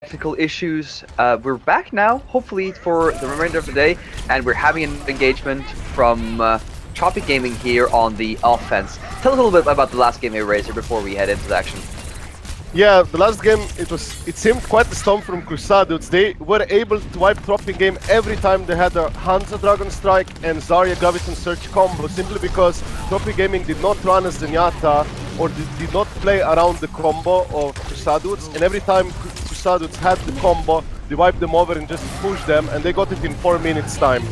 technical issues. We're back now, hopefully for the remainder of the day, and we're having an engagement from Tropic Gaming here on the offense. Tell us a little bit about the last game, Eraser, before we head into the action. Yeah, the last game, it seemed quite a storm from CruSuhDude. They were able to wipe Tropic game every time they had a Hanzo Dragon Strike and Zarya Graviton Search combo, simply because Tropic Gaming did not run as Zenyatta or did not play around the combo of CruSuhDude, and every time CruSuhDude had the combo, they wiped them over and just pushed them, and they got it in 4 minutes time.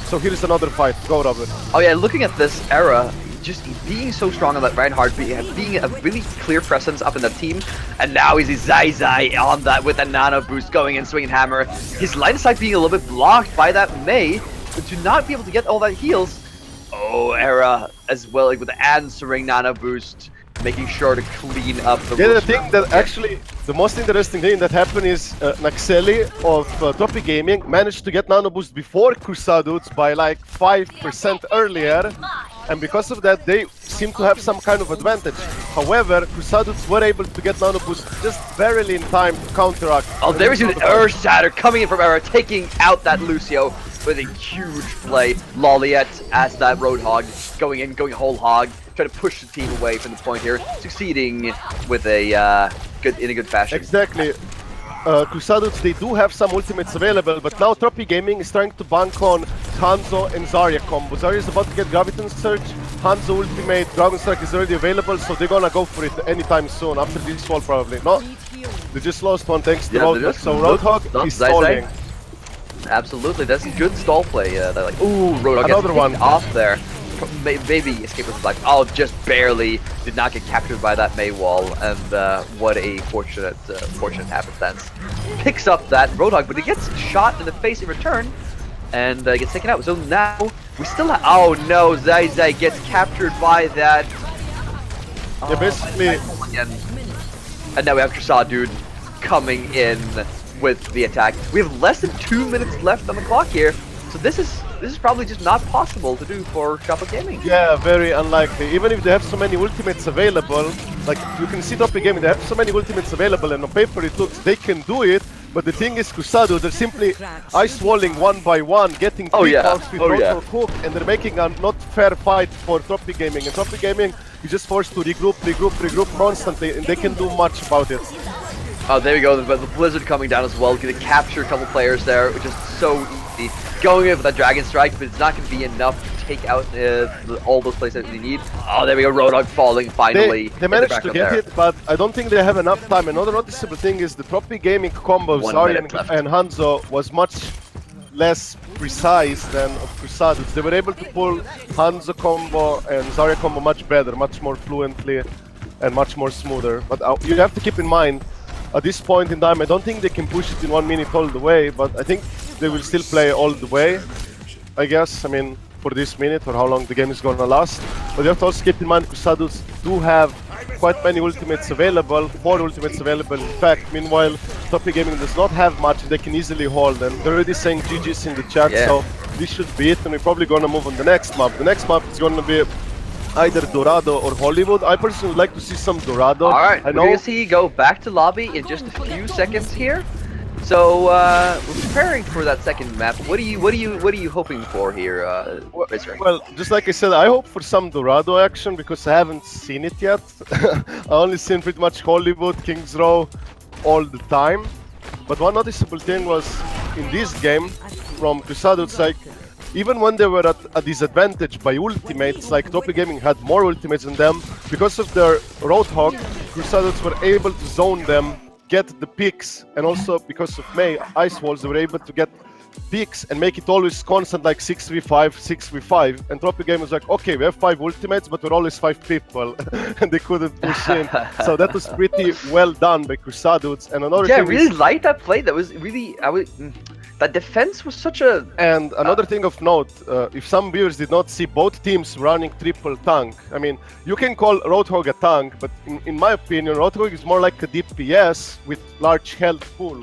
So here's another fight. Go, Robert. Oh yeah, looking at this era, just being so strong on that Reinhardt, being a really clear presence up in the team, and now he's Zai on that with a nano boost going in, swinging hammer. His line of sight being a little bit blocked by that Mei, but to not be able to get all that heals. Oh, Era as well, like with the answering nano boost, making sure to clean up the. Yeah, the thing that actually, the most interesting thing that happened is Naxeli of Tropic Gaming managed to get nano boost before CruSuhDude by like 5% earlier. And because of that, they seem to have some kind of advantage. However, CruSuhDude were able to get nano boost just barely in time to counteract. Oh, there is an Earth Shatter coming in from Era, taking out that Lucio with a huge play. Lolliet as that Roadhog going in, going whole hog, trying to push the team away from the point here, succeeding with a in a good fashion. Exactly. CruSuhDude, they do have some ultimates available, but now Tropic Gaming is trying to bank on Hanzo and Zarya combo. Zarya is about to get Graviton Search, Hanzo ultimate, Dragon Strike is already available, so they're gonna go for it anytime soon, after this wall probably. No, they just lost one thanks to Roadhog, so Roadhog is stalling. Absolutely, that's a good stall play. They're like, ooh, Roadhog another one off there. Maybe escape with his life. Oh, just barely did not get captured by that Mei wall, and what a fortunate happenstance. Picks up that Roadhog, but he gets shot in the face in return, and gets taken out. So now we still have. Oh no, Zai gets captured by that. Yeah, basically. And now we have CruSuhDude coming in with the attack. We have less than 2 minutes left on the clock here, so this is probably just not possible to do for Tropic Gaming. Yeah, very unlikely. Even if they have so many ultimates available, like you can see Tropic Gaming, they have so many ultimates available, and on paper it looks they can do it. But the thing is, CruSuhDude, they're simply ice walling one by one, getting three pulse with Roadhog hook, and they're making a not fair fight for Tropic Gaming. And Tropic Gaming is just forced to regroup constantly, and they can do much about it. Oh, there we go. The Blizzard coming down as well, going to capture a couple players there, which is so easy. Going in with that Dragon Strike, but it's not going to be enough to take out all those players that they need. Oh, there we go. Roadhog falling finally. They managed to get it, but I don't think they have enough time. Another noticeable thing is the Tropic Gaming combo of Zarya and Hanzo was much less precise than of CruSuhDude. They were able to pull Hanzo combo and Zarya combo much better, much more fluently, and much more smoother. But you have to keep in mind, at this point in time, I don't think they can push it in 1 minute all the way, but I think they will still play all the way, I guess. I mean, for this minute or how long the game is gonna last. But you have to also keep in mind, CruSuhDude do have quite many ultimates available, 4 ultimates available in fact. Meanwhile, Tropic Gaming does not have much, they can easily hold, and they're already saying GG's in the chat, so this should be it, and we're probably gonna move on the next map. The next map is gonna be either Dorado or Hollywood. I personally would like to see some Dorado. Alright, we're gonna see you go back to lobby in just a few seconds here. So we're preparing for that second map. What are you hoping for here, Well, just like I said, I hope for some Dorado action because I haven't seen it yet. I only seen pretty much Hollywood, Kings Row all the time. But one noticeable thing was in this game from CruSuhDude, like even when they were at a disadvantage by ultimates, like Tropic Gaming had more ultimates than them, because of their Roadhog, CruSuhDude were able to zone them, get the picks, and also because of Mei Ice Walls, they were able to get picks and make it always constant, like 6v5, 6v5. And Tropic Gaming was like, okay, we have 5 ultimates, but we're always 5 people, and they couldn't push in. So that was pretty well done by CruSuhDude. And another thing I really liked that play. That was really, that defense was such a... And another thing of note, if some viewers did not see both teams running triple tank, I mean, you can call Roadhog a tank, but in my opinion, Roadhog is more like a DPS with large health pool.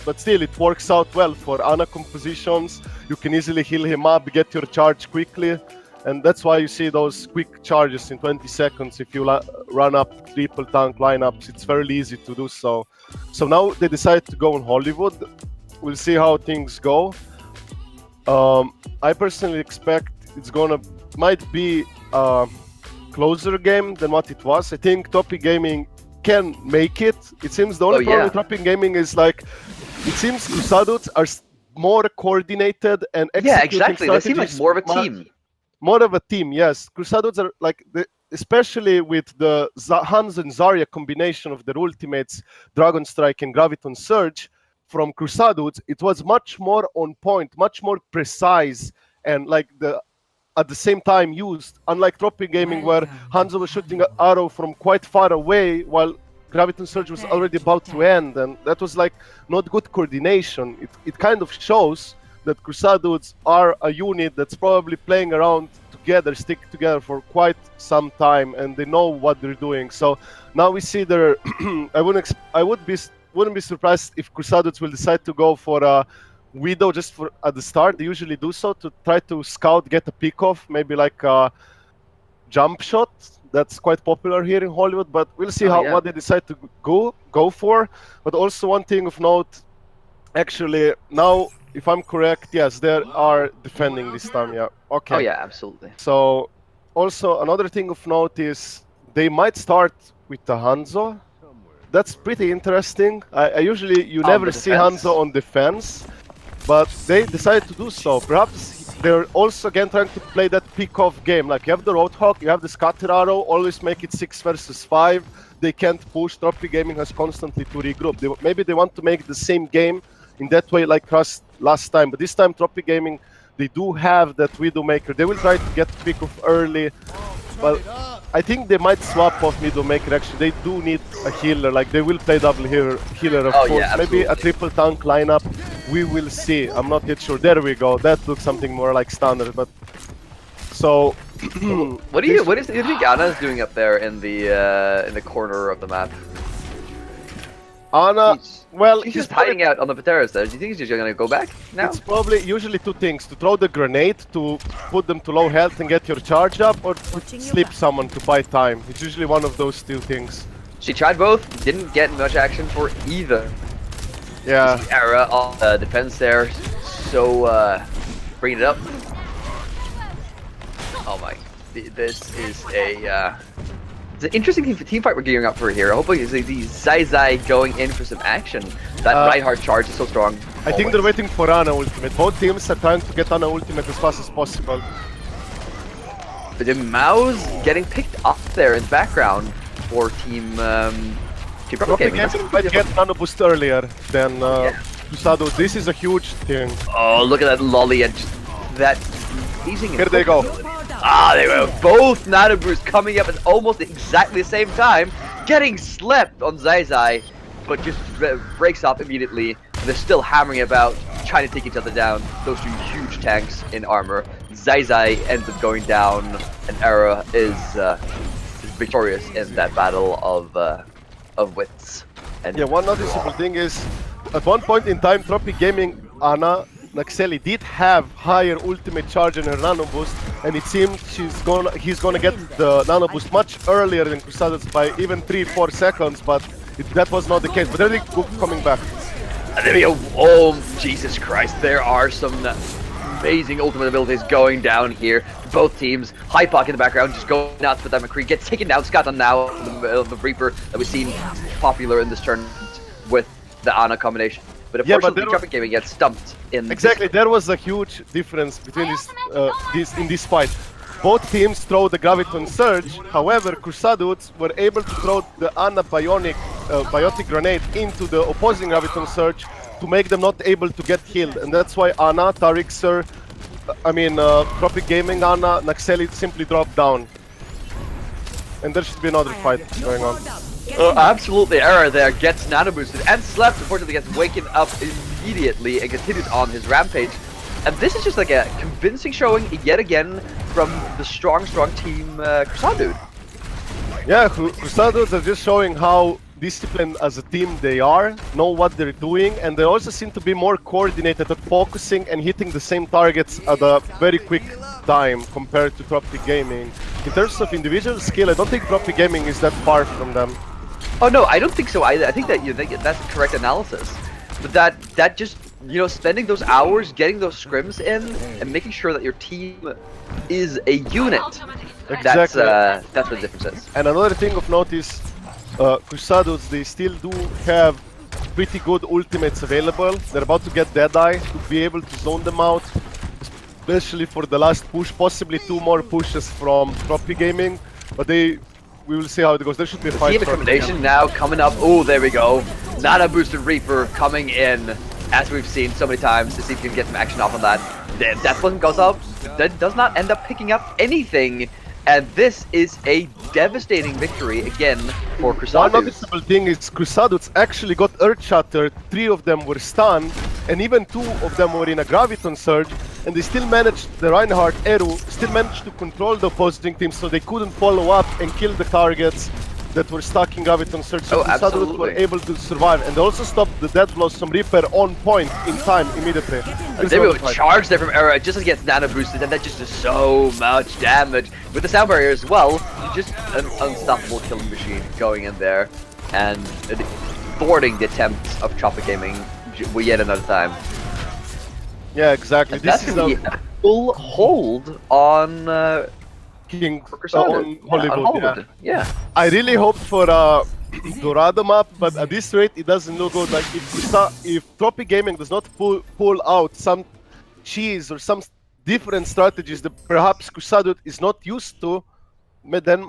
But still, it works out well for Ana compositions. You can easily heal him up, get your charge quickly. And that's why you see those quick charges in 20 seconds. If you run up triple tank lineups, it's very easy to do so. So now they decide to go on Hollywood. We'll see how things go. I personally expect might be a closer game than what it was. I think Tropic Gaming can make it. It seems the only problem with Tropic Gaming is like, it seems CruSuhDude are more coordinated and executing They seem like more of a team. More of a team, yes. CruSuhDude are like, especially with the Hans and Zarya combination of their ultimates, Dragon Strike and Graviton Surge from CruSuhDude, it was much more on point, much more precise, and like at the same time used. Unlike Tropic Gaming, where Hanzo was shooting an arrow from quite far away, while Graviton Surge was already about to end, and that was like not good coordination. It kind of shows that CruSuhDudes are a unit that's probably playing around together, stick together for quite some time, and they know what they're doing. So now we see their. I wouldn't be surprised if CruSuhDudes will decide to go for a Widow just for at the start. They usually do so to try to scout, get a pick off, maybe like a jump shot. That's quite popular here in Hollywood. But we'll see what they decide to go for. But also one thing of note, actually now, if I'm correct, yes, they are defending this time. Yeah. Okay. Oh yeah, absolutely. So also another thing of note is they might start with the Hanzo. That's pretty interesting. I usually never see Hanzo on defense, but they decided to do so. Perhaps they're also again trying to play that pick-off game. Like, you have the Roadhog, you have the Scatter Arrow, always make it 6 versus 5. They can't push. Tropic Gaming has constantly to regroup. Maybe they want to make the same game in that way like last time. But this time, Tropic Gaming, they do have that Widowmaker. They will try to get pick-off early. But I think they might swap off Widowmaker. Actually, they do need a healer. Like, they will play double healer of course. Yeah, maybe a triple tank lineup. We will see. I'm not yet sure. There we go. That looks something more like standard. But so, what do you think Anna's doing up there in the corner of the map? Anna, he's just hiding out on the Pateras there. Do you think he's just gonna go back now? It's probably usually two things: to throw the grenade to put them to low health and get your charge up, or to slip someone to buy time. It's usually one of those two things. She tried both, didn't get much action for either. Yeah. Era on the defense there, so bring it up. Oh my, this is it's an interesting team fight we're gearing up for here. Hopefully it's the Zai going in for some action. That Reinhardt charge is so strong. I think they're waiting for Ana ultimate. Both teams are trying to get Ana ultimate as fast as possible. But the Mao's getting picked up there in the background for Team Tropic Gaming. Might get Nano Boost earlier than CruSuhDude. This is a huge thing. Oh, look at that lolly and that easing. Here they go. They were both Nano Boosts coming up at almost exactly the same time, getting slept on Zai, but just breaks off immediately. And they're still hammering about, trying to take each other down. Those two huge tanks in armor. Zai ends up going down, and Era is victorious in that battle of wits. And yeah, one noticeable thing is, at one point in time, Tropic Gaming Ana Naxeli did have higher ultimate charge in her nano boost, and it seemed he's gonna get the nano boost much earlier than CruSuhDude by even 3-4 seconds, but that was not the case. But they're coming back. And there we go. Oh, Jesus Christ! There are some amazing ultimate abilities going down here. Both teams, High Pocket in the background, just going nuts with that McCree. Gets taken down. Scott now, the Reaper that we've seen popular in this tournament with the Ana combination. But unfortunately, Tropic Gaming gets stumped in. Exactly, there was a huge difference between in this fight. Both teams throw the Graviton Surge. However, CruSuhDude were able to throw the Ana Biotic Grenade into the opposing Graviton Surge to make them not able to get healed, and that's why Ana, Tarixer, Tropic Gaming Ana, Naxeli simply dropped down. And there should be another fight going on. Absolutely, Era there gets nano boosted and slept. Unfortunately, gets waken up immediately and continues on his rampage. And this is just like a convincing showing yet again from the strong team CruSuhDude. Yeah, CruSuhDude are just showing how disciplined as a team they are, know what they're doing, and they also seem to be more coordinated at focusing and hitting the same targets at a very quick time compared to Tropic Gaming. In terms of individual skill, I don't think Tropic Gaming is that far from them. Oh no, I don't think so either. I think that that's the correct analysis. But that just, you know, spending those hours getting those scrims in and making sure that your team is a unit. Exactly. That's what the difference is. And another thing of note is, CruSuhDude, they still do have pretty good ultimates available. They're about to get Deadeye to be able to zone them out, especially for the last push, possibly 2 more pushes from Tropic Gaming, but we will see how it goes. There should be a fight. Team accommodation now coming up. Oh, there we go. Nano boosted Reaper coming in, as we've seen so many times, to see if you can get some action off on that. The Death Blossom goes up. That does not end up picking up anything. And this is a devastating victory again for CruSuhDude. One noticeable thing is CruSuhDude actually got Earth Shattered, 3 of them were stunned, and even 2 of them were in a Graviton Surge, and they still managed, the Reinhardt Eru still managed to control the opposing team, so they couldn't follow up and kill the targets that were stuck in Graviton Surge, so CruSuhDude were able to survive, and they also stopped the Death Blossom Reaper on point in time immediately. They will charge there from Era just as it gets nano boosted, and that just does so much damage. With the sound barrier as well, just an unstoppable killing machine going in there and thwarting the attempts of Tropic Gaming yet another time. Yeah, exactly. And that's going to be a full hold on on Hollywood. Hollywood. Yeah. I really hoped for a Dorado map, but at this rate it doesn't look good. Like if Tropic Gaming does not pull out some cheese or some different strategies that perhaps CruSuhDude is not used to, then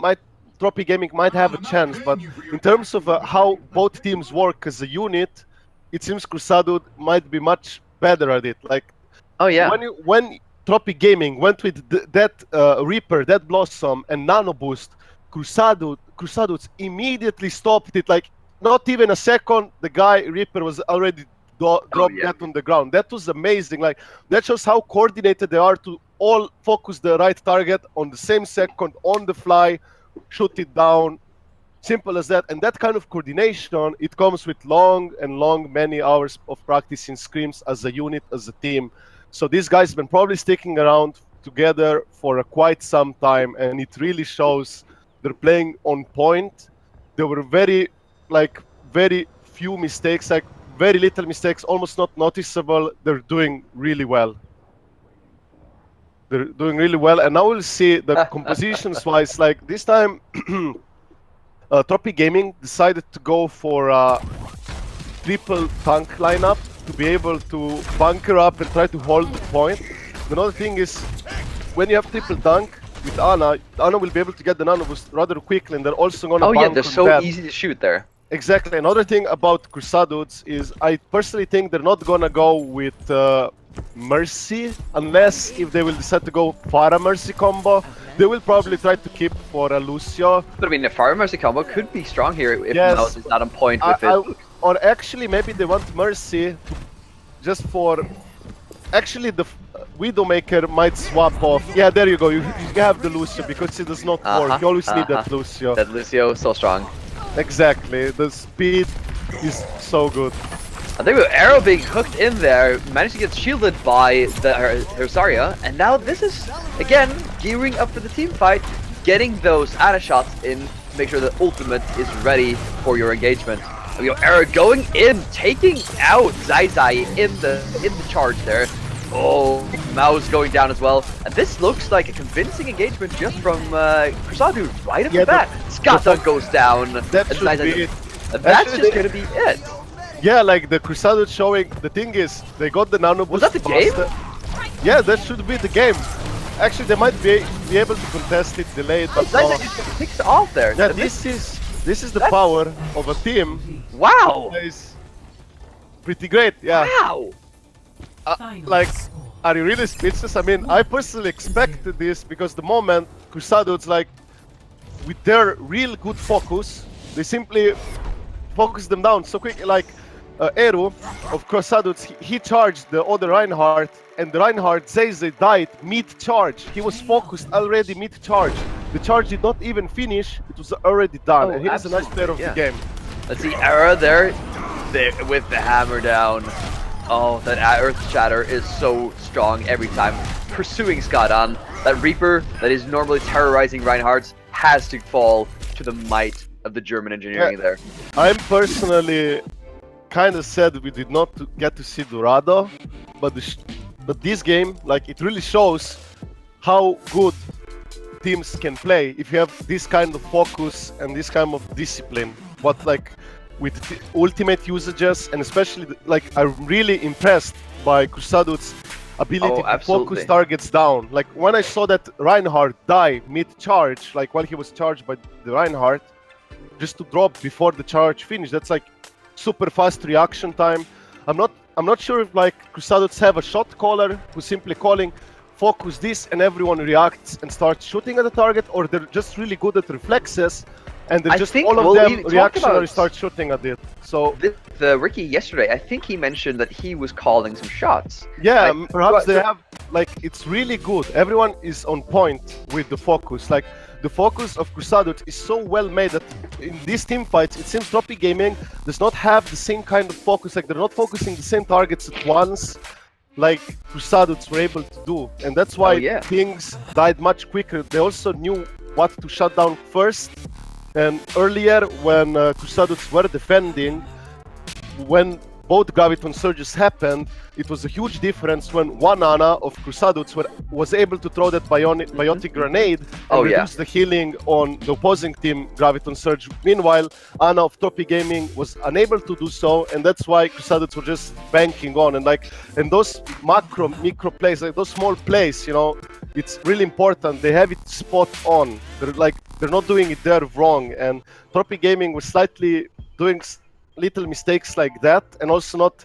Tropic Gaming might have a chance. But in terms of how both teams work as a unit, it seems CruSuhDude might be much better at it. Like, oh yeah, when Tropic Gaming went with that Reaper, that Blossom, and Nano Boost, CruSuhDude immediately stopped it. Like, not even a second, the guy Reaper was already dropped that on the ground. That was amazing. Like, that shows how coordinated they are to all focus the right target on the same second, on the fly, shoot it down. Simple as that. And that kind of coordination, it comes with many hours of practice in scrims as a unit, as a team. So these guys have been probably sticking around together for quite some time, and it really shows they're playing on point. There were very few mistakes, like very little mistakes, almost not noticeable. They're doing really well. They're doing really well, and now we'll see the compositions-wise. Like this time, Tropic Gaming decided to go for a triple tank lineup to be able to bunker up and try to hold the point. Another thing is, when you have triple tank with Ana will be able to get the nano boost rather quickly, and they're also gonna bunker. Oh yeah, they're so easy to shoot there. Exactly. Another thing about CruSuhDude is, I personally think they're not gonna go with Mercy, unless if they will decide to go Pharah Mercy combo. They will probably try to keep for a Lucio. But I mean, the Pharah Mercy combo could be strong here if Mouse is not on point with it. Or actually, maybe they want Mercy just for... Actually, the Widowmaker might swap off. Yeah, there you go. You have the Lucio because it does not work. You always need that Lucio. That Lucio is so strong. Exactly. The speed is so good. I think with Arrow being hooked in there, managed to get shielded by the Rosaria, and now this is, again, gearing up for the team fight, getting those Ana shots in to make sure the ultimate is ready for your engagement. And, Arrow going in, taking out Zai in the charge there. Oh, Mao's going down as well, and this looks like a convincing engagement just from CruSuhDude right off the bat. Skata goes down. That should be it. That's just gonna be it. Yeah, like the CruSuhDude showing. The thing is, they got the nano boost. Was that the game? Yeah, that should be the game. Actually, they might be able to contest it delayed, but Zai just picks off there. Yeah, this is the power of a team. Wow. That is pretty great. Yeah. Wow. Like, are you really speechless? I mean, I personally expected this because the moment CruSuhDude's like, with their real good focus, they simply focus them down so quick. Like, Eru of CruSuhDude, he charged the other Reinhardt, and the Reinhardt says they died mid-charge. He was focused already mid-charge. The charge did not even finish, it was already done. And here's a nice player of the game. Let's see, Era there with the hammer down. Oh, that Earth Shatter is so strong every time. Pursuing Skadan. That Reaper that is normally terrorizing Reinhardt has to fall to the might of the German engineering there. I'm personally kind of sad we did not get to see Dorado, but this game, like, it really shows how good teams can play if you have this kind of focus and this kind of discipline. But like with ultimate usages, and especially like I'm really impressed by CruSuhDude's ability to focus targets down. Like when I saw that Reinhardt die mid-charge, like while he was charged by the Reinhardt, just to drop before the charge finished, that's like super fast reaction time. I'm not sure if like CruSuhDudes have a shot caller who's simply calling focus this and everyone reacts and starts shooting at the target, or they're just really good at reflexes and they're just all of them reactionary start shooting at it. So Ricky yesterday, I think he mentioned that he was calling some shots. Yeah, like, perhaps they have, like, it's really good. Everyone is on point with the focus. Like the focus of CruSuhDude is so well made that in these team fights, it seems Tropic Gaming does not have the same kind of focus. Like they're not focusing the same targets at once like CruSuhDudes were able to do, and that's why things died much quicker. They also knew what to shut down first, and earlier when CruSuhDudes were defending, when both Graviton surges happened, it was a huge difference when one Ana of CruSuhDudes was able to throw that biotic grenade and reduce the healing on the opposing team Graviton surge. Meanwhile, Ana of Tropic Gaming was unable to do so, and that's why CruSuhDudes were just banking on. And those micro plays, like those small plays, you know, it's really important. They have it spot on. They're not doing it there wrong, and Tropic Gaming was slightly doing little mistakes like that, and also not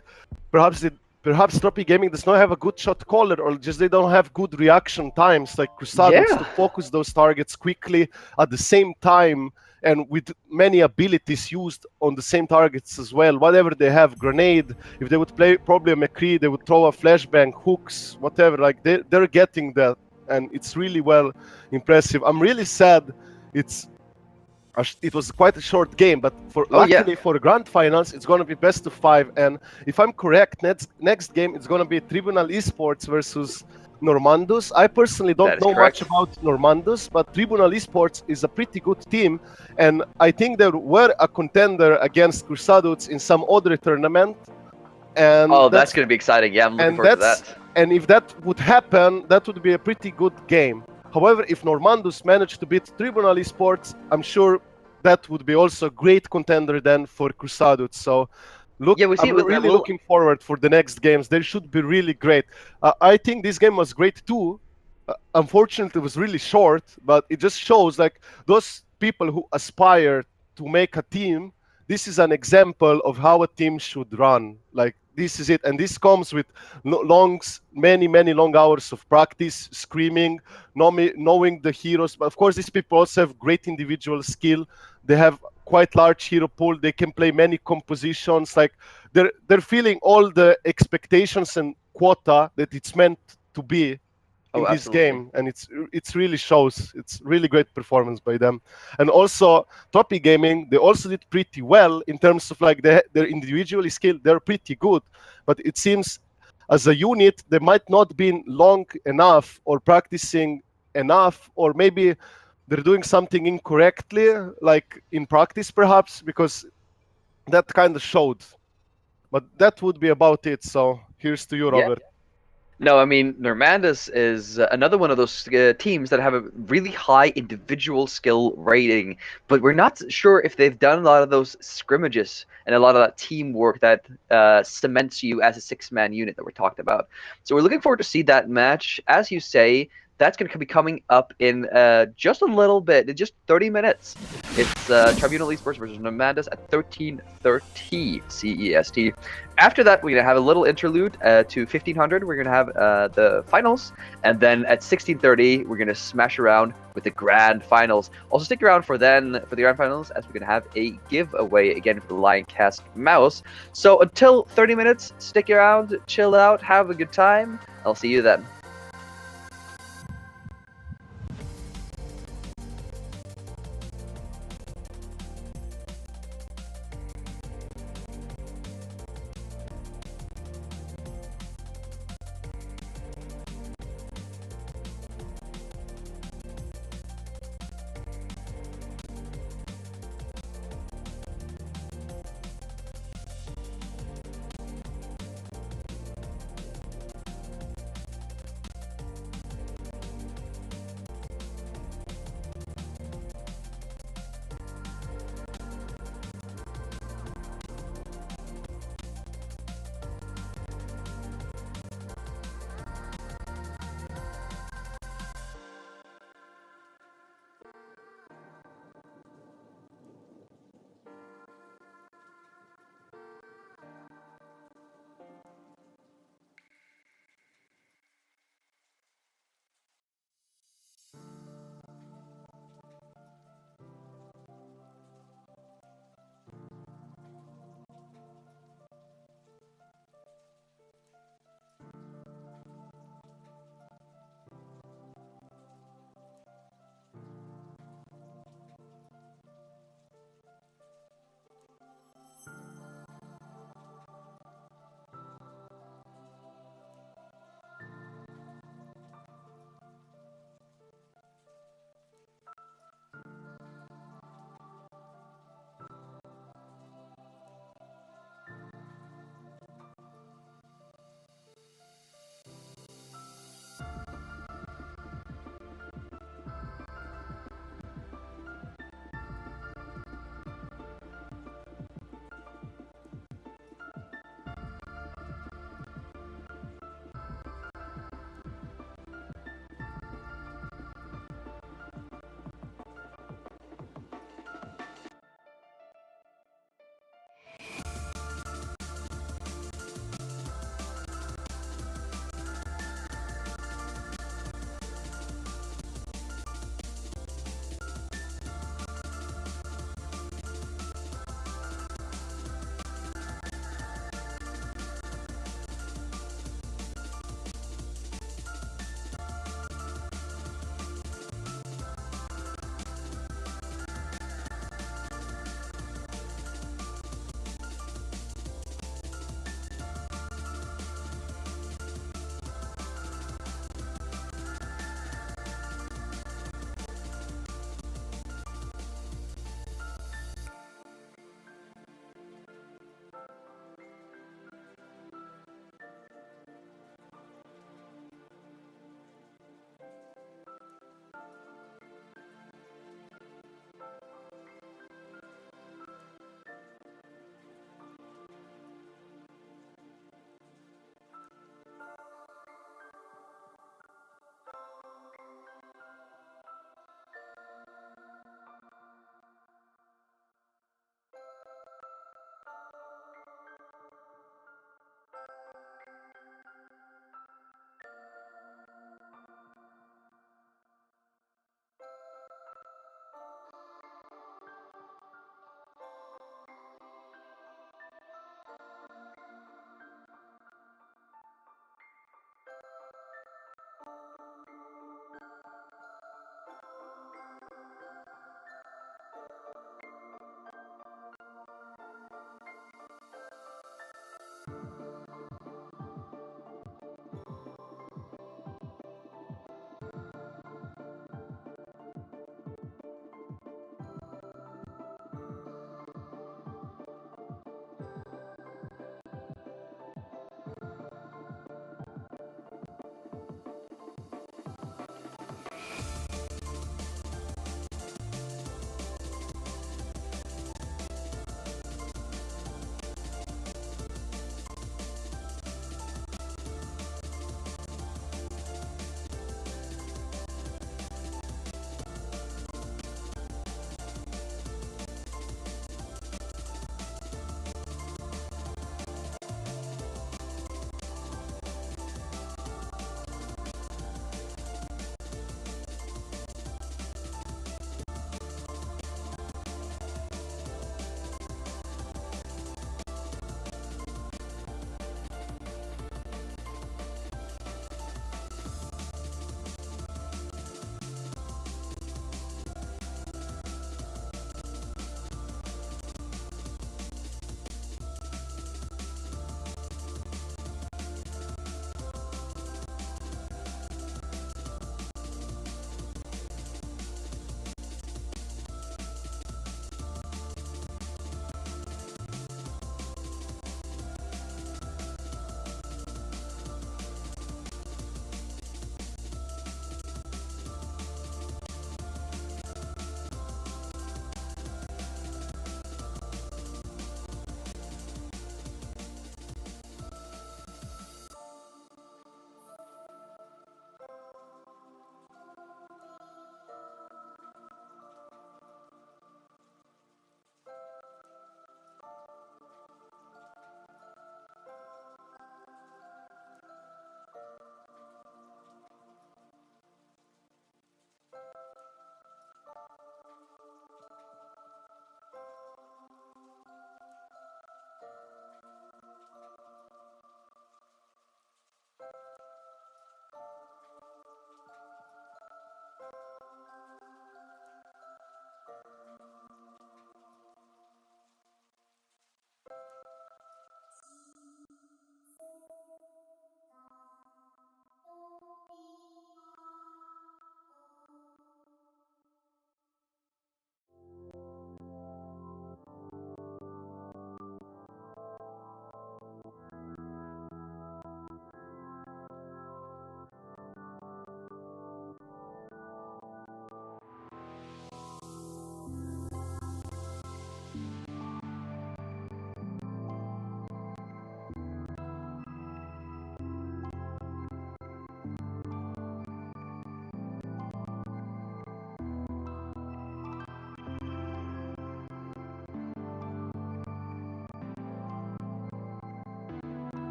perhaps Tropic Gaming does not have a good shot caller, or just they don't have good reaction times like CruSuhDudes to focus those targets quickly at the same time and with many abilities used on the same targets as well. Whatever they have, grenade, if they would play probably a McCree, they would throw a flashbang, hooks, whatever, like they're getting that, and it's really well impressive. I'm really sad it was quite a short game, but luckily for the grand finals, it's going to be best of 5. And if I'm correct, next game it's going to be Tribunal eSports versus Normandus. I personally don't know much about Normandus, but Tribunal eSports is a pretty good team, and I think they were a contender against CruSuhDudes in some other tournament. And that's going to be exciting. Yeah, I'm looking forward to that. And if that would happen, that would be a pretty good game. However, if Normandus managed to beat Tribunal eSports, I'm sure that would be also a great contender then for CruSuhDudes. So, I'm really looking forward for the next games. They should be really great. I think this game was great too. Unfortunately, it was really short, but it just shows like those people who aspire to make a team, this is an example of how a team should run. Like, this is it, and this comes with many long hours of practice, screaming, knowing the heroes. But of course, these people also have great individual skill. They have quite large hero pool. They can play many compositions. Like they're feeling all the expectations and quota that it's meant to be in this game, and it's really shows. It's really great performance by them. And also Tropic Gaming, they also did pretty well in terms of like their individually skilled. They're pretty good, but it seems as a unit they might not been long enough or practicing enough, or maybe they're doing something incorrectly, like in practice perhaps, because that kind of showed. But that would be about it. So here's to you, Robert. No, I mean, Normandus is another one of those teams that have a really high individual skill rating, but we're not sure if they've done a lot of those scrimmages and a lot of that teamwork that cements you as a six-man unit that we're talking about. So we're looking forward to see that match. As you say, that's going to be coming up in just a little bit, in just 30 minutes. It's Tribunal eSports versus Normandus at 13:30 CEST. After that, we're going to have a little interlude to 1500. We're going to have the finals. And then at 16:30, we're going to smash around with the grand finals. Also, stick around for the grand finals, as we're going to have a giveaway again for the Lioncast mouse. So until 30 minutes, stick around, chill out, have a good time. I'll see you then.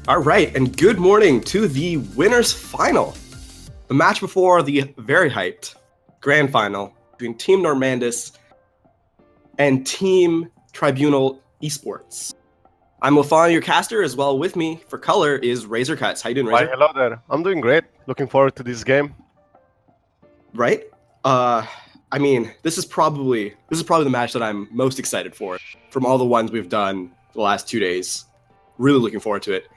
All right, and good morning to the winners final. The match before the very hyped grand final between Team Normandus and Team Tribunal eSports. I'm Lafon, your caster, as well with me for color is Razor Cuts. How you doing, Razor? Hi, hello there. I'm doing great. Looking forward to this game. Right? I mean, this is probably the match that I'm most excited for from all the ones we've done the last 2 days. Really looking forward to it.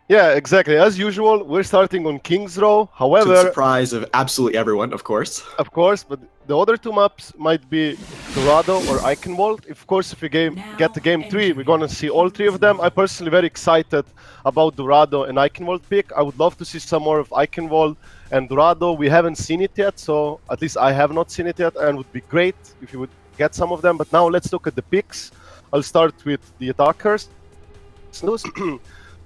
Yeah, exactly. As usual, we're starting on King's Row. However, to the surprise of absolutely everyone, of course. Of course, but the other two maps might be Dorado or Eichenwald. Of course, if we get to game 3, we're gonna see all 3 of them. I'm personally very excited about Dorado and Eichenwald pick. I would love to see some more of Eichenwald and Dorado. We haven't seen it yet, so at least I have not seen it yet, and it would be great if you would get some of them. But now let's look at the picks. I'll start with the attackers.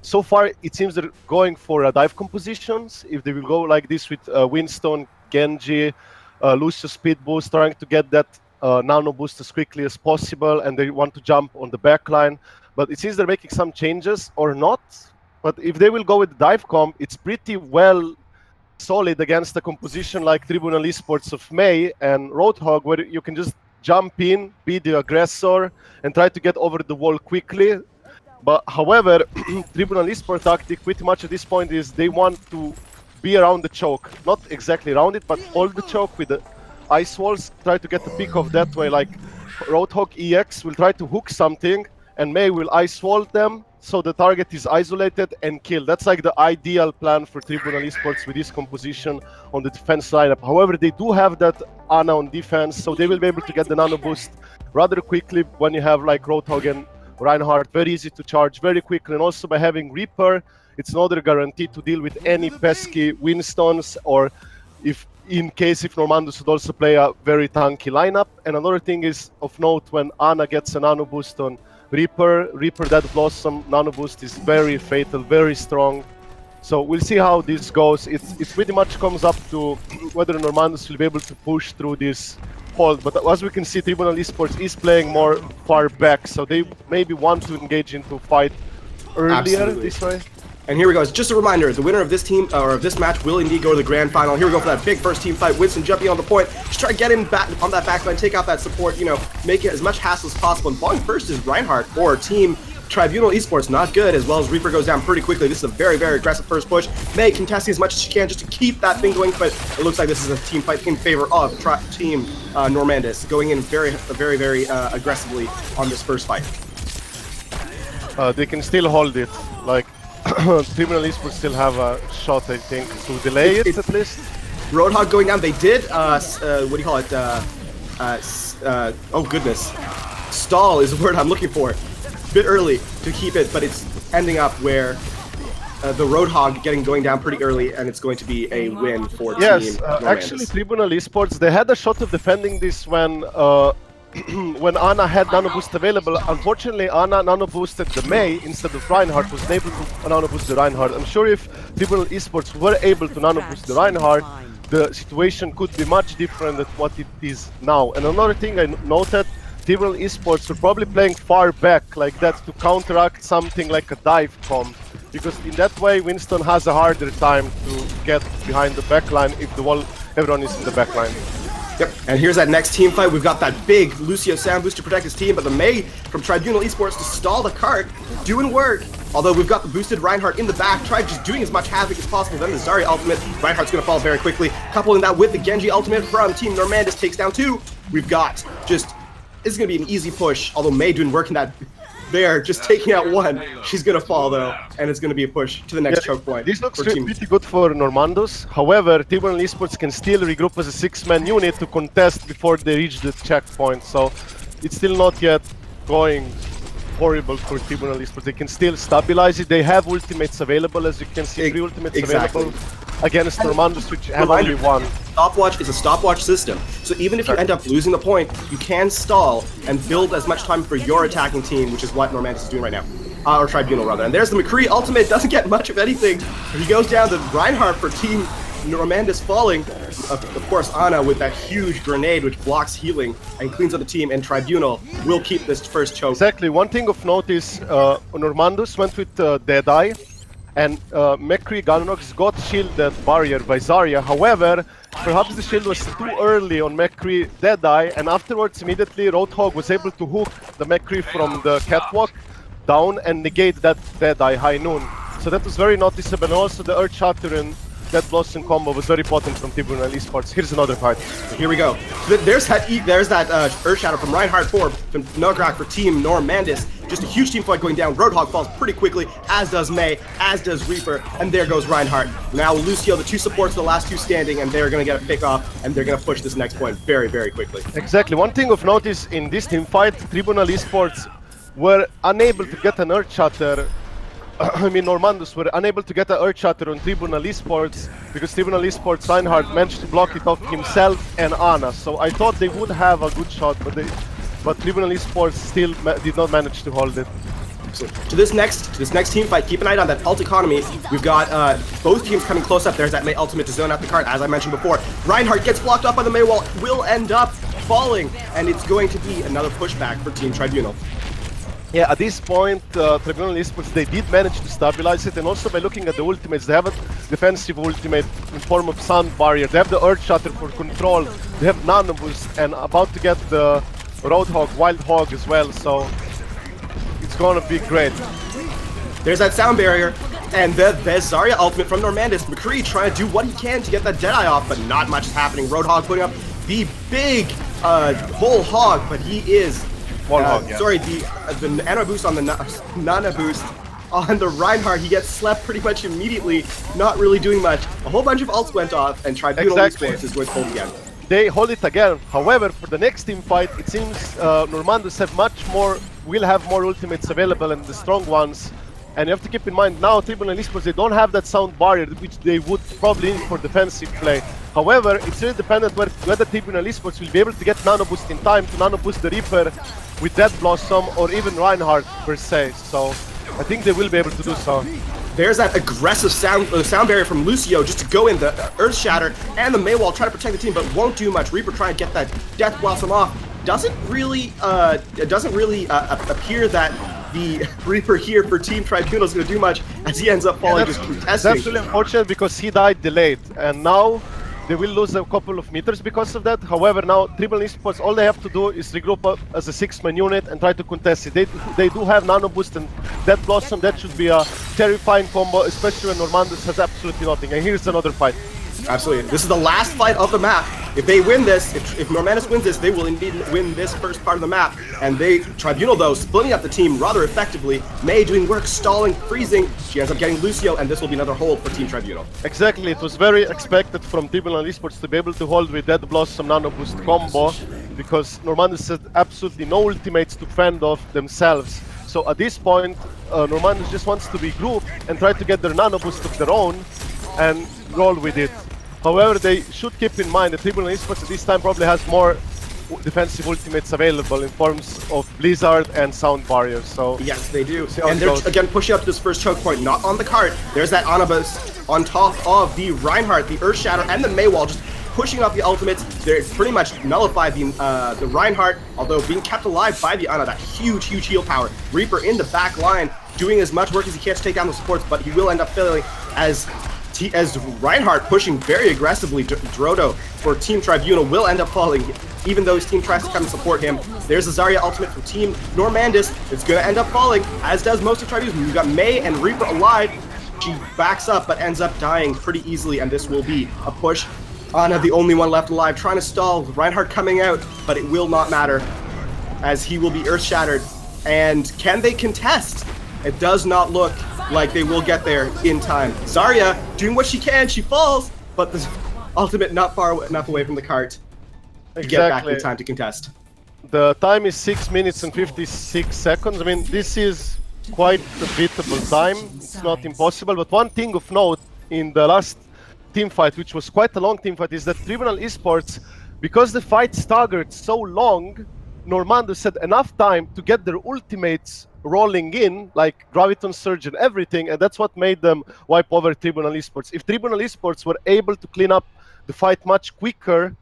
So far, it seems they're going for dive compositions. If they will go like this with Winston, Genji, Lucio speed boost, trying to get that nano boost as quickly as possible, and they want to jump on the backline. But it seems they're making some changes, or not. But if they will go with the dive comp, it's pretty well solid against a composition like Tribunal eSports of May and Roadhog, where you can just jump in, be the aggressor, and try to get over the wall quickly. But however, Tribunal eSports tactic pretty much at this point is they want to be around the choke. Not exactly around it, but hold the choke with the ice walls, try to get the pick off that way. Like Roadhog EX will try to hook something, and May will ice wall them, so the target is isolated and killed. That's like the ideal plan for Tribunal eSports with this composition on the defense lineup. However, they do have that Ana on defense, so they will be able to get the nano boost rather quickly when you have like Roadhog and Reinhardt. Very easy to charge very quickly, and also by having Reaper, it's another guarantee to deal with any pesky Winstons, or if Normandus would also play a very tanky lineup. And another thing is of note, when Ana gets a nano boost on Reaper that Blossom nano boost is very fatal, very strong. So we'll see how this goes. It pretty much comes up to whether Normandus will be able to push through this hold. But as we can see, Tribunal eSports is playing more far back, so they maybe want to engage into fight earlier this way. And here we go. It's just a reminder, the winner of this team, or of this match, will indeed go to the grand final. Here we go for that big first team fight. Winston jumping on the point. Just try to get him back on that backline, take out that support, you know, make it as much hassle as possible. And falling first is Reinhardt for Team Tribunal eSports, not good, as well as Reaper goes down pretty quickly. This is a very, very aggressive first push. May contesting as much as she can just to keep that thing going, but it looks like this is a team fight in favor of Team Normandus, going in very, very aggressively on this first fight. They can still hold it. Like, Tribunal eSports still have a shot, I think, to delay it at least. Roadhog going down. They did, what do you call it? Oh goodness. Stall is the word I'm looking for. Bit early to keep it, but it's ending up where the Roadhog going down pretty early, and it's going to be a win for Team Normandus. Actually, Tribunal eSports, they had a shot of defending this when when Ana had nano boost available. Unfortunately, Ana nano boosted the May instead of Reinhardt, was able to nano boost the Reinhardt. I'm sure if Tribunal eSports were able to nano boost the Reinhardt, the situation could be much different than what it is now. And another thing I noted, Tribunal eSports are probably playing far back like that to counteract something like a dive comp, because in that way Winston has a harder time to get behind the backline if everyone is in the backline. Yep, and here's that next team fight. We've got that big Lucio sound boost to protect his team, but the May from Tribunal eSports to stall the cart, doing work. Although we've got the boosted Reinhardt in the back, just doing as much havoc as possible. Then the Zarya ultimate, Reinhardt's gonna fall very quickly. Coupling that with the Genji ultimate from Team Normandus takes down 2. We've got just, this is gonna be an easy push, although May doing work in that there, just taking out 1. She's gonna fall though, and it's gonna be a push to the next choke point. This looks pretty good for Normandus. However, Tribunal eSports can still regroup as a 6-man unit to contest before they reach the checkpoint. So it's still not yet going horrible for Tribunal eSports. They can still stabilize it. They have ultimates available, as you can see, 3 ultimates available against Normandus, which have only 1. Stopwatch is a stopwatch system, so even if you end up losing the point, you can stall and build as much time for your attacking team, which is what Normandus is doing right now. Or Tribunal, rather. And there's the McCree ultimate, doesn't get much of anything. He goes down to Reinhardt for Team Normandus falling. Of course, Ana with that huge grenade which blocks healing and cleans up the team, and Tribunal will keep this first choke. Exactly. One thing of note is Normandus went with Deadeye. and McCree Gunnox got shielded barrier by Zarya. However, perhaps the shield was too early on McCree Deadeye, and afterwards immediately Roadhog was able to hook the McCree from the catwalk down and negate that Deadeye High Noon. So that was very noticeable, and also the Earth Shatter and Dead Blossom combo was very potent from Tribunal eSports. Here's another part. Here we go. There's that Earth Shatter from Reinhardt from Nograk for Team Normandus. Just a huge team fight going down. Roadhog falls pretty quickly, as does May, as does Reaper, and there goes Reinhardt. Now Lucio, the two supports, the last two standing, and they're going to get a pick off, and they're going to push this next point very, very quickly. Exactly. One thing of note is in this team fight, Tribunal eSports were unable to get an Earth Shatter. I mean, Normandus were unable to get an Earth Shatter on Tribunal eSports because Tribunal eSports Reinhardt managed to block it off himself and Ana. So I thought they would have a good shot, but Tribunal eSports still did not manage to hold it. So to this next team fight, keep an eye on that ult economy. We've got both teams coming close up. There's that May ultimate to zone out the card, as I mentioned before. Reinhardt gets blocked up by the May wall, will end up falling, and it's going to be another pushback for Team Tribunal. Yeah, at this point, Tribunal eSports, they did manage to stabilize it, and also by looking at the ultimates, they have a defensive ultimate in form of Sound Barrier. They have the Earth Shatter for control, they have Nano Boost, and about to get the Roadhog, Wild Hog as well, so it's gonna be great. There's that Sound Barrier, and there's Zarya ultimate from Normandus. McCree trying to do what he can to get that Deadeye off, but not much is happening. Roadhog putting up the big whole hog, but he is sorry, the Nano Boost on the Nano Boost on the Reinhardt. He gets slept pretty much immediately, not really doing much. A whole bunch of ults went off, and Tribunal eSports is going to hold again. They hold it again. However, for the next team fight, it seems Normandus will have more ultimates available and the strong ones. And you have to keep in mind now, Tribunal eSports, they don't have that Sound Barrier, which they would probably need for defensive play. However, it's really dependent whether Tribunal eSports will be able to get Nano Boost in time to Nano Boost the Reaper with Dead Blossom or even Reinhardt per se. So I think they will be able to do so. There's that aggressive sound barrier from Lucio just to go in the Earth Shatter, and the Maywall try to protect the team, but won't do much. Reaper trying to get that Death Blossom off. Doesn't really appear that the Reaper here for Team Tribunal is going to do much, as he ends up falling just contesting. That's really unfortunate because he died delayed, and now they will lose a couple of meters because of that. However, now Tribunal eSports, all they have to do is regroup up as a 6-man unit and try to contest it. They do have Nano Boost and Death Blossom. That should be a terrifying combo, especially when Normandus has absolutely nothing. And here's another fight. Absolutely. This is the last fight of the map. If they win this, if Normandus wins this, they will indeed win this first part of the map. And Tribunal, though, splitting up the team rather effectively. May doing work, stalling, freezing. She ends up getting Lucio, and this will be another hold for Team Tribunal. Exactly. It was very expected from Tribunal eSports to be able to hold with Dead Blossom Nano Boost combo, because Normandus had absolutely no ultimates to fend off themselves. So at this point, Normandus just wants to regroup and try to get their Nano Boost of their own and roll with it. However, they should keep in mind that Tribunal eSports at this time probably has more defensive ultimates available in forms of Blizzard and Sound Barrier. So yes, they do. And they're again pushing up to this first choke point, not on the cart. There's that Anubis on top of the Reinhardt, the Earth Shatter, and the Maywall, just pushing up the ultimates. They're pretty much nullified the Reinhardt, although being kept alive by the Ana, that huge heal power. Reaper in the back line, doing as much work as he can to take down the supports, but he will end up failing as Reinhardt pushing very aggressively. Drodo for Team Tribunal will end up falling, even though his team tries to come and support him. There's a Zarya ultimate from Team Normandus. It's going to end up falling, as does most of Tribunal. You've got May and Reaper alive. She backs up, but ends up dying pretty easily, and this will be a push. Ana, the only one left alive, trying to stall. Reinhardt coming out, but it will not matter, as he will be Earth Shattered. And can they contest? It does not look like they will get there in time. Zarya doing what she can, she falls, but the ultimate not far enough away from the cart to get back in time to contest. The time is 6 minutes and 56 seconds. I mean, this is quite a beatable time. It's not impossible, but one thing of note in the last team fight, which was quite a long team fight, is that Tribunal eSports, because the fight staggered so long, Normandus had enough time to get their ultimates rolling in, like Graviton Surge and everything, and that's what made them wipe over Tribunal eSports. If Tribunal eSports were able to clean up the fight much quicker,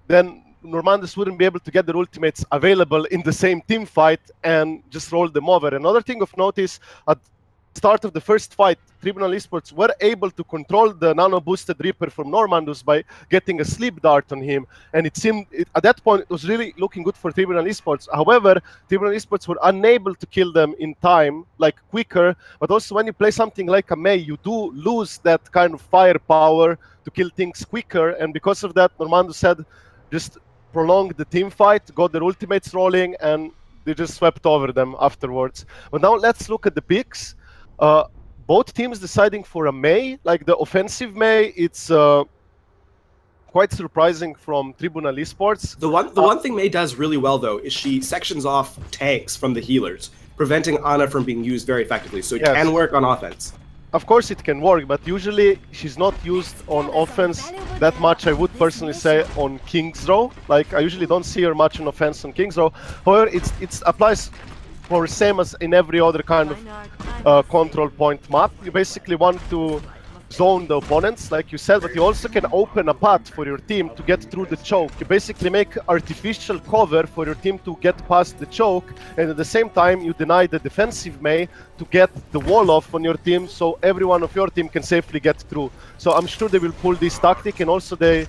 then Normandus wouldn't be able to get their ultimates available in the same team fight and just roll them over. Another thing of note is at start of the first fight, Tribunal eSports were able to control the nano-boosted Reaper from Normandus by getting a sleep dart on him, and it seemed, at that point, it was really looking good for Tribunal eSports. However, Tribunal eSports were unable to kill them in time, like quicker, but also when you play something like a Mei, you do lose that kind of firepower to kill things quicker, and because of that, Normandus had just prolonged the team fight, got their ultimates rolling, and they just swept over them afterwards. But now let's look at the picks. Both teams deciding for a Mei, like the offensive Mei. It's quite surprising from Tribunal eSports. The one thing Mei does really well though is she sections off tanks from the healers, preventing Ana from being used very effectively. So it can work on offense. Of course it can work, but usually she's not used on offense that much. I would personally say on King's Row. Like I usually don't see her much on offense on King's Row. However, it applies for same as in every other kind of control point map. You basically want to zone the opponents, like you said, but you also can open a path for your team to get through the choke. You basically make artificial cover for your team to get past the choke, and at the same time you deny the defensive Mei to get the wall off on your team, so everyone of your team can safely get through. So I'm sure they will pull this tactic, and also they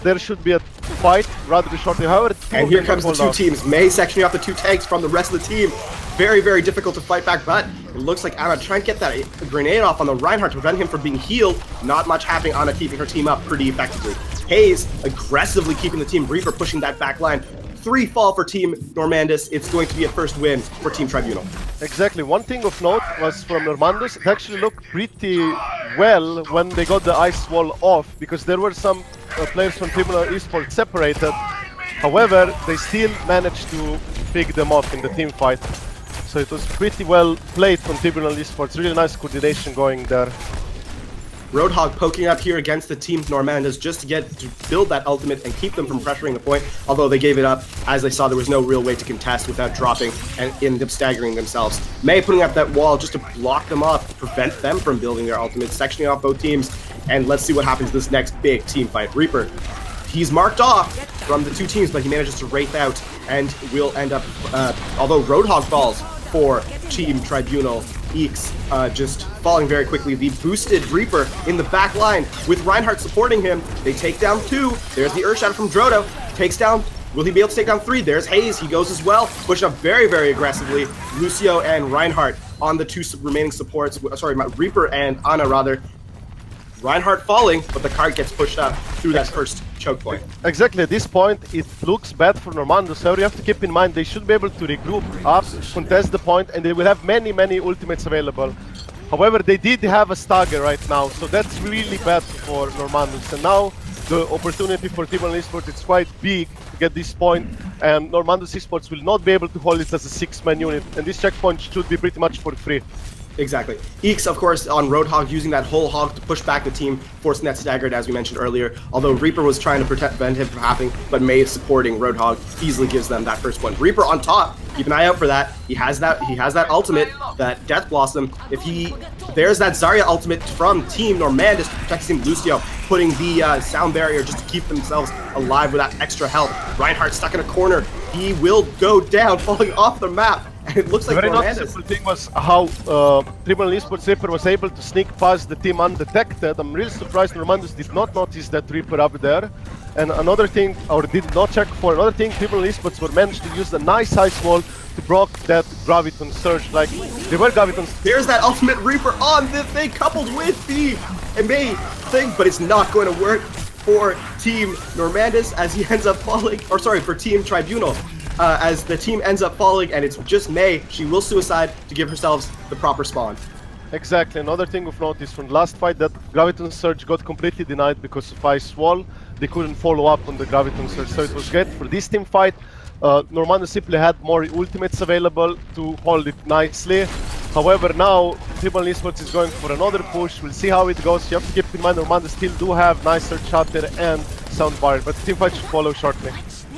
there should be a fight rather shortly. However, and here comes the two teams. Mei sectioning off the two tanks from the rest of the team. Very, very difficult to fight back, but it looks like Ana trying to get that grenade off on the Reinhardt to prevent him from being healed. Not much happening. Ana keeping her team up pretty effectively. Hayes aggressively keeping the team. Reaper pushing that back line. 3 fall for Team Normandus. It's going to be a first win for Team Tribunal. Exactly. One thing of note was from Normandus, it actually looked pretty well when they got the ice wall off, because there were some players from Tribunal eSports separated. However, they still managed to pick them off in the team fight. So it was pretty well played from Tribunal eSports. Really nice coordination going there. Roadhog poking up here against the Team Normandus just to build that ultimate and keep them from pressuring the point, although they gave it up as they saw there was no real way to contest without dropping and ended up staggering themselves. Mei putting up that wall just to block them off, prevent them from building their ultimate, sectioning off both teams, and let's see what happens this next big team fight. Reaper, he's marked off from the two teams, but he manages to wraith out and will end up, although Roadhog falls for Team Tribunal, Eeks just falling very quickly. The boosted Reaper in the back line with Reinhardt supporting him. They take down 2. There's the Earthshatter from Drodo. Takes down, will he be able to take down 3? There's Hayes, he goes as well. Push up very, very aggressively. Lucio and Reinhardt on the 2 remaining supports. Sorry, Reaper and Ana rather. Reinhardt falling, but the card gets pushed up through that first choke point. Exactly, at this point it looks bad for Normandus. So you have to keep in mind they should be able to regroup up, contest the point, and they will have many ultimates available. However, they did have a stagger right now, so that's really bad for Normandus. And now the opportunity for Tribunal eSports is quite big to get this point, and Normandus eSports will not be able to hold it as a 6-man unit, and this checkpoint should be pretty much for free. Exactly. Eeks, of course, on Roadhog, using that whole hog to push back the team, forcing that staggered, as we mentioned earlier. Although Reaper was trying to prevent him from happening, but Mei supporting Roadhog easily gives them that first point. Reaper on top. Keep an eye out for that. He has that ultimate, that Death Blossom. There's that Zarya ultimate from Team Normandus to protect Team Lucio, putting the sound barrier just to keep themselves alive with that extra health. Reinhardt stuck in a corner. He will go down, falling off the map. And it looks like the very Normandus. noticeable thing was how Tribunal eSports Reaper was able to sneak past the team undetected. I'm really surprised Normandus did not notice that Reaper up there. And another thing, or did not check for another thing, Tribunal eSports were managed to use the nice ice wall to block that Graviton surge. Like, they were Gravitons. There's that ultimate Reaper on the thing, coupled with the Mei thing, but it's not going to work for Team Normandus as he ends up falling, or sorry, for Team Tribunal. As the team ends up falling, and it's just Mei. She will suicide to give herself the proper spawn. Exactly. Another thing of note is from the last fight that Graviton Surge got completely denied because of Ice Wall. They couldn't follow up on the Graviton Surge, so it was great for this team fight. Normandus simply had more ultimates available to hold it nicely. However, now Tribunal eSports is going for another push. We'll see how it goes. You have to keep in mind Normandus still do have nice Surge Shatter and Sound Barrier, but the team fight should follow shortly.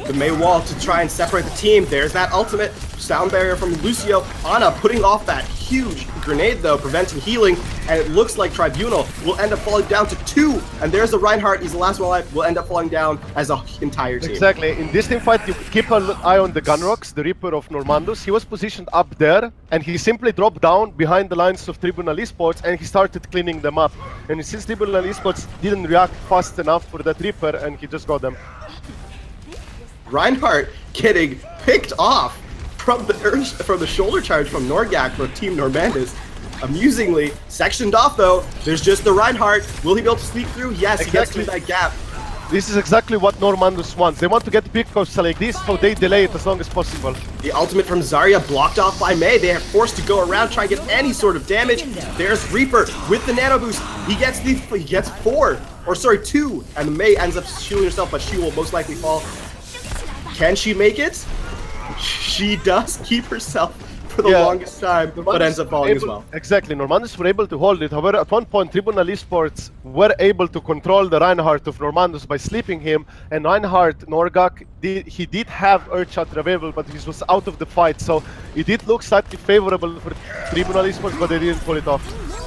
the Mei wall to try and separate the team. There's that ultimate sound barrier from Lucio. Ana putting off that huge grenade though, preventing healing, and it looks like Tribunal will end up falling down to 2. And there's the Reinhardt, he's the last one alive, will end up falling down as an entire team. Exactly. In this team fight, you keep an eye on the Gunrocks, the Reaper of Normandus. He was positioned up there, and he simply dropped down behind the lines of Tribunal eSports, and he started cleaning them up. And since Tribunal eSports didn't react fast enough for that Reaper, and he just got them. Reinhardt getting picked off from the shoulder charge from Norgak for Team Normandus. Amusingly, sectioned off though. There's just the Reinhardt. Will he be able to sneak through? Yes, he gets through that gap. This is exactly what Normandus wants. They want to get pick-offs like this, so they delay it as long as possible. The ultimate from Zarya blocked off by Mei. They are forced to go around, try and get any sort of damage. There's Reaper with the nano boost. He gets 2, and Mei ends up shielding herself, but she will most likely fall. Can she make it? She does keep herself for the longest time, but ends up falling as well. Exactly, Normandus were able to hold it. However, at one point, Tribunal eSports were able to control the Reinhardt of Normandus by sleeping him, and Reinhardt, Norgak, he did have Earthshot available, but he was out of the fight, so it did look slightly favorable for Tribunal eSports, but they didn't pull it off.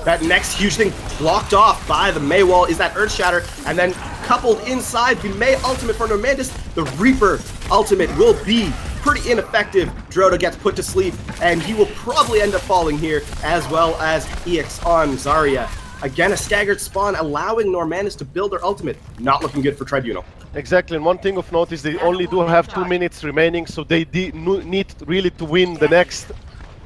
That next huge thing blocked off by the Mei wall is that Earth Shatter, and then coupled inside the Mei ultimate for Normandus, the Reaper ultimate will be pretty ineffective. Droda gets put to sleep, and he will probably end up falling here, as well as EX on Zarya. Again, a staggered spawn, allowing Normandus to build their ultimate. Not looking good for Tribunal. Exactly, and one thing of note is they only do have 2 minutes remaining, so they need really to win the next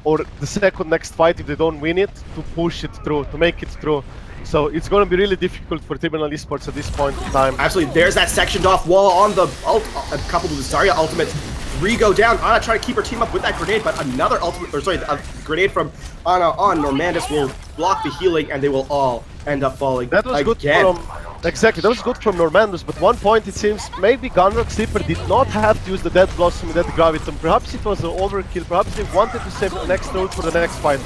or the second next fight. If they don't win it, to push it through, to make it through. So it's going to be really difficult for Tribunal eSports at this point in time. Absolutely, there's that sectioned off wall on the ult, coupled with the Zarya ultimate. 3 go down. Ana trying to keep her team up with that grenade, but another ultimate, or sorry, a grenade from Ana on Normandus will block the healing, and they will all end up falling. That was good from, exactly, that was good from Normandus, but one point it seems maybe Gunrock Sleeper did not have to use the Dead Blossom and Dead Graviton. Perhaps it was an overkill, perhaps they wanted to save the next node for the next fight.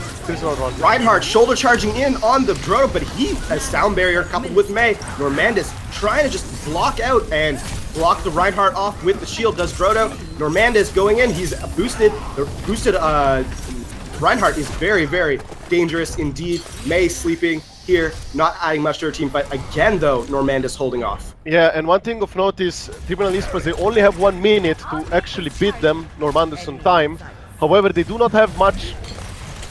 Reinhardt shoulder charging in on the Drodo, but he has Sound Barrier coupled with Mei. Normandus trying to just block out and block the Reinhardt off with the shield. Does Drodo. Normandus going in, he's boosted. The boosted Reinhardt is very, very dangerous indeed. Mei sleeping here, not adding much to her team fight. Again though, Normandus holding off. Yeah, and one thing of note is Tribunal eSports, they only have 1 minute to actually beat them, Normandus, on time. However, they do not have much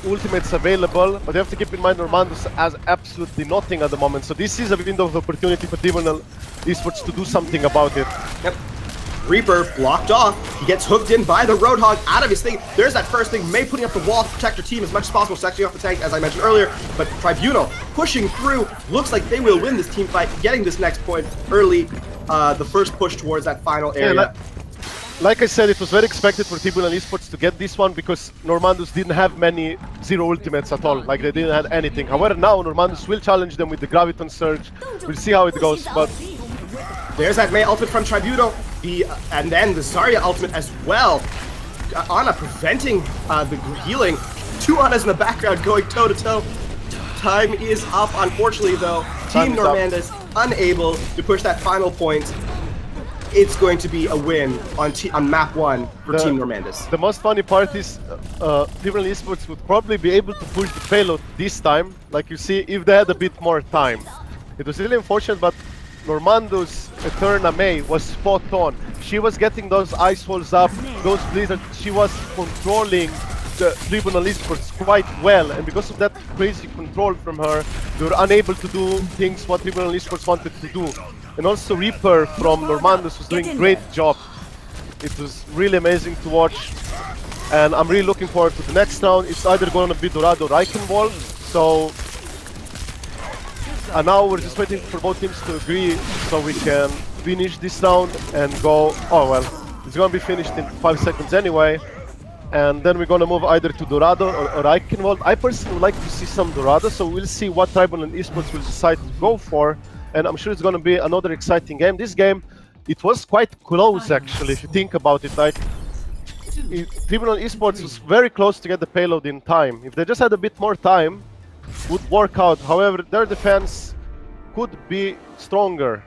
ultimates available, but you have to keep in mind Normandus has absolutely nothing at the moment. So this is a window of opportunity for Tribunal eSports to do something about it. Yep. Reaper blocked off. He gets hooked in by the Roadhog out of his thing. There's that first thing. Mei putting up the wall to protect her team as much as possible, sectioning off the tank, as I mentioned earlier. But Tribunal pushing through. Looks like they will win this team fight, getting this next point early. The first push towards that final area. Yeah, like I said, it was very expected for Tribunal eSports to get this one because Normandus didn't have many zero ultimates at all. Like, they didn't have anything. However, now Normandus will challenge them with the Graviton Surge. We'll see how it goes, but there's that Mei ultimate from Tribunal, and then the Zarya ultimate as well. Ana preventing the healing. 2 Anas in the background going toe-to-toe. Time is up, unfortunately, though. Team Normandus unable to push that final point. It's going to be a win on map 1 for Team Normandus. The most funny part is Tribunal eSports would probably be able to push the payload this time, like you see, if they had a bit more time. It was really unfortunate, but Normandus' Eterna Mei was spot on. She was getting those ice walls up, those blizzards. She was controlling the Tribunal eSports quite well, and because of that crazy control from her, they were unable to do things what Tribunal eSports wanted to do. And also Reaper from Normandus was doing a great job. It was really amazing to watch, and I'm really looking forward to the next round. It's either going to be Dorado or Reichenwald, so and now we're just waiting for both teams to agree so we can finish this round and go. Oh well, it's going to be finished in 5 seconds anyway, and then we're going to move either to Dorado or Reichenwald. I personally would like to see some Dorado, so we'll see what Tribunal eSports will decide to go for, and I'm sure it's going to be another exciting game. This game, it was quite close actually, if you think about it. Like, Tribunal eSports was very close to get the payload in time. If they just had a bit more time, would work out. However, their defense could be stronger.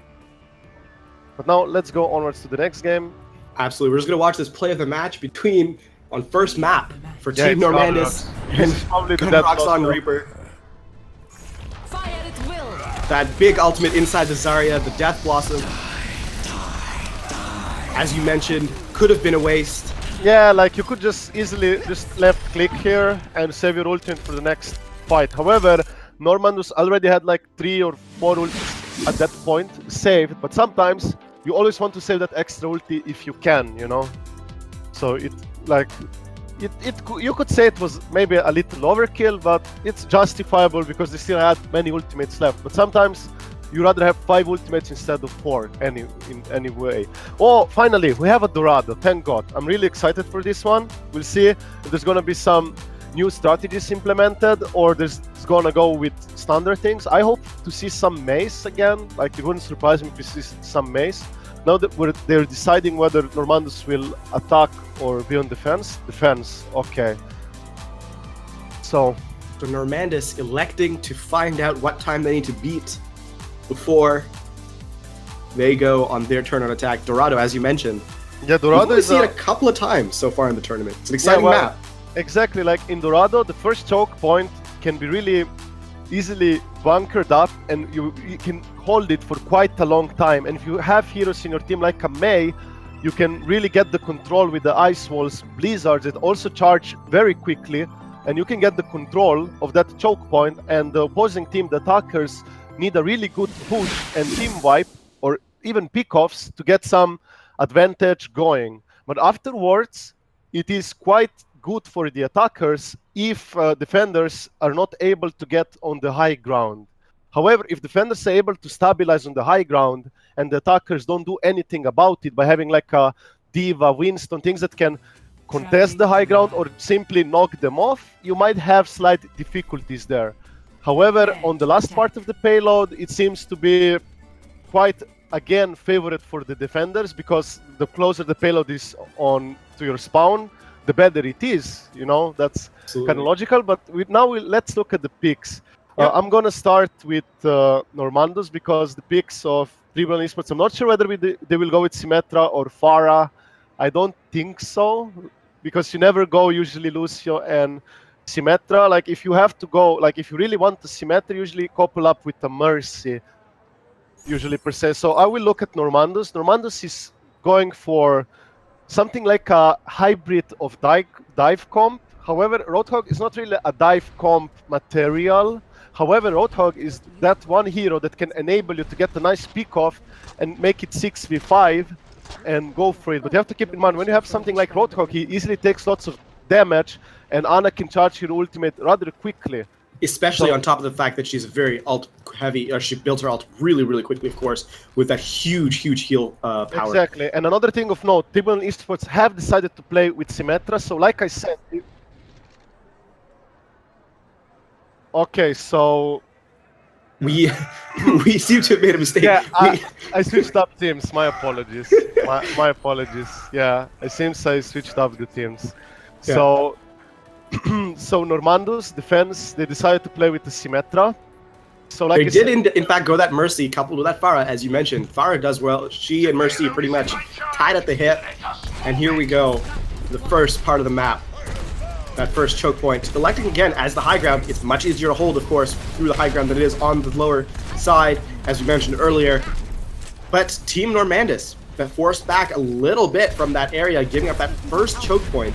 But now let's go onwards to the next game. Absolutely. We're just going to watch this play of the match between, on first map, for Team Normandus and Roxanne Reaper. Fire at will. That big ultimate inside the Zarya, the Death Blossom. As you mentioned, could have been a waste. Yeah, like you could just easily just left click here and save your ultimate for the next fight. However, Normandus already had like 3 or 4 ultis at that point saved, but sometimes you always want to save that extra ulti if you can, you know. So you could say it was maybe a little overkill, but it's justifiable because they still had many ultimates left. But sometimes you rather have 5 ultimates instead of 4 in any way. Oh, finally, we have a Dorado, thank God. I'm really excited for this one. We'll see if there's gonna be some new strategies implemented or there's gonna go with standard things. I hope to see some mace again. Like, it wouldn't surprise me if we see some mace. Now that they're deciding whether Normandus will attack or be on defense. Defense, okay. So Normandus electing to find out what time they need to beat before they go on their turn on attack. Dorado, as you mentioned. Yeah, Dorado we've only seen it a couple of times so far in the tournament. It's an exciting map. Exactly, like in Dorado, the first choke point can be really easily bunkered up and you can hold it for quite a long time. And if you have heroes in your team like a Mei, you can really get the control with the ice walls, blizzards that also charge very quickly, and you can get the control of that choke point, and the opposing team, the attackers, need a really good push and team wipe or even pick-offs to get some advantage going. But afterwards, it is quite good for the attackers if defenders are not able to get on the high ground. However, if defenders are able to stabilize on the high ground and the attackers don't do anything about it by having like a Diva, Winston, things that can contest the high ground or simply knock them off, you might have slight difficulties there. However, on the last part of the payload, it seems to be quite, again, favorite for the defenders, because the closer the payload is on to your spawn, the better it is, you know. That's kind of logical. But let's look at the picks. I'm gonna start with Normandus, because the picks of Tribunal eSports, I'm not sure whether they will go with Symmetra or Pharah. I don't think so, because you never go usually Lucio and Symmetra. Like, if you have to go, like if you really want the Symmetra, usually couple up with a Mercy, usually per se. So I will look at Normandus. Normandus is going for something like a hybrid of dive comp. However, Roadhog is not really a dive comp material. However, Roadhog is that one hero that can enable you to get a nice pick off and make it 6v5 and go for it. But you have to keep in mind, when you have something like Roadhog, he easily takes lots of damage, and Ana can charge her ultimate rather quickly. Especially on top of the fact that she's very ult heavy, she built her ult really, really quickly, of course, with that huge heal power. Exactly. And another thing of note, Tribunal eSports have decided to play with Symmetra. So like I said, okay, so we seem to have made a mistake. Yeah, I switched up teams. My apologies. my apologies. Yeah, it seems I switched up the teams. Yeah. So so Normandus defense, they decided to play with the Symmetra. So like they did in fact go that Mercy coupled with that Pharah, as you mentioned. Pharah does well. She and Mercy are pretty much tied at the hip. And here we go, the first part of the map. That first choke point. Electing again as the high ground, it's much easier to hold, of course, through the high ground than it is on the lower side, as we mentioned earlier. But Team Normandus that forced back a little bit from that area, giving up that first choke point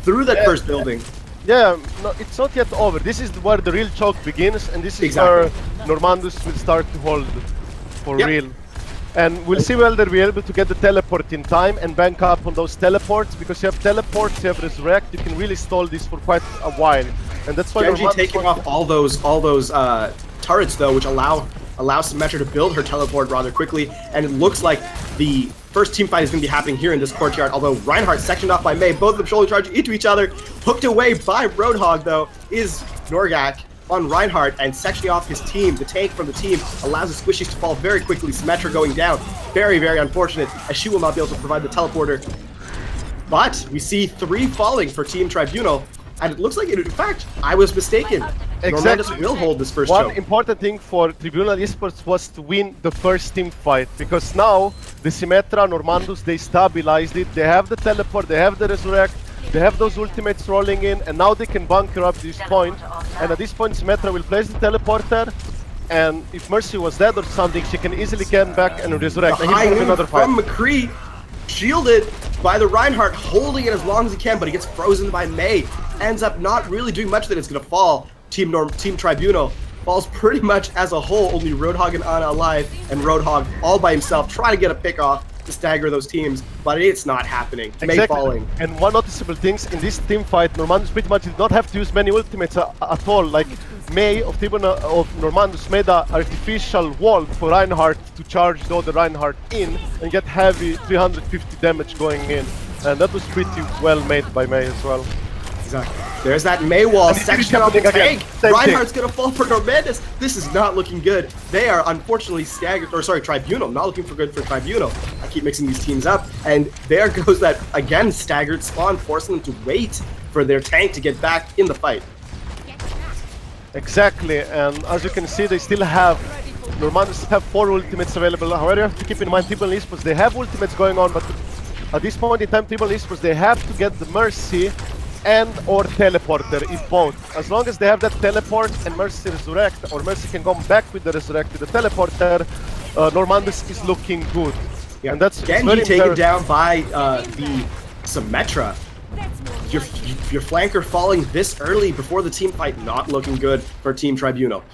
through that first building. Yeah, no, it's not yet over. This is where the real choke begins, and this is where Normandus will start to hold for real. And we'll see whether they'll be able to get the teleport in time and bank up on those teleports, because you have teleports, you have resurrect, you can really stall this for quite a while. And that's why Genji taking off all those turrets though, which allow Symmetra to build her teleport rather quickly, and it looks like the first team fight is going to be happening here in this courtyard, although Reinhardt sectioned off by Mei, both of them shoulder charging into each other. Hooked away by Roadhog though is Norgak on Reinhardt, and sectioning off his team. The tank from the team allows the squishies to fall very quickly. Symmetra going down. Very, very unfortunate, as she will not be able to provide the teleporter. But we see 3 falling for Team Tribunal. And it looks like, in fact, I was mistaken. Exactly. Normandus will hold this first One choke. important thing for Tribunal eSports was to win the first team fight, because now the Symmetra, Normandus, they stabilized it. They have the teleport, they have the resurrect, they have those ultimates rolling in, and now they can bunker up this point. And at this point, Symmetra will place the teleporter, and if Mercy was dead or something, she can easily get back and resurrect. The And high he's noon another fight. from McCree, shielded by the Reinhardt, holding it as long as he can, but he gets frozen by May. Ends up not really doing much, that it's going to fall. Team Tribunal falls pretty much as a whole, only Roadhog and Ana alive, and Roadhog all by himself trying to get a pick off to stagger those teams, but it's not happening. May falling. And one noticeable thing in this team fight, Normandus pretty much did not have to use many ultimates at all. Like May of Normandus made an artificial wall for Reinhardt to charge the other Reinhardt in and get heavy 350 damage going in. And that was pretty well made by May as well. Exactly. There's that May wall section off the tank. Same Reinhardt's thing. gonna fall for Normandus. This is not looking good. They are unfortunately staggered, or sorry, Tribunal. Not looking for good for Tribunal. I keep mixing these teams up. And there goes that, again, staggered spawn, forcing them to wait for their tank to get back in the fight. Exactly, and as you can see, they still have Normandus have 4 ultimates available. However, you have to keep in mind Tribunal eSports, they have ultimates going on, but at this point in time, Tribunal eSports, they have to get the Mercy and or teleporter, if both. As long as they have that teleport and Mercy resurrect, or Mercy can come back with the resurrect with the teleporter, Normandus is looking good. Yeah. And that's Genji taken down by the Symmetra. Your flanker falling this early before the team fight, not looking good for Team Tribunal.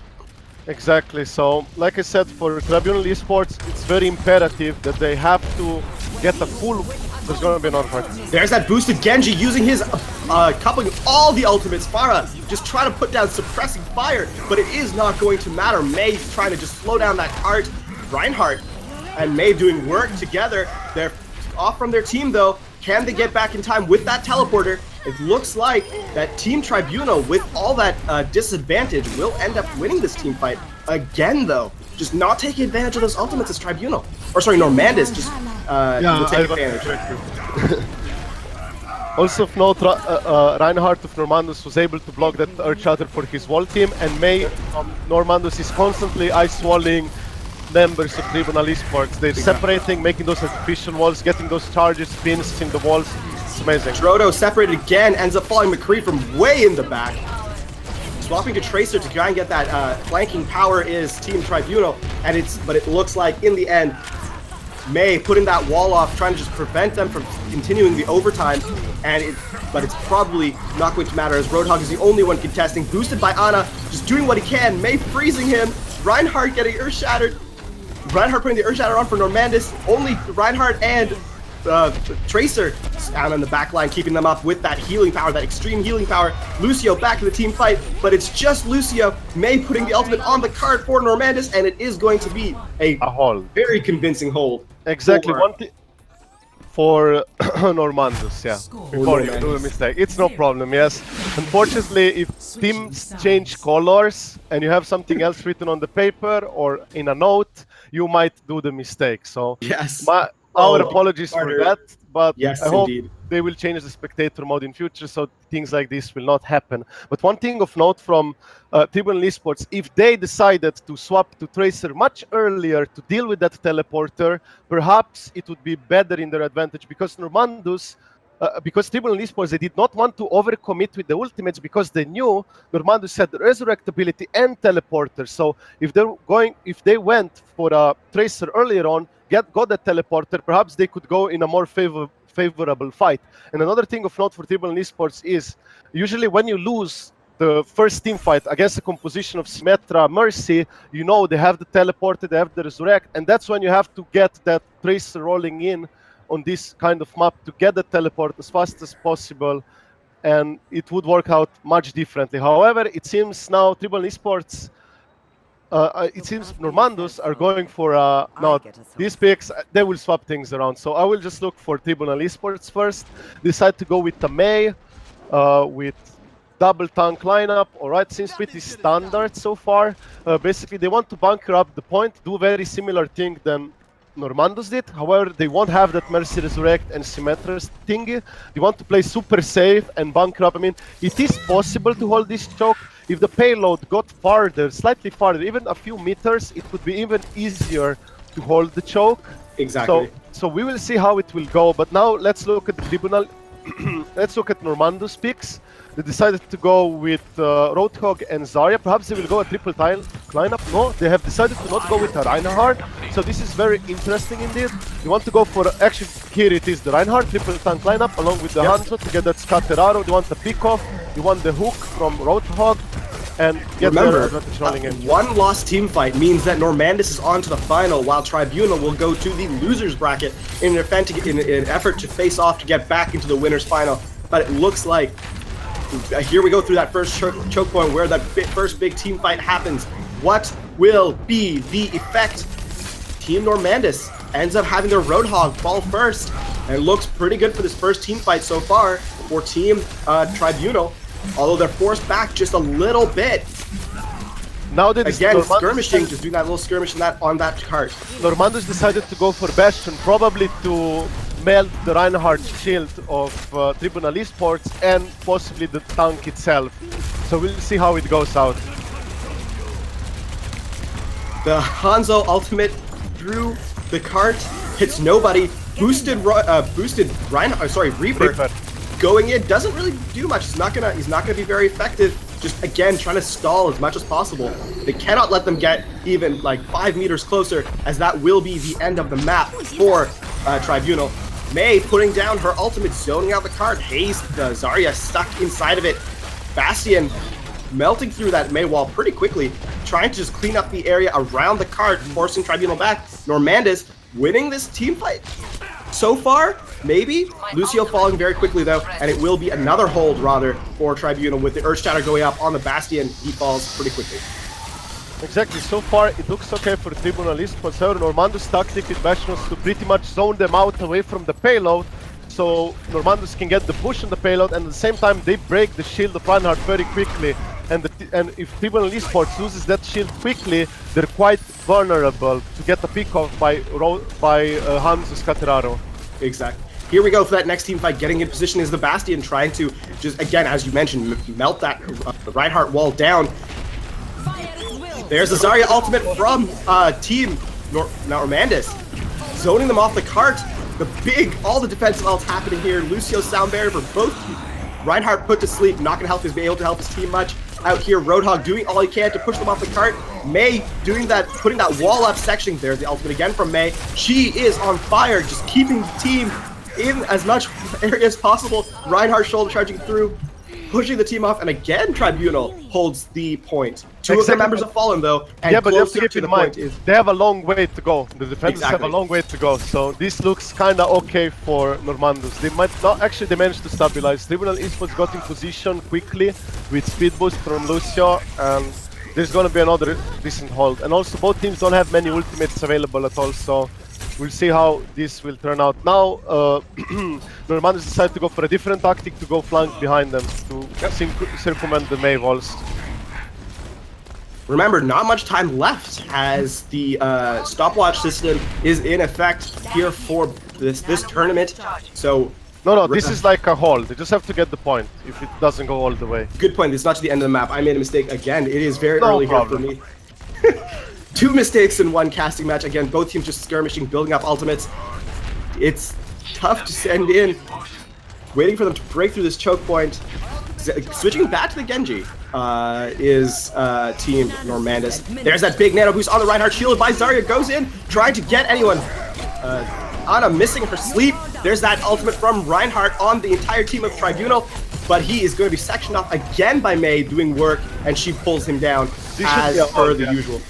Exactly, so like I said, for Tribunal eSports, it's very imperative that they have to get a full... There's gonna be another fight. There's that boosted Genji using his coupling all the ultimates. Pharah just trying to put down suppressing fire, but it is not going to matter. May's trying to just slow down that cart. Reinhardt and May doing work together. They're off from their team though. Can they get back in time with that teleporter? It looks like that Team Tribunal, with all that disadvantage, will end up winning this team fight. Again though, just not taking advantage of those ultimates as Tribunal. Or sorry, Normandus just will take advantage. Also of note, Reinhardt of Normandus was able to block that Earth Shatter for his wall team, and May Normandus is constantly ice-walling members of Tribunal eSports. They're separating, making those artificial walls, getting those charges, pins in the walls. It's amazing. Drodo separated again, ends up falling McCree from way in the back. Swapping to Tracer to try and get that flanking power is Team Tribunal, and but it looks like in the end, May putting that wall off, trying to just prevent them from continuing the overtime, but it's probably not going to matter as Roadhog is the only one contesting, boosted by Ana, just doing what he can. May freezing him, Reinhardt getting earth shattered. Reinhardt putting the earth shatter on for Normandus. Only Reinhardt and Tracer down in the back line, keeping them up with that healing power, that extreme healing power. Lucio back in the team fight, but it's just Lucio. May putting the ultimate on the card for Normandus, and it is going to be a hold. very convincing hold. Exactly, one thing for Normandus, yeah. Before you do a mistake, it's no problem. Yes, unfortunately, if teams change colors and you have something else written on the paper or in a note, you might do the mistake. So yes, our apologies for that, but yes, I hope indeed. they will change the spectator mode in future so things like this will not happen. But one thing of note from Tribunal eSports, if they decided to swap to Tracer much earlier to deal with that teleporter, perhaps it would be better in their advantage, because Normandus, because Tribunal eSports, they did not want to overcommit with the ultimates because they knew Normandus had resurrect ability and teleporter. So if they went for a Tracer earlier on, got that teleporter, perhaps they could go in a more favorable fight. And another thing of note for Tribunal eSports is, usually when you lose the first team fight against a composition of Symmetra, Mercy, you know they have the teleporter, they have the resurrect, and that's when you have to get that Tracer rolling in on this kind of map to get the teleport as fast as possible, and it would work out much differently. However, it seems now Tribunal eSports, it seems Normandus are going for now these picks, they will swap things around. So I will just look for Tribunal eSports first, decide to go with the May, with double tank lineup. Alright, seems pretty standard so far. Basically, they want to bunker up the point, do very similar thing than Normandus did. However, they won't have that Mercy Resurrect and Symmetra's thingy. They want to play super safe and bunker up. I mean, it is possible to hold this choke. If the payload got farther, slightly farther, even a few meters, it would be even easier to hold the choke. Exactly. So we will see how it will go. But now let's look at the Tribunal. Let's look at Normandus picks. They decided to go with Roadhog and Zarya. Perhaps they will go a triple lineup. No, they have decided to not go with a Reinhardt. So this is very interesting indeed. You want to go for, actually here it is the Reinhardt triple tank lineup along with the Hanzo to get that Scatteraro. You want the pick off, you want the hook from Roadhog, and get Remember, advantage rolling in. one lost team fight means that Normandus is on to the final, while Tribunal will go to the losers bracket in an effort to face off to get back into the winners final. But it looks like here we go through that first choke point where that first big team fight happens. What will be the effect? Team Normandus ends up having their Roadhog fall first, and it looks pretty good for this first team fight so far for Team Tribunal, although they're forced back just a little bit. Now that again, skirmishing, just doing that little skirmish on that cart. Normandus decided to go for Bastion, probably to melt the Reinhardt shield of Tribunal eSports and possibly the tank itself. So we'll see how it goes out. The Hanzo ultimate through the cart hits nobody. Boosted Reinhardt, Reaper going in doesn't really do much. He's not gonna be very effective. Just again trying to stall as much as possible. They cannot let them get even like 5 meters closer, as that will be the end of the map for Tribunal. Mei putting down her ultimate, zoning out the card. Haze, the Zarya stuck inside of it. Bastion melting through that Mei wall pretty quickly, trying to just clean up the area around the cart, forcing Tribunal back. Normandus winning this team fight so far, maybe. Lucio falling very quickly though, and it will be another hold rather for Tribunal with the Earth Shatter going up on the Bastion. He falls pretty quickly. Exactly, so far it looks okay for Tribunal eSports. However, Normandus' tactic with Bastion was to pretty much zone them out away from the payload, so Normandus can get the push on the payload, and at the same time they break the shield of Reinhardt very quickly. And if Tribunal eSports loses that shield quickly, they're quite vulnerable to get the pick off by Hanzo Scatteraro. Exactly. Here we go for that next team fight. Getting in position is the Bastion, trying to just, again, as you mentioned, melt that Reinhardt wall down. There's the Zarya ultimate from Team Normandus, zoning them off the cart. All the defensive ults happening here. Lucio's sound barrier for both. Reinhardt put to sleep, not gonna be able to help his team much. Out here, Roadhog doing all he can to push them off the cart. Mei doing that, putting that wall up section. There's the ultimate again from Mei. She is on fire, just keeping the team in as much area as possible. Reinhardt shoulder charging through, pushing the team off, and again Tribunal holds the point. Two of their members have fallen though, and yeah, but you have to closer keep to in the mind, point is they have a long way to go. The defenders have a Exactly. long way to go, so this looks kinda okay for Normandus. They might not, actually they managed to stabilize. Tribunal eSports got in position quickly with speed boost from Lucio, and there's gonna be another decent hold. And also both teams don't have many ultimates available at all, so we'll see how this will turn out. Now, Normandus decided to go for a different tactic, to go flank behind them, to circumvent the Mei walls. Remember, not much time left as the stopwatch system is in effect here for this tournament. So No, this is like a hold. They just have to get the point if it doesn't go all the way. good point. It's not to the end of the map. I made a mistake again. It is very No early problem. here for me. 2 mistakes in one casting match. Again, both teams just skirmishing, building up ultimates. It's tough to send in. Waiting for them to break through this choke point. Switching back to the Genji is Team Normandus. There's that big nano boost on the Reinhardt, shielded by Zarya, goes in, trying to get anyone. Ana missing her sleep. There's that ultimate from Reinhardt on the entire team of Tribunal, but he is going to be sectioned off again by Mei doing work, and she pulls him down as per the usual.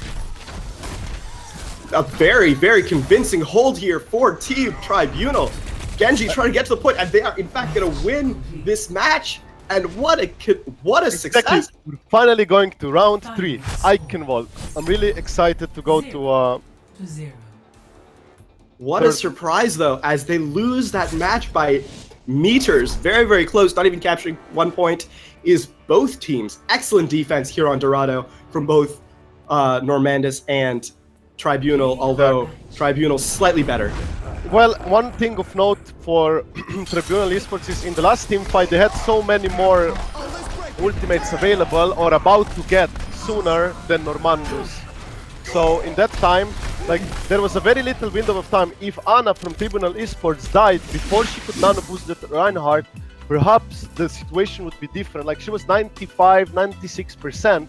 A very, very convincing hold here for Team Tribunal. Genji trying to get to the point, and they are in fact going to win this match. And what a success! We're finally going to round 3, Eichenwald. I'm really excited to go to... What a surprise though, as they lose that match by meters, very, very close, not even capturing 1 point, is both teams. Excellent defense here on Dorado from both Normandus and Tribunal, although Tribunal slightly better. Well, one thing of note for Tribunal eSports is in the last team fight they had so many more ultimates available or about to get sooner than Normandus. So in that time, like there was a very little window of time. If Anna from Tribunal eSports died before she could nano boost the Reinhardt, perhaps the situation would be different. Like she was 95, 96%.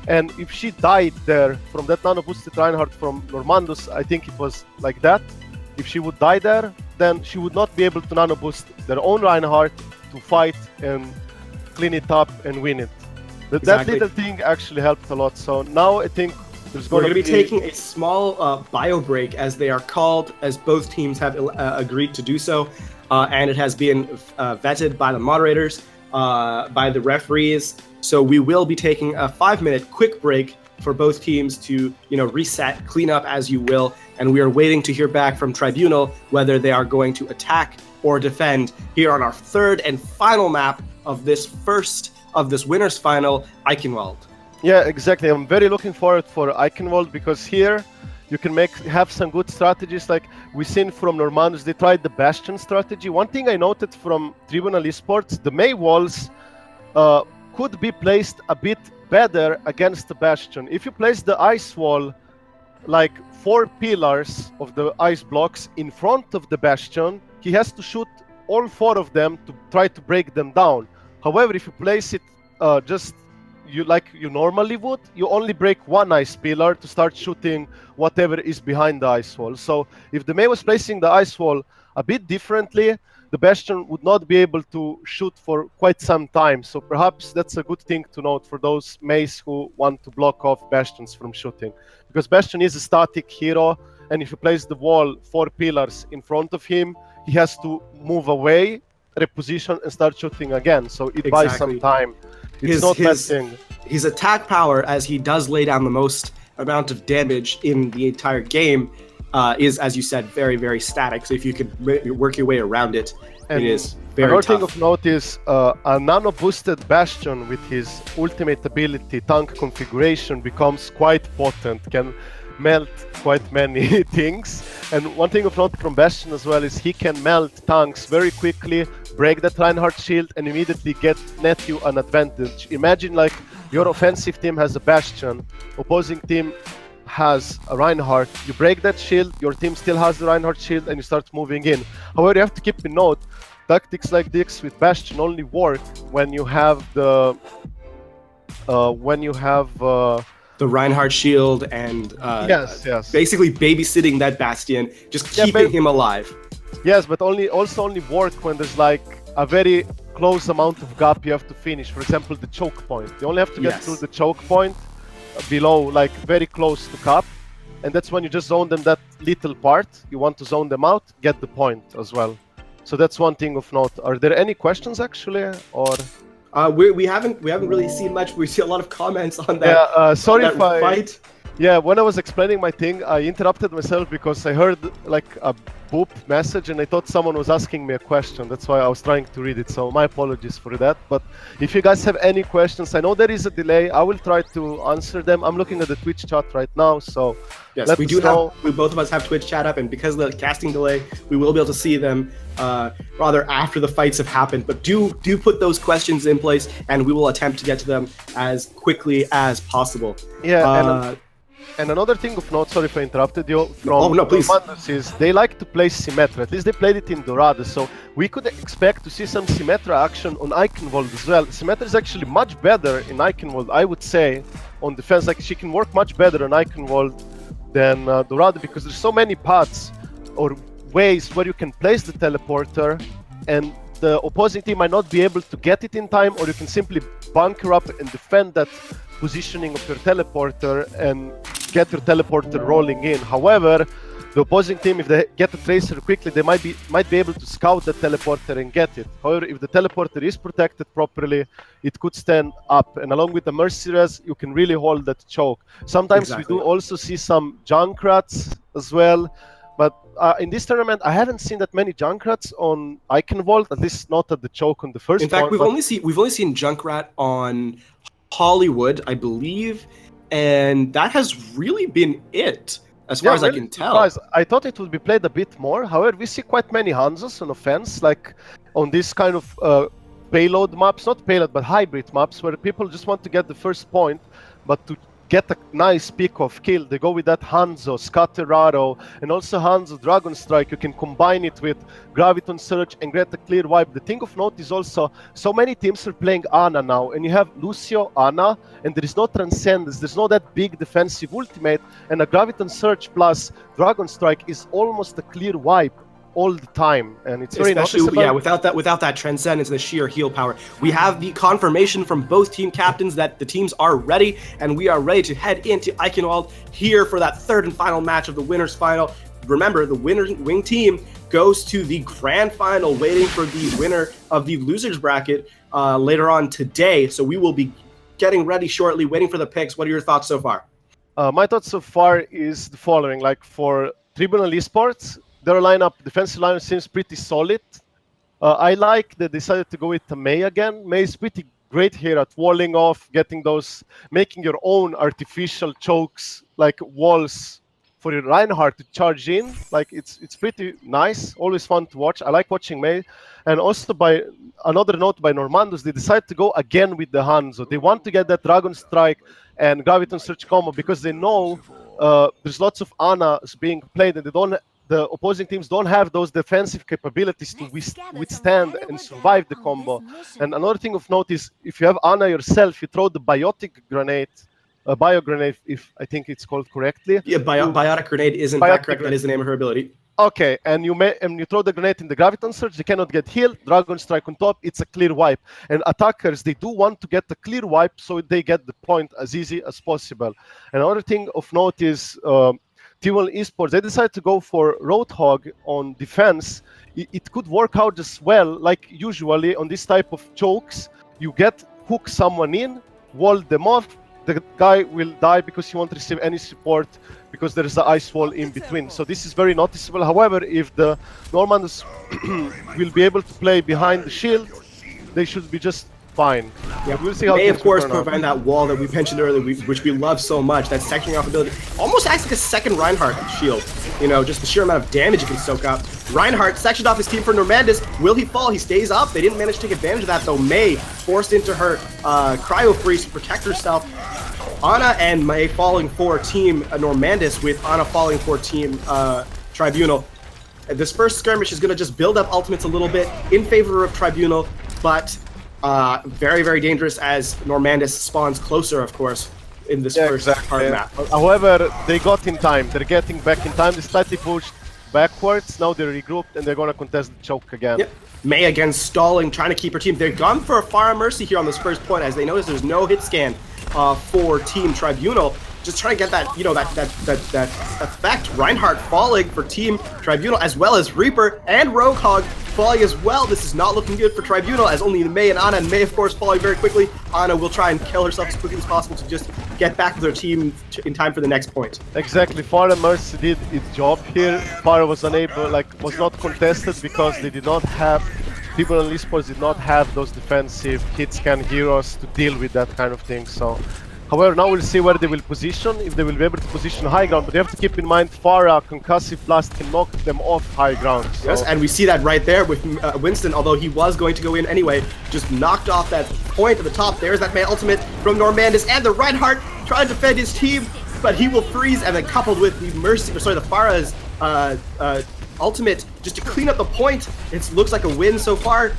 And if she died there from that nano boosted Reinhardt from Normandus, I think it was like that. If she would die there, then she would not be able to nano boost their own Reinhardt to fight and clean it up and win it. That little thing actually helped a lot. So now I think there's going to be taking a small bio break, as they are called, as both teams have agreed to do so, and it has been vetted by the moderators, by the referees. So we will be taking a 5-minute quick break for both teams to, reset, clean up as you will, and we are waiting to hear back from Tribunal whether they are going to attack or defend here on our third and final map of this winners final, Eichenwald. Yeah, exactly. I'm very looking forward for Eichenwald because here you can have some good strategies. Like we seen from Normandus, they tried the Bastion strategy. One thing I noted from Tribunal eSports, the Mei walls could be placed a bit better against the Bastion. If you place the ice wall like 4 pillars of the ice blocks in front of the Bastion, he has to shoot all 4 of them to try to break them down. However, if you place it just like you normally would, you only break 1 ice pillar to start shooting whatever is behind the ice wall. So if the Mei was placing the ice wall a bit differently, the Bastion would not be able to shoot for quite some time. So perhaps that's a good thing to note for those Meis who want to block off Bastions from shooting. Because Bastion is a static hero, and if you place the wall 4 pillars in front of him, he has to move away, reposition, and start shooting again. So it buys some time. It's not bad thing. His attack power, as he does lay down the most amount of damage in the entire game, is, as you said, very, very static. So if you could work your way around it, it is very tough. Another thing of note is a nano-boosted Bastion with his ultimate ability, tank configuration, becomes quite potent, can melt quite many things. And one thing of note from Bastion as well is he can melt tanks very quickly, break that Reinhardt shield, and immediately net you an advantage. Imagine like your offensive team has a Bastion, opposing team has a Reinhardt, you break that shield, your team still has the Reinhardt shield, and you start moving in. However, you have to keep in note, tactics like this with Bastion only work when you have the the Reinhardt shield and yes, basically babysitting that Bastion, just keeping him alive. Yes, but also only work when there's like a very close amount of gap you have to finish. For example, the choke point. You only have to get through the choke point below, like very close to cap, and that's when you just zone them that little part. You want to zone them out, get the point as well. So that's one thing of note. Are there any questions actually, or? We haven't really seen much. We see a lot of comments on that. Yeah, sorry if I fight. Yeah, when I was explaining my thing, I interrupted myself because I heard like a boop message and I thought someone was asking me a question. That's why I was trying to read it. So my apologies for that. But if you guys have any questions, I know there is a delay. I will try to answer them. I'm looking at the Twitch chat right now. So yes, we both of us have Twitch chat up, and because of the casting delay, we will be able to see them rather after the fights have happened. But do put those questions in place, and we will attempt to get to them as quickly as possible. Yeah. And another thing of note, sorry if I interrupted you, from Normandus is they like to play Symmetra. At least they played it in Dorado, so we could expect to see some Symmetra action on Eichenwald as well. Symmetra is actually much better in Eichenwald, I would say, on defense. Like she can work much better on Eichenwald than Dorado, because there's so many paths or ways where you can place the teleporter and the opposing team might not be able to get it in time, or you can simply bunker up and defend that positioning of your teleporter and get your teleporter rolling in. However, the opposing team, if they get a tracer quickly, they might be able to scout the teleporter and get it. However, if the teleporter is protected properly, it could stand up, and along with the Mercy Res, you can really hold that choke. Sometimes we do also see some Junkrats as well, but in this tournament, I haven't seen that many Junkrats on Eichenwald, at least not at the choke on the first. In fact, we've only seen Junkrat on Hollywood, I believe, and that has really been it. as far as I really can tell. surprised. I thought it would be played a bit more. However, we see quite many Hanzos on offense, like on this kind of payload maps, not payload, but hybrid maps, where people just want to get the first point, but to get a nice pick of kill, they go with that Hanzo, Scatteraro, and also Hanzo Dragon Strike. You can combine it with Graviton Surge and get a clear wipe. The thing of note is also, so many teams are playing Ana now, and you have Lucio, Ana, and there is no Transcendence, there's no that big defensive ultimate, and a Graviton Surge plus Dragon Strike is almost a clear wipe all the time, and it's very especially noticeable. without that transcendence and the sheer heal power. We have the confirmation from both team captains that the teams are ready, and we are ready to head into Eichenwald here for that third and final match of the winners final. Remember, the wing team goes to the grand final, waiting for the winner of the losers bracket later on today. So we will be getting ready shortly, waiting for the picks. What are your thoughts so far? My thoughts so far is the following: like for Tribunal eSports, their lineup, defensive lineup seems pretty solid. I like they decided to go with May again. May is pretty great here at walling off, getting those, making your own artificial chokes, like walls for your Reinhardt to charge in. Like it's pretty nice, always fun to watch. I like watching May. And also by another note by Normandus, they decided to go again with the Hanzo. They want to get that Dragon Strike and Graviton Surge combo because they know there's lots of Anas being played, and the opposing teams don't have those defensive capabilities to withstand and survive the combo. And another thing of note is, if you have Ana yourself, you throw the biotic grenade, bio grenade, if I think it's called correctly. Yeah, biotic grenade is in fact correct. That is the name of her ability. Okay, and you throw the grenade in the Graviton Surge, they cannot get healed, Dragon Strike on top, it's a clear wipe. And attackers, they do want to get the clear wipe so they get the point as easy as possible. Another thing of note is Tribunal eSports, they decided to go for Roadhog on defense. It could work out as well, like usually on this type of chokes, you hook someone in, wall them off, the guy will die because he won't receive any support because there is an ice wall in between. So this is very noticeable. However, if the Normandus will be able to play behind the shield, they should be just fine. Yeah, we'll see how May, of course, provide that wall that we mentioned earlier, which we love so much. That sectioning off ability almost acts like a second Reinhardt shield. You know, just the sheer amount of damage it can soak up. Reinhardt sectioned off his team for Normandus. Will he fall? He stays up. They didn't manage to take advantage of that, though. May forced into her cryo freeze to protect herself. Ana and May falling for team Normandus, with Ana falling for team Tribunal. This first skirmish is going to just build up ultimates a little bit in favor of Tribunal, but very, very dangerous as Normandus spawns closer, of course, in this first part of the map. However, they got in time. They're getting back in time. They slightly pushed backwards. Now they're regrouped and they're going to contest the choke again. Yep. May again stalling, trying to keep her team. They've gone for a Fire Mercy here on this first point, as they notice there's no hit scan for Team Tribunal. Just trying to get that, you know, that effect. Reinhardt falling for Team Tribunal, as well as Reaper and Roadhog falling as well. This is not looking good for Tribunal, as only May and Ana, and May, of course, falling very quickly. Ana will try and kill herself as quickly as possible to just get back to their team in time for the next point. Exactly. Fire Mercy did its job here. Fire was unable, was not contested because they did not have, people on eSports did not have those defensive hit scan heroes to deal with that kind of thing. So, however, now we'll see where they will position, if they will be able to position high ground, but you have to keep in mind Farah Concussive Blast can knock them off high ground. So. Yes, and we see that right there with Winston, although he was going to go in anyway, just knocked off that point at the top. There's that May ultimate from Normandus, and the Reinhardt trying to defend his team, but he will freeze, and then coupled with the the Farah's ultimate just to clean up the point. It looks like a win so far.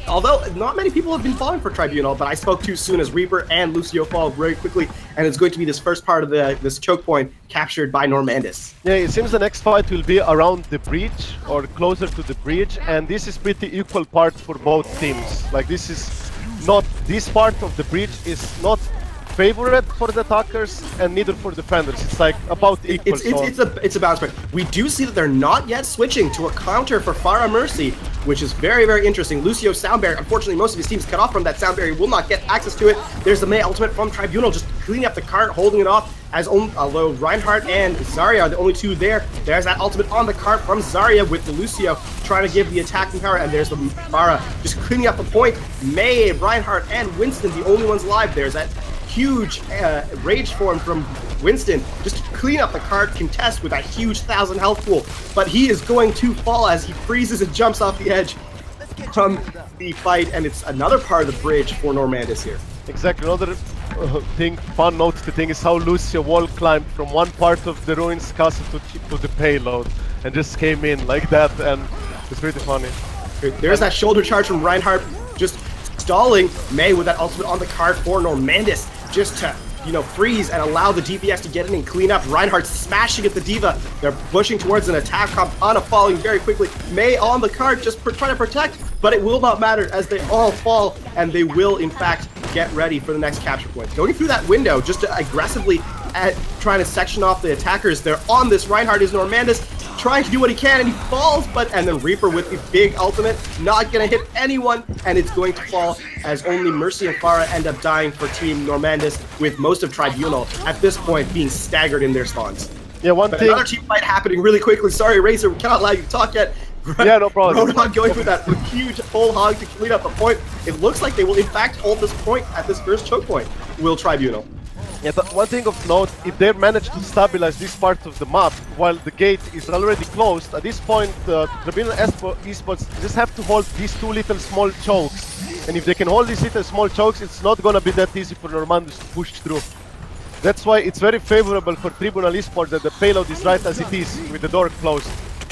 Although not many people have been falling for Tribunal, but I spoke too soon as Reaper and Lucio fall very quickly, and it's going to be this first part of this choke point captured by Normandus. Yeah, it seems the next fight will be around the bridge or closer to the bridge, and this is pretty equal part for both teams. Like this part of the bridge is not favorite for the attackers and neither for defenders. It's like about equal. It's a balance point. We do see that they're not yet switching to a counter for Farah Mercy, which is very, very interesting. Lucio Sound Barrier, unfortunately most of his team's cut off from that Sound Barrier, will not get access to it. There's the May ultimate from Tribunal, just cleaning up the cart, holding it off, although Reinhardt and Zarya are the only two there. There's that ultimate on the cart from Zarya with the Lucio trying to give the attacking power, and there's the Farah just cleaning up the point. May, Reinhardt, and Winston, the only ones alive. There's that huge rage form from Winston just to clean up the card contest with a huge 1,000 health pool. But he is going to fall as he freezes and jumps off the edge from the fight, and it's another part of the bridge for Normandus here. Exactly. Another fun note to think is how Lucio wall climbed from one part of the Ruins castle to the payload and just came in like that, and it's pretty funny. There's that shoulder charge from Reinhardt, just stalling Mei with that ultimate on the card for Normandus, just to, freeze and allow the DPS to get in and clean up. Reinhardt smashing at the D.Va. They're pushing towards an attack comp. Ana falling very quickly. Mei on the card, just trying to protect, but it will not matter as they all fall, and they will, in fact, get ready for the next capture point. Going through that window, just to aggressively trying to section off the attackers. They're on this. Reinhardt is Normandus, trying to do what he can, and he falls, and then Reaper with the big ultimate, not gonna hit anyone, and it's going to fall as only Mercy and Pharah end up dying for Team Normandus, with most of Tribunal at this point being staggered in their spawns. Yeah, another team fight happening really quickly. Sorry, Razor, we cannot allow you to talk yet. Yeah, no problem. Roadhog going with that huge full hog to clean up the point. It looks like they will in fact hold this point at this first choke point, will Tribunal. Yeah, but one thing of note, if they manage to stabilize this part of the map while the gate is already closed, at this point, Tribunal eSports just have to hold these two little small chokes. And if they can hold these little small chokes, it's not gonna be that easy for Normandus to push through. That's why it's very favorable for Tribunal eSports that the payload is right as it is, with the door closed.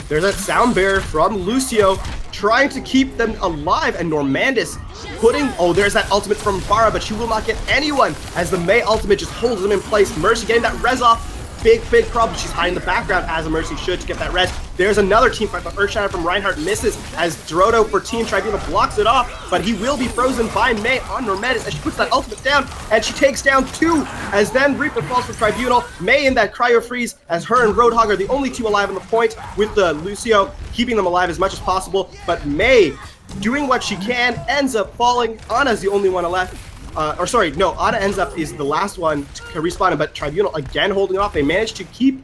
There's that sound bear from Lucio trying to keep them alive, and Normandus putting, there's that ultimate from Pharah, but she will not get anyone as the Mei ultimate just holds them in place. Mercy getting that res off. Big problem. She's hiding in the background as a Mercy should to get that res. There's another team fight, but Earthshatter from Reinhardt misses as Drodo for Team Tribunal blocks it off, but he will be frozen by Mei on Normandus as she puts that ultimate down, and she takes down 2 as then Reaper falls for Tribunal. Mei in that cryo freeze as her and Roadhog are the only 2 alive on the point, with the Lucio keeping them alive as much as possible, but Mei doing what she can ends up falling. Ana's the only one left. Ana ends up is the last one to respawn, but Tribunal again holding off. They managed to keep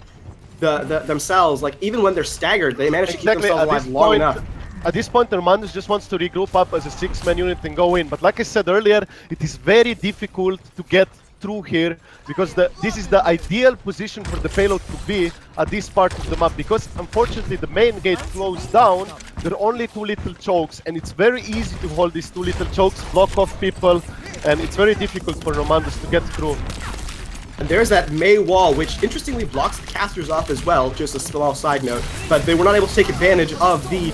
themselves, like even when they're staggered, they managed to keep themselves alive long enough. At this point, Normandus just wants to regroup up as a 6-man unit and go in. But like I said earlier, it is very difficult to get through here because this is the ideal position for the payload to be at this part of the map, because unfortunately the main gate closed down. There are only 2 little chokes, and it's very easy to hold these 2 little chokes, block off people, and it's very difficult for Normandus to get through. And there's that Mei wall, which interestingly blocks the casters off as well, just a small side note. But they were not able to take advantage of the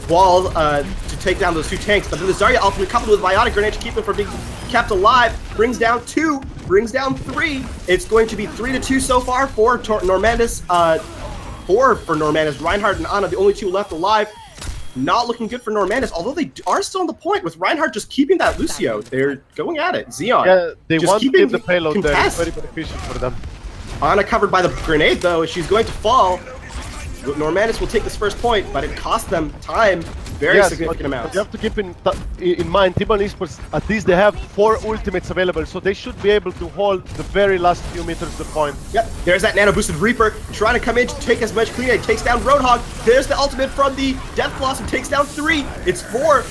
wall to take down those 2 tanks. But then the Zarya ultimate coupled with Biotic Grenade to keep them from being kept alive brings down 2, brings down 3. It's going to be 3-2 so far for Normandus. 4 for Normandus. Reinhardt and Ana, the only 2 left alive. Not looking good for Normandus, although they are still on the point with Reinhardt just keeping that Lucio. They're going at it. Xeon. Yeah, they just want to keep the payload contest. there. It's very beneficial for them. Ana covered by the grenade though. She's going to fall. Normandus will take this first point, but it cost them time. Very significant amounts. You have to keep in mind, Tribunal eSports, at least they have 4 ultimates available, so they should be able to hold the very last few meters of the point. Yep, there's that nano boosted Reaper trying to come in to take as much clean. It takes down Roadhog. There's the ultimate from the Death Blossom, takes down 3. It's 4.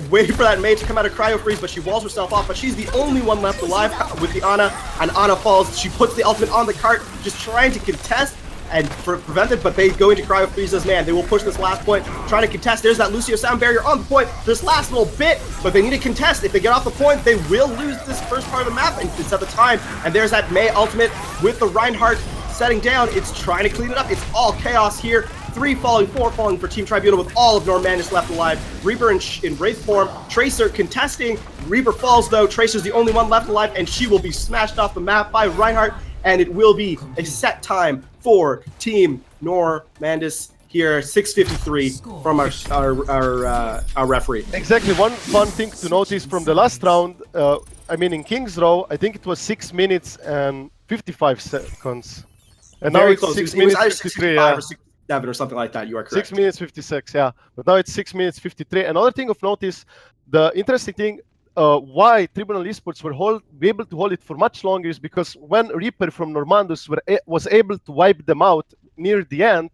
Waiting for that Mei to come out of cryo freeze, but she walls herself off. But she's the only one left alive with the Ana, and Ana falls. She puts the ultimate on the cart, just trying to contest and prevent it, but they go into cryo freeze as man. They will push this last point, trying to contest. There's that Lucio sound barrier on the point. This last little bit, but they need to contest. If they get off the point, they will lose this first part of the map, and it's at the time. And there's that Mei ultimate with the Reinhardt setting down. It's trying to clean it up. It's all chaos here. 3 falling, 4 falling for Team Tribunal with all of Normandus left alive. Reaper in Wraith form. Tracer contesting. Reaper falls though. Tracer's the only one left alive, and she will be smashed off the map by Reinhardt. And it will be a set time for Team Normandus here, 6:53 from our referee. Exactly. One fun thing to notice from the last round, in King's Row, I think it was 6 minutes and 55 seconds. And Very now it's close. 6 It was minutes either 53. 65 or 67 or something like that. You are correct. 6 minutes 56, yeah. But now it's 6 minutes 53. Another thing of note is the interesting thing. Why Tribunal eSports were able to hold it for much longer is because when Reaper from Normandus was able to wipe them out near the end,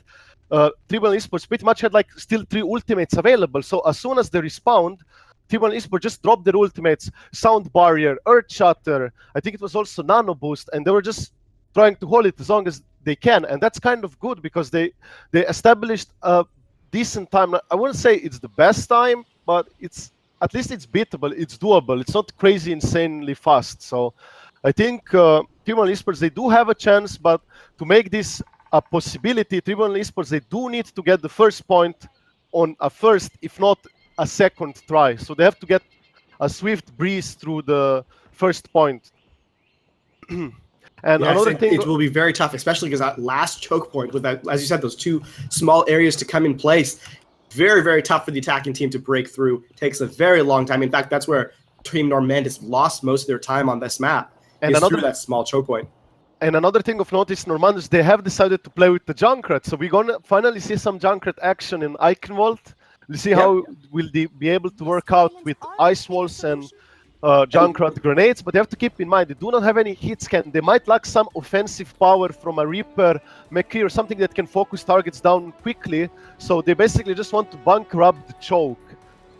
Tribunal eSports pretty much had like still 3 ultimates available. So as soon as they respawned, Tribunal eSports just dropped their ultimates, Sound Barrier, Earth Shatter. I think it was also Nano Boost, and they were just trying to hold it as long as they can, and that's kind of good because they established a decent time. I wouldn't say it's the best time, but it's at least it's beatable, it's doable. It's not crazy, insanely fast. So I think Tribunal eSports, they do have a chance, but to make this a possibility, Tribunal eSports, they do need to get the first point on a first, if not a second try. So they have to get a swift breeze through the first point. And another thing, it will be very tough, especially because that last choke point with that, as you said, those two small areas to come in place. Very, very tough for the attacking team to break through. Takes a very long time. In fact, that's where Team Normandus lost most of their time on this map. And through that small choke point. And another thing of note is Normandus, they have decided to play with the Junkrat. So we're going to finally see some Junkrat action in Eichenwald. We'll see how will they be able to work out with ice walls and Junkrat grenades. But you have to keep in mind, they do not have any hit scan. They might lack some offensive power from a Reaper, McCree, or something that can focus targets down quickly. So they basically just want to bunker up the choke.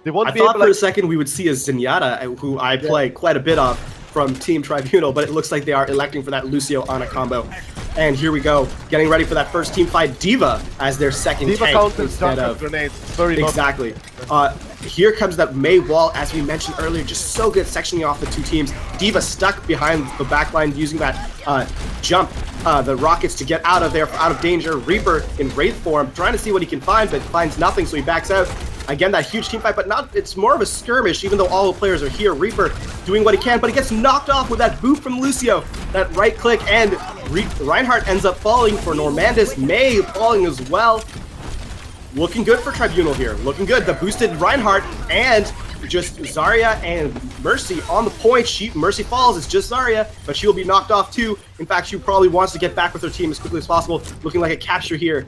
They won't be thought for a second we would see a Zenyatta, who I play quite a bit of from Team Tribunal, but it looks like they are electing for that Lucio Ana combo. And here we go, getting ready for that first team fight. D.Va as their second D.Va tank counters instead of grenades. Very exactly. Here comes that Mei wall, as we mentioned earlier, just so good sectioning off the two teams. D.Va stuck behind the backline using that jump, the rockets to get out of there, out of danger. Reaper in Wraith form, trying to see what he can find, but finds nothing, so he backs out. Again, that huge team fight, but it's more of a skirmish, even though all the players are here. Reaper doing what he can, but he gets knocked off with that boot from Lucio. That right click, and Reinhardt ends up falling for Normandus. Mei falling as well. Looking good for Tribunal here. Looking good. The boosted Reinhardt and just Zarya and Mercy on the point. Mercy falls. It's just Zarya, but she'll be knocked off too. In fact, she probably wants to get back with her team as quickly as possible. Looking like a capture here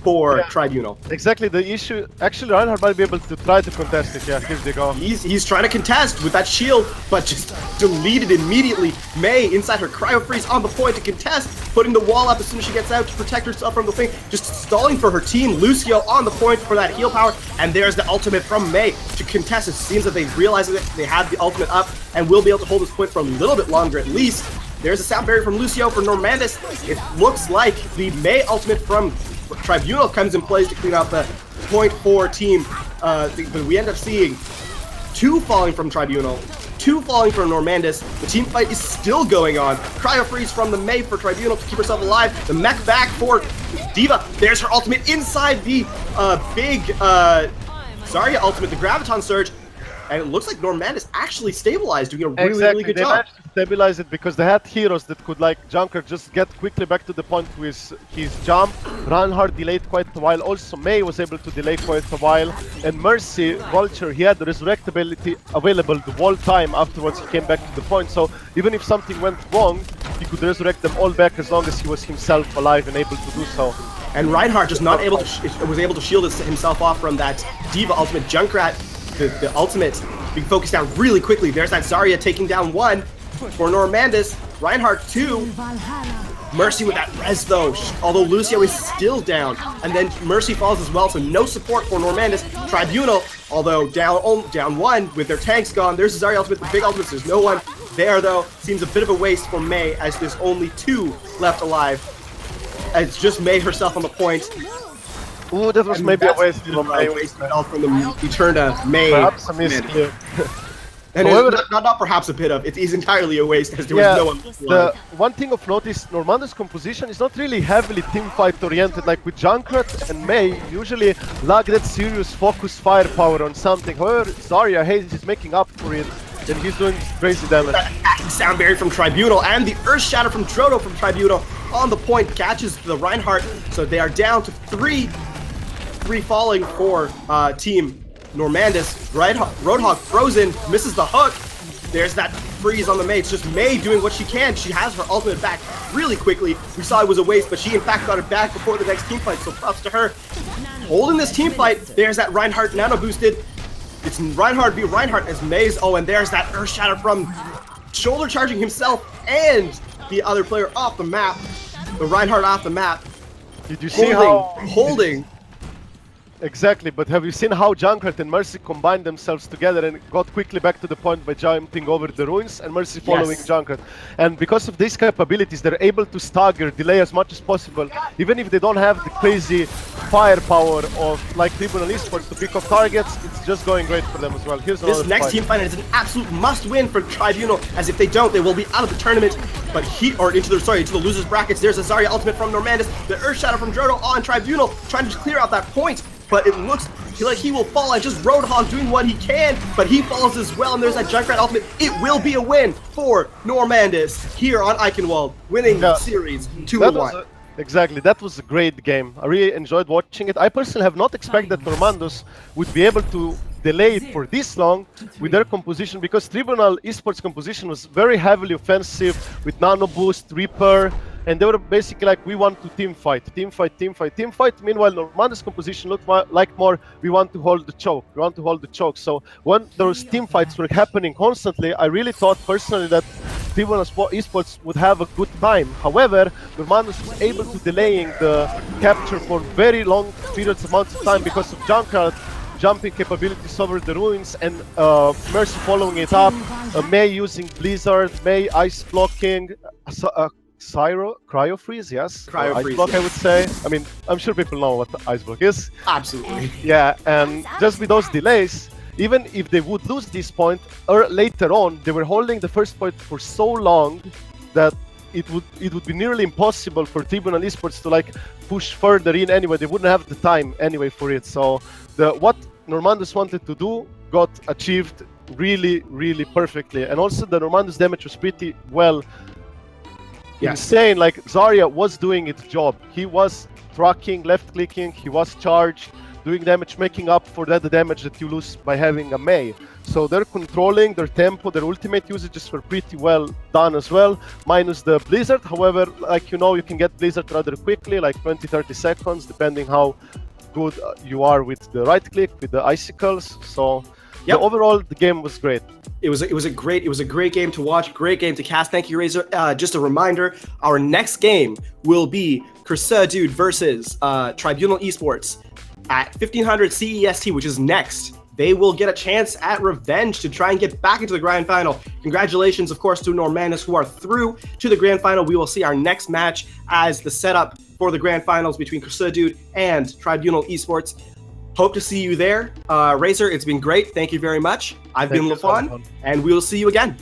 for Tribunal. Exactly the issue. Actually, Reinhardt might be able to try to contest it. Yeah, here they go. He's trying to contest with that shield, but just deleted immediately. Mei inside her cryo freeze on the point to contest, putting the wall up as soon as she gets out to protect herself from the thing. Just stalling for her team. Lucio on the point for that heal power, and there's the ultimate from Mei to contest. It seems that they realize that they have the ultimate up and will be able to hold this point for a little bit longer at least. There's a sound barrier from Lucio for Normandus. It looks like the Mei ultimate from Tribunal comes in place to clean out the point for team, but we end up seeing two falling from Tribunal, two falling from Normandus. The team fight is still going on. Cryo freeze from the Mei for Tribunal to keep herself alive. The mech back for D.Va. There's her ultimate inside the big Zarya ultimate, the Graviton Surge. And it looks like Normandus actually stabilized, doing a really good job. Managed to stabilize it because they had heroes that could, like Junker, just get quickly back to the point with his jump. Reinhardt delayed quite a while. Also, Mei was able to delay quite a while. And Mercy, Vulture, he had the resurrect ability available the whole time afterwards he came back to the point. So even if something went wrong, he could resurrect them all back as long as he was himself alive and able to do so. And Reinhardt just not able to was able to shield himself off from that D.Va ultimate. Junkrat, the ultimate, being focused down really quickly. There's that Zarya taking down one for Normandus. Reinhardt two. Mercy with that res though, although Lucio is still down. And then Mercy falls as well, so no support for Normandus. Tribunal, although down one with their tanks gone. There's the Zarya ultimate, the big ultimates. There's no one there though. Seems a bit of a waste for Mei as there's only two left alive. It's just Mei herself on the point. Ooh, that was maybe a waste from Mei. He turned a Mei. Perhaps a misclick. And not perhaps a bit of, it is entirely a waste as there was no one. The one thing of note is Normandus' composition is not really heavily teamfight oriented like with Junkrat and Mei. Usually lack that serious focus firepower on something. However, Zarya, he's making up for it and he's doing crazy damage. That attacking sound barrier from Tribunal and the Earth Shatter from Troto from Tribunal on the point catches the Reinhardt. So they are down to three falling for team Normandus. Roadhog frozen, misses the hook. There's that freeze on the Mei. It's just Mei doing what she can. She has her ultimate back really quickly. We saw it was a waste, but she in fact got it back before the next team fight, so props to her. Holding this team fight, there's that Reinhardt nano boosted. It's Reinhardt v Reinhardt as Mei's. Oh, and there's that Earth Shatter from shoulder charging himself and the other player off the map. The Reinhardt off the map. Did you see holding Exactly, but have you seen how Junkrat and Mercy combined themselves together and got quickly back to the point by jumping over the ruins and Mercy following Yes. Junkrat? And because of these capabilities, they're able to stagger, delay as much as possible, even if they don't have the crazy firepower of like Tribunal eSports to pick off targets. It's just going great for them as well. Here's another This next fight. team fight is an absolute must-win for Tribunal, as if they don't, they will be out of the tournament. But into the losers brackets. There's a Zarya ultimate from Normandus, the Earth Shadow from Drodo on Tribunal, trying to clear out that point. But it looks like he will fall, and just Roadhog doing what he can, but he falls as well, and there's that Junkrat ultimate. It will be a win for Normandus here on Eichenwald, winning the series 2-1. Exactly, that was a great game. I really enjoyed watching it. I personally have not expected that Normandus would be able to delay it for this long with their composition, because Tribunal eSports composition was very heavily offensive with Nano Boost, Reaper, and they were basically like, we want to team fight. Meanwhile, Normandus' composition looked like more, we want to hold the choke. So when those team fights were happening constantly, I really thought personally that Tribunal eSports would have a good time. However, Normandus was able to delaying the capture for very long periods amounts of time because of Junkrat jumping capabilities over the ruins and Mercy following it up, Mei using Blizzard, Mei ice blocking, Cryo Freeze, yes? Cryo Ice Freeze, block, yeah. I would say. I mean, I'm sure people know what Ice block is. Absolutely. Yeah, and just with those delays, even if they would lose this point, or later on, they were holding the first point for so long that it would be nearly impossible for Tribunal eSports to like push further in anyway. They wouldn't have the time anyway for it. So what Normandus wanted to do got achieved really, really perfectly. And also the Normandus damage was pretty well. Yes. Insane, like Zarya was doing its job. He was tracking, left clicking, he was charged, doing damage, making up for that damage that you lose by having a Mei. So they're controlling their tempo, their ultimate usages were pretty well done as well, minus the Blizzard. However, like you know, you can get Blizzard rather quickly, like 20-30 seconds, depending how good you are with the right click, with the icicles. So overall, the game was great. It was a great game to watch, great game to cast. Thank you, Razor. Just a reminder, our next game will be CruSuhDude versus Tribunal eSports at 1500 CEST, which is next. They will get a chance at revenge to try and get back into the grand final. Congratulations, of course, to Normandus, who are through to the grand final. We will see our next match as the setup for the grand finals between CruSuhDude and Tribunal eSports. Hope to see you there. Razor, it's been great. Thank you very much. I've been LaFon, and we will see you again.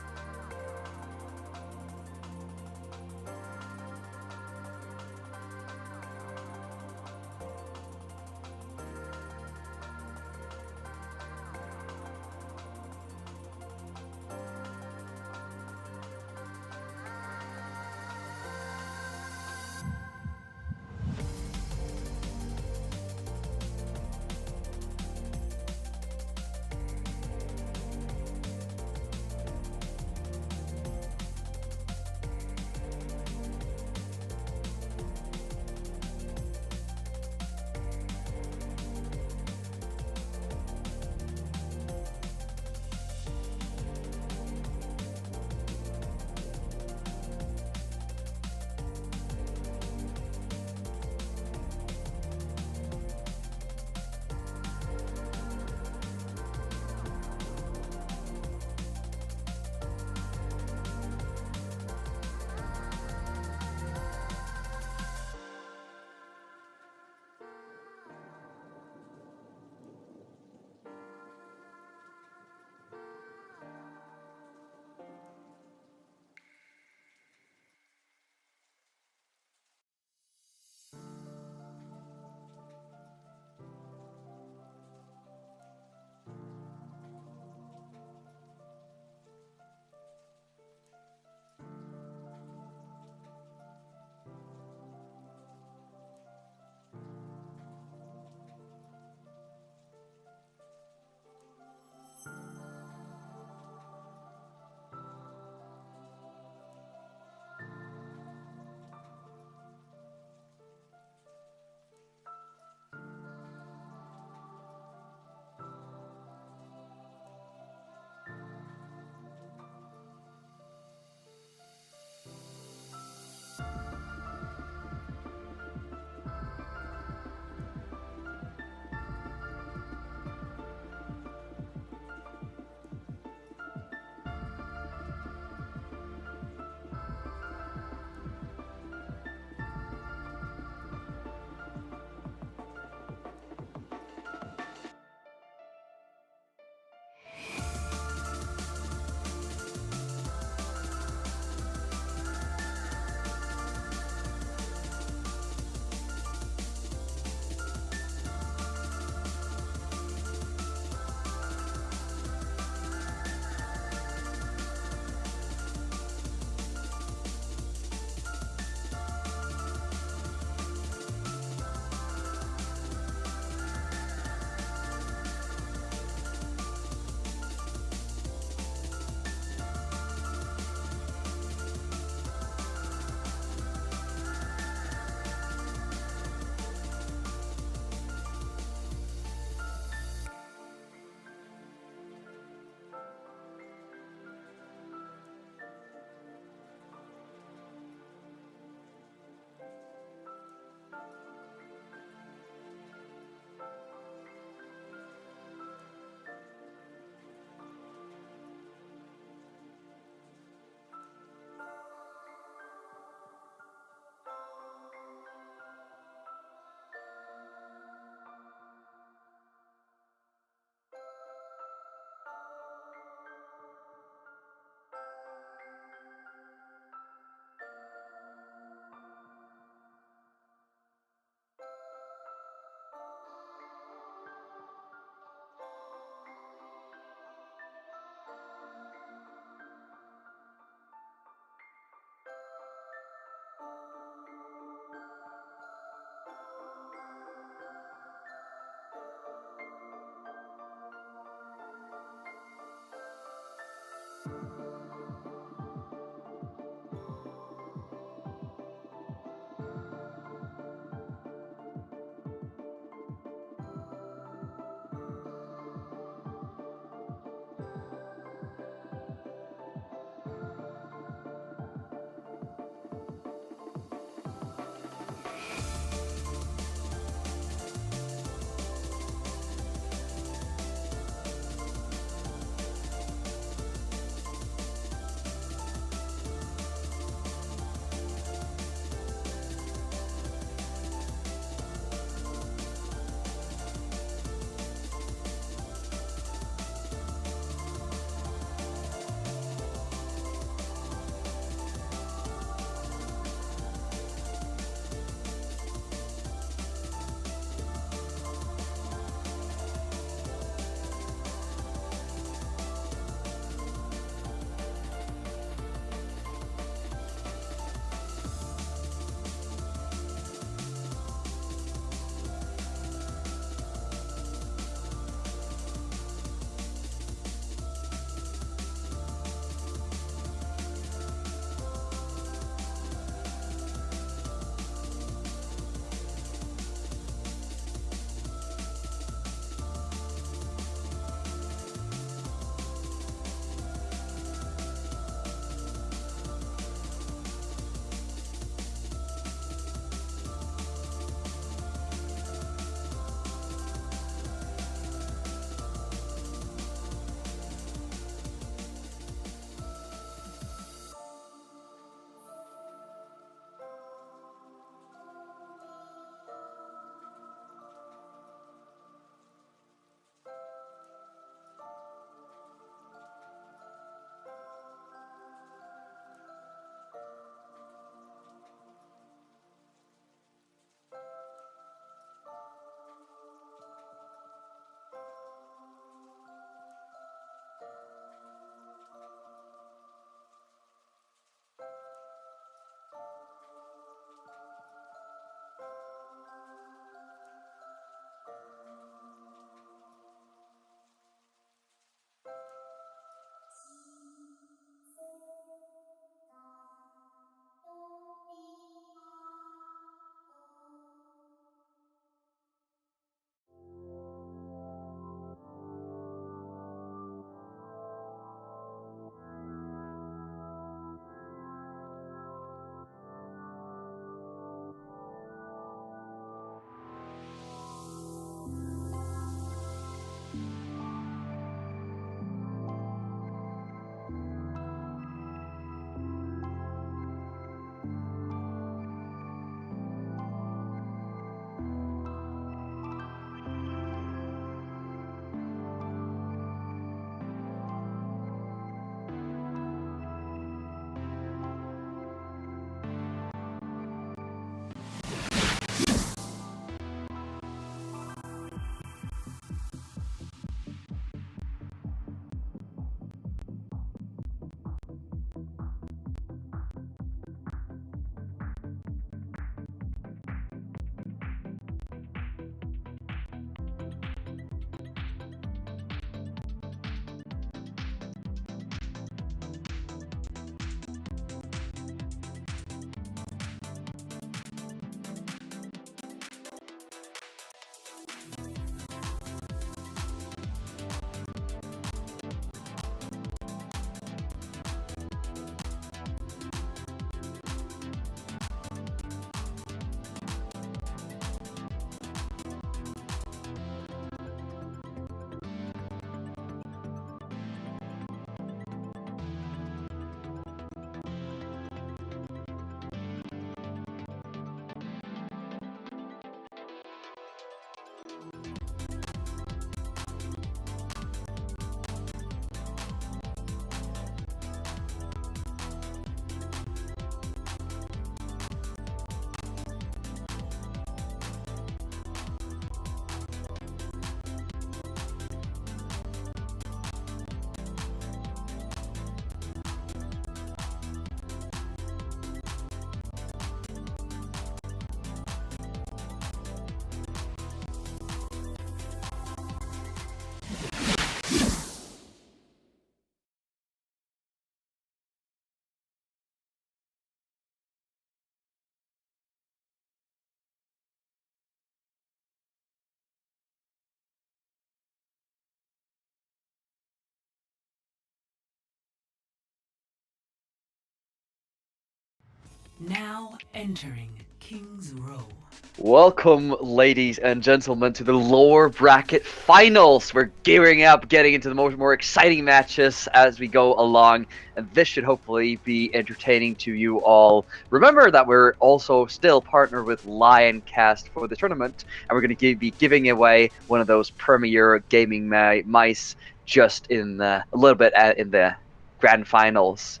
Now entering King's Row. Welcome, ladies and gentlemen, to the lower bracket finals. We're gearing up, getting into the more exciting matches as we go along, and this should hopefully be entertaining to you all. Remember that we're also still partnered with Lioncast for the tournament, and we're going to be giving away one of those premier gaming mice just in a little bit in the grand finals.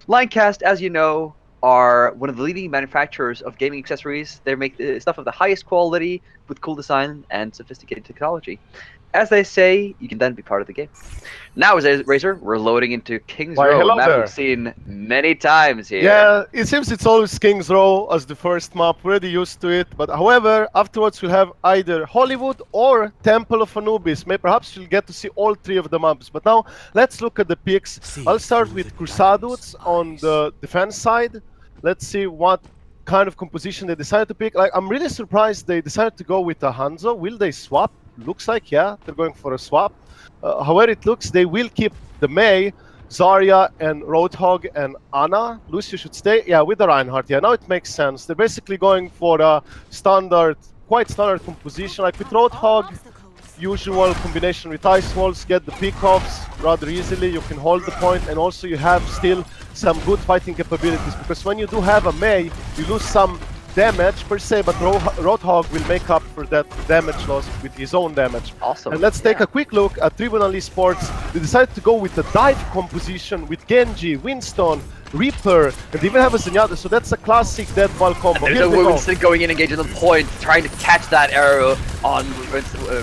Lioncast, as you know, are one of the leading manufacturers of gaming accessories. They make stuff of the highest quality with cool design and sophisticated technology. As they say, you can then be part of the game. Now, as Razor, we're loading into King's Row, hello a map there. we've seen many times here. Yeah, it seems it's always King's Row as the first map. We're already used to it. But however, afterwards we'll have either Hollywood or Temple of Anubis. Perhaps you'll get to see all three of the maps. But now, let's look at the picks. I'll start with CruSuhDude on the defense side. Let's see what kind of composition they decided to pick. Like, I'm really surprised they decided to go with a Hanzo. Will they swap? Looks like, yeah, they're going for a swap. However it looks, they will keep the Mei, Zarya, and Roadhog, and Ana. Lucio should stay, yeah, with the Reinhardt. Yeah, now it makes sense. They're basically going for a standard, quite standard composition. Like with Roadhog, usual combination with Ice Walls, get the pickoffs rather easily. You can hold the point, and also you have still some good fighting capabilities, because when you do have a Mei, you lose some damage per se, but Roadhog will make up for that damage loss with his own damage. Awesome. And let's take a quick look at Tribunal eSports. They decided to go with the dive composition with Genji, Winston, Reaper, and they even have a Zenyatta, so that's a classic dead ball combo. And there's a Winston going in, engaging the point, trying to catch that arrow on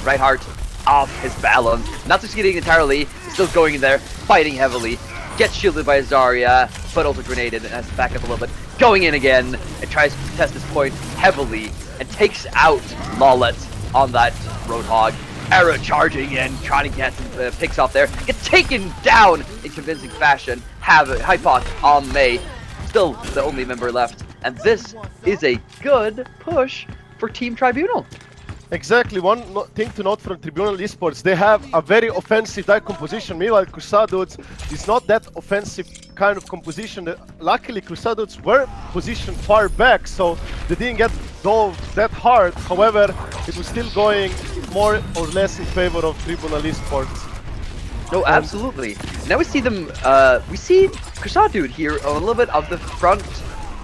Reinhardt off his balance. Not succeeding entirely, still going in there, fighting heavily. Gets shielded by Zarya, but also grenaded and has to back up a little bit. Going in again and tries to test this point heavily and takes out Lawlet on that Roadhog. Arrow charging in, trying to get some picks off there. Gets taken down in convincing fashion. Have Hypoc on Mei, still the only member left. And this is a good push for Team Tribunal. Exactly. One thing to note from Tribunal eSports, they have a very offensive dive composition. Meanwhile, CruSuhDude is not that offensive kind of composition. Luckily, CruSuhDude were positioned far back, so they didn't get dove that hard. However, it was still going more or less in favor of Tribunal eSports. No, absolutely. Now we see them, we see CruSuhDude here on a little bit of the front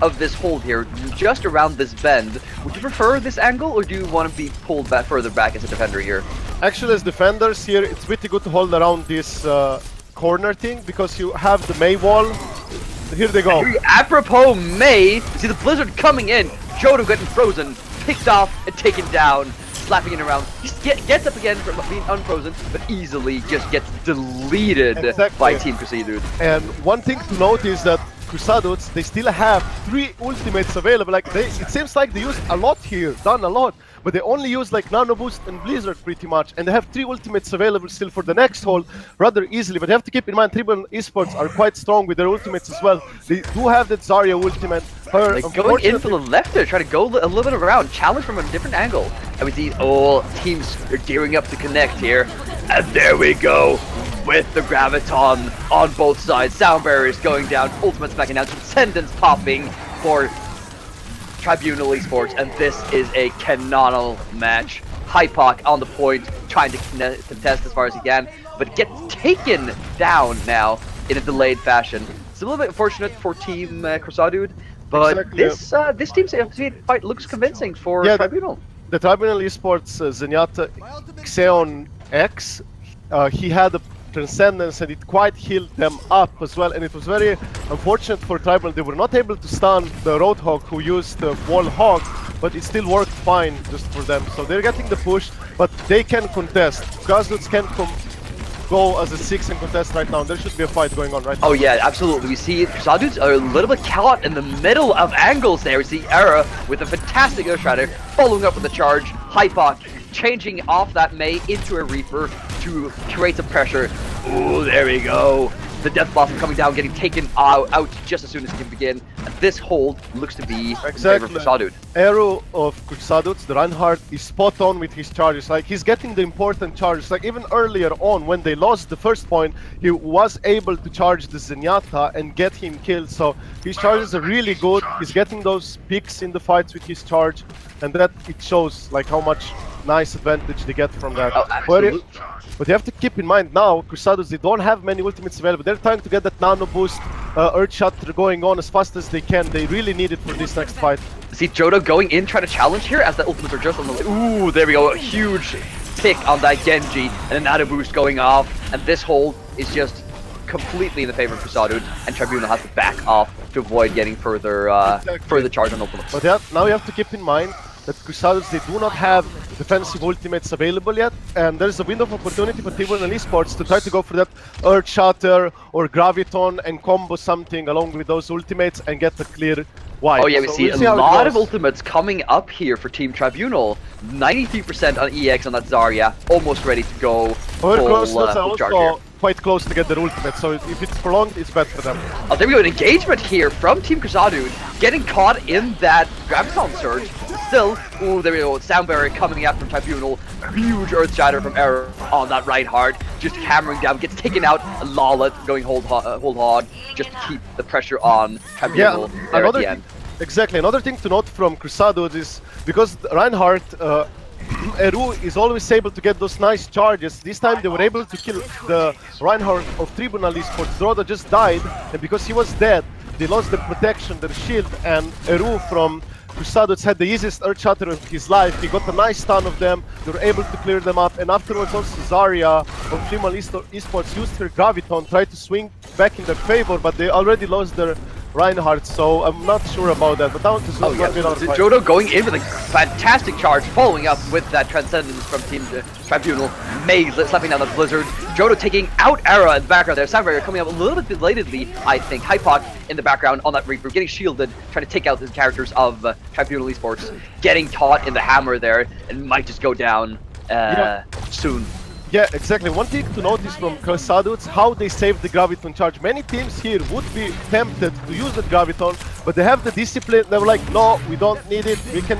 of this hold here, just around this bend. Would you prefer this angle, or do you want to be pulled back further back as a defender here? Actually, as defenders here, it's pretty good to hold around this corner thing, because you have the Mei wall. Here they go. Apropos Mei, you see the Blizzard coming in, Jodo getting frozen, picked off and taken down, slapping it around. He gets up again from being unfrozen, but easily just gets deleted by Team CruSuhDude. And one thing to note is that CruSuhDude, they still have 3 ultimates available. Like it seems like they used a lot here, done a lot, but they only use like Nano Boost and Blizzard pretty much, and they have 3 ultimates available still for the next hold rather easily. But you have to keep in mind, Tribunal eSports are quite strong with their ultimates as well. They do have that Zarya ultimate. Like going in from the left there, trying to go a little bit around, challenge from a different angle. And we see all teams are gearing up to connect here. And there we go, with the Graviton on both sides. Sound barriers going down, ultimates backing down, Transcendence popping for Tribunal eSports. And this is a canonical match. Hypoc on the point, trying to contest as far as he can, but gets taken down now in a delayed fashion. It's a little bit unfortunate for Team CruSuhDude, but exactly. This team's fight looks convincing for Tribunal. The Tribunal eSports Zenyatta Xeon X, he had a Transcendence and it quite healed them up as well, and it was very unfortunate for Tribunal. They were not able to stun the Roadhog who used the Wall Hog, but it still worked fine just for them. So they're getting the push, but they can contest. CruSuhDude can go as a 6 and contest right now. There should be a fight going on right now. Oh yeah, absolutely. We see CruSuhDude's a little bit caught in the middle of angles there. We see Era with a fantastic Earthstrider following up with a charge. Hypoc changing off that Mei into a Reaper to create some pressure. Ooh, there we go. The Death Blossom coming down, getting taken out just as soon as it can begin. This hold looks to be in favor Exactly. for CruSuhDude. Arrow of CruSuhDude, the Reinhardt, is spot on with his charges. Like, he's getting the important charges. Like, even earlier on, when they lost the first point, he was able to charge the Zenyatta and get him killed. So his charges are really good. He's getting those picks in the fights with his charge, and that it shows like how much nice advantage they get from that. Oh, absolutely. But you have to keep in mind now, CruSuhDude, they don't have many ultimates available. They're trying to get that nano boost, Earth Shatter going on as fast as they can. They really need it for this next fight. See Jodo going in, trying to challenge here as the ultimates are just on the way. Ooh, there we go. A huge pick on that Genji, and a nano boost going off. And this hold is just completely in the favor of CruSuhDude, and Tribunal has to back off to avoid getting further further charge on ultimates. But yeah, now you have to keep in mind that CruSuhDude, they do not have defensive ultimates available yet, and there's a window of opportunity for Tribunal eSports to try to go for that Earth Shatter or Graviton and combo something along with those ultimates and get a clear wipe. Oh yeah, we So see we'll a how it lot of goes. ultimates coming up here for Team Tribunal. 93% on EX on that Zarya, almost ready to go Our full, closeness are full charge here. also quite close to get their ultimate, so if it's prolonged, it's bad for them. Oh, there we go, an engagement here from Team CruSuhDude, getting caught in that Graviton surge. Still, oh, there we go, Sound Barrier coming out from Tribunal. Huge Earth Shatter from Error on that right hard, just hammering down, gets taken out. Lawlet going hold hard, just to keep the pressure on Tribunal there at the end. Exactly, another thing to note from CruSuhDude is because Reinhardt, Eru is always able to get those nice charges. This time they were able to kill the Reinhardt of Tribunal eSports. Droda just died, and because he was dead, they lost their protection, their shield, and Eru from CruSuhDude had the easiest Earth Shatter of his life. He got a nice stun of them, they were able to clear them up, and afterwards also Zarya of Tribunal eSports used her Graviton, tried to swing back in their favor, but they already lost their Reinhardt, so I'm not sure about that, but that was Oh yeah, Jodo going in with a fantastic charge, following up with that Transcendence from Team Tribunal. Maze slapping down the Blizzard. Jodo taking out Era in the background there. Soundbarrier coming up a little bit belatedly, I think. Hypoc in the background on that Reaper, getting shielded, trying to take out the characters of Tribunal eSports. Getting caught in the hammer there, and might just go down soon. Yeah, exactly. One thing to notice from CruSuhDude is how they save the Graviton charge. Many teams here would be tempted to use the Graviton, but they have the discipline. They were like, no, we don't need it. We can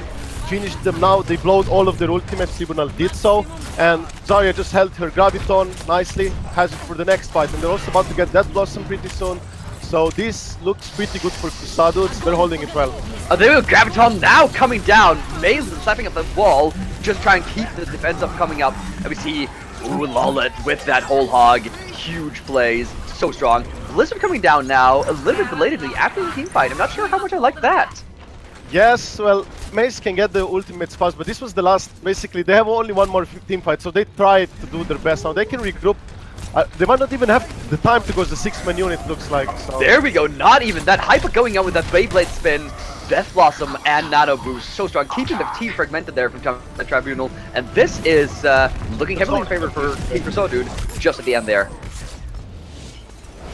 finish them now. They blowed all of their ultimates. Tribunal did so, and Zarya just held her Graviton nicely, has it for the next fight. And they're also about to get that Blossom pretty soon. So this looks pretty good for CruSuhDude. They're holding it well. There we go, Graviton now coming down. Maze slapping at the wall, just trying to keep the defense up coming up. And we see Lawlet with that whole hog. Huge plays, so strong. Blizzard coming down now, a little bit belatedly after the team fight. I'm not sure how much I like that. Yes, well, Maze can get the ultimates fast, but this was the last. Basically, they have only one more team fight, so they tried to do their best. Now they can regroup. They might not even have the time to go to the 6-man unit, looks like. So. There we go, not even that. Hyper going out with that Beyblade spin, Death Blossom, and Nano Boost. So strong, keeping the team fragmented there from the Tribunal. And this is looking heavily in favor for Team CruSuhDude just at the end there.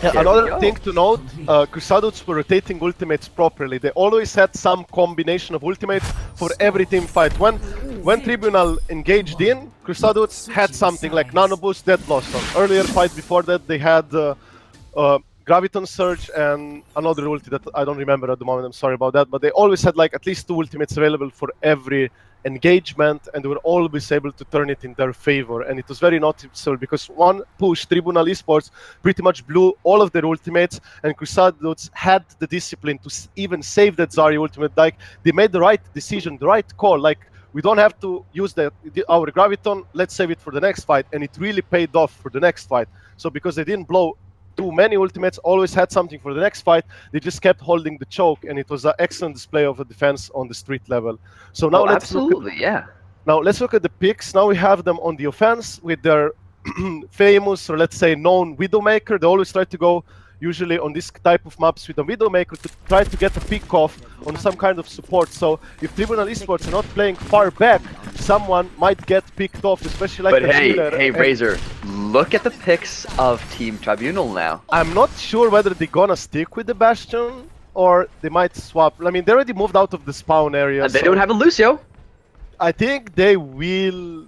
Yeah, another thing to note, CruSuhDudes were rotating ultimates properly. They always had some combination of ultimates for every team fight. When Tribunal engaged in, CruSuhDudes had something like Nano Boost, Death Blossom. Earlier fight before that, they had Graviton Surge and another ulti that I don't remember at the moment, I'm sorry about that, but they always had like at least 2 ultimates available for every engagement, and they were always able to turn it in their favor. And it was very noticeable because one push, Tribunal eSports pretty much blew all of their ultimates, and CruSuhDudes had the discipline to even save that Zarya ultimate. Like, they made the right decision, the right call. Like, we don't have to use our Graviton, let's save it for the next fight, and it really paid off for the next fight. So because they didn't blow too many ultimates, always had something for the next fight, they just kept holding the choke, and it was an excellent display of a defense on the street level. So now let's look at the picks. Now we have them on the offense with their famous, or let's say known Widowmaker. They always try to go usually on this type of maps with a Widowmaker to try to get a pick off on some kind of support. So if Tribunal eSports are not playing far back, someone might get picked off, especially like But hey, Razor, look at the picks of Team Tribunal now. I'm not sure whether they're gonna stick with the Bastion or they might swap. I mean, they already moved out of the spawn area. And they don't have a Lucio. I think they will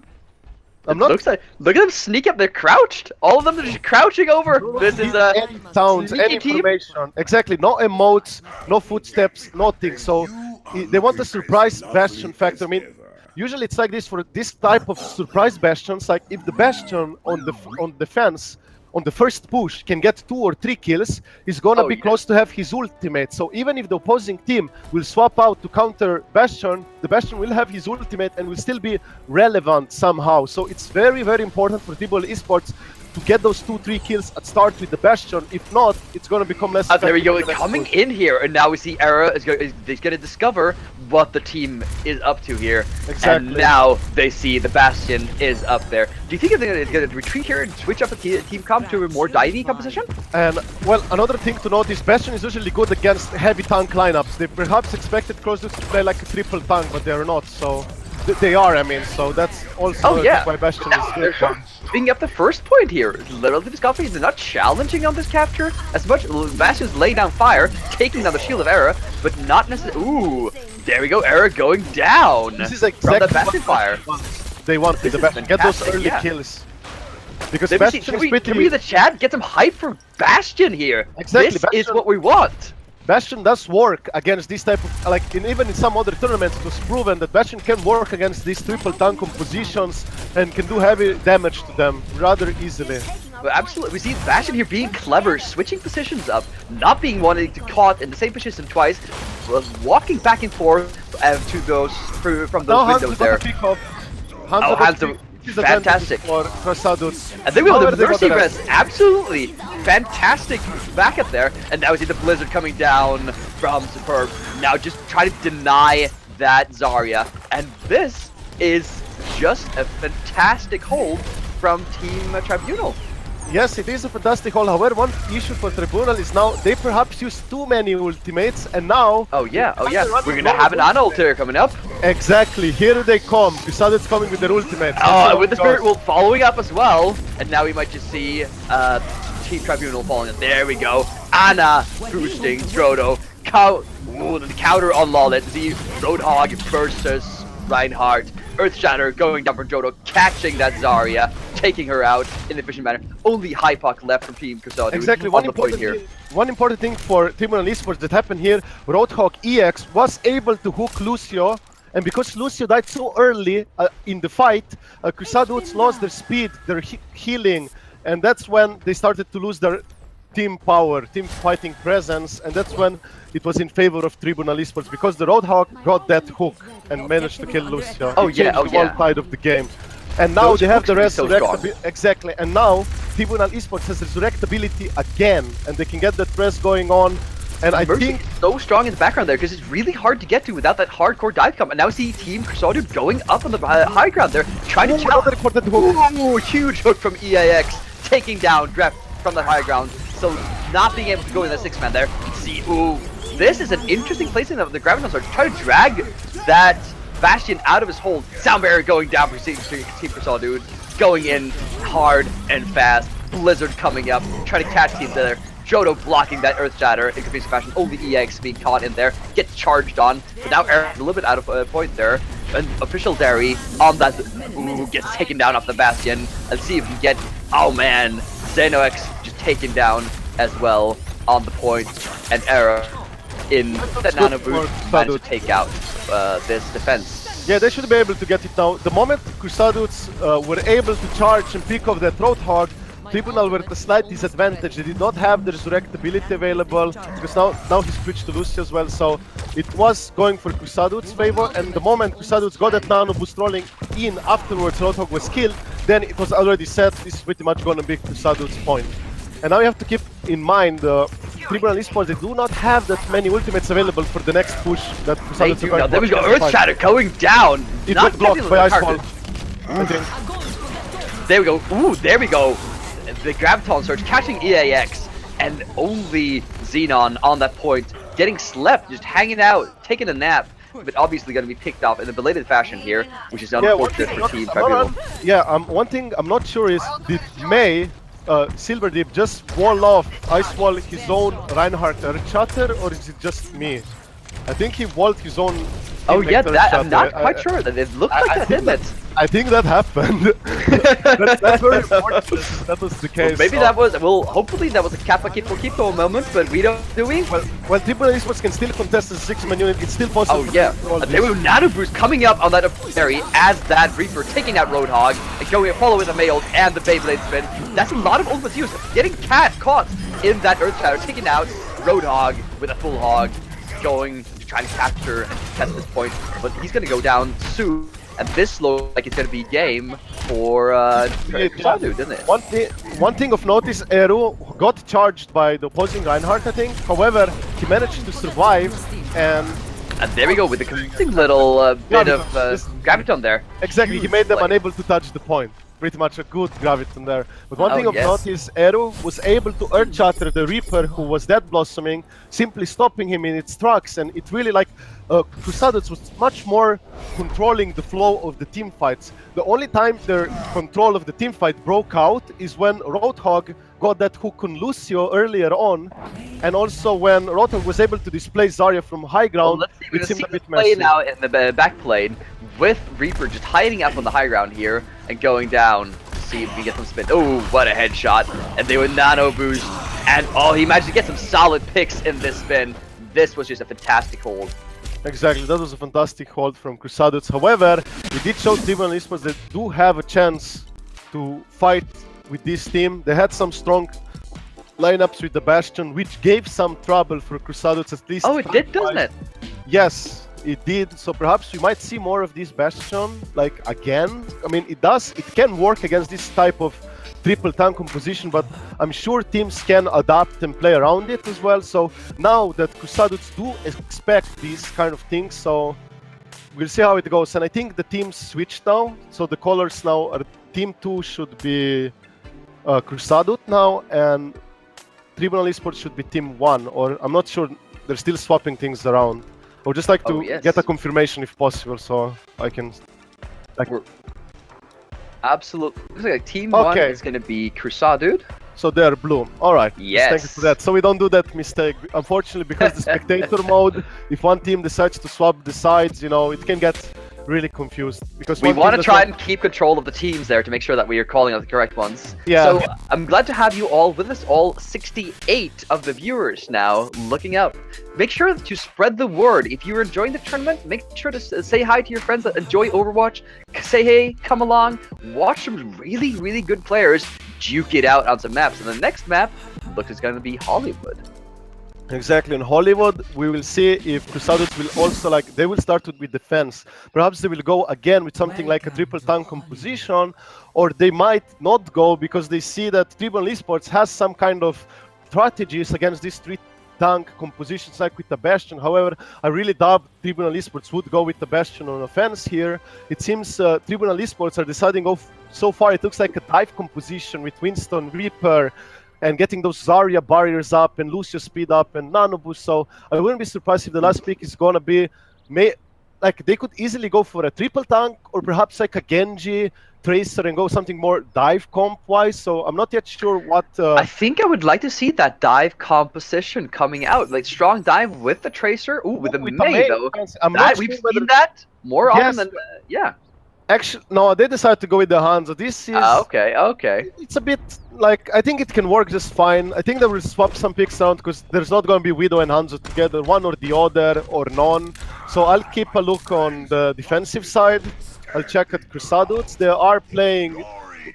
I'm not. Looks like, look at them sneak up. They're crouched. All of them are just crouching over. This is any sounds, sneaky any team. information. Exactly. No emotes, no footsteps, nothing. So they want a surprise Bastion factor. I mean, usually it's like this for this type of surprise Bastions. Like if the Bastion on the fence on the first push can get 2 or 3 kills, he's gonna be close to have his ultimate. So even if the opposing team will swap out to counter Bastion, the Bastion will have his ultimate and will still be relevant somehow. So it's very, very important for Tribunal eSports to get those 2-3 kills at start with the Bastion. If not, it's gonna become less. There we go. effective Coming push. in here, and now we see Era is going to discover what the team is up to here. Exactly. And now they see the Bastion is up there. Do you think they're going to retreat here and switch up a team comp to a more divey composition? And well, another thing to note is Bastion is usually good against heavy tank lineups. They perhaps expected CruSuhDude to play like a triple tank, but they're not. So they are, I mean. So that's also why Bastion is good. Picking up the first point here. Literally discovering they're not challenging on this capture as much. Bastion's laying down fire, taking down the shield of Era, but not necessarily. Ooh, there we go. Era going down. This is from exactly the Bastion fire. They want with the Bastion. Get those early yeah. kills. Because Can Bastion is we pretty. the chat get some hype for Bastion here? Exactly, This is Bastion- what we want. Bastion does work against this type of, like, even in some other tournaments it was proven that Bastion can work against these triple tank compositions and can do heavy damage to them rather easily. But absolutely, we see Bastion here being clever, switching positions up, not being wanting to caught in the same position twice, walking back and forth to those from those windows there. Hanzo, fantastic. For CruSuhDude. And then we have the However, Mercy they got Rest, absolutely fantastic backup there. And now we see the Blizzard coming down from Superb. Now just try to deny that Zarya. And this is just a fantastic hold from Team Tribunal. Yes, it is a fantastic hold. However, one issue for Tribunal is now they perhaps use too many ultimates, and now... Oh yeah, we're gonna have an on-ulter coming up. Exactly, here they come. CruSuhDude's coming with their ultimates. Oh, with the Spirit Wolf following up as well. And now we might just see Team Tribunal falling in. There we go. Ana boosting Drodo. The counter on Lawlet. The Roadhog versus Reinhardt. Earthshatter going down for Drodo, catching that Zarya, taking her out in an efficient manner. Only Hypoc left from Team CruSuhDude. Exactly, on the point here. One important thing for Tribunal eSports that happened here, Roadhog EX was able to hook Lucio, and because Lucio died so early in the fight, CruSuhDudes lost their speed, their healing, and that's when they started to lose their team power, team fighting presence, and that's when it was in favor of Tribunal eSports, because the Roadhog got that hook and managed to kill Lucio. Oh It yeah, changed the whole tide of the game. And now Those they have the hooks are so resurrect exactly, and now Tribunal eSports has resurrectability again, and they can get that press going on. And I Mercy think is so strong in the background there because it's really hard to get to without that hardcore dive comp. And now we see Team CruSuhDude going up on the high ground there, trying to challenge. Ooh, huge hook from EAX, taking down Gref from the high ground. So not being able to go in that 6-man there. See, ooh, this is an interesting placing of the Graviton Sword. Try to drag that Bastion out of his hold. Sound Barrier going down for Team CruSuhDude, going in hard and fast. Blizzard coming up, trying to catch Team there. Jodo blocking that Earth Shatter in confusing fashion. Only EX being caught in there, gets charged on. But now Aaron's a little bit out of point there. An official Derry on that. Ooh, gets taken down off the Bastion. Let's see if we get. Oh man, Xenox just taken down as well on the point. And Era in that nano boost managed to take out this defense. yeah, they should be able to get it now. The moment CruSuhDudes were able to charge and pick off that Roadhog, Tribunal were at a slight disadvantage. They did not have the resurrectability available because now he switched to Lucio as well, so it was going for CruSuhDude's favor, and the moment CruSuhDudes got that nano boost rolling in afterwards Roadhog was killed, then it was already set. This is pretty much gonna be CruSuhDude's point. And now you have to keep in mind Tribunal eSports, they do not have that many ultimates available for the next push that CruSuhDudes are going to There we go, Earth Shatter going down. It Not got blocked getting by the Iceball, target. I think. There we go. Ooh, there we go. The Graviton Surge catching EAX, and only Xenon on that point, getting slept, just hanging out, taking a nap, but obviously going to be picked off in a belated fashion here, which is unfortunate for Team Tribunal. One thing I'm not sure is, did May, Silverdeep, just wall off, ice wall his own Reinhardt Earth Shatter, or is it just me? I think he walled his own. Oh yeah, Earth that I'm Shatter. not quite sure. That it looked like that, didn't it? I think that happened. That's very important. That was the case. Maybe that was, well, hopefully that was a Kappa Kid for Keepo moment, but we don't, do we? Well, Tribunal eSports can still contest the 6-man unit. It's still possible. Oh yeah, and there were Nano Boost coming up on that Fairy as that Reaper taking out Roadhog and going to follow with the Mail and the Beyblade spin. That's a lot of ultimate use. Getting caught in that Earth Shadow, taking out Roadhog with a full hog, going to try to capture and test this point, but he's going to go down soon. And this looks like it's going to be game for CruSuhDude, isn't it? One thing of note is Eru got charged by the opposing Reinhardt, I think. However, he managed to survive and there we go with the confusing little bit of graviton there. Exactly, he made them unable to touch the point. Pretty much a good graviton there. But one thing of note is Eru was able to earth shatter the Reaper who was dead blossoming, simply stopping him in its tracks, and it really like CruSuhDude was much more controlling the flow of the team fights. The only time their control of the team fight broke out is when Roadhog got that hook on Lucio earlier on, and also when Roadhog was able to display Zarya from high ground. Well, let's see, play now in the back plane with Reaper just hiding up on the high ground here and going down to see if we get some spin. Oh, what a headshot! And they were Nano Boost, and oh, he managed to get some solid picks in this spin. This was just a fantastic hold. Exactly, that was a fantastic hold from CruSuhDude. However, we did show Tribunal eSports that do have a chance to fight with this team. They had some strong lineups with the Bastion, which gave some trouble for CruSuhDude at least. Oh, it did, doesn't it? Yes, it did. So perhaps we might see more of this Bastion, like again. I mean, it can work against this type of triple tank composition, but I'm sure teams can adapt and play around it as well. So now that CruSuhDude do expect these kind of things, so we'll see how it goes. And I think the teams switched now, so the colors now are Team 2 should be CruSuhDude now, and Tribunal eSports should be Team 1, or I'm not sure, they're still swapping things around. I would just like to get a confirmation if possible, so I can... Absolutely. Looks like Team 1 is going to be CruSuhDude. So they're blue. Alright. Yes. Thank you for that. So we don't do that mistake. Unfortunately, because the spectator mode, if one team decides to swap the sides, you know, it can get really confused. Because we want to try and keep control of the teams there to make sure that we are calling out the correct ones. Yeah. So I'm glad to have you all with us, all 68 of the viewers now looking up. Make sure to spread the word. If you're enjoying the tournament, make sure to say hi to your friends that enjoy Overwatch. Say hey, come along, watch some really, really good players duke it out on some maps. And the next map looks is going to be Hollywood. Exactly, in Hollywood, we will see if CruSuhDude will also they will start with defense. Perhaps they will go again with something like a triple tank composition, or they might not go because they see that Tribunal eSports has some kind of strategies against these three tank compositions like with the Bastion. However, I really doubt Tribunal eSports would go with the Bastion on offense here. It seems Tribunal eSports are deciding so far it looks like a dive composition with Winston, Reaper, and getting those Zarya barriers up and Lucio speed up and Nano Boost. So I wouldn't be surprised if the last pick is gonna be they could easily go for a triple tank or perhaps like a Genji Tracer and go something more dive comp wise. So I'm not yet sure what I think I would like to see that dive composition coming out, like strong dive with the Tracer. Ooh, with the Mei though. We've seen that more often than Actually, no, they decided to go with the Hanzo. This is okay. It's a bit I think it can work just fine. I think they will swap some picks around because there's not going to be Widow and Hanzo together, one or the other or none. So I'll keep a look on the defensive side. I'll check at CruSuhDude. They are playing,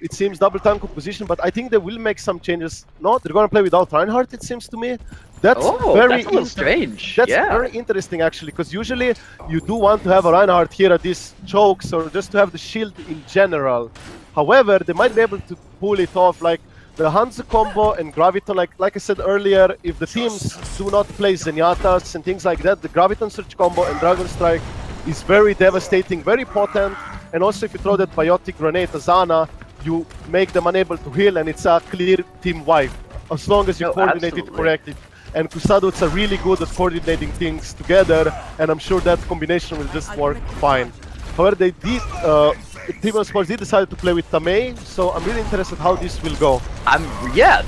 it seems, double tank composition, but I think they will make some changes. No, they're going to play without Reinhardt, it seems to me. That's that's a little strange. That's very interesting, actually, because usually you do want to have a Reinhardt here at these chokes or just to have the shield in general. However, they might be able to pull it off, like the Hanzo combo and Graviton. Like I said earlier, if the teams do not play Zenyatas and things like that, the Graviton Surge combo and Dragon Strike is very devastating, very potent. And also, if you throw that Biotic Grenade Azana, you make them unable to heal, and it's a clear team wipe as long as you coordinate it correctly. And CruSuhDude are really good at coordinating things together, and I'm sure that combination will just work fine. However, they did, Tribunal eSports did decide to play with Tamei, so I'm really interested how this will go.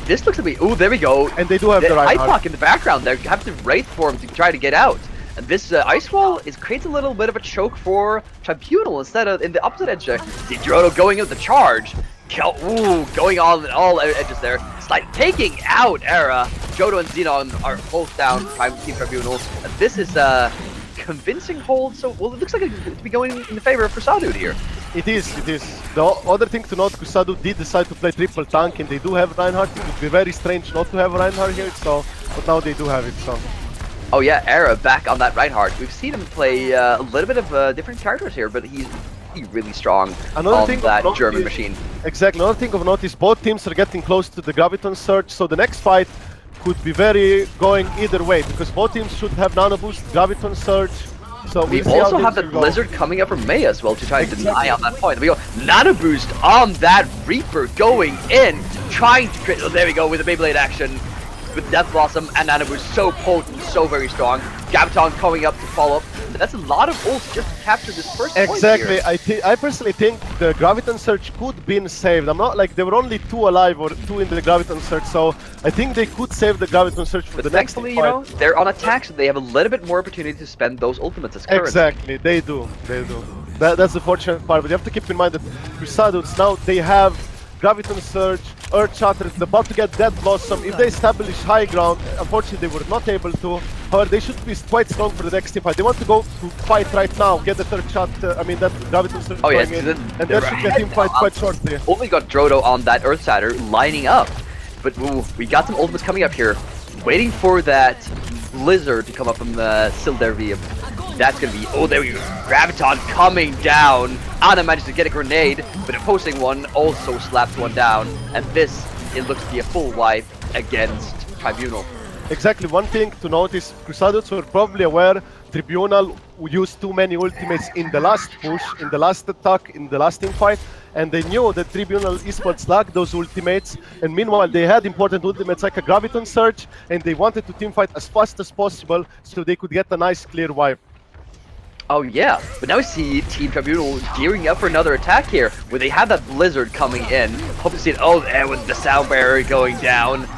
This looks to be, there we go. And they do have the Reinhardt. Hypoc in the background there, have to Wraith form to try to get out. And this ice wall creates a little bit of a choke for Tribunal instead of in the opposite edge there. See Drodo going with the charge. Going on all edges there. Slide taking out Era. Jodo and Xenon are both down by Team Tribunal. And this is a convincing hold. So, well, it looks like it's to be going in the favor of CruSuhDude here. It is. The other thing to note, CruSuhDude did decide to play triple tank, and they do have Reinhardt. It would be very strange not to have Reinhardt here, so, but now they do have it, so. Oh yeah, Era back on that Reinhardt. We've seen him play a little bit of different characters here, but he's really strong on that German machine. Exactly. Another thing of note is both teams are getting close to the Graviton Surge, so the next fight could be very going either way, because both teams should have Nano Boost, Graviton Surge. So we also have the Blizzard coming up from May as well to try and deny on that point. We go Nano Boost on that Reaper going in, trying to create. Oh, there we go with the Beyblade action. With Death Blossom and Nano Boost so potent, so very strong. Graviton coming up to follow up. But that's a lot of ults just to capture this first point Exactly. here. I personally think the Graviton Surge could have been saved. I'm not like there were only 2 alive or 2 in the Graviton Surge, so I think they could save the Graviton Surge for the next fight. You know, they're on attack, so they have a little bit more opportunity to spend those ultimates as current. Exactly, they do. That's the fortunate part, but you have to keep in mind that CruSuhDude now they have Graviton Surge, Earth Shatter, they're about to get Death Blossom. If they establish high ground, unfortunately they were not able to. However, they should be quite strong for the next team fight. They want to go to fight right now, get the third shot, that Graviton Surge going in, and that should get team fight quite shortly. Only got Drodo on that Earth Shatter lining up, but we got some ultimates coming up here. Waiting for that Blizzard to come up from the Sildervi. That's gonna be, oh there we go, Graviton coming down. Ana managed to get a grenade, but opposing one also slaps one down. And this, it looks to be a full wipe against Tribunal. Exactly, one thing to notice, CruSuhDude were probably aware Tribunal used too many ultimates in the last push, in the last attack, in the last team fight, and they knew that Tribunal eSports lacked those ultimates, and meanwhile they had important ultimates like a Graviton Surge, and they wanted to teamfight as fast as possible so they could get a nice clear wipe. Oh yeah, but now we see Team Tribunal gearing up for another attack here, where they have that Blizzard coming in. Hope to see it, oh there with the Sound Barrier going down.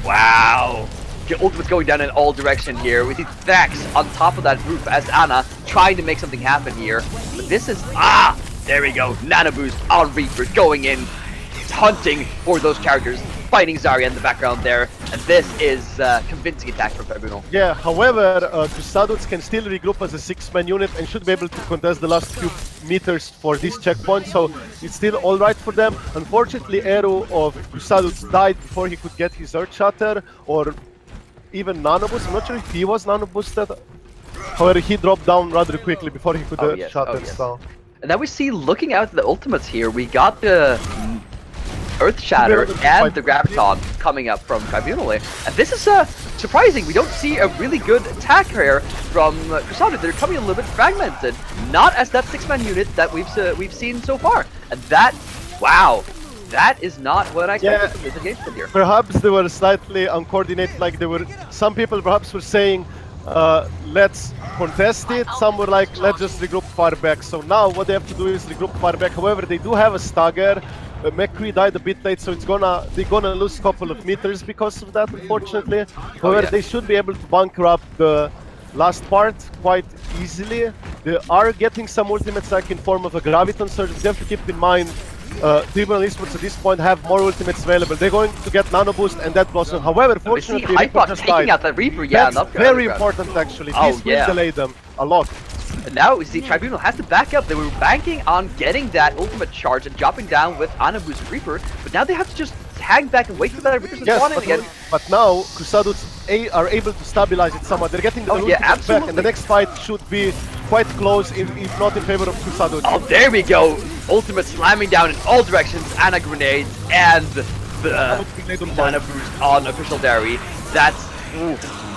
Wow. The ultimate's going down in all directions here. We see Thax on top of that roof as Ana trying to make something happen here. But this is, there we go, Nano Boost on Reaper going in, hunting for those characters, fighting Zarya in the background there, and this is convincing attack from Tribunal. Yeah, however, CruSuhDude can still regroup as a 6-man unit and should be able to contest the last few meters for this checkpoint, so it's still alright for them. Unfortunately, Arrow of CruSuhDude died before he could get his Earth Shatter, or even Nano Boost. I'm not sure if he was Nano Boosted. However, he dropped down rather quickly before he could Shatter. So. And now we see, looking out the ultimates here, we got the Earth Shatter and the Graviton coming up from Tribunal. And this is surprising. We don't see a really good attack here from CruSuhDude. They're coming a little bit fragmented, not as that 6-man unit that we've seen so far. And that, wow, that is not what I expected from this engagement here. Perhaps they were slightly uncoordinated. Like some people perhaps were saying, let's contest it. Some were like, let's just regroup far back. So now what they have to do is regroup far back. However, they do have a stagger. McCree died a bit late, so they're gonna lose a couple of meters because of that, unfortunately. However, they should be able to bunker up the last part quite easily. They are getting some ultimates like in form of a Graviton Surge. You have to keep in mind Tribunal eSports at this point have more ultimates available. They're going to get Nano Boost and Death Blossom. However, fortunately, Reaper just taking out that Reaper, That's very important actually. This will delay them a lot. And now we see Tribunal has to back up. They were banking on getting that ultimate charge and dropping down with Ana Boost and Reaper, but now they have to just hang back and wait for that Reaper to spawn in again. But now CruSuhDude are able to stabilize it somewhat. They're getting the ultimate back, and the next fight should be quite close, if not in favor of CruSuhDude. Oh, there we go! Ultimate slamming down in all directions, Ana grenades, and the Nano Boost on Official Dairy. That's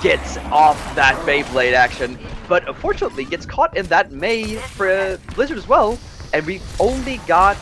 gets off that Beyblade action, but unfortunately gets caught in that May for Blizzard as well, and we only got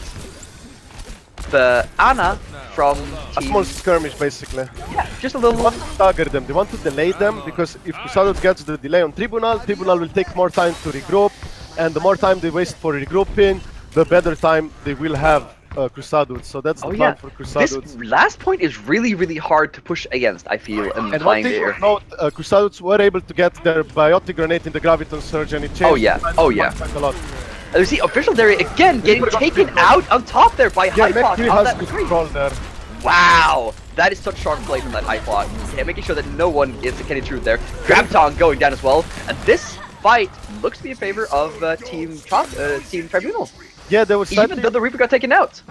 the Ana from a small skirmish, basically. Yeah, just a little. They want to stagger them, they want to delay them, because if CruSuhDude gets the delay on Tribunal will take more time to regroup, and the more time they waste for regrouping, the better time they will have CruSuhDude, so that's the Oh plan yeah, for this CruSuhDude. last point is really hard to push against, I feel, in And one playing thing there. to note, CruSuhDudes were able to get their biotic grenade in the Graviton Surge, and it changed Oh yeah, the oh fight yeah. quite a lot. And you see official Dairy again getting could've got taken three out on top there by Yeah, Hypox Mech really on has that good tree. control there. Wow, that is such sharp play from that Hypox. Yeah, making sure that no one gets the Kenny Truth there. Graviton going down as well, and this fight looks to be in favor of Team Tribunal. Yeah, they were Even slightly, though the Reaper got taken out.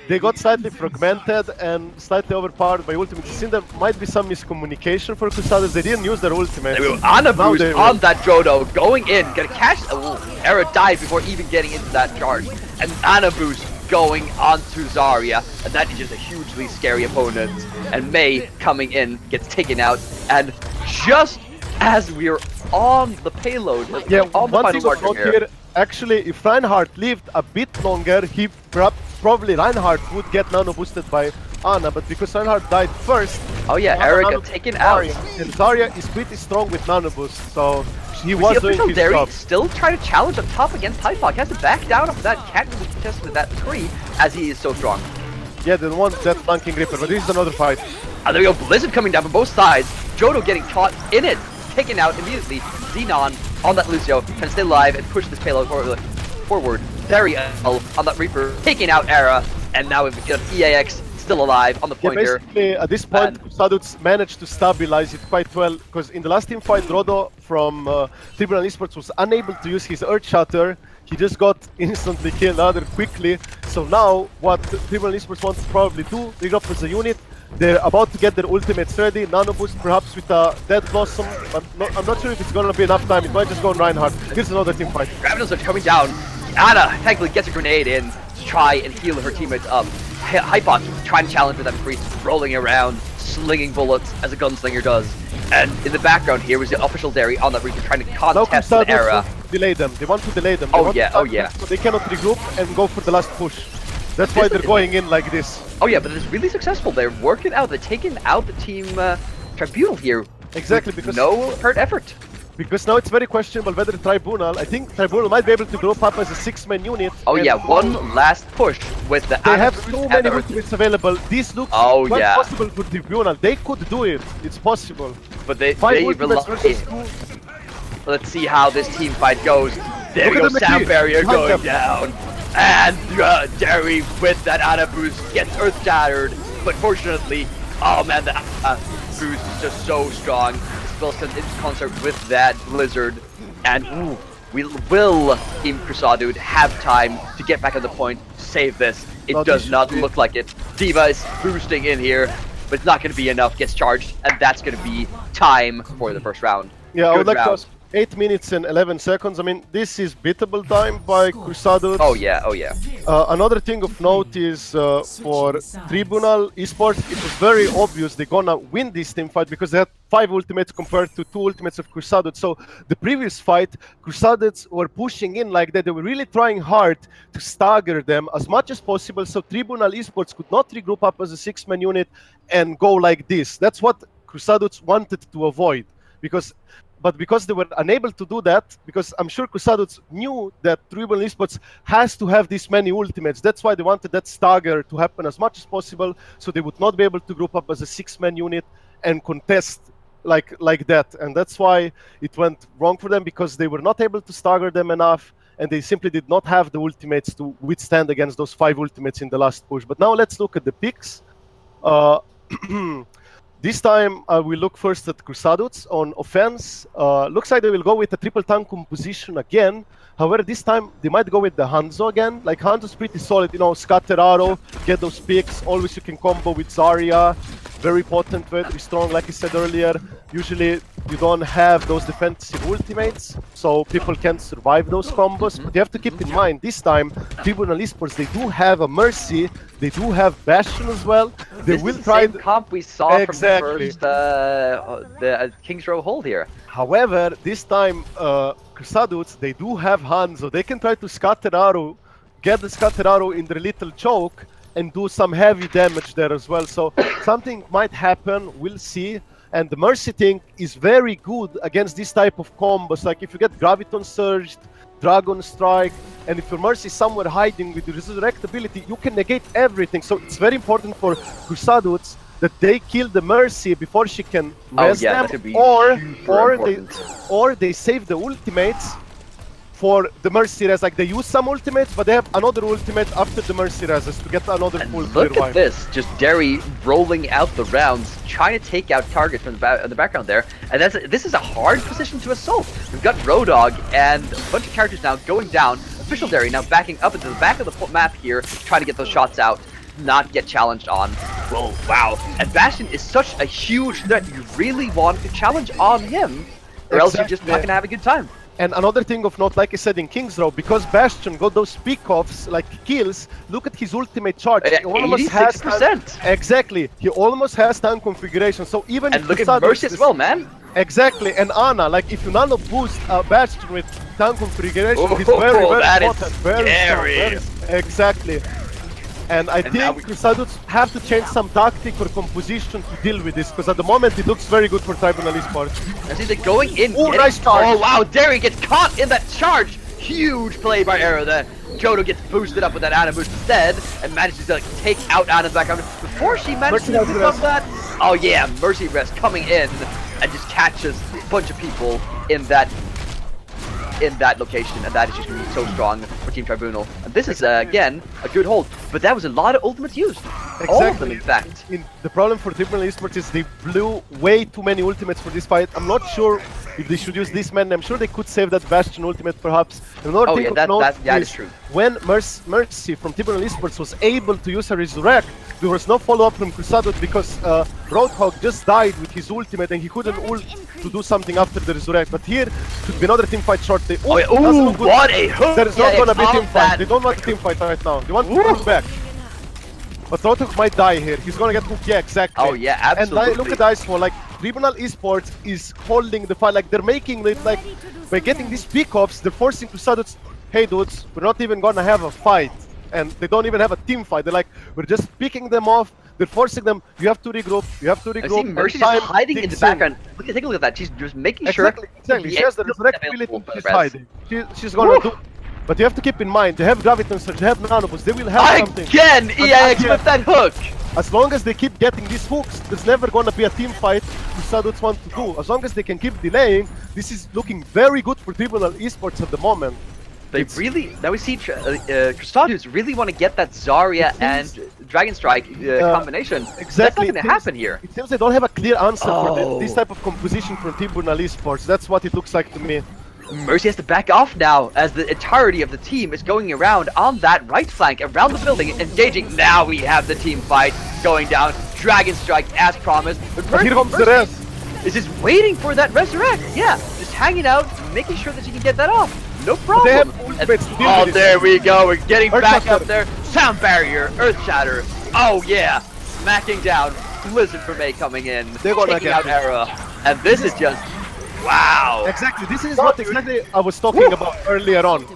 they got slightly fragmented and slightly overpowered by ultimate. It seemed there might be some miscommunication for CruSuhDudes. They didn't use their ultimate. They will Ana Now boost they on will. that Jodo, going in, gonna catch. Oh, Era died before even getting into that charge, and Ana boost going onto Zarya, and that is just a hugely scary opponent. And May coming in gets taken out, and just as we're on the payload, Yeah, on the one final thing of marker note here. here, actually, if Reinhardt lived a bit longer, he probably Reinhardt would get nano boosted by Ana, but because Reinhardt died first, Oh yeah, Ana Era nano got taken boosted out. Zarya, and Zarya is pretty strong with nano boost, so he We was see doing official his Dairy job. still trying to challenge up top against Hypox. Has to back down off of that, can't really contest with that tree as he is so strong. Yeah, they want that flanking Reaper, but this is another fight. And there we go, Blizzard coming down from both sides. Jodo getting caught in it, taken out immediately. Xenon on that Lucio can stay alive and push this payload forward. Very well on that Reaper, taking out Era, and now we've got EAX still alive on the Yeah, point here. basically, at this point, CruSuhDudes managed to stabilize it quite well, because in the last team fight, Rodo from Tribunal eSports was unable to use his Earth Shatter. He just got instantly killed rather quickly. So now, what Tribunal eSports wants to probably do, regroup as a unit. They're about to get their ultimates ready. Nano boost perhaps with a Dead Blossom, but I'm not sure if it's gonna be enough time. It might just go on Reinhardt. Here's another team fight. Gravitos are coming down. Ana thankfully gets a grenade in to try and heal her teammates up. Hypox trying to challenge with that priest, rolling around, slinging bullets as a gunslinger does. And in the background here was the official Dairy on that Reaper trying to Now contest the CruSuhDudes Era. want to delay them. They want to delay them. They Oh want yeah, to oh start yeah. them so they cannot regroup and go for the last push. That's why they're going in like this. Oh yeah, but it's really successful. They're working out. They're taking out the team Tribunal here. Exactly, with because no hurt effort. Because now it's very questionable whether Tribunal, I think Tribunal might be able to group up as a 6-man unit. Oh and yeah, one last push with the They Ana have boost so and many the Earth. ultimates available. This looks Oh, quite yeah. possible for Tribunal. They could do it. It's possible. But they 5 rely. ultimates versus 2. Let's see how this team fight goes. There we Look go, at the sound McKee. barrier Behind going them. down. And Dairy with that Ana boost gets earth shattered. But fortunately, oh man, the boost is just so strong. Spell sent into concert with that Blizzard. And ooh, will Team CruSuhDude have time to get back on the point, save this? It No, does this not should be- look like it. Diva is boosting in here, but it's not going to be enough. Gets charged, and that's going to be time for the first round. Yeah, I Good would like to round. ask 8 minutes and 11 seconds. I mean, this is beatable time by CruSuhDude. Oh yeah, oh yeah. Another thing of note is for Tribunal eSports, it was very obvious they're gonna win this team fight because they had 5 ultimates compared to 2 ultimates of CruSuhDude. So the previous fight, CruSuhDudes were pushing in like that. They were really trying hard to stagger them as much as possible so Tribunal eSports could not regroup up as a 6-man unit and go like this. That's what CruSuhDudes wanted to avoid. But because they were unable to do that, because I'm sure CruSuhDudes knew that Tribunal eSports has to have this many ultimates. That's why they wanted that stagger to happen as much as possible, so they would not be able to group up as a 6-man unit and contest like that. And that's why it went wrong for them, because they were not able to stagger them enough, and they simply did not have the ultimates to withstand against those 5 ultimates in the last push. But now let's look at the picks. This time, we look first at CruSuhDudes on offense. Looks like they will go with a triple tank composition again. However, this time, they might go with the Hanzo again. Like, Hanzo's pretty solid, you know, scatter arrow, get those picks. Always you can combo with Zarya. Very potent, very strong, like I said earlier. Usually, you don't have those defensive ultimates, so people can't survive those combos. But you have to keep in mind, this time, Tribunal eSports, they do have a Mercy, they do have Bastion as well. They This will is try the same comp we saw Exactly. from the King's Row hold here. However, this time, CruSuhDudes, they do have Hanzo. They can try to scatter arrow, get the scatter arrow in their little choke, and do some heavy damage there as well. So something might happen, we'll see. And the Mercy thing is very good against this type of combos. Like if you get Graviton Surged, Dragon Strike, and if your Mercy is somewhere hiding with the Resurrect ability, you can negate everything. So it's very important for CruSuhDude that they kill the Mercy before she can res them, or they save the ultimates for the Mercy res. Like they use some ultimates, but they have another ultimate after the Mercy reses to get another full clear wipe. Look at this, just Derry rolling out the rounds, trying to take out targets from the background there, and this is a hard position to assault. We've got Road Dogg and a bunch of characters now going down. Official Derry now backing up into the back of the map here, trying to get those shots out, not get challenged on. Whoa, wow. And Bastion is such a huge threat, you really want to challenge on him, or else you're just not gonna have a good time. And another thing of note, like I said in King's Row, because Bastion got those pick-offs, like kills, look at his ultimate charge. He almost 86%. Exactly. He almost has time configuration. So even and look at Mercy as well, man. Exactly. And Ana, like if you nano boost Bastion with time configuration, he's very important. Very exactly. And I think CruSuhDude have to change some tactic or composition to deal with this, because at the moment it looks very good for Tribunal eSports. I see they're going in. Oh, nice charge. Oh wow, Derry gets caught in that charge. Huge play by Era there. Jodo gets boosted up with that Ana boost instead, and manages to take out Ana's background before she manages to pick up that. Oh yeah, Mercy Rest coming in and just catches a bunch of people in that location, and that is just going to be so strong for Team Tribunal. And this is again a good hold, but that was a lot of ultimates used. Exactly. All of them, in fact. The problem for Tribunal eSports is they blew way too many ultimates for this fight. I'm not sure if they should use this many. I'm sure they could save that Bastion ultimate perhaps. Another thing that is true. When Mercy from Tribunal eSports was able to use a Resurrect, there was no follow-up from CruSuhDude because Roadhog just died with his ultimate and he couldn't ult to do something after the Resurrect. But here should be another team fight short. What a hook! There is not gonna be team fight. They don't want a team fight right now. They want to pull back. But Tropic might die here. He's gonna get hooked. Yeah, exactly. Oh yeah, absolutely. And look at Dice for like Tribunal eSports is holding the fight. Like they're making it like by getting these pick-offs, they're forcing CruSuhDude. Hey dudes, we're not even gonna have a fight, and they don't even have a team fight. They're like, we're just picking them off. They're forcing them. You have to regroup. You have to regroup. I see Mercy just hiding in the background. Take a look at that. She's just making sure. Exactly. She has the resurrect ability. She's hiding. She's gonna do. But you have to keep in mind, they have Graviton Surge, they have Nanoboost, they will have something. Again, EX with that hook! As long as they keep getting these hooks, there's never gonna be a team fight CruSuhDude want to do. As long as they can keep delaying, this is looking very good for Tribunal eSports at the moment. They really, now we see CruSuhDude really want to get that Zarya and Dragon Strike combination. Exactly. That's not gonna happen here. It seems they don't have a clear answer for this type of composition from Tribunal eSports. That's what it looks like to me. Mercy has to back off now as the entirety of the team is going around on that right flank, around the building, engaging. Now we have the team fight going down. Dragon Strike as promised. But here comes the res. Is just waiting for that resurrect. Yeah, just hanging out, making sure that she can get that off. No problem. They have ultimates to deal with it. There we go. We're getting back up there. Sound barrier, Earth Shatter. Oh yeah, smacking down. Blizzard for May coming in, taking out Era, and this is just. Wow! Exactly, this is what exactly I was talking about earlier on.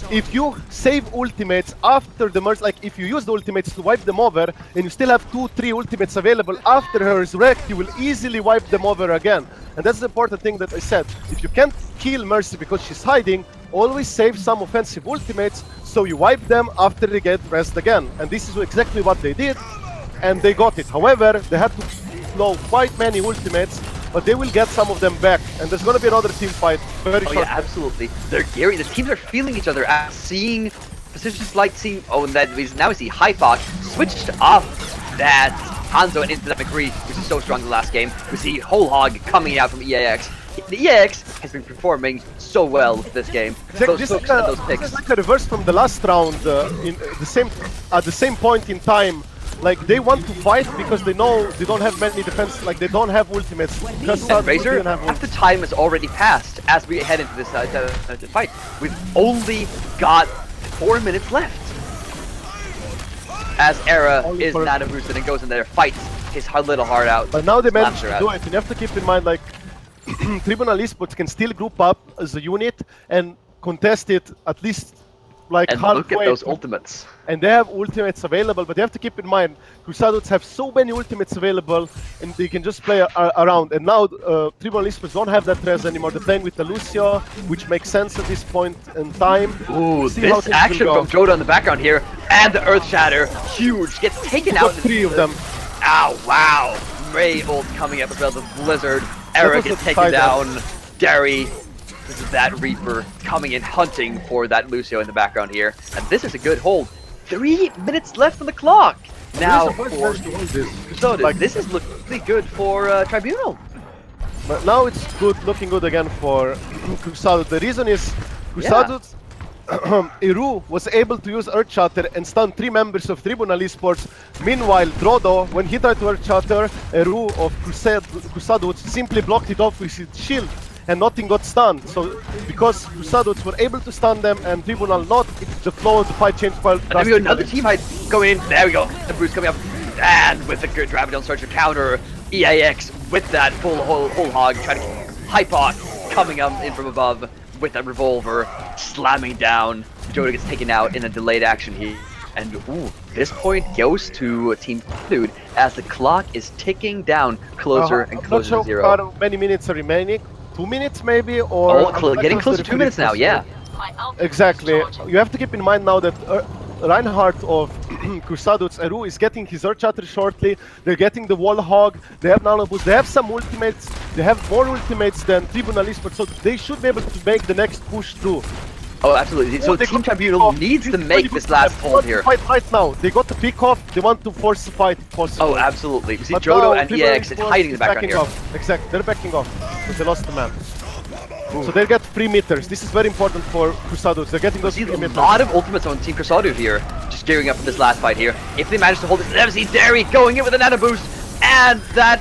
If you save ultimates after the merge, like if you use the ultimates to wipe them over, and you still have 2-3 ultimates available after her resurrect, you will easily wipe them over again. And that's the important thing that I said. If you can't kill Mercy because she's hiding, always save some offensive ultimates, so you wipe them after they get rest again. And this is exactly what they did, and they got it. However, they had to blow quite many ultimates, but they will get some of them back, and there's gonna be another team fight very shortly. Yeah, absolutely. They're gearing. The teams are feeling each other, seeing positions like seeing. Oh, and that now we see Hypok switched off that Hanzo and into that McCree, which is so strong in the last game. We see Whole Hog coming out from EAX. The EAX has been performing so well this game. Those hooks and those picks. This is like a reverse from the last round. At the same point in time. Like, they want to fight because they know they don't have many defense, like they don't have ultimates. And Razor, half the time has already passed as we head into this fight. We've only got 4 minutes left. As Era is nano boosted and goes in there, fights his little heart out. But now they managed to do it, and you have to keep in mind, like, Tribunal eSports can still group up as a unit and contest it at least like And halfway. look at those ultimates. And they have ultimates available, but you have to keep in mind, CruSuhDudes have so many ultimates available, and they can just play around. And now, Tribunal eSports don't have that threat anymore. They're playing with the Lucio, which makes sense at this point in time. Ooh, See how this things action will from go. Jodo in the background here, and the Earth Shatter, huge, gets taken Got out. 3 of them. Ow, wow. Ray ult coming up as well, the Blizzard. Era was gets a taken side down. Derry, this is that Reaper coming in hunting for that Lucio in the background here. And this is a good hold. 3 minutes left on the clock. Now for CruSuhDude. Like- This is looking really good for Tribunal. But now it's good, looking good again for CruSuhDude. The reason is CruSuhDude, Eru was able to use Earth Shatter and stun 3 members of Tribunal eSports. Meanwhile, Drodo, when he tried to Earth Shatter, Eru of CruSuhDude simply blocked it off with his shield, and nothing got stunned. So because CruSuhDudes were able to stun them and Tribunal not, the flow of the fight changed quite And then we got another drastically. team fight going in. There we go. The Bruce coming up. And with the good Drabadon starts to counter EAX with that full whole hog. Trying to Hypoc coming up in from above with that revolver. Slamming down. Jodo gets taken out in a delayed action here. And ooh, this point goes to Team Dude as the clock is ticking down closer and closer to I'm not sure 0. how many minutes are remaining. 2 minutes maybe, or Oh, getting close to 2 minutes now, yeah. Exactly. You have to keep in mind now that Reinhardt of CruSuhDude's Eru is getting his Earth Shatter shortly. They're getting the Wall Hog. They have Nano Boost. They have some ultimates. They have more ultimates than Tribunal eSports, so they should be able to make the next push through. Oh, absolutely. So they Team got the Tribunal pick-off. needs to This is make really this good last for them. hold They here. want to fight right now. They got the pick off. They want to force the fight if possible. Oh, absolutely. We see But Jodo now and Tribunal EX is eSports hiding in the is background backing here. off. Exactly. They're backing off because they lost the man. So they get 3 meters. This is very important for CruSuhDudes. They're getting those See 3 a meters. lot of ultimates on Team CruSuhDude here, just gearing up for this last fight here. If they manage to hold it, never see Derry going in with a nano boost, and that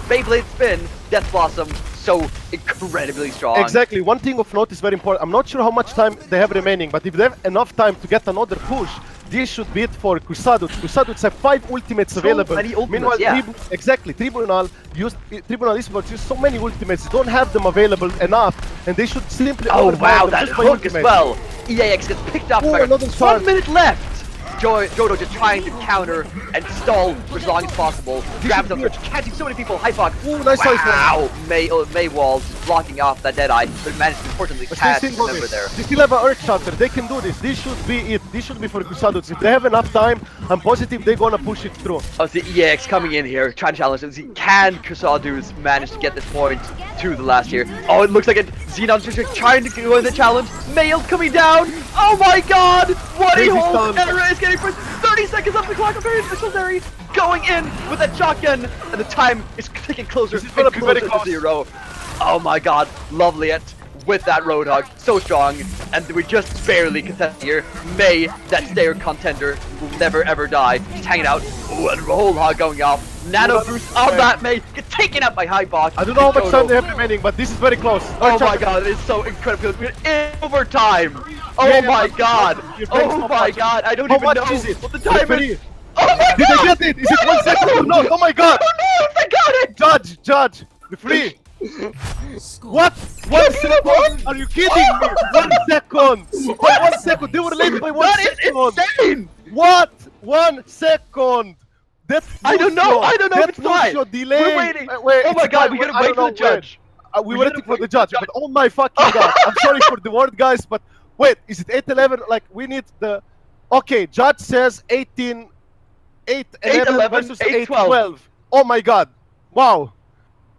Beyblade spin, Death Blossom, so incredibly strong. Exactly. One thing of note is very important. I'm not sure how much time they have remaining, but if they have enough time to get another push, this should be it for CruSuhDude. CruSuhDudes have 5 ultimates So available. many ultimates, Meanwhile, yeah. Tribunal eSports use so many ultimates. They don't have them available enough, and they should simply Oh overpower wow, them that just by hook as ultimates. well. EAX gets picked up. Oh, by another 1 start. minute left. Jodo just trying to counter and stall for as long as possible. Grabs up, catching so many people. Hypoc. Ooh, nice slice. Wow, Maywall just blocking off that Deadeye, but managed to unfortunately But catch they the still got member it. there. They still have an Earth Shatter. They can do this. This should be it. This should be for CruSuhDudes. If they have enough time, I'm positive they're gonna push it through. Oh, the EX coming in here, trying to challenge them. Can CruSuhDudes manage to get this point to the last year? Oh, it looks like it. Xenon just trying to go in the challenge. Mail coming down. Oh my god! What a Crazy hold! stun. Era is getting first. 30 seconds up the clock. A very official Derry going in with that shotgun, and the time is ticking closer This is gonna and be very closer to close. 0. Oh my god, lovely it with that Roadhog, so strong, and we just barely contest here. May, that Slayer contender, will never ever die. Just hanging out. Ooh, and Roadhog going off. Nano boost on that May, get taken out by Hypoc. I don't know how much time they have remaining, but this is very close. Oh Earth my Shatter. god, it is so incredible. We're in overtime. Oh Yeah, my but- god. You're playing Oh so my much. god, I don't How even much know is it? what the time Referee. is. Oh my Did god! they get it? Is it 1 second or not? Oh my god! I don't know if I got it! Judge! Referee! What? 1 second? Are you kidding me? 1 second! By 1 second! They were late by 1 That is second! insane! What? 1 second! That I don't know if it's tied. Lucio delay. We're waiting. Wait, Oh it's my god, tied. we gotta I wait don't for the know, judge. we We were gotta waiting for wait the for judge, the but oh my fucking god! I'm sorry for the word, guys, but wait, is it 8-11? Like we need the. Okay, judge says 8-11 versus 8-12. Oh my god! Wow.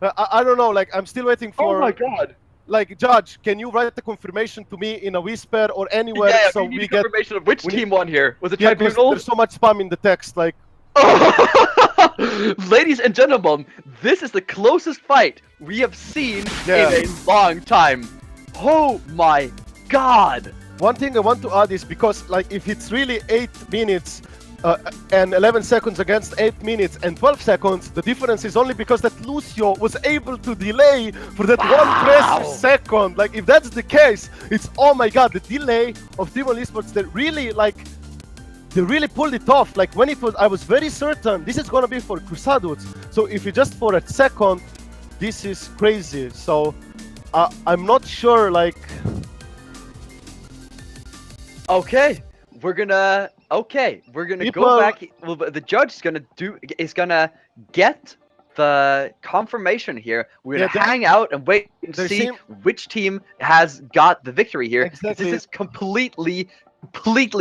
I don't know. Like I'm still waiting for. Oh my god. Like judge, can you write the confirmation to me in a whisper or anywhere Yeah, so we need we get. confirmation of which we team won here. Was it Yeah, because Tribunal? there's so much spam in the text. Like. Ladies and gentlemen, this is the closest fight we have seen Yeah. in a long time. Oh my god! One thing I want to add is because, like, if it's really 8 minutes and 11 seconds against 8 minutes and 12 seconds, the difference is only because that Lucio was able to delay for that one precious second. Like, if that's the case, it's oh my god, the delay of Tribunal eSports that really, like, they really pulled it off. Like, when it was, I was very certain this is gonna be for CruSuhDudes. So if you just for a second, this is crazy. So I'm not sure, like. Okay, we're gonna People- go back. Well, the judge is gonna get the confirmation here. We're gonna Yeah, hang out and wait and there see seem- which team has got the victory here. 'Cause Exactly. This is completely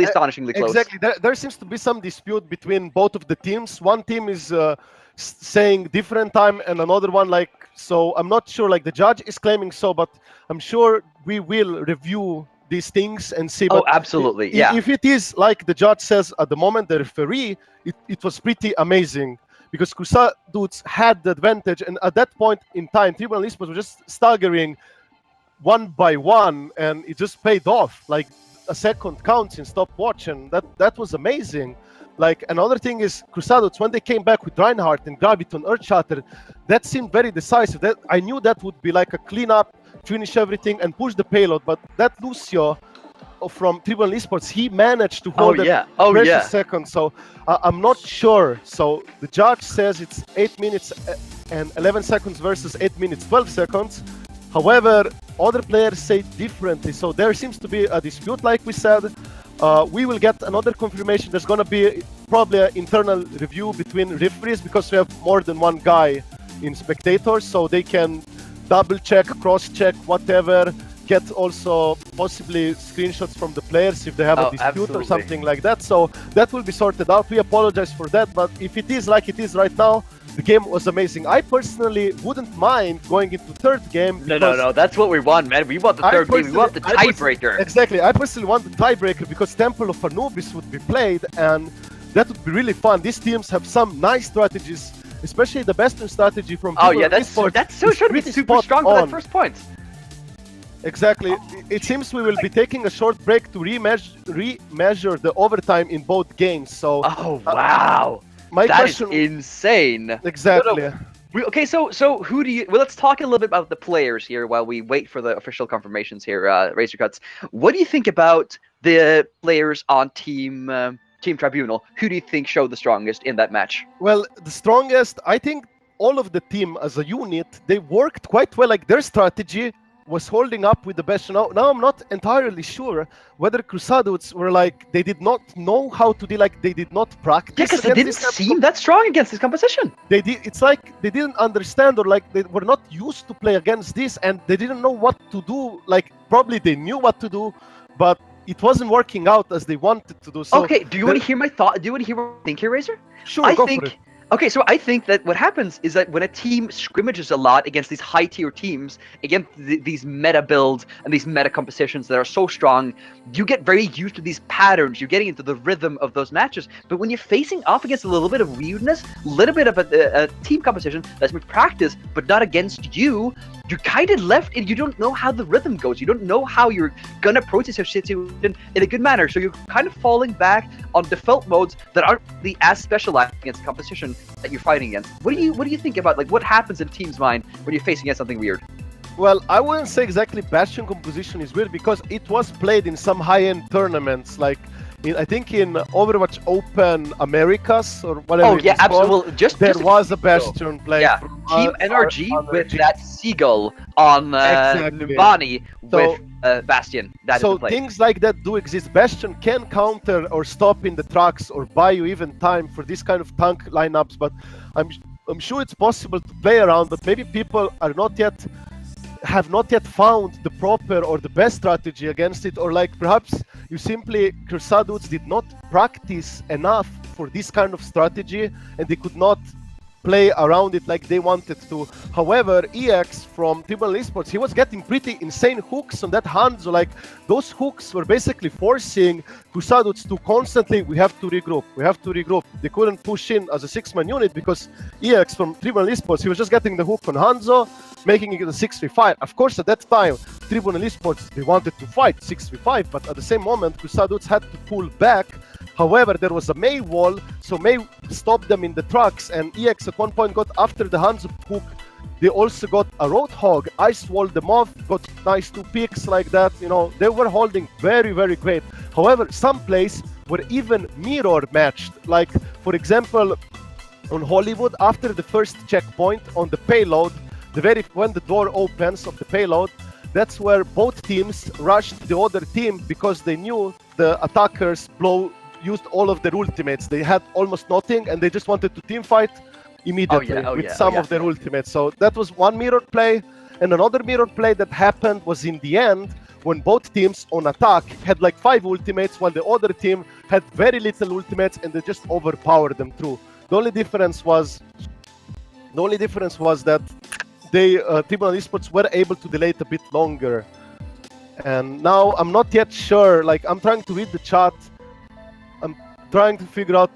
astonishingly close. Exactly. There seems to be some dispute between both of the teams. One team is saying different time, and another one like so. I'm not sure. Like the judge is claiming so, but I'm sure we will review these things and see. Oh, But absolutely, yeah. If it is like the judge says at the moment, the referee, it was pretty amazing because CruSuhDude had the advantage, and at that point in time, Tribunal eSports were just staggering one by one, and it just paid off. Like a second counts in stopwatch, and that was amazing. Like another thing is CruSuhDude, when they came back with Reinhardt and Graviton Earthshatter, that seemed very decisive. That I knew that would be like a cleanup, finish everything and push the payload. But that Lucio from Tribunal eSports, he managed to hold precious seconds. So I'm not sure. So the judge says it's 8 minutes and 11 seconds versus 8 minutes 12 seconds. However, other players say differently, so there seems to be a dispute, like we said. We will get another confirmation. There's going to be probably an internal review between referees because we have more than one guy in spectators, so they can double check, cross check, whatever. Get also possibly screenshots from the players if they have a dispute or something like that. So that will be sorted out. We apologize for that, but if it is like it is right now, the game was amazing. I personally wouldn't mind going into third game. No. That's what we want, man. We want the third game. We want the tiebreaker. Exactly. I personally want the tiebreaker because Temple of Anubis would be played, and that would be really fun. These teams have some nice strategies, especially the Bastion strategy from. Oh yeah, that's so should be super strong for that first point. Exactly. It seems we will be taking a short break to remeasure the overtime in both games. So. Oh wow. My that question is insane. Exactly. Okay, so who do you? Well, let's talk a little bit about the players here while we wait for the official confirmations here. Razor Cuts. What do you think about the players on Team Tribunal? Who do you think showed the strongest in that match? Well, the strongest, I think, all of the team as a unit, they worked quite well. Like their strategy was holding up with the best. Now I'm not entirely sure whether CruSuhDudes were like they did not know how to do, like they did not practice. Yeah, because they didn't seem that strong against this composition. They did. It's like they didn't understand, or like they were not used to play against this, and they didn't know what to do. Like probably they knew what to do, but it wasn't working out as they wanted to do. So okay, do you want to hear my thought? Do you want to hear what I think here, Razor? Sure, go for it. Okay, so I think that what happens is that when a team scrimmages a lot against these high-tier teams, against these meta builds and these meta compositions that are so strong, you get very used to these patterns. You're getting into the rhythm of those matches. But when you're facing off against a little bit of weirdness, a little bit of a team composition that's with practice, but not against you, you're kind of left and you don't know how the rhythm goes. You don't know how you're gonna approach this situation in a good manner. So you're kind of falling back on default modes that aren't really as specialized against the competition that you're fighting against. What do you think about like what happens in a team's mind when you're facing against something weird? Well, I wouldn't say exactly Bastion composition is weird because it was played in some high-end tournaments, like I think in Overwatch Open Americas or whatever. Oh yeah, absolutely. There was a Bastion play. Yeah, Team NRG with that seagull on Numbani with Bastion. So things like that do exist. Bastion can counter or stop in the trucks or buy you even time for this kind of tank lineups, but I'm sure it's possible to play around. But maybe people are have not yet found the proper or the best strategy against it, or like perhaps you simply CruSuhDudes did not practice enough for this kind of strategy and they could not play around it like they wanted to. However, EX from Tribunal eSports, he was getting pretty insane hooks on that Hanzo. Like those hooks were basically forcing CruSuhDudes to constantly, we have to regroup. They couldn't push in as a 6-man unit because EX from Tribunal eSports, he was just getting the hook on Hanzo, making it a 6v5. Of course, at that time, Tribunal eSports, they wanted to fight 6v5, but at the same moment, CruSuhDudes had to pull back. However, there was a Mei wall, so Mei stopped them in the trucks, and EX at one point got after the Hanzo hook. They also got a Roadhog, ice walled them off, got nice 2 picks like that. You know, they were holding very, very great. However, some plays were even mirror matched. Like, for example, on Hollywood, after the first checkpoint on the payload, when the door opens of the payload, that's where both teams rushed the other team because they knew the attackers used all of their ultimates. They had almost nothing, and they just wanted to team fight immediately with some of their ultimates. So that was one mirror play, and another mirror play that happened was in the end when both teams on attack had like 5 ultimates, while the other team had very little ultimates, and they just overpowered them through. The only difference was that they Tribunal eSports were able to delay it a bit longer. And now I'm not yet sure. Like, I'm trying to read the chat. I'm trying to figure out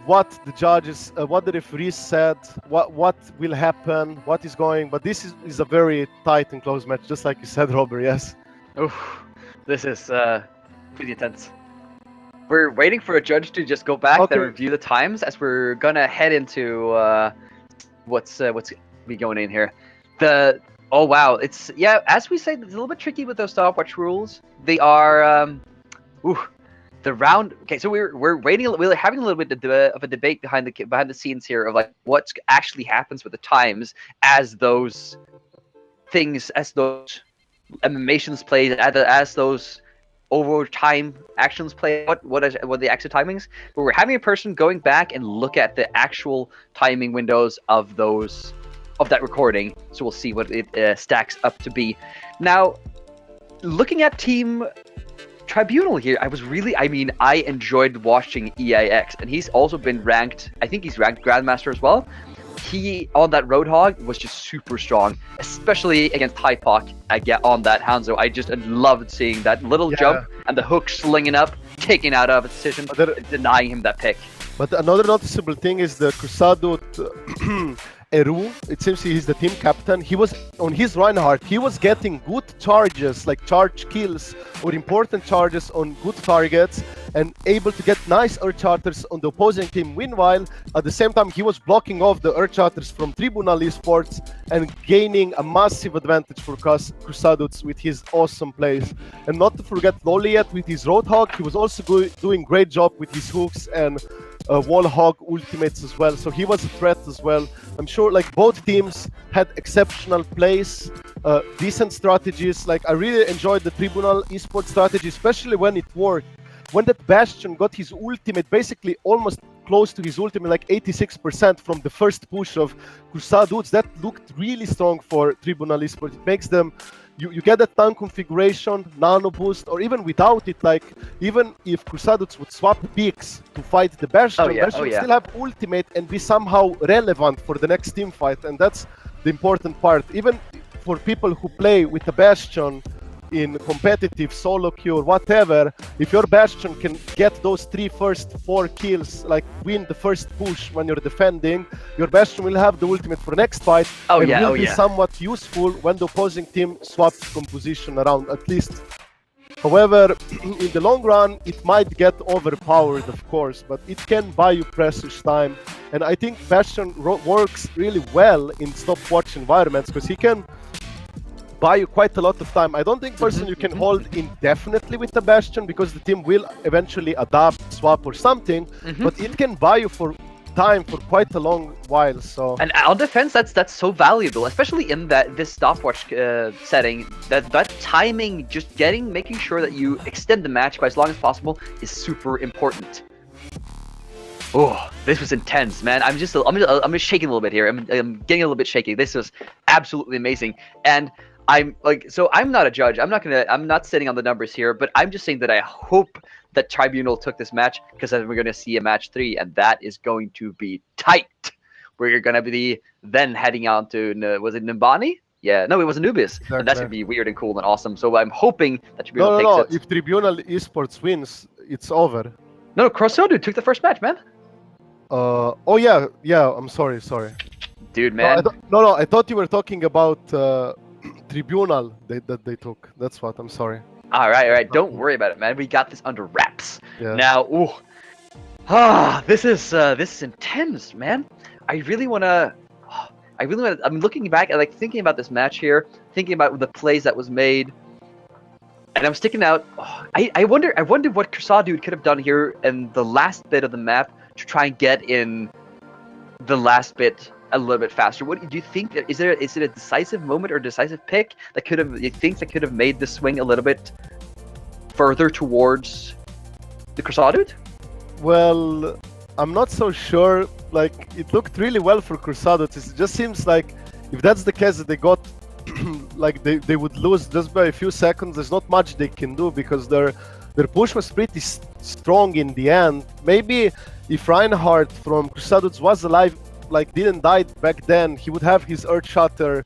what the judges, what the referees said, what will happen, what is going. But this is a very tight and close match, just like you said, Robert. Yes. Oof, this is pretty intense. We're waiting for a judge to just go back and review the times as we're gonna head into what's be going in here. Oh wow, it's as we say, it's a little bit tricky with those stopwatch rules. They are the round. Okay, so we're waiting. We're having a little bit of a debate behind the scenes here of like what actually happens with the times as those things, as those animations play, as those over time actions play. What are the actual timings? But we're having a person going back and look at the actual timing windows of that recording, so we'll see what it stacks up to be. Now, looking at Team Tribunal here, I enjoyed watching EIX, and he's also been ranked, I think he's ranked Grandmaster as well. He, on that Roadhog, was just super strong, especially against Hypoc on that Hanzo. I just loved seeing that little jump and the hook slinging up, taking out of a decision, denying him that pick. But another noticeable thing is the CruSuhDude Eru, it seems he's the team captain. He was on his Reinhardt, he was getting good charges, like charge kills or important charges on good targets, and able to get nice Earth Charters on the opposing team. Meanwhile, at the same time, he was blocking off the Earth Charters from Tribunal eSports and gaining a massive advantage for CruSuhDude with his awesome plays. And not to forget Loliet with his Roadhog, he was also doing great job with his hooks and wall hog ultimates as well, so he was a threat as well. I'm sure like both teams had exceptional plays, decent strategies. Like, I really enjoyed the Tribunal eSports strategy, especially when it worked. When that Bastion got his ultimate, basically almost close to his ultimate, like 86% from the first push of CruSuhDude, that looked really strong for Tribunal eSports. It makes them, you get that tank configuration, nano boost, or even without it, like even if CruSuhDude would swap picks to fight the Bastion, Bastion would still have ultimate and be somehow relevant for the next team fight, and that's the important part. Even for people who play with the Bastion in competitive solo queue or whatever, if your Bastion can get those first 4 kills, like win the first push when you're defending, your Bastion will have the ultimate for next fight and will be somewhat useful when the opposing team swaps composition around, at least. However, in the long run, it might get overpowered, of course, but it can buy you precious time. And I think Bastion works really well in stopwatch environments because he can buy you quite a lot of time. I don't think personally you can hold indefinitely with the Bastion because the team will eventually adapt, swap or something, but it can buy you for time for quite a long while. So, and on defense, that's so valuable, especially in this stopwatch setting. That timing, just making sure that you extend the match by as long as possible is super important. Oh, this was intense, man. I'm just shaking a little bit here. I'm getting a little bit shaky. This was absolutely amazing, and I'm not a judge. I'm not sitting on the numbers here, but I'm just saying that I hope that Tribunal took this match, because then we're going to see a match 3, and that is going to be tight. We're going to be then heading on to, was it Nimbani? Yeah, no, it was Anubis. Exactly. And that's going to be weird and cool and awesome. So I'm hoping that Tribunal takes it. If Tribunal eSports wins, it's over. No, CruSuhDude took the first match, man. I'm sorry. Dude, man. No, I thought you were talking about Tribunal that they took. That's what, I'm sorry. All right. Don't worry about it, man. We got this under wraps. Yeah. Now, this is intense, man. I'm looking back and thinking about this match here, thinking about the plays that was made, and I'm sticking out. I wonder what CruSuhDude could have done here in the last bit of the map to try and get in the last bit a little bit faster. What do you think? Is it a decisive moment or decisive pick that could have made the swing a little bit further towards the CruSuhDude? Well, I'm not so sure. Like, it looked really well for CruSuhDude. It just seems like if that's the case that they got, like they would lose just by a few seconds. There's not much they can do because their push was pretty strong in the end. Maybe if Reinhardt from CruSuhDude was alive, like didn't die back then, he would have his Earth Shatter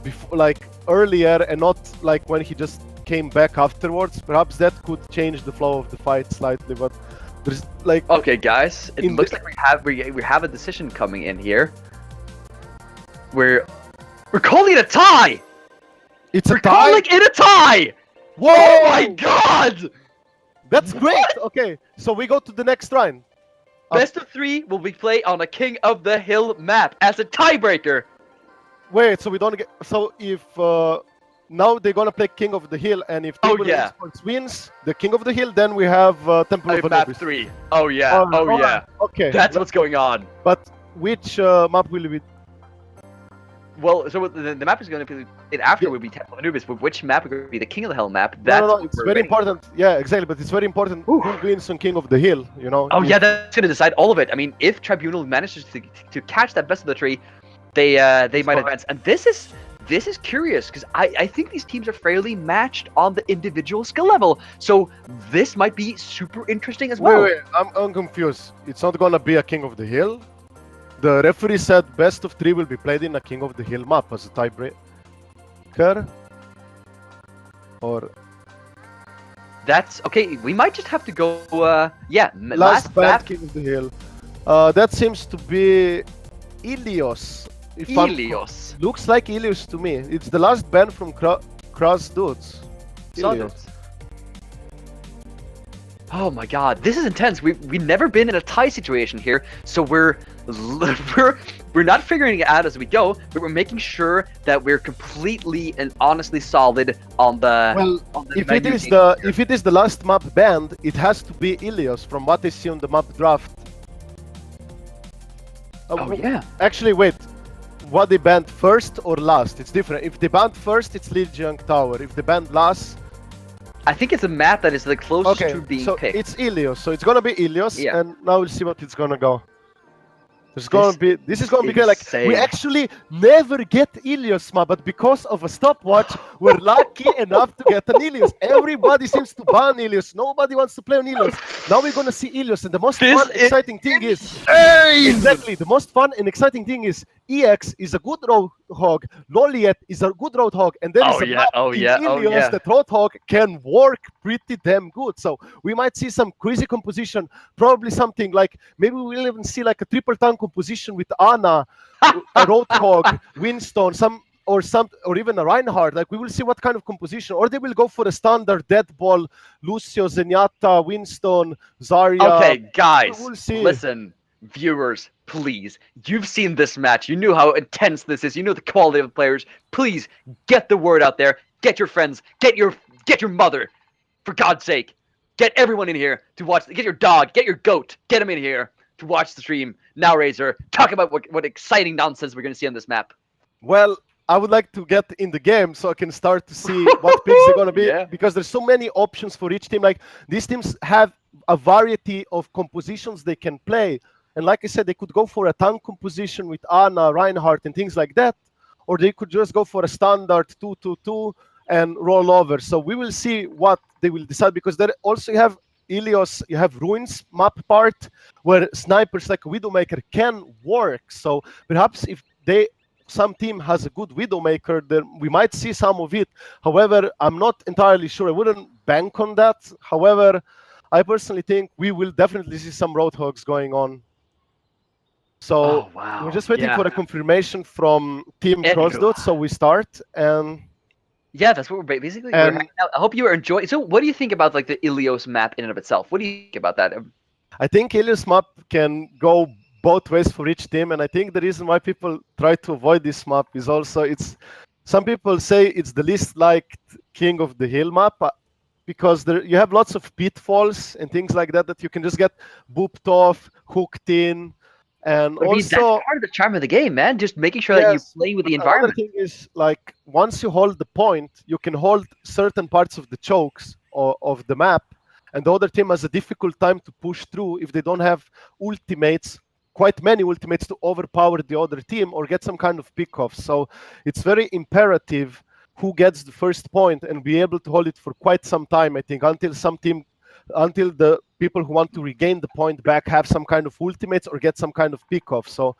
before, like earlier, and not like when he just came back afterwards. Perhaps that could change the flow of the fight slightly, but there's like... Okay, guys, it looks like we have a decision coming in here. We're calling it a tie! We're calling it a tie! Whoa! Oh my god! That's great! Okay, so we go to the next round. Best of 3 will be played on a King of the Hill map as a tiebreaker. Wait, so we don't get... So if... now they're gonna play King of the Hill, and if Tribunal eSports wins the King of the Hill, then we have Temple of map Anubis. 3. Oh yeah, oh yeah. Okay. That's what's going on. But which map will we... Well, so the map is going to be... After will be Temple of Anubis, but which map is going to be the King of the Hill map? That's no, it's very important. Yeah, exactly, but it's very important who wins on King of the Hill, you know? Oh yeah, that's going to decide all of it. I mean, if Tribunal manages to catch that best of the 3, they might advance. And this is curious, because I think these teams are fairly matched on the individual skill level. So this might be super interesting as well. Wait, I'm confused. It's not gonna be a King of the Hill. The referee said best of 3 will be played in a King of the Hill map as a tiebreaker. Or... That's... Okay, we might just have to go... yeah, last map. King of the Hill. That seems to be Ilios. Ilios. Looks like Ilios to me. It's the last ban from CruSuhDude. Ilios. Oh my god, this is intense. We've never been in a tie situation here, so we're not figuring it out as we go, but we're making sure that we're completely and honestly solid on the... Well, if it is the last map banned, it has to be Ilios from what I see on the map draft. Oh yeah. Actually, wait. What they banned first or last? It's different. If they banned first, it's Lijiang Tower. If they banned last... I think it's a map that is the closest to being so picked. It's Ilios. So it's gonna be Ilios, Yeah. and now we'll see what it's gonna go. This is gonna be good. Like, we actually never get Ilios map, but because of a stopwatch, we're lucky enough to get an Ilios. Everybody seems to ban Ilios. Nobody wants to play on Ilios. Now we're gonna see Ilios, and the most fun, exciting thing is exactly the most fun and exciting thing is EX is a good Roadhog, Loliet is a good Roadhog, and then Ilios that Roadhog can work pretty damn good. So we might see some crazy composition, probably something like, maybe we'll even see like a triple tank composition with Ana, a Roadhog, Winston, or even a Reinhardt. Like, we will see what kind of composition, or they will go for a standard Deadball, Lucio, Zenyatta, Winston, Zarya. Okay, guys, we'll see. Listen, viewers, please. You've seen this match. You knew how intense this is. You know the quality of the players. Please get the word out there. Get your friends. Get your mother. For God's sake, get everyone in here to watch. Get your dog. Get your goat. Get them in here to watch the stream. Now, Razor, talk about what exciting nonsense we're going to see on this map. Well, I would like to get in the game so I can start to see what picks they're going to be, because there's so many options for each team. Like, these teams have a variety of compositions they can play. And like I said, they could go for a tank composition with Ana, Reinhardt, and things like that. Or they could just go for a standard 2-2-2 and roll over. So we will see what they will decide, because there also you have Ilios, you have Ruins map part, where snipers like Widowmaker can work. So perhaps if some team has a good Widowmaker, then we might see some of it. However, I'm not entirely sure. I wouldn't bank on that. However, I personally think we will definitely see some Roadhogs going on. So we're just waiting for a confirmation from Team CruSuhDude, so we start. And yeah, that's what we're basically. I hope you are enjoying. So, what do you think about like the Ilios map in and of itself? What do you think about that? I think Ilios map can go both ways for each team, and I think the reason why people try to avoid this map is also some people say it's the least liked King of the Hill map, because you have lots of pitfalls and things like that you can just get booped off, hooked in. And also, that's part of the charm of the game, man. Just making sure that you play with the environment. Another thing is, like, once you hold the point, you can hold certain parts of the chokes of the map, and the other team has a difficult time to push through if they don't have ultimates, quite many ultimates to overpower the other team or get some kind of pick-off. So it's very imperative who gets the first point and be able to hold it for quite some time, I think, until the people who want to regain the point back have some kind of ultimates or get some kind of pick-off. So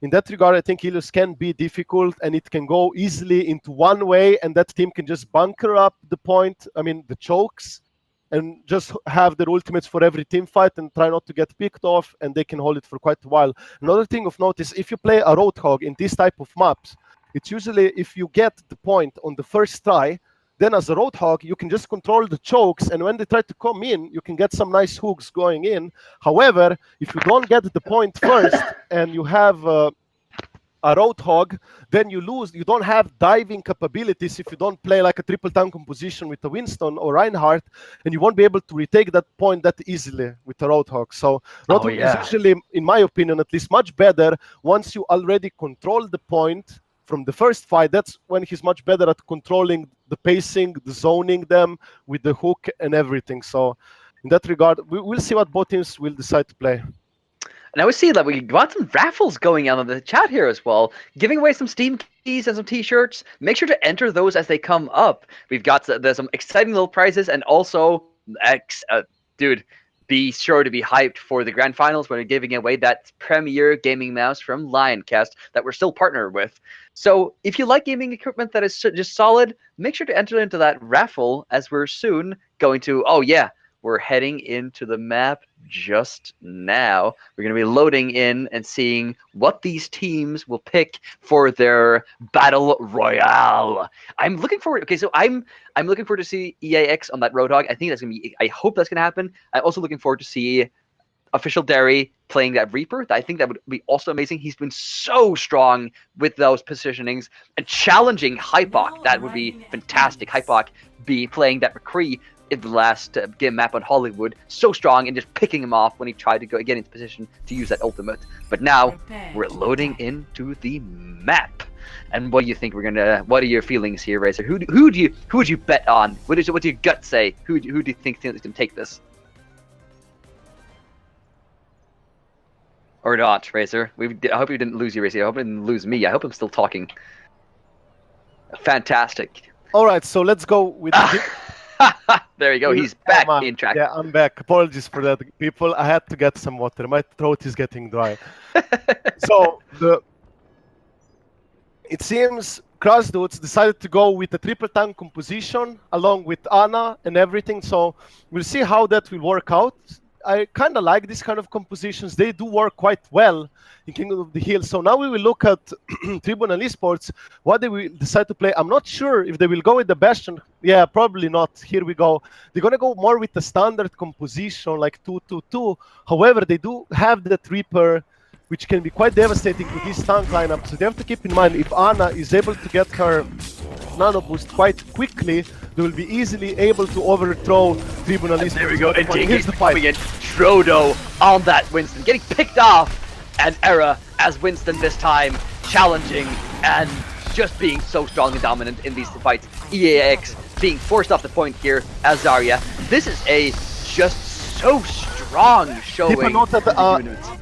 in that regard, I think Helios can be difficult, and it can go easily into one way, and that team can just bunker up the point, the chokes, and just have their ultimates for every team fight and try not to get picked off, and they can hold it for quite a while. Another thing of note is if you play a Roadhog in this type of maps, it's usually if you get the point on the first try, then as a Roadhog, you can just control the chokes, and when they try to come in, you can get some nice hooks going in. However, if you don't get the point first and you have a Roadhog, then you lose. You don't have diving capabilities if you don't play like a triple tank composition with a Winston or Reinhardt, and you won't be able to retake that point that easily with a Roadhog. So Roadhog is usually, in my opinion at least, much better once you already control the point from the first fight. That's when he's much better at controlling the pacing, the zoning them with the hook and everything. So in that regard, we'll see what both teams will decide to play. And I was seeing that we got some raffles going on in the chat here as well, giving away some Steam keys and some T-shirts. Make sure to enter those as they come up. We've got there's some exciting little prizes, and also, dude, be sure to be hyped for the grand finals when we're giving away that premier gaming mouse from Lioncast that we're still partnered with. So if you like gaming equipment that is just solid, make sure to enter into that raffle, as we're soon going to, we're heading into the map just now. We're going to be loading in and seeing what these teams will pick for their battle royale. I'm looking forward. Okay, so I'm looking forward to see EAX on that Roadhog. I think that's going to be. I hope that's going to happen. I'm also looking forward to see Official Derry playing that Reaper. I think that would be also amazing. He's been so strong with those positionings and challenging Hypok. That would be fantastic. Hypok be playing that McCree in the last game map on Hollywood, so strong, and just picking him off when he tried to get into position to use that ultimate. But now we're loading into the map. And what do you think what are your feelings here, Razor? Who would you bet on? What do your gut say? Who do you think can take this? Or not, Razor? I hope you didn't lose you, Razor. I hope you didn't lose me. I hope I'm still talking. Fantastic. All right, so let's go with there you go. He's back in track. Yeah, I'm back. Apologies for that, people. I had to get some water. My throat is getting dry. So it seems CruSuhDude decided to go with a triple tank composition along with Ana and everything. So we'll see how that will work out. I kind of like these kind of compositions. They do work quite well in Kingdom of the Hill. So now we will look at Tribunal eSports, what they will decide to play. I'm not sure if they will go with the Bastion. Yeah, probably not. Here we go. They're going to go more with the standard composition, like 2-2-2. However, they do have that Reaper, which can be quite devastating to this tank lineup. So they have to keep in mind, if Ana is able to get her nano boost quite quickly, they will be easily able to overthrow Tribunal eSports. There we go, and here's the fight again. Trodo on that Winston, getting picked off, and Era as Winston this time, challenging and just being so strong and dominant in these fights. EAX being forced off the point here as Zarya. This is a just so strong showing. Keep a note that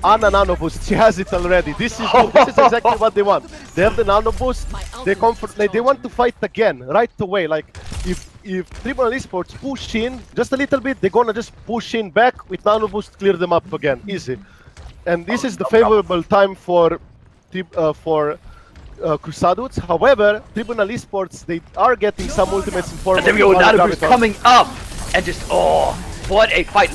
Ana nano boost, she has it already. This is exactly what they want. They have the nano boost. They want to fight again right away. Like if Tribunal eSports push in just a little bit, they're gonna just push in back with nano boost, clear them up again, easy. And this is the favorable time for CruSuhDude. However, Tribunal eSports, they are getting some ultimates in form. And there we go, nano boost coming up, and just what a fight!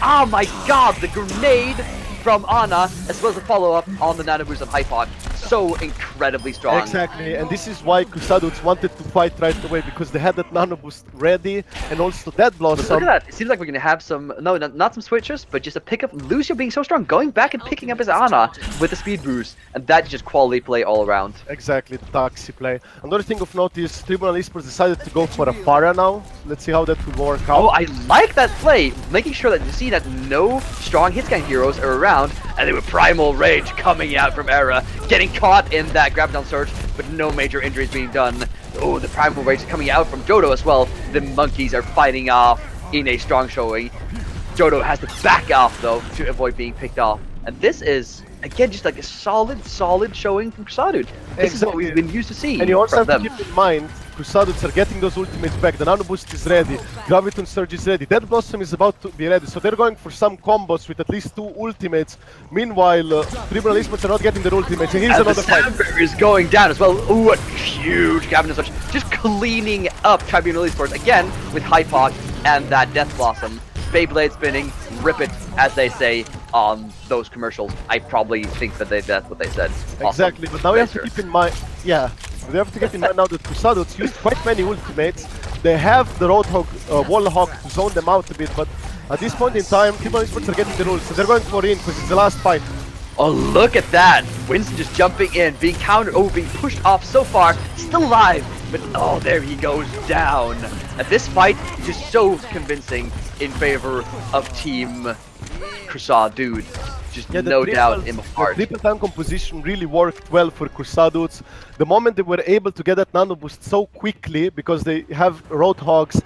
Oh my god, the grenade from Ana, as well as the follow-up on the nano boost of Hypok. So incredibly strong. Exactly, and this is why CruSuhDude wanted to fight right away, because they had that nano boost ready, and also that blossom. Look at that, it seems like we're going to have some, no, not some switches, but just a pickup. Lucio being so strong, going back and picking up his Ana with the speed boost, and that's just quality play all around. Exactly, the taxi play. Another thing of note is Tribunal eSports decided to go for a Pharah now. Let's see how that will work out. Oh, I like that play, making sure that you see that no strong hitscan heroes are around, and then with Primal Rage coming out from Era, getting caught in that grab-down surge, but no major injuries being done. Oh, the Primal Rage coming out from Jodo as well. The monkeys are fighting off in a strong showing. Jodo has to back off though to avoid being picked off. And this is, again, just like a solid showing from CruSuhDude. This is what we've been used to seeing. And you also from have them. to keep in mind, CruSuhDudes are getting those ultimates back. The Nano Boost is ready. Graviton Surge is ready. Dead Blossom is about to be ready. So they're going for some combos with at least 2 ultimates. Meanwhile, Tribunal eSports are not getting their ultimates. And here's And another the fight. Sandberg is going down as well. Ooh, a huge Graviton Surge. Just cleaning up Tribunal eSports again with Hypoc and that Death Blossom. Beyblade spinning, rip it, as they say on those commercials. I probably think that that's what they said. Exactly, but now we have to keep in mind, we have to keep in mind now that CruSuhDudes used quite many ultimates. They have the Roadhog, Wallhog to zone them out a bit, but at this point in time, Tribunal eSports are getting the rules, so they're going for in because it's the last fight. Oh, look at that! Winston just jumping in, being countered, being pushed off so far, still alive, but oh, there he goes down. And this fight is just so convincing in favor of Team CruSuhDude. Just no doubt in my heart. The triple tank composition really worked well for CruSuhDudes. The moment they were able to get that nano boost so quickly, because they have Roadhogs,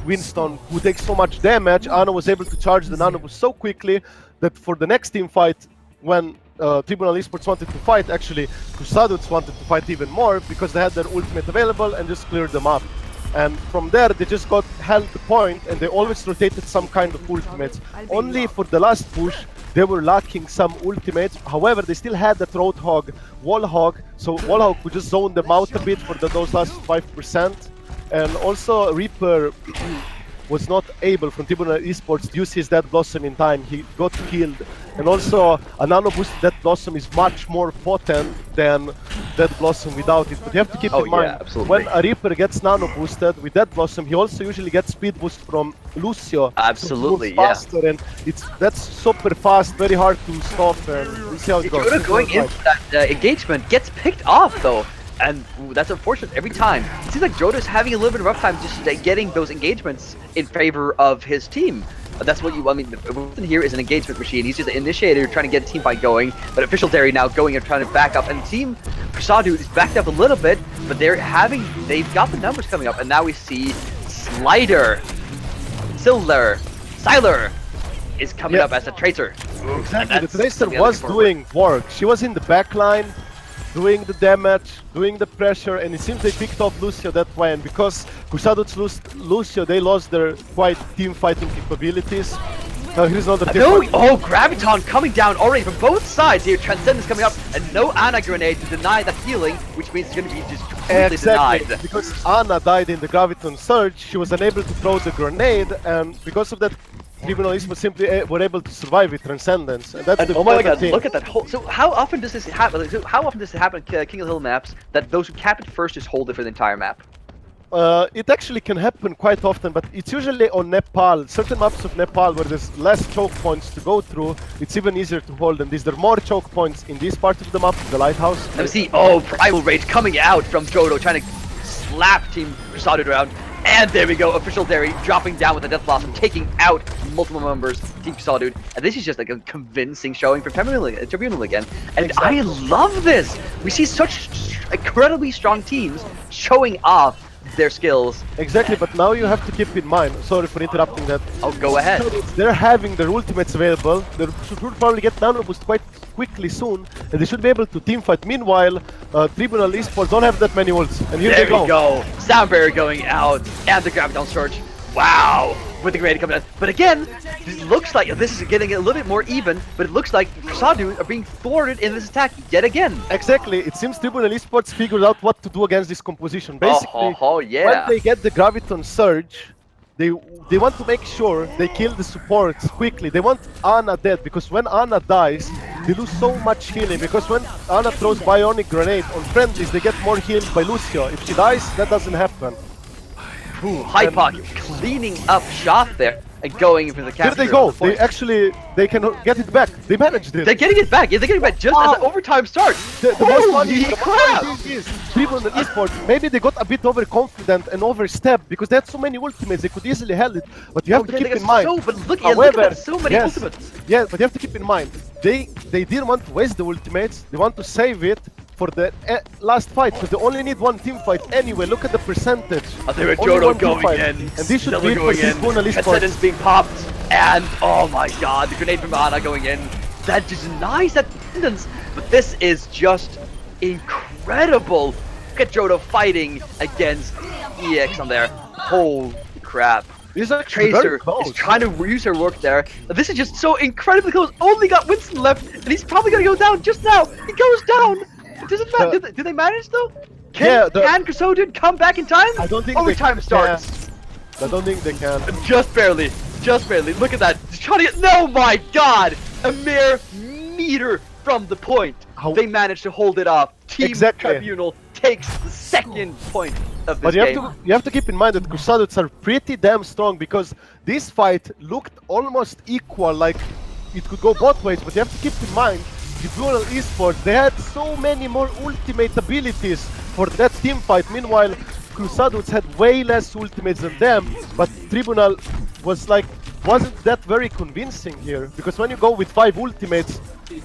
Winston, who takes so much damage, Ana was able to charge the nano boost so quickly that for the next team fight, when Tribunal eSports wanted to fight, actually CruSuhDudes wanted to fight even more because they had their ultimate available and just cleared them up. And from there, they just held the point, and they always rotated some kind of ultimates. Only for the last push, they were lacking some ultimates. However, they still had that Roadhog, Wallhog, so Wallhog could just zone them out a bit for those last 5%. And also, Reaper was not able from Tribunal eSports to use his Dead Blossom in time. He got killed. And also, a nano boost Dead Blossom is much more potent than Dead Blossom without it. But you have to keep in mind, when a Reaper gets nano boosted with Dead Blossom, he also usually gets speed boost from Lucio. Absolutely, so faster, and that's super fast, very hard to stop, and we'll see how it goes. Jodo going in for that engagement gets picked off though. And that's unfortunate every time. It seems like Jodo's having a little bit of a rough time just getting those engagements in favor of his team. That's what you, I mean, Winston here is an engagement machine. He's just an initiator trying to get a team fight going. But Official Dairy now going and trying to back up. And Team CruSuhDude is backed up a little bit, but they've got the numbers coming up. And now we see Siler is coming up as a traitor. Exactly, the Tracer was doing work. She was in the back line, doing the damage, doing the pressure, and it seems they picked off Lucio that way. And because CruSuhDudes lost Lucio, they lost their quite team fighting capabilities. Here's another team. Oh, Graviton coming down already from both sides here. Transcendence coming up, and no Ana grenade to deny that healing, which means it's going to be just completely denied. Because Ana died in the Graviton Surge, she was unable to throw the grenade, and because of that, Tribunal eSports simply were able to survive with Transcendence. And that's oh my god, look at that whole... So how often does this happen? How often does it happen in King of the Hill maps that those who cap it first just hold it for the entire map? It actually can happen quite often, but it's usually on Nepal. Certain maps of Nepal where there's less choke points to go through, it's even easier to hold them. There are more choke points in this part of the map, the lighthouse. Let me see. Oh, Primal Rage coming out from Jodo, trying to slap Team CruSuhDude around. And there we go, Official Dairy dropping down with the Death Blossom, taking out multiple members of Team CruSuhDude. And this is just like a convincing showing for Tribunal again. And I love this! We see such incredibly strong teams showing off their skills. Exactly, but now you have to keep in mind, sorry for interrupting that. Oh, go ahead. They're having their ultimates available. They should probably get nano boost quite quickly soon, and they should be able to team fight. Meanwhile, Tribunal eSports don't have that many ults, and here there they go. We go. Sound barrier going out, and the Graviton Surge. Wow! With the grenade coming out. But again, this looks like this is getting a little bit more even, but it looks like CruSuhDude are being thwarted in this attack yet again. Exactly. It seems Tribunal eSports figured out what to do against this composition. Basically, when they get the Graviton Surge, they want to make sure they kill the supports quickly. They want Ana dead, because when Ana dies, they lose so much healing. Because when Ana throws Bionic Grenade on friendlies, they get more healed by Lucio. If she dies, that doesn't happen. Hypoc cleaning up shot there and going for the capture. Here they go. They can get it back. They managed it. They're getting it back. Yeah, they're getting it back just as the overtime starts. The most funny thing is, people in the esports, maybe they got a bit overconfident and overstepped because they had so many ultimates. They could easily handle it. But you have to keep in mind. Look at that, so many ultimates. Yeah, but you have to keep in mind. They didn't want to waste the ultimates. They want to save it for the last fight, because they only need one team fight anyway. Look at the percentage. There with Only Jodo one team going fight. in. And this should Still be it for going in. Tribunal eSports. Transcendence being popped. And oh my god, the grenade from Ana going in. That just denies that distance. But this is just incredible. Look at Jodo fighting against EX on there. Holy crap. This is actually very Tracer close. is trying to use her work there. This is just so incredibly close. Only got Winston left, and he's probably gonna go down just now. He goes down. It doesn't matter. Do they manage though? Can CruSuhDude come back in time? I don't think time starts. I don't think they can. Just barely. Just barely. Look at that. He's trying to get. No, my God! A mere meter from the point. They managed to hold it off. Team Tribunal takes the second point of this game. But you have to keep in mind that CruSuhDudes are pretty damn strong, because this fight looked almost equal, like it could go both ways. But you have to keep in mind, Tribunal eSports, they had so many more ultimate abilities for that team fight. Meanwhile, CruSuhDudes had way less ultimates than them, but Tribunal wasn't that very convincing here, because when you go with 5 ultimates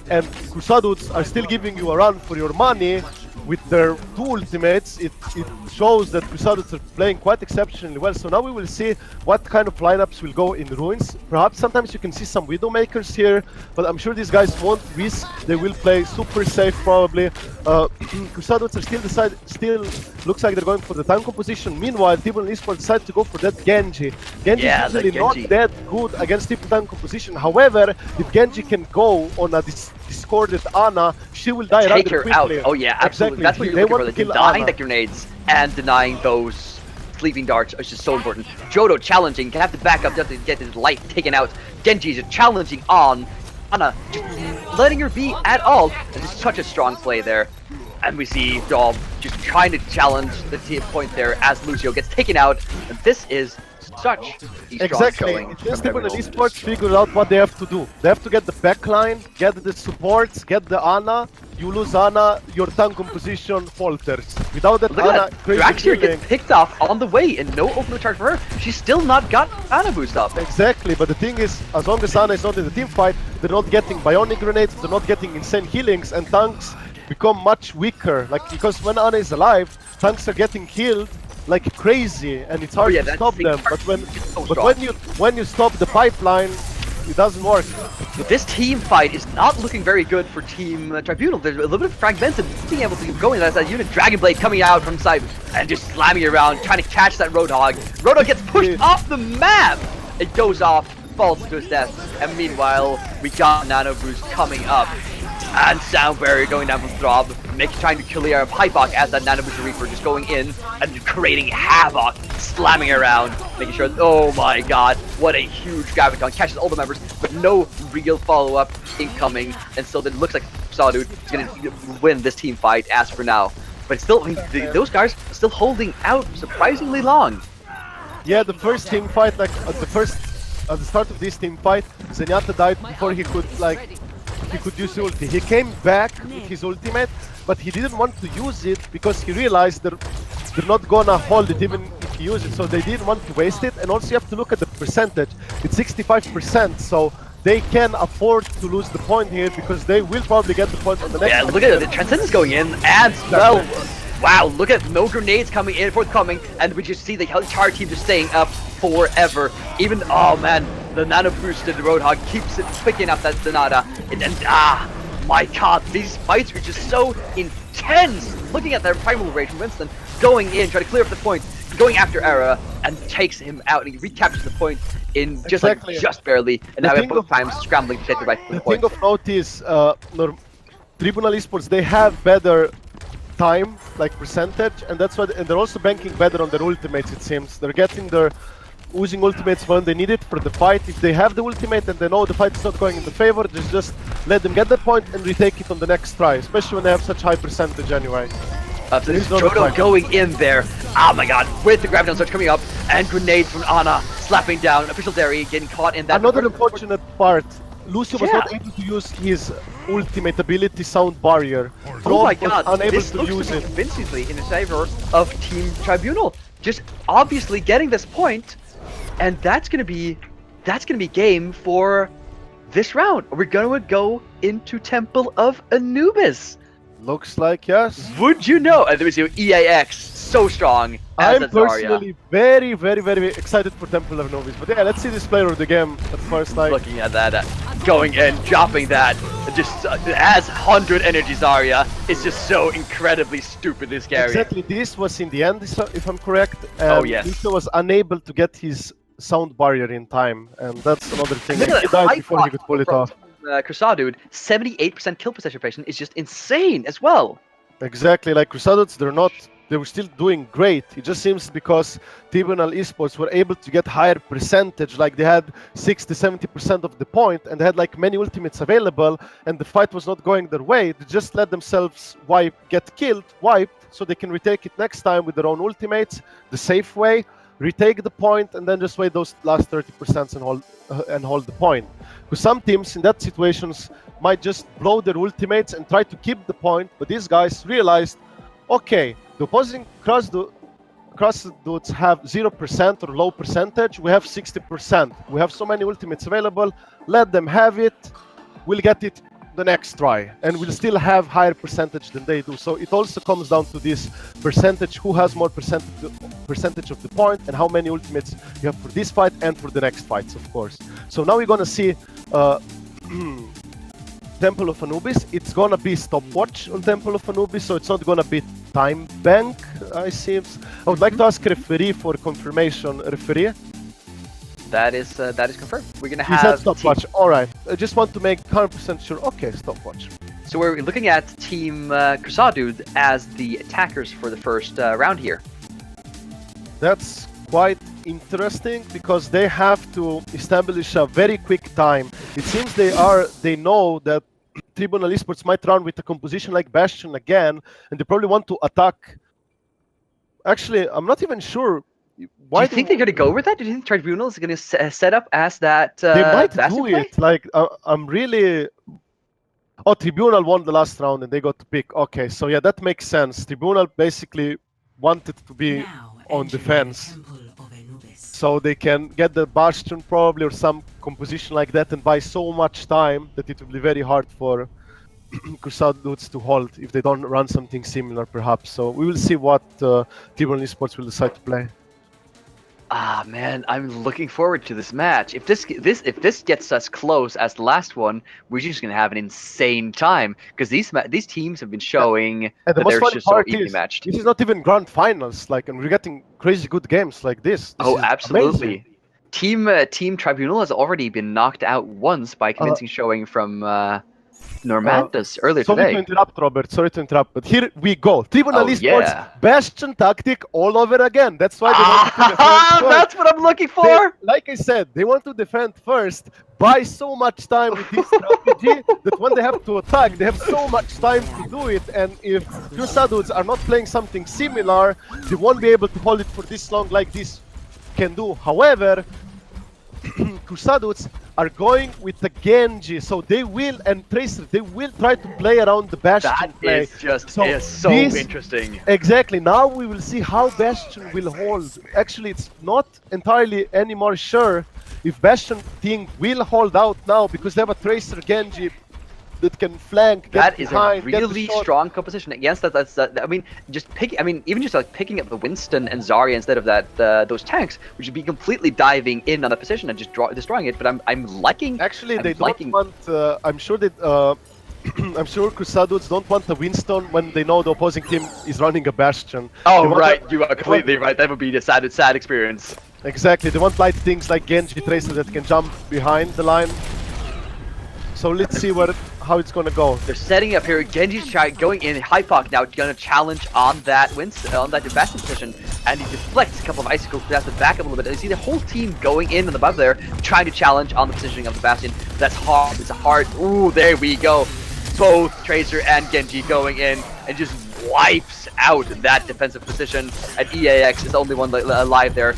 and CruSuhDudes are still giving you a run for your money with their 2 ultimates, it shows that CruSuhDudes are playing quite exceptionally well. So now we will see what kind of lineups will go in Ruins. Perhaps sometimes you can see some Widowmakers here, but I'm sure these guys won't risk. They will play super safe probably. CruSuhDudes are still looks like they're going for the tank composition. Meanwhile, Tribunal eSports decided to go for that Genji. Genji is usually not that good against triple tank composition. However, if Genji can go on a discorded Ana, she will die rather quickly. Take her out. Oh yeah, absolutely. That's what you're looking for. Denying the grenades and denying those sleeping darts is just so important. Jodo challenging, can have to back up just to get his life taken out. Genji is challenging on Ana, just letting her be at all. And just such a strong play there. And we see Dom just trying to challenge the team point there as Lucio gets taken out. And this is such a strong showing. Just Tribunal eSports figured out what they have to do. They have to get the backline, get the supports, get the Ana. You lose Ana, your tank composition falters. Without that Ana, Draxir gets picked off on the way and no ultimate charge for her. She's still not got Ana boost up. Exactly, but the thing is, as long as Ana is not in the team fight, they're not getting bionic grenades, they're not getting insane healings, and tanks become much weaker. Like, because when Ana is alive, tanks are getting killed like crazy, and it's hard to stop them. But when you stop the pipeline, it doesn't work. But this team fight is not looking very good for Team Tribunal. They're a little bit fragmented, being able to keep going. That's that unit Dragon Blade coming out from side and just slamming around, trying to catch that Roadhog. Roadhog gets pushed off the map. It goes off, falls to his death, and meanwhile we got Nano Boost coming up. And Sound Barrier going down from Throb, trying to clear Hypok as that Nano Boost Reaper just going in and creating havoc, slamming around, making sure, oh my god, what a huge Graviton, catches all the members, but no real follow-up incoming, and so it looks like CruSuhDude is going to win this team fight as for now. But still, those guys are still holding out surprisingly long. Yeah, the first team fight, like at the start of this team fight, Zenyatta died before he could use the ulti. He came back with his ultimate, but he didn't want to use it because he realized they're not gonna hold it even if he uses it, so they didn't want to waste it. And also you have to look at the percentage. It's 65%, so they can afford to lose the point here because they will probably get the point on the next. Yeah, look at it. The Transcendence going in, and well, wow, look at no grenades coming in, forthcoming, and we just see the entire team just staying up forever. Even, oh man, the Nano boosted Roadhog keeps it picking up that Sonata, and then, my god, these fights are just so intense. Looking at their primal rage from Winston, going in, trying to clear up the point, going after Era, and takes him out, and he recaptures the point in just just barely, and now we have both times scrambling to get the right point. The thing of note is, Tribunal eSports, they have better time, like percentage, and that's what, and they're also banking better on their ultimates, it seems. They're getting their using ultimates when they need it for the fight. If they have the ultimate and they know the fight is not going in the favor, just let them get the point and retake it on the next try, especially when they have such high percentage anyway. So this is Jodo going in there. Oh my god, with the Graviton Surge coming up, and grenade from Ana slapping down Official Derry, getting caught in that. Another unfortunate part, Lucio was not able to use his ultimate ability, Sound Barrier. Oh my god, unable this to looks use it convincingly in favor of Team Tribunal. Just obviously getting this point, and that's gonna be game for this round. We're gonna go into Temple of Anubis. Looks like yes. Would you know? And there was your EAX, so strong as I'm a Zarya. personally very, very, very excited for Temple of Novice. But yeah, let's see this player of the game at first. Like, Looking at that, going in, dropping that, just as 100 energy Zarya is just so incredibly stupidly scary. exactly, this was in the end, if I'm correct. And Oh, yes. Lisa was unable to get his sound barrier in time, and that's another thing. Look at He that died high before he could pull it off. CruSuhDude, 78% kill participation is just insane as well. Exactly, like CruSuhDude, they were still doing great. It just seems because Tribunal eSports were able to get higher percentage, like they had 60-70% of the point, and they had like many ultimates available, and the fight was not going their way. They just let themselves get killed, wiped, so they can retake it next time with their own ultimates, the safe way, retake the point, and then just wait those last 30% and hold the point. Because some teams in that situations might just blow their ultimates and try to keep the point, but these guys realized, okay, the opposing CruSuhDudes have 0% or low percentage, we have 60%. We have so many ultimates available, let them have it, we'll get it the next try, and we'll still have higher percentage than they do. So it also comes down to this percentage, who has more percentage of the point, and how many ultimates you have for this fight and for the next fights, of course. So now we're gonna see Temple of Anubis. It's gonna be stopwatch on Temple of Anubis, so it's not gonna be time bank, I see. I would like to ask referee for confirmation. Referee? That is confirmed. We're gonna He said have stopwatch. Alright. I just want to make 100% sure. Okay, stopwatch. So we're looking at Team CruSuhDude as the attackers for the first round here. That's quite interesting because they have to establish a very quick time. It seems they know that Tribunal eSports might run with a composition like Bastion again, and they probably want to attack. Actually, I'm not even sure. Why do you think they're gonna go with that? Do you think Tribunal is gonna set up as that? They might Bastion do play? it. Like I'm really. Oh, Tribunal won the last round and they got to pick. Okay, so yeah, that makes sense. Tribunal basically wanted to be Now on entering defense, Temple of Anubis. so they can get the Bastion probably or some composition like that and buy so much time that it will be very hard for CruSuhDudes to hold if they don't run something similar, perhaps. So we will see what Tribunal eSports will decide to play. Ah man, I'm looking forward to this match. If this gets us close as the last one, we're just gonna have an insane time because these teams have been showing And that the most they're funny just so part evenly is, matched. this is not even grand finals, like, and we're getting crazy good games like this. This Oh, is absolutely. amazing. Team Tribunal has already been knocked out once by convincing showing from Normandus earlier Sorry today. to interrupt, Robert. Sorry to interrupt, but here we go. Tribunal Oh, eSports yeah. Bastion tactic all over again. That's why they wanted to defend first. That's what I'm looking for. Like I said, they want to defend first, buy so much time with this strategy that when they have to attack, they have so much time to do it. And if CruSuhDudes are not playing something similar, they won't be able to hold it for this long like this can do. However, CruSuhDudes are going with the Genji, so they will, and Tracer, they will try to play around the Bastion That play. is just So so this- interesting. Exactly, now we will see how Bastion will hold. Actually, it's not entirely anymore sure if Bastion team will hold out now because they have a Tracer Genji that can flank, get That is behind, a get the really shot. strong composition. Yes, I mean, even just like picking up the Winston and Zarya instead of that those tanks, which would be completely diving in on the position and just destroying it. But I'm liking. Actually, I'm they liking- don't want. I'm sure that. I'm sure CruSuhDudes don't want a Winston when they know the opposing team is running a Bastion. They Oh want right, a- you are they completely want- right. That would be a sad experience. Exactly, they want light things like Genji Tracer that can jump behind the line. So let's see how it's gonna go. They're setting up here. Genji's going in. Hypoc now gonna challenge on that Winston, on that Bastion position, and he deflects a couple of icicles, but has to back up a little bit. And you see the whole team going in on the above there, trying to challenge on the positioning of the Bastion. That's hard. It's a hard. Ooh, there we go. Both Tracer and Genji going in and just wipes out that defensive position. And EAX is the only one alive there,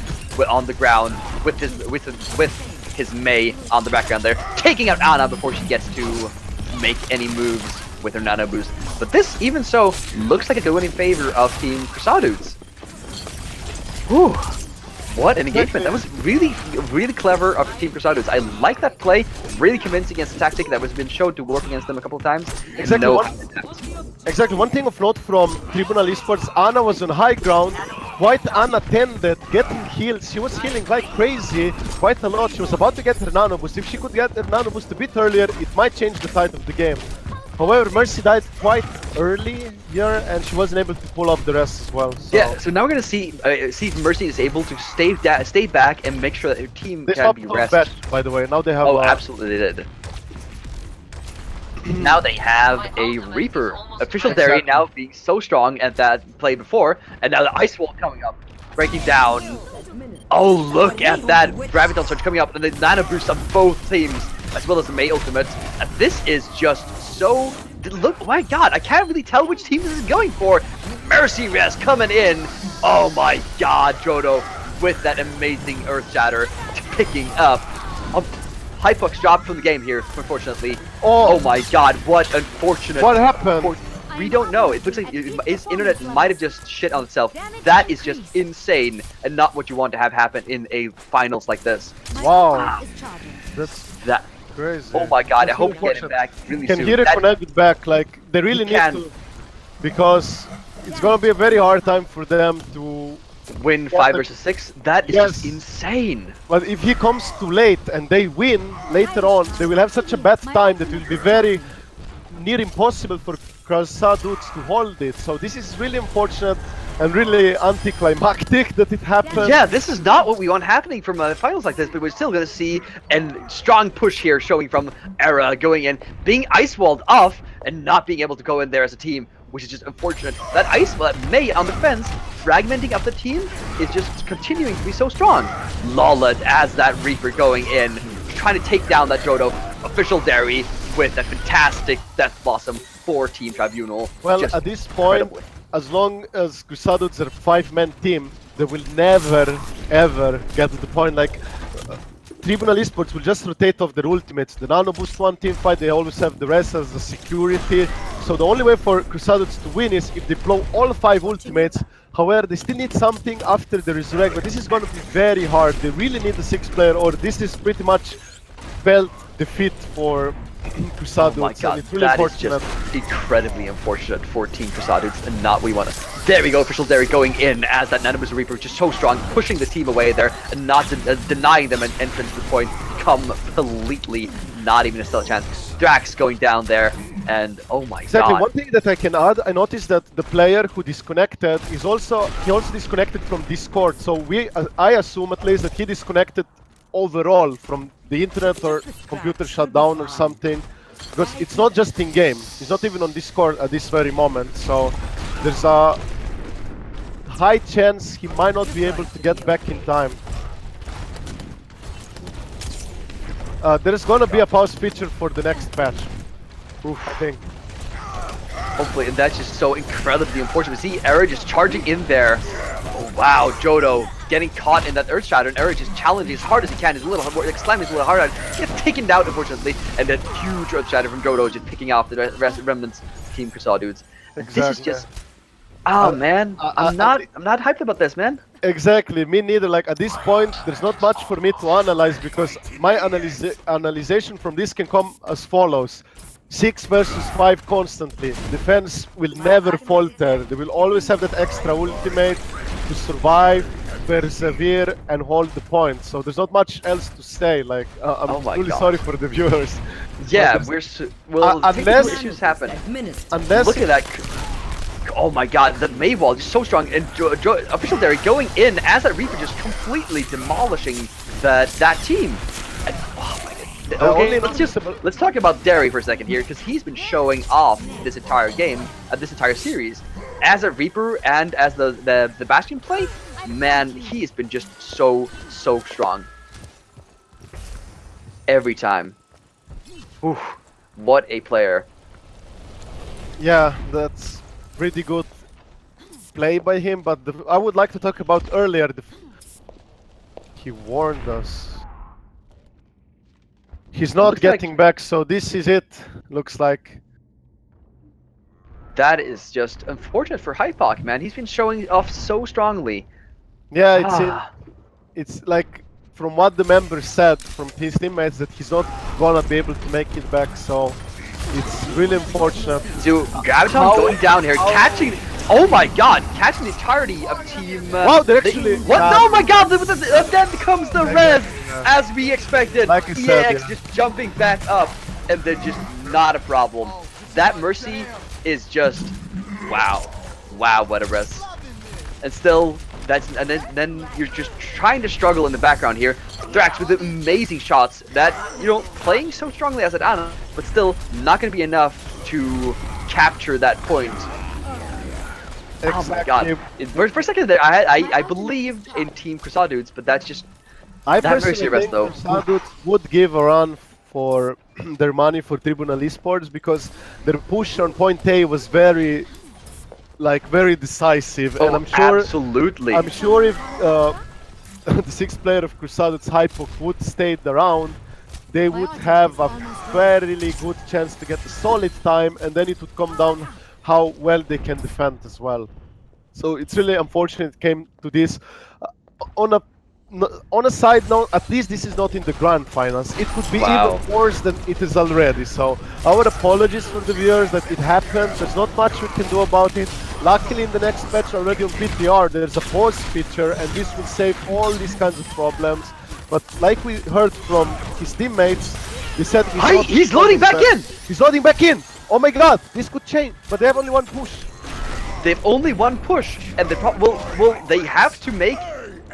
on the ground with his Mei on the background there, taking out Ana before she gets to make any moves with her nano boost. But this, even so, looks like it's going in favor of Team CruSuhDudes. Whew. What an engagement. That was really, really clever of Team CruSuhDude. I like that play. Really convincing against the tactic that was been shown to work against them a couple of times. Exactly. Exactly. One thing of note from Tribunal eSports, Anna was on high ground, quite unattended, getting healed. She was healing like crazy, quite a lot. She was about to get her nano boost. If she could get her nano boost a bit earlier, it might change the tide of the game. However, Mercy died quite early here, and she wasn't able to pull off the rest as well. So. Yeah, so now we're gonna see if Mercy is able to stay back and make sure that her team can be rested. By the way, now they have. Oh, absolutely they did. Now they have a Reaper. Official Dairy now being so strong at that play before, and now the Ice Wall coming up, breaking down. Oh, look at that Graviton Surge coming up, and the Nano Boost on both teams, as well as the May Ultimate. And this is just so... Look, oh my god, I can't really tell which team this is going for. Mercy Res coming in. Oh my god, Jodo with that amazing Earth Shatter picking up. Hypox dropped from the game here, unfortunately. Oh my god, what unfortunate. What happened? We don't know. It looks like his internet might have just shit on itself. That is just insane and not what you want to have happen in a finals like this. Wow. That's that crazy. Oh my god, I hope you get it back really soon. Can hear it connected back, like they really need to, because it's gonna be a very hard time for them to win 5 versus 6. That is just insane. But if he comes too late and they win later on, they will have such a bad time that it will be very near impossible for CruSuhDude to hold it. So this is really unfortunate and really anticlimactic that it happened. Yeah, this is not what we want happening from finals like this, but we're still going to see a strong push here showing from Era going in, being ice walled off and not being able to go in there as a team, which is just unfortunate. That ice wall, that May on the fence, fragmenting up the team is just continuing to be so strong. Lawlet as that Reaper going in, trying to take down that Jodo. Official Dairy with a fantastic Death Blossom for Team Tribunal. Well, just at this point, as long as CruSuhDude's a 5-man team, they will never ever get to the point like Tribunal eSports will just rotate off their ultimates. The Nano Boost one team fight, they always have the rest as the security. So the only way for CruSuhDude to win is if they blow all 5 ultimates. However, they still need something after the resurrect, but this is going to be very hard. They really need the 6th player, or this is pretty much felt defeat for CruSuhDude. Oh my god, it's really that is just incredibly unfortunate for Team CruSuhDude and not what we want to. There we go, Official Dairy going in as that Nanomus Reaper, just so strong, pushing the team away there and not denying them an entrance to the point completely, not even a still chance. Drax going down there, and oh my god. One thing that I can add, I noticed that the player who disconnected is also disconnected from Discord. So I assume at least that he disconnected overall from the internet or computer shutdown or something, because it's not just in game, it's not even on Discord at this very moment, so there's a high chance he might not be able to get back in time. There's gonna be a pause feature for the next patch. Oof, I think. Hopefully, and that's just so incredibly unfortunate. We see Era just charging in there. Oh, wow, Jodo getting caught in that Earth Shatter, and Era just challenging as hard as he can. He's a little more, slamming a little harder. He gets taken down, unfortunately, and that huge Earth Shatter from Jodo just picking off the remnants of Team CruSuhDudes. Exactly. This is just, oh man, I'm not hyped about this, man. Exactly, me neither. Like at this point, there's not much for me to analyze, because my analyzation from this can come as follows. 6 versus 5 constantly. Defense will never falter. They will always have that extra ultimate to survive, persevere, and hold the point. So there's not much else to say. Like I'm really sorry for the viewers. Yeah, unless issues happen. Unless look at that. Oh my god, the May wall is so strong, and Official Dairy going in as that Reaper just completely demolishing that team. And, oh my god. Okay, let's talk about Dairy for a second here, because he's been showing off this entire game, this entire series, as a Reaper and as the Bastion play. Man, he has been just so strong every time. Oof, what a player! Yeah, that's pretty good play by him. But I would like to talk about earlier. He warned us. He's not getting back, so this is it, looks like. That is just unfortunate for Hypoc, man. He's been showing off so strongly. Yeah, it's like from what the members said from his teammates that he's not gonna be able to make it back. So it's really unfortunate. So Graviton going down here, catching. Oh my God, catching the entirety of team. Wow, they're actually. What? Oh my God! Then comes the res, as we expected. Like you said, EX just jumping back up, and then just not a problem. That Mercy is just wow, wow, what a res. And still, then you're just trying to struggle in the background here. Thrax with amazing shots that, you know, playing so strongly as an Ana, but still not going to be enough to capture that point. Oh my God! For a second there, I believed in Team CruSuhDudes, but that's just I that Mercy personally rest think though. CruSuhDudes would give a run for their money for Tribunal eSports because their push on point A was very decisive, Oh, and I'm sure absolutely. I'm sure if the sixth player of CruSuhDudes Hypo would stay around, they would have a fairly good chance to get a solid time, and then it would come down how well they can defend as well. So it's really unfortunate it came to this. On a side note, at least this is not in the grand finals. It could be Wow. even worse than it is already. So our apologies for the viewers that it happened. There's not much we can do about it. Luckily in the next patch already on PTR there's a pause feature, and this will save all these kinds of problems. But like we heard from his teammates, they said He's loading back in! He's loading back in! Oh my God, this could change, but they have only one push. They've only one push, and they they have to make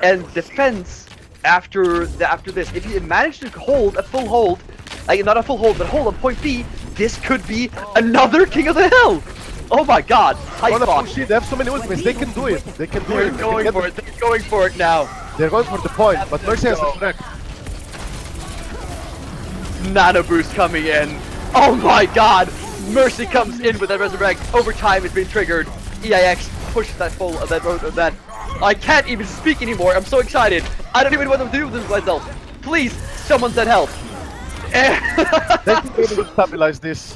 a defense after this. If you manage to hold a full hold, like not a full hold, but hold on point B, this could be another King of the Hill. Oh my God! They have so many ultimates. They can do it. They can do They're it. going for it. They're going for it now. They're going for the point, but Mercy has the track. Nano boost coming in. Oh my God! Mercy comes in with that resurrect. Overtime has been triggered. EIX pushes that full that. I can't even speak anymore. I'm so excited. I don't even know what to do with this myself. Please, someone send help. They can be able to stabilize this.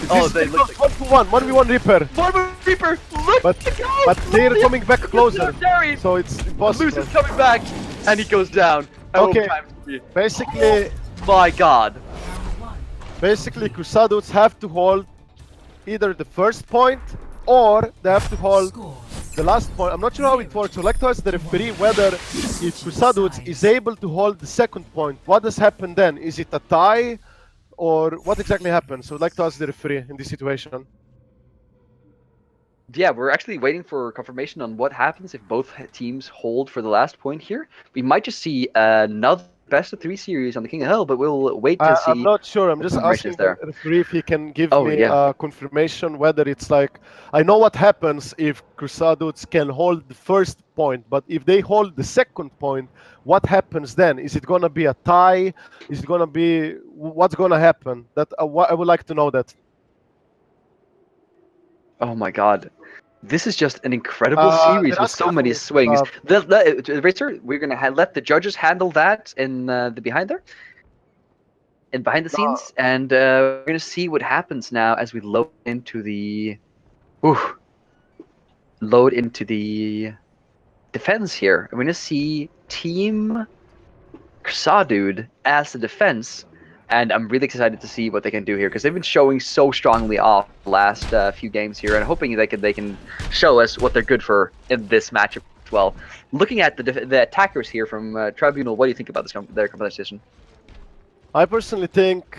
Oh, they look like 1v1 Reaper. One Reaper. Look But at the guy. but they're coming back closer, Darius. so it's impossible. Luce is coming back, and he goes down. Okay. Overtime. Basically, My God. CruSuhDudes have to hold either the first point or they have to hold Score. the last point. I'm not sure how it works. So I'd like to ask the referee whether if CruSuhDudes is able to hold the second point, what does happen then? Is it a tie or what exactly happens? So I'd like to ask the referee in this situation. Yeah, we're actually waiting for confirmation on what happens if both teams hold for the last point here. We might just see another best of 3 series on the King of Hell, but we'll wait to see. I'm not sure. I'm just confirmation asking is there. the referee if he can give Oh, me yeah. confirmation whether it's like I know what happens if CruSuhDudes can hold the first point, but if they hold the second point, what happens then? Is it gonna be a tie? Is it gonna be what's gonna happen? That I would like to know that. Oh my God. This is just an incredible series with so many swings. Racer, we're gonna let the judges handle that in the behind there, and behind the scenes, and we're gonna see what happens now as we load into the, defense here. We're gonna see Team CruSuhDude as the defense. And I'm really excited to see what they can do here because they've been showing so strongly off the last few games here, and hoping they can show us what they're good for in this matchup as well. Looking at the attackers here from Tribunal, what do you think about their composition? I personally think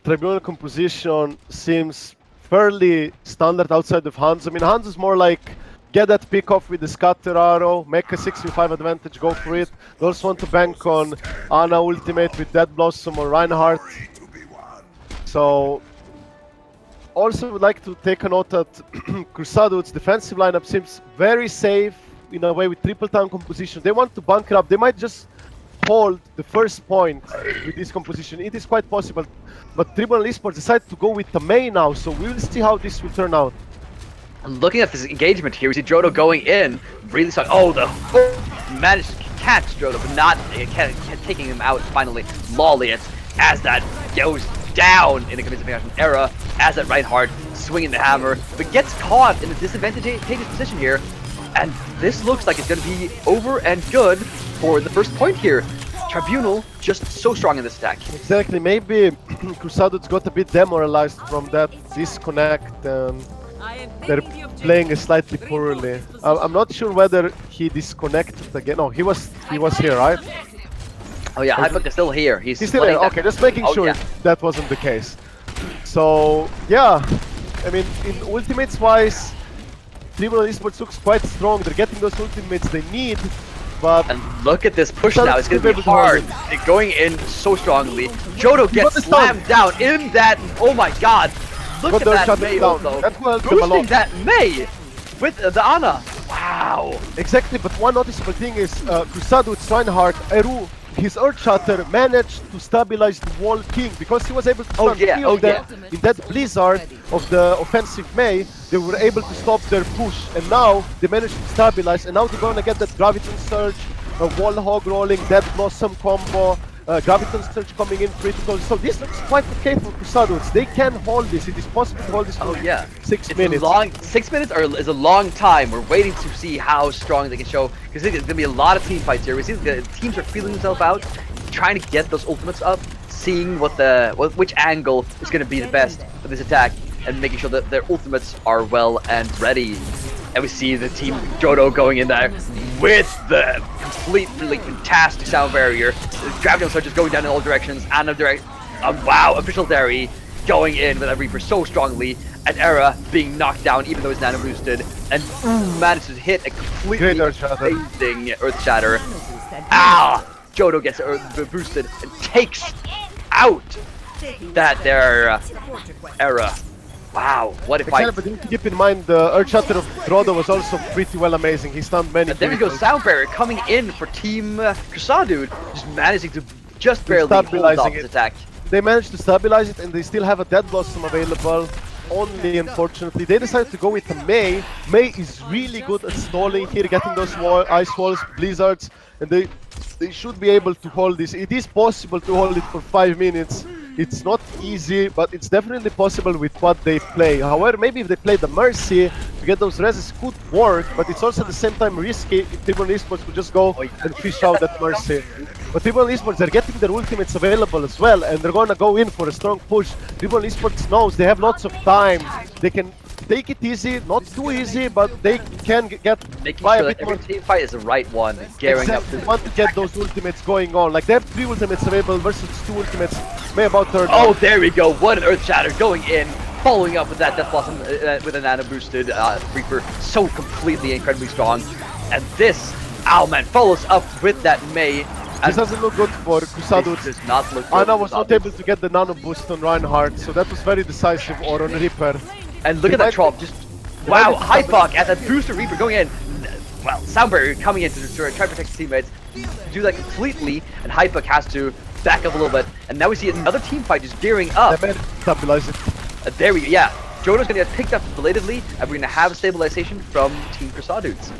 Tribunal composition seems fairly standard outside of Hans. I mean, Hans is more like get that pick off with the scatter arrow, make a 6v5 advantage, go for it. They also want to bank on Ana ultimate with Dead Blossom or Reinhardt. So, also would like to take a note that CruSuhDude's defensive lineup seems very safe in a way with triple town composition. They want to bunker up. They might just hold the first point with this composition. It is quite possible. But Tribunal eSports decided to go with the Mei now, so we will see how this will turn out. Looking at this engagement here, we see Drodo going in, really strong. Managed to catch Drodo, but not taking him out finally. Lawley as that goes down in the Commission era, as that Reinhardt swinging the hammer, but gets caught in a disadvantageous position here. And this looks like it's going to be over and good for the first point here. Tribunal just so strong in this attack. Exactly, maybe CruSuhDude's got a bit demoralized from that disconnect and they're playing slightly poorly. I'm not sure whether he disconnected again. No, he was here, right? Oh yeah, Hypok is still here. He's still here. Okay, just making sure that wasn't the case. So yeah, I mean, in ultimates wise, Tribunal eSports looks quite strong. They're getting those ultimates they need, but and look at this push now. It's going to be hard. They're going in so strongly. Jodo gets slammed down in that. Oh my God! Look at that Mei though. Boosting that Mei with the Ana. Wow. Exactly, but one noticeable thing is CruSuhDude, Reinhardt, Eru, his Earthshatter managed to stabilize the wall King because he was able to stun in that blizzard of the offensive Mei. They were able to stop their push, and now they managed to stabilize, and now they're gonna get that Graviton Surge, Wall Hog rolling, Dead Blossom combo, Graviton Surge coming in critical. So this looks quite okay for CruSuhDude. They can hold this. It is possible to hold this for 6 minutes. 6 minutes is a long time. We're waiting to see how strong they can show, because there's gonna be a lot of team fights here. We see the teams are feeling themselves out, trying to get those ultimates up, seeing which angle is gonna be the best for this attack, and making sure that their ultimates are well and ready. And we see the team Jodo going in there with the completely fantastic sound barrier. Graviton Surge is going down in all directions, and wow, Official Dairy going in with a Reaper so strongly, and Era being knocked down even though he's nano boosted, and manages to hit a completely amazing Earth Shatter. Jodo gets boosted and takes out that their Era. Wow, what a fight. But keep in mind, the Earthshatter of Drodo was also pretty well amazing. He stunned many. There we go, Sound Barrier coming in for Team CruSuhDude, just managing to just barely hold off his attack. They managed to stabilize it, and they still have a Dead Blossom available. Only, unfortunately, they decided to go with the Mei. Mei is really good at stalling here, getting those ice walls, blizzards, and they should be able to hold this. It is possible to hold it for 5 minutes. It's not easy, but it's definitely possible with what they play. However, maybe if they play the Mercy to get those reses could work, but it's also at the same time risky if Tribunal eSports would just go and fish out that Mercy. But Tribunal eSports, they're getting their ultimates available as well, and they're gonna go in for a strong push. Tribunal eSports knows they have lots of time. They can take it easy, not too easy, but they can get making sure that every team fight is the right one, gearing up to want to get those ultimates going on. Like they have 3 ultimates available versus 2 ultimates, maybe about third. Oh, there we go! What an Earth Shatter going in, following up with that Death Blossom with a nano boosted Reaper, so completely incredibly strong. And this, man, follows up with that Mei. This doesn't look good for CruSuhDude. Does not look good. Ana was not able to get the nano boost on Reinhardt, so that was very decisive, or on Reaper. And look at that Trop, just wow, Hypok at that booster Reaper going in. Well, Sound Barrier coming in to try to protect his teammates, do that completely, and Hypok has to back up a little bit. And now we see another team fight just gearing up. They managed to stabilize it. There we go, yeah. Jodo's gonna get picked up belatedly, and we're gonna have stabilization from Team CruSuhDudes.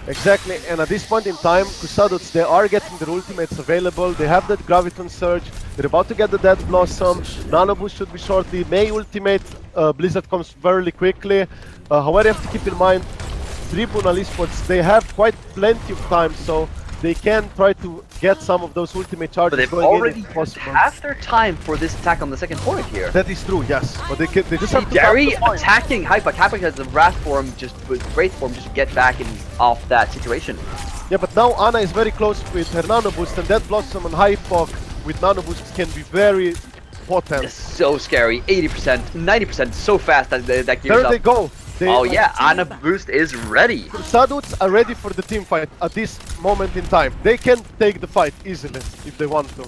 Exactly, and at this point in time, CruSuhDudes, they are getting their ultimates available. They have that Graviton Surge, they're about to get the Dead Blossom, Nano Boost should be shortly, Mei ultimate, Blizzard comes fairly quickly. However, you have to keep in mind, Tribunal eSports, they have quite plenty of time, so they can try to get some of those ultimate charges. But they've going already in if possible. half their time for this attack on the second point here. That is true, yes, but they just have to Gary attacking Hypok. Hypok has the Wrath form, just with Wraith form, just get back and off that situation. Yeah, but now Ana is very close with her Nano Boost, and Dead Blossom and Hypok with Nano Boosts can be very potent. It's so scary, 80%, 90%, so fast that gears up. There they go. Oh yeah, Ana Boost is ready. CruSuhDudes are ready for the team fight at this moment in time. They can take the fight easily if they want to.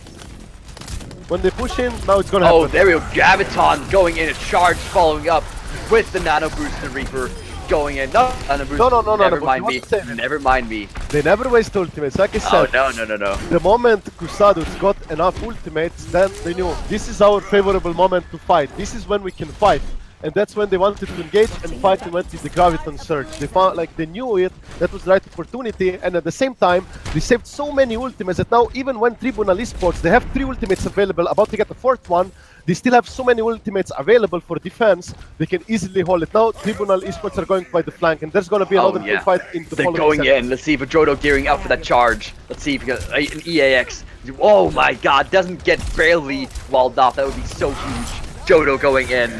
When they push in, now it's gonna happen. Oh, there we go. Graviton going in, a charge following up with the Nano Boost and Reaper going in. No, Nano Boost. No. Never mind me. Never mind me. They never waste ultimates. Like I said. Oh, no. The moment CruSuhDudes got enough ultimates, then they knew this is our favorable moment to fight. This is when we can fight. and that's when they wanted to engage and fight and went to the Graviton Surge. They found, like, they knew it, that was the right opportunity, and at the same time, they saved so many ultimates that now even when Tribunal eSports, they have 3 ultimates available, about to get the 4th one, they still have so many ultimates available for defense, they can easily hold it. Now, Tribunal eSports are going by the flank, and there's going to be another team fight in the They're following going seconds. in. Let's see if Drodo gearing up for that charge. Let's see if he got an EAX. Oh my god, doesn't get barely walled off. That would be so huge. Jodo going in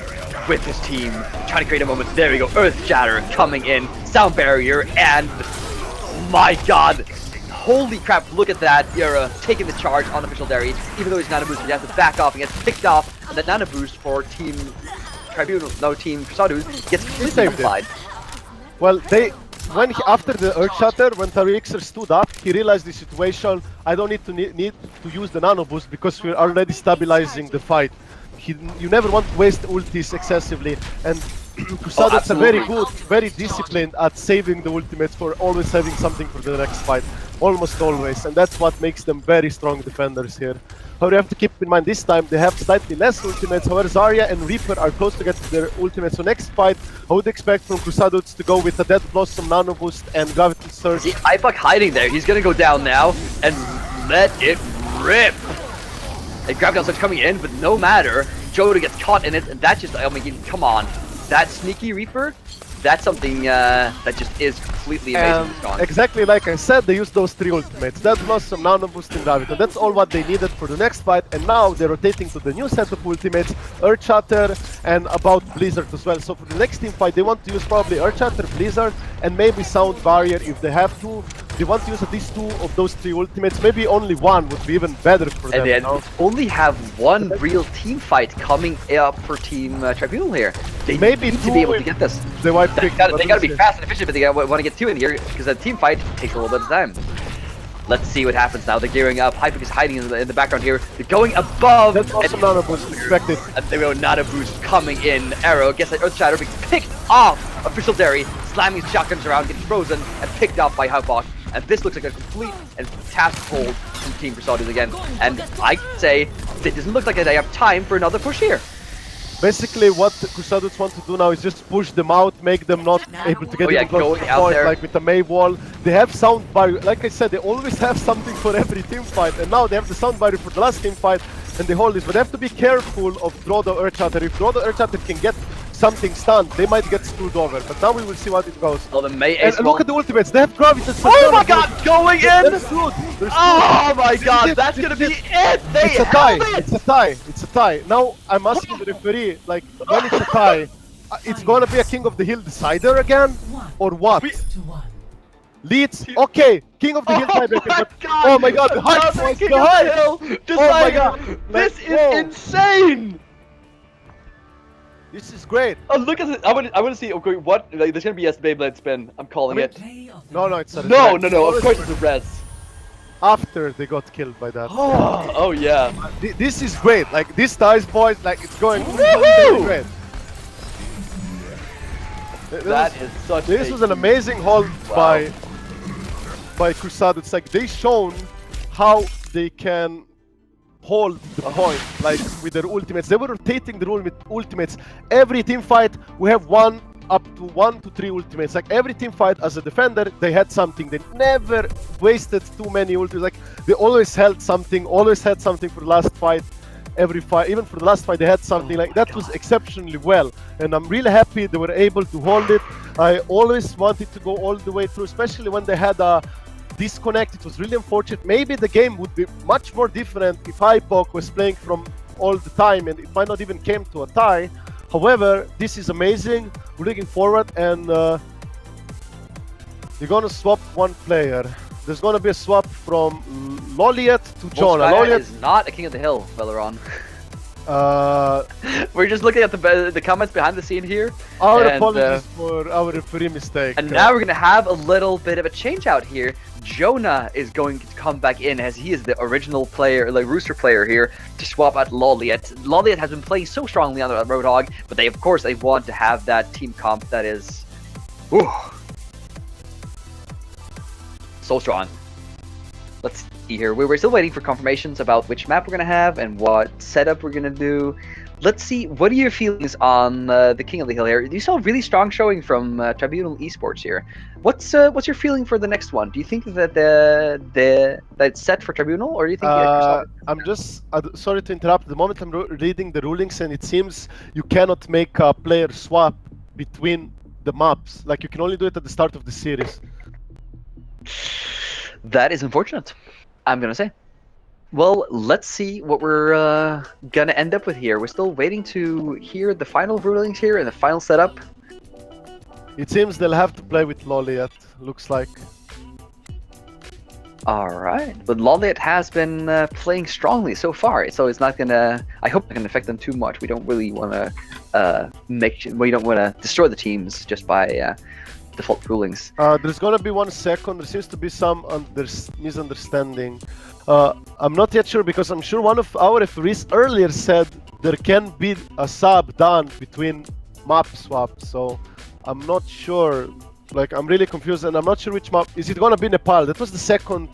with his team, trying to create a moment. There we go. Earth Shatter coming in. Sound Barrier, and my god. Holy crap, look at that. Era taking the charge on Official Dairy. Even though he's Nano Boost, he has to back off and gets picked off. And that Nano Boost for Team Tribunal, no, Team CruSuhDude gets completely applied. Well, after the Earth Shatter, when Tarixer stood up, he realized the situation. I don't need to use the Nano Boost because we're already stabilizing the fight. You never want to waste ultis excessively, and CruSuhDude's are very good, very disciplined at saving the ultimates for always having something for the next fight. Almost always, and that's what makes them very strong defenders here. However, you have to keep in mind this time they have slightly less ultimates. However, Zarya and Reaper are close to get their ultimates. So next fight, I would expect from CruSuhDude to go with a Dead Blossom, Nano Boost, and Gravity Surge. See, Ibuck hiding there. He's gonna go down now and let it rip. And Gravity Surge coming in, but no matter. Jodo gets caught in it, and that just, I mean, come on. That sneaky Reaper, that's something that just is completely amazing. Exactly like I said, they used those 3 ultimates. That Blossom, Nano Boost, and Gravity. That's all what they needed for the next fight, and now they're rotating to the new set of ultimates, Earth Shatter, and about Blizzard as well. So for the next team fight, they want to use probably Earth Shatter, Blizzard, and maybe Sound Barrier if they have to. They want to use at least 2 of those 3 ultimates. Maybe only 1 would be even better for them. And they only have 1 real team fight coming up for Team Tribunal here. They maybe need to be able to get this. They gotta be fast and efficient, but they want to get 2 in here because the team fight takes a little bit of time. Let's see what happens now. They're gearing up. Hypik is hiding in the background here. They're going above. That's also Nano Boost expected. And there we go, Nano Boost coming in. Arrow gets that Earth Shatter, being picked off. Official Dairy slamming his shotguns around, gets frozen and picked off by Hypok. And this looks like a complete and fantastic hold from Team CruSuhDude again. And I'd say it doesn't look like they have time for another push here. Basically, what CruSuhDude want to do now is just push them out, make them not able to get into the going out point, there. like with the May wall. They have Sound Barrier. Like I said, they always have something for every team fight, and now they have the Sound Barrier for the last team fight, and they hold this. But they have to be careful of Drodo Earth Shatter. If Drodo Earth Shatter can get something stunned, they might get screwed over. But now we will see what it goes. Oh, the May and look at the ultimates. They have Gravity. Oh my god, going in! That's good. Oh my god, that's gonna be it! It's a tie. It's a tie. It's a tie. Now I'm asking the referee, like, when it's a tie, it's gonna be a King of the Hill decider again, or what? Leads. Okay, King of the Hill tiebreaker. Oh my god, the hype was the hype. Oh my god, this is insane. This is great. Oh, look at it. I want to see. Okay, what? Like, there's gonna be a Beyblade spin. I'm calling it. No, it's a no. Of course it's a res. After they got killed by that. Oh yeah. This is great. Like, this ties, boys. Like, it's going Woohoo! great. That is such. This was an amazing hold by CruSuhDude. It's like they shown how they can hold the point, like with their ultimates. They were rotating their ultimates. Every team fight, we have up to 1 to 3 ultimates. Like, every team fight as a defender, they had something. They never wasted too many ultimates. Like, they always held something, for the last fight. Every fight, even for the last fight, they had something. Like, that was exceptionally well. And I'm really happy they were able to hold it. I always wanted to go all the way through, especially when they had a disconnect. It was really unfortunate. Maybe the game would be much more different if Hypok was playing from all the time, and it might not even came to a tie. However, this is amazing. We're looking forward, and you're gonna swap 1 player. There's gonna be a swap from Loliet to Jonah. Loliet is not a King of the Hill, Valeron. We're just looking at the comments behind the scene here. Our apologies for our referee mistake. And now we're gonna have a little bit of a change out here. Jonah is going to come back in as he is the original player, like Rooster player here, to swap out Loliet. Loliet has been playing so strongly on the Roadhog, but of course they want to have that team comp that is, so strong. Let's here. We're still waiting for confirmations about which map we're gonna have and what setup we're gonna do. Let's see. What are your feelings on the King of the Hill here? You saw a really strong showing from Tribunal eSports here. What's your feeling for the next one? Do you think that that's set for Tribunal, or do you think? I'm just sorry to interrupt. The moment I'm reading the rulings, and it seems you cannot make a player swap between the maps. Like you can only do it at the start of the series. That is unfortunate, I'm gonna say. Well, let's see what we're gonna end up with here. We're still waiting to hear the final rulings here and the final setup. It seems they'll have to play with Loliet, looks like. Alright, but Loliet has been playing strongly so far, so it's not gonna... I hope it can affect them too much. We don't really want to we don't want to destroy the teams just by default rulings. There's gonna be 1 second. There seems to be some misunderstanding. I'm not yet sure, because I'm sure one of our referees earlier said there can be a sub done between map swaps, so I'm not sure. Like, I'm really confused, and I'm not sure which map. Is it gonna be Nepal? That was the second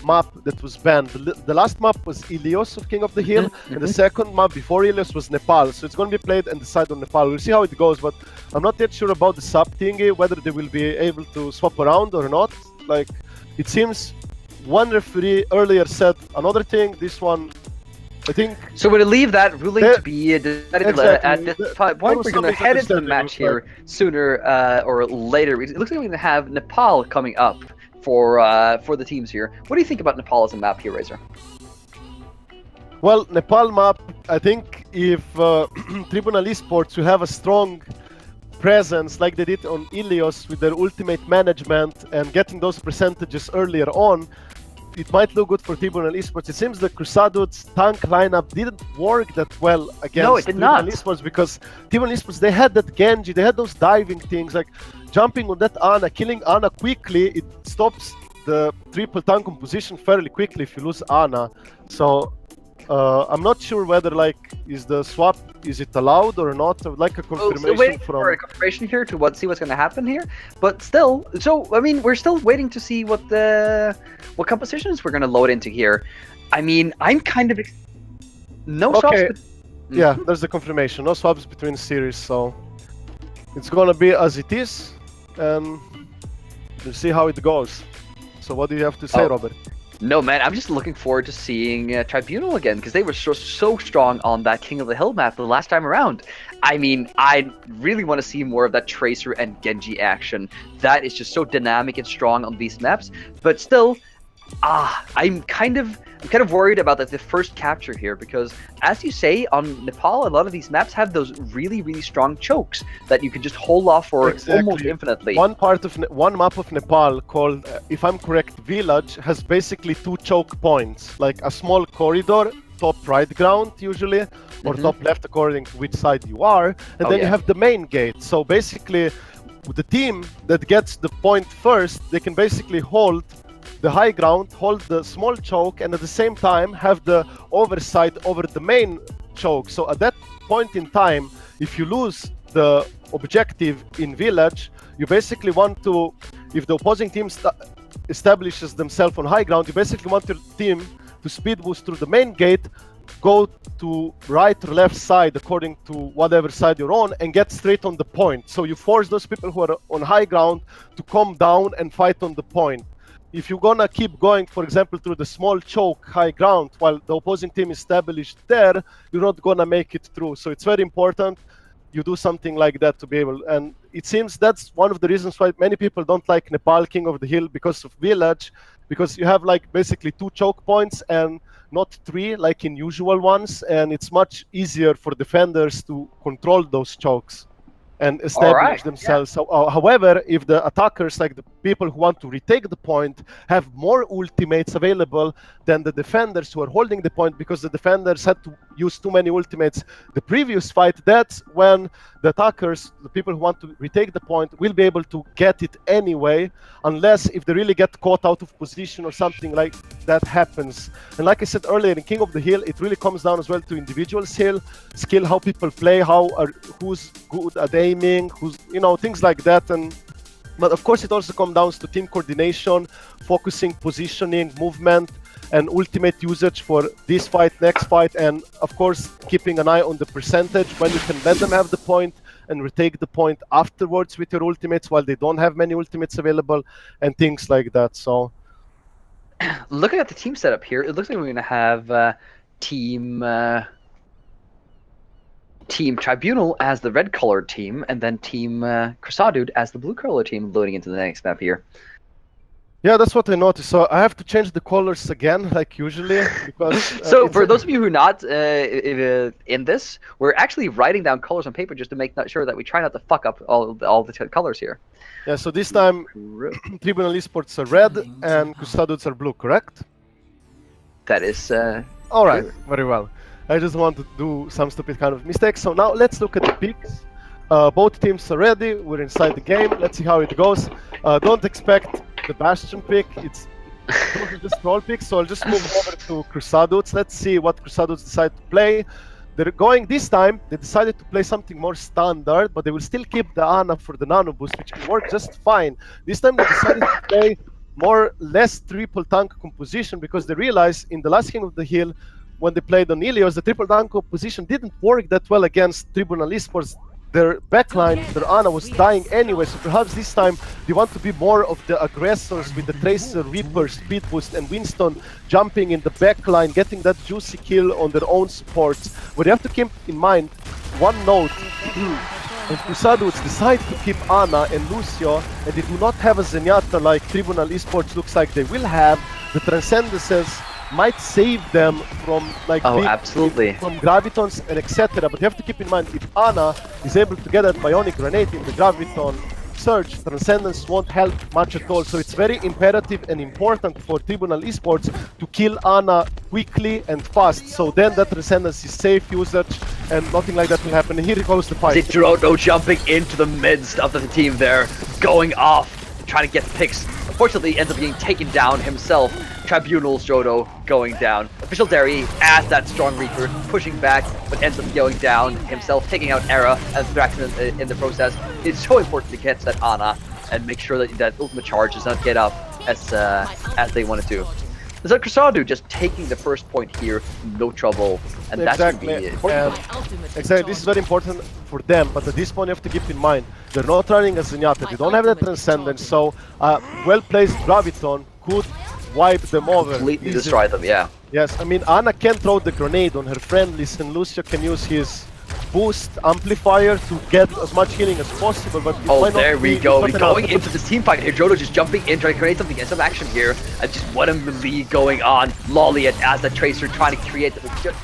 map that was banned. The last map was Ilios of King of the Hill, and the second map before Ilios was Nepal. So it's gonna be played and decided on Nepal. We'll see how it goes, but I'm not yet sure about the sub thingy, whether they will be able to swap around or not. Like, it seems one referee earlier said another thing. This one, I think. So we're gonna leave that ruling to be decided at this point. We're gonna head into the match here sooner or later. It looks like we're gonna have Nepal coming up for the teams here. What do you think about Nepal as a map here, Razor? Well, Nepal map, I think if Tribunal eSports will have a strong presence like they did on Ilios with their ultimate management and getting those percentages earlier on, it might look good for Tribunal eSports. It seems the CruSuhDude's tank lineup didn't work that well against Tribunal eSports, because Tribunal eSports, they had that Genji, they had those diving things, like jumping on that Ana, killing Ana quickly. It stops the triple tank composition fairly quickly if you lose Ana. So I'm not sure whether, like, is the swap, is it allowed or not? I would like a confirmation waiting for a confirmation here to see what's going to happen here. But still, so I mean, we're still waiting to see what compositions we're going to load into here. I mean, I'm kind of swaps. Yeah, there's the confirmation. No swaps between series, so it's gonna be as it is, and we'll see how it goes. So what do you have to say, Robert? No, man, I'm just looking forward to seeing Tribunal again, because they were so strong on that King of the Hill map the last time around. I mean, I really want to see more of that Tracer and Genji action. That is just so dynamic and strong on these maps. But still, I'm kind of worried about the first capture here, because as you say, on Nepal, a lot of these maps have those really strong chokes that you can just hold off for almost infinitely. One map of Nepal called, if I'm correct, Village, has basically 2 choke points, like a small corridor, top right ground usually, or top left according to which side you are, and then you have the main gate. So basically, the team that gets the point first, they can basically hold the high ground, hold the small choke, and at the same time have the oversight over the main choke. So at that point in time, if you lose the objective in Village, you basically want to, if the opposing team establishes themselves on high ground, you basically want your team to speed boost through the main gate, go to right or left side according to whatever side you're on, and get straight on the point. So you force those people who are on high ground to come down and fight on the point. If you're gonna keep going, for example, through the small choke high ground while the opposing team is established there, you're not gonna make it through. So it's very important you do something like that to be able. And it seems that's one of the reasons why many people don't like Nepal King of the Hill, because of Village, because you have like basically 2 choke points and not 3 like in usual ones, and it's much easier for defenders to control those chokes and establish themselves. So, however, if the attackers, like the people who want to retake the point, have more ultimates available than the defenders who are holding the point, because the defenders had to use too many ultimates the previous fight, that's when the attackers, the people who want to retake the point, will be able to get it anyway, unless if they really get caught out of position or something like that happens. And like I said earlier, in King of the Hill, it really comes down as well to individual skill, how people play, who's good at aiming, who's, things like that. But of course, it also comes down to team coordination, focusing, positioning, movement, and ultimate usage for this fight, next fight, and of course keeping an eye on the percentage when you can let them have the point and retake the point afterwards with your ultimates while they don't have many ultimates available and things like that. So looking at the team setup here, it looks like we're going to have team Tribunal as the red colored team, and then team CruSuhDude as the blue colored team loading into the next map here. yeah, that's what I noticed. So I have to change the colors again, like usually, because So for those of you who are not in this, we're actually writing down colors on paper just to make sure that we try not to fuck up all the colors here. yeah. So this time Tribunal eSports are red and CruSuhDudes are blue, correct? That is All right, very well. I just want to do some stupid kind of mistakes. So now let's look at the picks. Both teams are ready. We're inside the game. Let's see how it goes. Don't expect the Bastion pick. It's just troll pick. So I'll just move over to CruSuhDudes. Let's see what CruSuhDudes decide to play. They're going this time. They decided to play something more standard, but they will still keep the Ana for the nano boost, which can work just fine. This time they decided to play less triple tank composition because they realized in the last King of the Hill, when they played on Ilios, the triple tank composition didn't work that well against Tribunal eSports. Their backline, their Ana was dying anyway, so perhaps this time they want to be more of the aggressors with the Tracer, Reaper, Speed Boost, and Winston jumping in the backline, getting that juicy kill on their own supports. But you have to keep in mind one note. If CruSuhDudes decide to keep Ana and Lucio, and they do not have a Zenyatta like Tribunal eSports looks like they will have, the Transcendences might save them from absolutely from gravitons and etc. But you have to keep in mind, if Ana is able to get that bionic grenade in the graviton surge, Transcendence won't help much at all. So it's very imperative and important for Tribunal eSports to kill Ana quickly and fast. So then that Transcendence is safe usage and nothing like that will happen. And here goes the fight. Drodo jumping into the midst of the team there, going off, trying to get the picks. Unfortunately, ends up being taken down himself. Tribunal's Jodo going down. Official Derry as that strong Reaper, pushing back, but ends up going down himself, taking out Era and Thraxton in the process. It's so important to catch that Ana and make sure that that ultimate charge does not get up as they wanted to. So CruSuhDude just taking the first point here, no trouble, and that's going to be important. Exactly, this is very important for them, but at this point you have to keep in mind, they're not running a Zenyatta, they don't have that Transcendence, so well-placed Graviton could wipe them over. Completely destroy them, yeah. Yes, I mean, Ana can throw the grenade on her friendlies, and Lucio can use his boost amplifier to get as much healing as possible, but there we go. He's going into this team fight here. Jodo just jumping in, trying to create something, get some action here, and just what a melee going on. Lolly as the Tracer trying to create,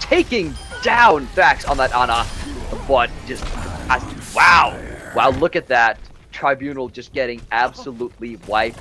taking down Thrax on that Ana, but just wow, look at that. Tribunal just getting absolutely wiped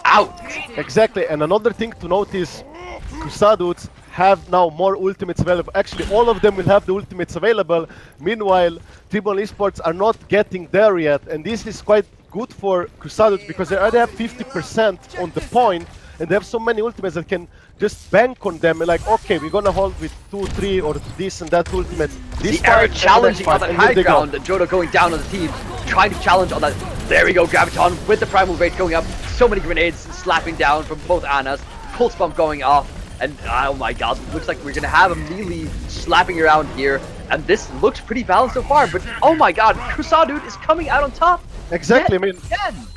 out. Exactly, and another thing to note is CruSuhDudes have now more ultimates available. Actually, all of them will have the ultimates available. Meanwhile, Tribunal eSports are not getting there yet, and this is quite good for CruSuhDudes because they already have 50% on the point, and they have so many ultimates that can just bank on them and like, okay, we're gonna hold with 2, 3 or this and that ultimate. The Era challenging on that high ground, Jodo going down on the team, trying to challenge on that. There we go, Graviton with the primal rate going up. So many grenades slapping down from both Anas. Pulse bump going off. And oh my god, looks like we're gonna have a melee slapping around here. And this looks pretty balanced so far, but oh my god, CruSuhDude is coming out on top. Exactly, I mean,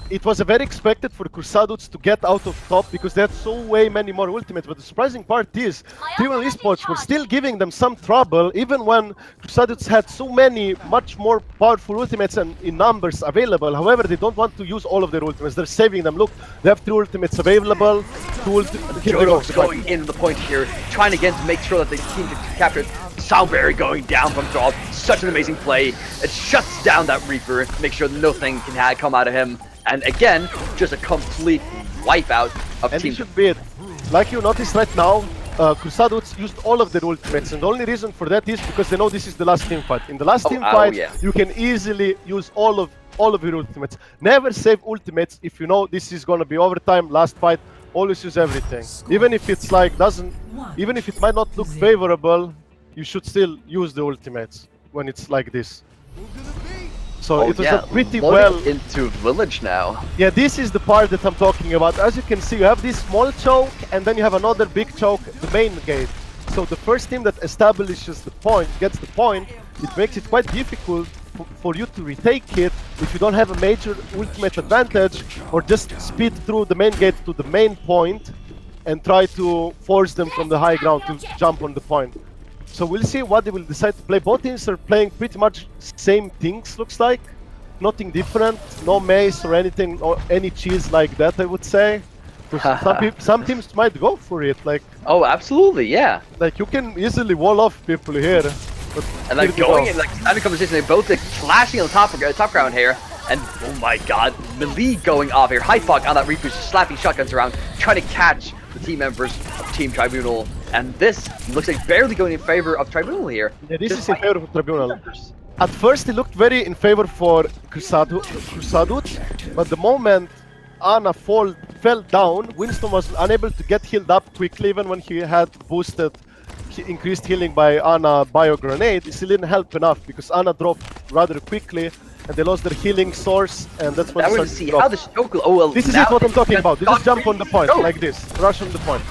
it was very expected for CruSuhDudes to get out of top because they had so way many more ultimates, but the surprising part is Tribunal eSports were still giving them some trouble even when CruSuhDudes had so many much more powerful ultimates and in numbers available. However, they don't want to use all of their ultimates, they're saving them. Look, they have 3 ultimates available. Jodo's going in the point here, trying again to make sure that the team can capture it. Soundberry going down from Thrall, such an amazing play. It shuts down that Reaper, make sure nothing can come out of him. And again, just a complete wipeout of and Team. And it should be it. Like you notice right now, CruSuhDudes used all of their ultimates, and the only reason for that is because they know this is the last team fight. In the last team fight, you can easily use all of your ultimates. Never save ultimates if you know this is gonna be overtime, last fight. Always use everything. Even if it's like even if it might not look favorable, you should still use the ultimates when it's like this. So it was a pretty loading well into village now. Yeah, this is the part that I'm talking about. As you can see, you have this small choke, and then you have another big choke, the main gate. So the first team that establishes the point, gets the point, it makes it quite difficult for you to retake it if you don't have a major ultimate advantage, or just speed through the main gate to the main point and try to force them from the high ground to jump on the point. So we'll see what they will decide to play. Both teams are playing pretty much same things, looks like. Nothing different, no mace or anything, or any cheese like that, I would say. Some teams might go for it, like... Oh, absolutely, yeah. Like, you can easily wall off people here. But and like going in, like standing conversation, they're both like flashing on the top ground here. And oh my god, Melee going off here. Hypok on that repush, slapping shotguns around, trying to catch the team members of Team Tribunal. And this looks like barely going in favor of Tribunal here. Yeah, this is in favor of Tribunal. At first, it looked very in favor for CruSuhDude, but the moment Ana fell down, Winston was unable to get healed up quickly, even when he had boosted increased healing by Ana bio grenade. It still didn't help enough because Ana dropped rather quickly, and they lost their healing source, and that's when I want to see how the Shoku. Oh well, this is it what I'm talking about. They just jump on the point like this, rush on the point.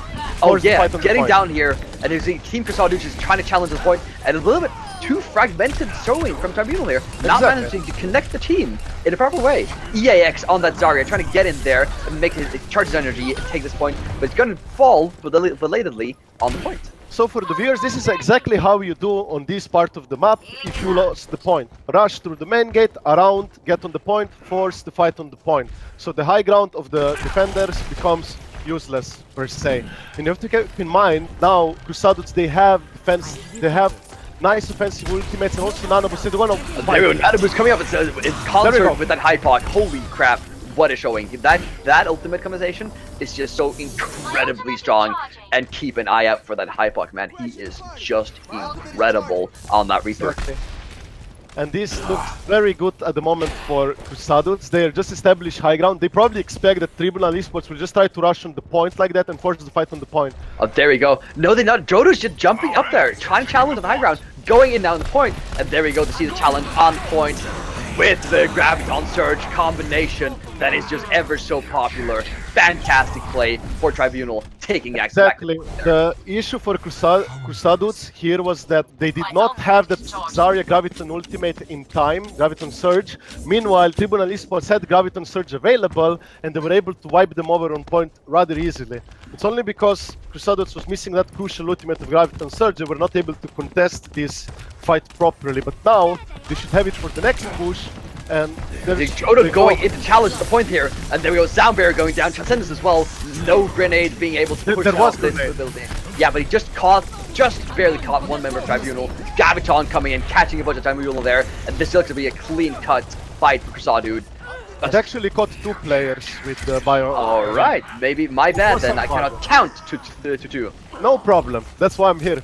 Oh yeah, getting down here, and there's Team CruSuhDude just trying to challenge the point, and a little bit too fragmented throwing from Tribunal here, not managing to connect the team in a proper way. EAX on that Zarya, trying to get in there and make it charge his energy, take this point, but it's going to fall belatedly on the point. So for the viewers, this is exactly how you do on this part of the map if you lost the point. Rush through the main gate, around, get on the point, force the fight on the point. So the high ground of the defenders becomes useless per se. And you have to keep in mind, now CruSuhDude, they have defense, they have nice offensive ultimates, and also Nanobus. They're gonna fight. There we go, Nanobus coming up, it's concert with that Hypok. Holy crap, what is showing. That ultimate combination is just so incredibly strong, and keep an eye out for that Hypok, man. He is just incredible on that Reaper. Exactly. And this looks very good at the moment for CruSuhDude. They are just established high ground. They probably expect that Tribunal eSports will just try to rush on the point like that and force the fight on the point. Oh, there we go. No, they're not. Jodo's just jumping up there, trying to challenge on the high ground, going in down the point. And there we go to see the challenge on point with the Graviton Surge combination that is just ever so popular. Fantastic play for Tribunal, taking that exactly. The issue for CruSuhDude here was that they did not have the Zarya Graviton ultimate in time, Graviton Surge. Meanwhile, Tribunal eSports had Graviton Surge available, and they were able to wipe them over on point rather easily. It's only because CruSuhDude was missing that crucial ultimate of Graviton Surge, they were not able to contest this fight properly. But now, they should have it for the next push. And Jodo going into challenge the point here, and there we go, Soundbearer going down, Transcendence as well, no grenade being able to push off this ability. Yeah, but he just barely caught one member of Tribunal. Graviton coming in, catching a bunch of Tribunal there, and this looks to be a clean-cut fight for CruSuhDude. It actually caught 2 players with the bio. Alright, maybe my bad then, I cannot count to 2. No problem, that's why I'm here.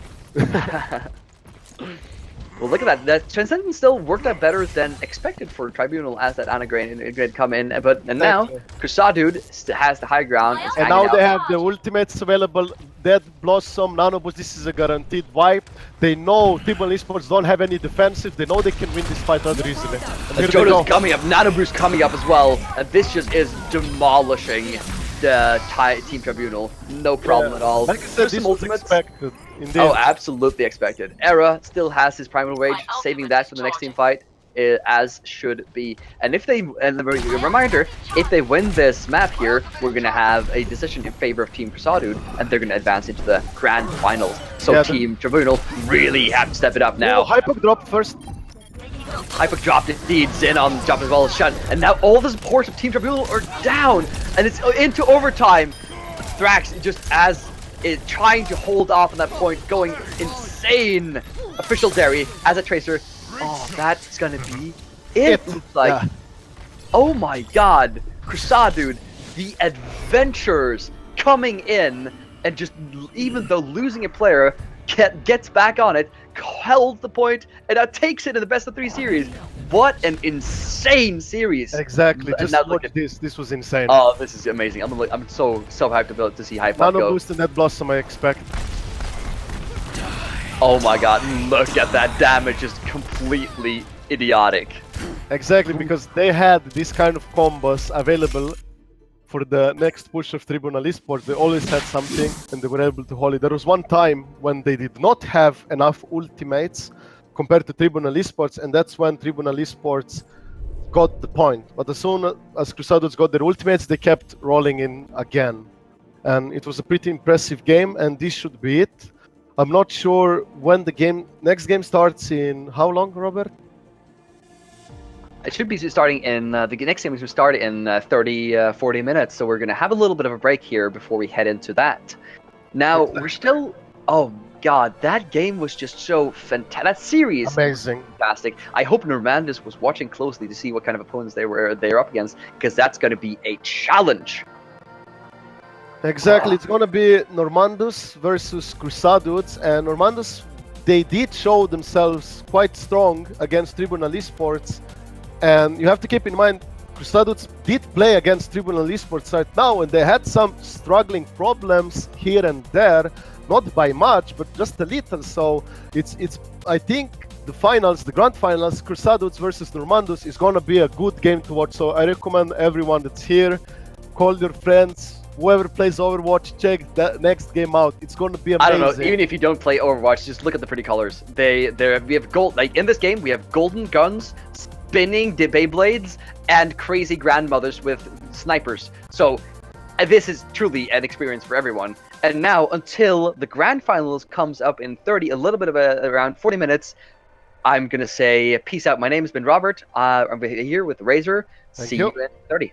Well, look at that. That Transcendence still worked out better than expected for Tribunal as that Anagrade come in. And now CruSuhDude has the high ground. And now they have the ultimates available. Dead Blossom, Nanobus. This is a guaranteed wipe. They know Tribunal eSports don't have any defensive. They know they can win this fight rather easily. Jodo's coming up. Nanobus coming up as well. And this just is demolishing the Team Tribunal. No problem at all. Like I said, this was expected. Indeed. Oh, absolutely expected. Era still has his Primal Rage, saving that for the next team fight, as should be. And if they, and a reminder, if they win this map here, we're gonna have a decision in favor of Team CruSuhDude, and they're gonna advance into the grand finals. So yeah, Team Tribunal really have to step it up now. Oh, Hypok dropped first. Hypok dropped indeed, Zin on the drop as well as Shun, and now all the supports of Team Tribunal are down, and it's into overtime. Thrax just trying to hold off on that point, going insane. Official Derry as a tracer. Oh, that's gonna be it. Looks like. Yeah. Oh my god, CruSuhDude, the adventurers coming in, and just even though losing a player, gets back on it, held the point, and now takes it in the best of 3 series. What an insane series! Exactly. Just look at this. This was insane. Oh, this is amazing. I'm so hyped to see Hypok go. Nano boost and that Blossom, I expect. Oh my god! Look at that damage, just completely idiotic. Exactly, because they had this kind of combos available for the next push of Tribunal eSports. They always had something and they were able to hold it. There was one time when they did not have enough ultimates compared to Tribunal eSports, and that's when Tribunal eSports got the point. But as soon as CruSuhDude got their ultimates, they kept rolling in again. And it was a pretty impressive game, and this should be it. I'm not sure when the next game starts in how long, Robert? It should be starting in the next game is going to start in 30, 40 minutes. So we're going to have a little bit of a break here before we head into that. Now we're still. Oh God, that game was just so fantastic. That series, Amazing. fantastic. I hope Normandus was watching closely to see what kind of opponents they're up against, because that's going to be a challenge. Exactly, it's gonna be Normandus versus CruSuhDude, and Normandus, they did show themselves quite strong against Tribunal eSports, and you have to keep in mind, CruSuhDude did play against Tribunal eSports right now, and they had some struggling problems here and there, not by much, but just a little. So it's I think the finals, the grand finals, CruSuhDude versus Normandus is gonna be a good game to watch. So I recommend everyone that's here, call your friends. Whoever plays Overwatch, check that next game out. It's going to be amazing. I don't know. Even if you don't play Overwatch, just look at the pretty colors. We have gold. Like in this game, we have golden guns, spinning Beyblades, and crazy grandmothers with snipers. So this is truly an experience for everyone. And now, until the grand finals comes up in a little bit of around 40 minutes, I'm gonna say peace out. My name has been Robert. I'm here with Razor. See you in 30.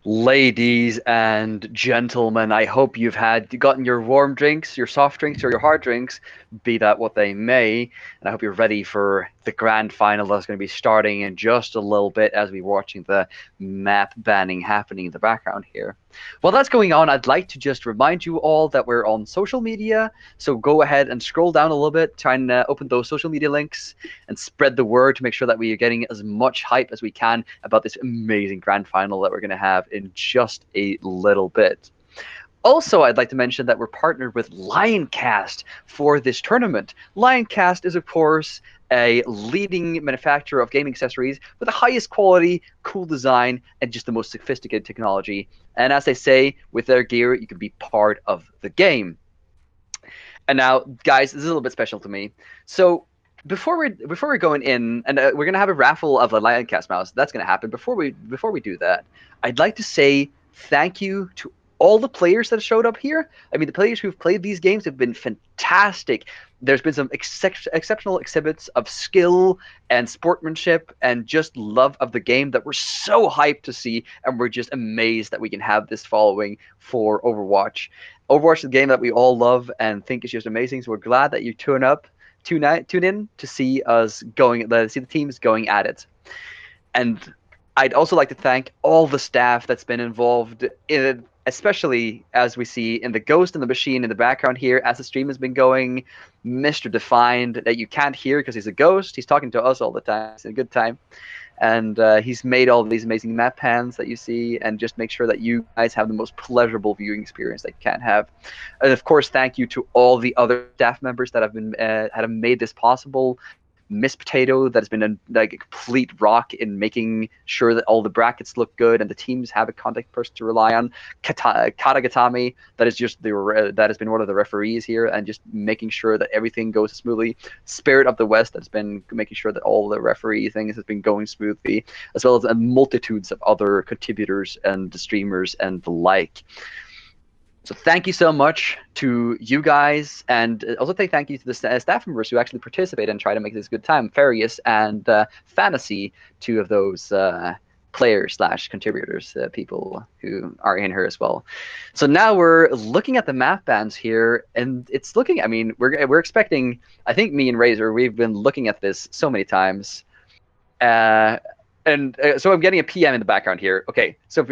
Ladies and gentlemen, I hope you've gotten your warm drinks, your soft drinks, or your hard drinks, be that what they may. And I hope you're ready for the grand final that's going to be starting in just a little bit as we're watching the map banning happening in the background here. While that's going on, I'd like to just remind you all that we're on social media. So go ahead and scroll down a little bit, try and open those social media links and spread the word to make sure that we are getting as much hype as we can about this amazing grand final that we're going to have in just a little bit. Also, I'd like to mention that we're partnered with Lioncast for this tournament. Lioncast is, of course, a leading manufacturer of gaming accessories with the highest quality, cool design, and just the most sophisticated technology. And as they say, with their gear, you can be part of the game. And now, guys, this is a little bit special to me. So before we're going in, and we're gonna have a raffle of a Lioncast mouse. That's gonna happen. Before we do that, I'd like to say thank you to all the players that showed up here. I mean, the players who've played these games have been fantastic. There's been some exceptional exhibits of skill and sportsmanship and just love of the game that we're so hyped to see, and we're just amazed that we can have this following for Overwatch. Overwatch is a game that we all love and think is just amazing. So we're glad that you tune in to see us see the teams going at it. And I'd also like to thank all the staff that's been involved in it, especially as we see in the Ghost and the Machine in the background here as the stream has been going. Mr. Defined, that you can't hear because he's a ghost. He's talking to us all the time. It's a good time. And he's made all these amazing map pans that you see, and just make sure that you guys have the most pleasurable viewing experience that you can have. And of course, thank you to all the other staff members that have made this possible. Miss Potato, that has been a complete rock in making sure that all the brackets look good and the teams have a contact person to rely on. Katagatami, that has been one of the referees here and just making sure that everything goes smoothly. Spirit of the West, that's been making sure that all the referee things has been going smoothly, as well as multitudes of other contributors and streamers and the like. So thank you so much to you guys, and also thank you to the staff members who actually participate and try to make this a good time. Farius and Fantasy, two of those players/contributors, people who are in here as well. So now we're looking at the map bans here, and it's looking. I mean, we're expecting. I think me and Razor, we've been looking at this so many times. So I'm getting a PM in the background here. Okay, so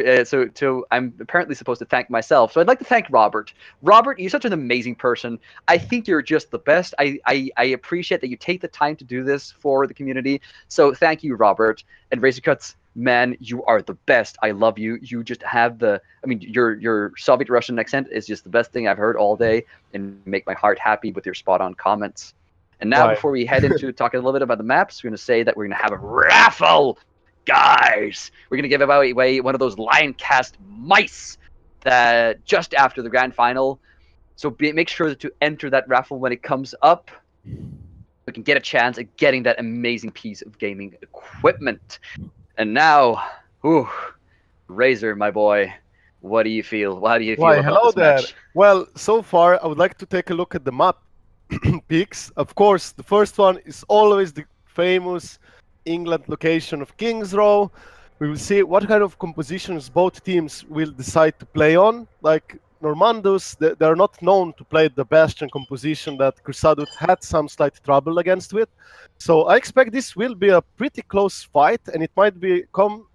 I'm apparently supposed to thank myself. So I'd like to thank Robert. Robert, you're such an amazing person. I think you're just the best. I appreciate that you take the time to do this for the community. So thank you, Robert. And Razor Cuts, man, you are the best. I love you. You just have your Soviet Russian accent is just the best thing I've heard all day, and make my heart happy with your spot on comments. And now, before we head into talking a little bit about the maps, we're going to say that we're going to have a raffle. Guys, we're going to give away one of those Lioncast mice that just after the grand final. So make sure to enter that raffle when it comes up. We can get a chance at getting that amazing piece of gaming equipment. And now, Razor, my boy, what do you feel? How do you feel about this match? Well, so far, I would like to take a look at the map picks. Of course, the first one is always the famous England location of King's Row. We will see what kind of compositions both teams will decide to play on. Like Normandus, they're not known to play the Bastion composition that CruSuhDude had some slight trouble against with. So I expect this will be a pretty close fight, and it might be come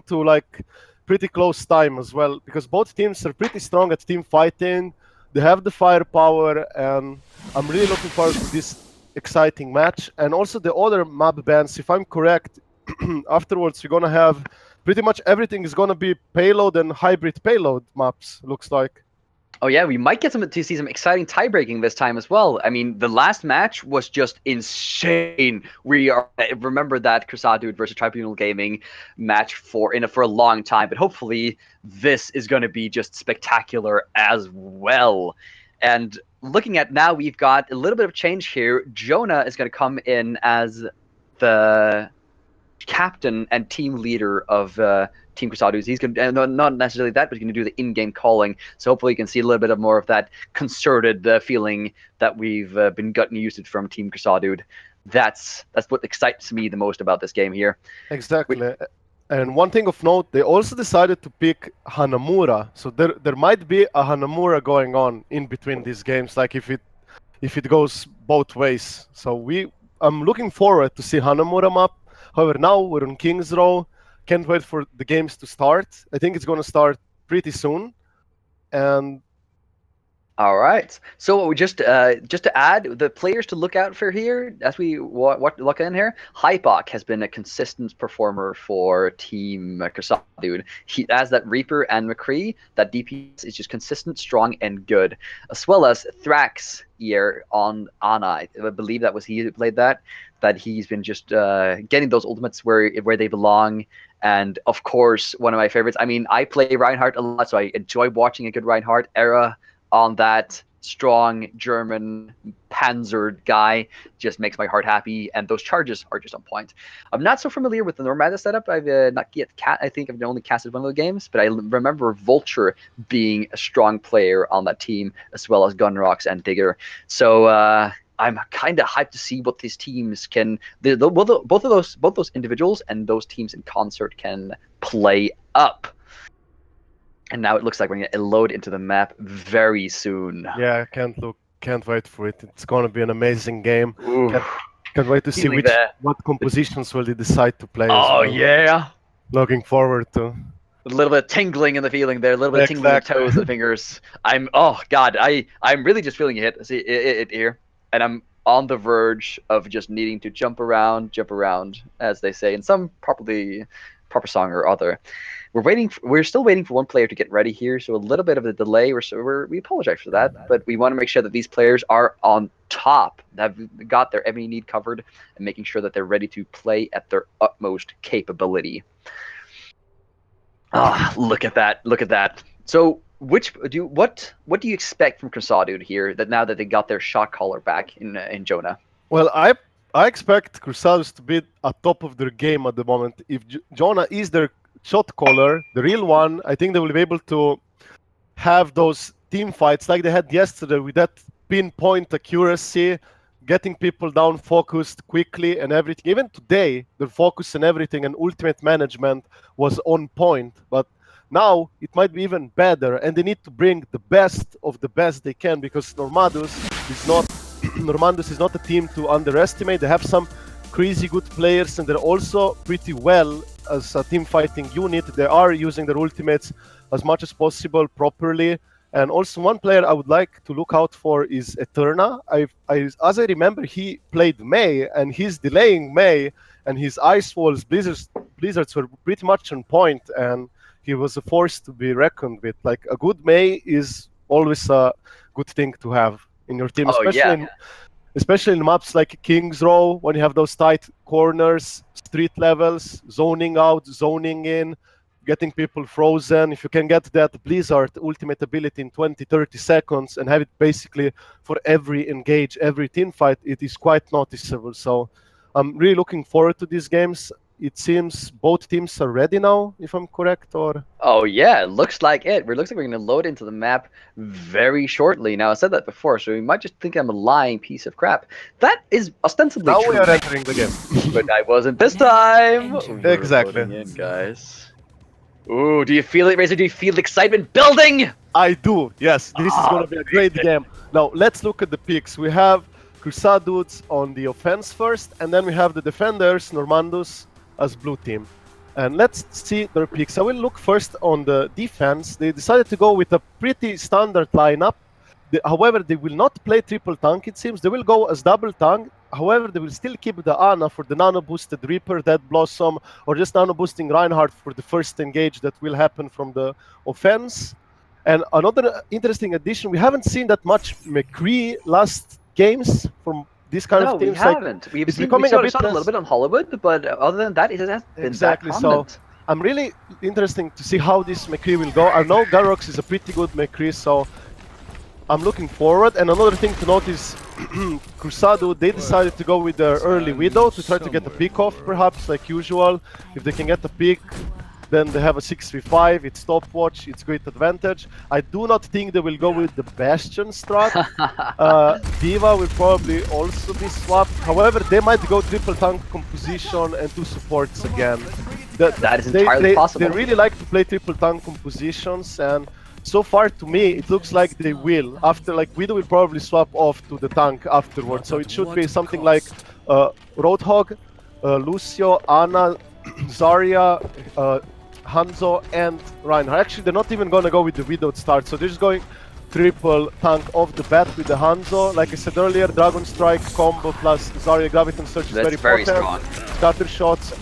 to like pretty close time as well, because both teams are pretty strong at team fighting. They have the firepower, and I'm really looking forward to this exciting match. And also the other map bans, if I'm correct, afterwards we're gonna have pretty much everything is gonna be payload and hybrid payload maps, looks like. Oh yeah, we might get to see some exciting tie-breaking this time as well. I mean, the last match was just insane. Remember that CruSuhDude versus Tribunal Gaming match for a long time, but hopefully this is going to be just spectacular as well. And looking at now, we've got a little bit of change here. Jonah is going to come in as the captain and team leader of Team CruSuhDude. He's going to not necessarily that, but he's going to do the in-game calling. So hopefully you can see a little bit of more of that concerted feeling that we've been gotten used to from Team CruSuhDude. That's what excites me the most about this game here. Exactly. And one thing of note, they also decided to pick Hanamura. So there might be a Hanamura going on in between these games, like if it goes both ways. So I'm looking forward to see Hanamura map. However, now we're on King's Row. Can't wait for the games to start. I think it's going to start pretty soon. And all right. So just to add, the players to look out for here, as we look in here, Hypok has been a consistent performer for Team CruSuhDude. He as that Reaper and McCree, that DPS is just consistent, strong, and good, as well as Thrax here on Ana. I believe that was he who played that. That he's been just getting those ultimates where they belong. And of course, one of my favorites. I mean, I play Reinhardt a lot, so I enjoy watching a good Reinhardt era. On that strong German panzered guy just makes my heart happy, and those charges are just on point. I'm not so familiar with the Normandus setup. I've not yet I think I've only casted one of the games, but I remember Vulture being a strong player on that team, as well as Gunrocks and Digger. So I'm kind of hyped to see what these teams can. Both those individuals and those teams in concert can play up. And now it looks like we're going to load into the map very soon. yeah, can't wait for it. It's going to be an amazing game. Ooh. Can't wait to see what compositions will they decide to play. Oh, as well. yeah. Looking forward to. A little bit of tingling in the feeling there, a little bit of tingling in the toes and fingers. Oh God, I'm really just feeling it here, and I'm on the verge of just needing to jump around, as they say in some proper song or other. We're still waiting for one player to get ready here, so a little bit of a delay. We apologize for that, but we want to make sure that these players are on top, have got their every need covered, and making sure that they're ready to play at their utmost capability. Look at that. So what do you expect from CruSuhDude here, that now that they got their shot caller back in Jonah? Well, I expect CruSuhDude to be at top of their game at the moment. If Jonah is their shot caller, the real one, I think they will be able to have those team fights like they had yesterday with that pinpoint accuracy, getting people down focused quickly and everything. Even today, their focus and everything and ultimate management was on point. But now it might be even better, and they need to bring the best of the best they can, because Normandus is not a team to underestimate. They have some crazy good players, and they're also pretty well as a team fighting unit. They are using their ultimates as much as possible properly. And also one player I would like to look out for is Eterna. As I remember, he played Mei, and he's delaying Mei, and his ice walls, blizzards were pretty much on point, and he was a force to be reckoned with. Like, a good Mei is always a good thing to have in your team, especially in maps like King's Row, when you have those tight corners, street levels, zoning out, zoning in, getting people frozen. If you can get that Blizzard ultimate ability in 20-30 seconds and have it basically for every engage, every team fight, it is quite noticeable. So I'm really looking forward to these games. It seems both teams are ready now, if I'm correct, or? Oh yeah, looks like it. Looks like we're going to load into the map very shortly. Now, I said that before, so you might just think I'm a lying piece of crap. That is ostensibly now true. We are entering the game. But I wasn't this time. Exactly. In, guys. Ooh, do you feel it, Razor? Do you feel the excitement building? I do, yes. This is going to be a great game. Now, let's look at the picks. We have CruSuhDudes on the offense first, and then we have the defenders, Normandus, as blue team. And let's see their picks. I will look first on the defense. They decided to go with a pretty standard lineup. However, they will not play triple tank, it seems. They will go as double tank. However, they will still keep the Ana for the nano boosted Reaper, Dead Blossom, or just nano boosting Reinhardt for the first engage that will happen from the offense. And another interesting addition, we haven't seen that much McCree last games from this kind of teams. We haven't. We've seen a little bit on Hollywood, but other than that, it hasn't been exactly that common. So I'm really interested to see how this McCree will go. I know Garrox is a pretty good McCree, so I'm looking forward. And another thing to note is CruSuhDude, they decided to go with their early Widow to try to get a pick off, perhaps, like usual. If they can get a pick, then they have a 6v5, it's stopwatch, it's great advantage. I do not think they will go with the Bastion strat. Diva will probably also be swapped. However, they might go triple tank composition and two supports again. That is entirely possible. They really like to play triple tank compositions, and so far to me it looks like they will. After, like, Widow will probably swap off to the tank afterwards, so it should be something like Roadhog, Lucio, Ana, Zarya, Hanzo, and Reinhardt. Actually, they're not even gonna go with the Widow start, so they're just going triple tank off the bat with the Hanzo. Like I said earlier, Dragon Strike combo plus Zarya Graviton Surge is That's very strong. potent. Scatter shots.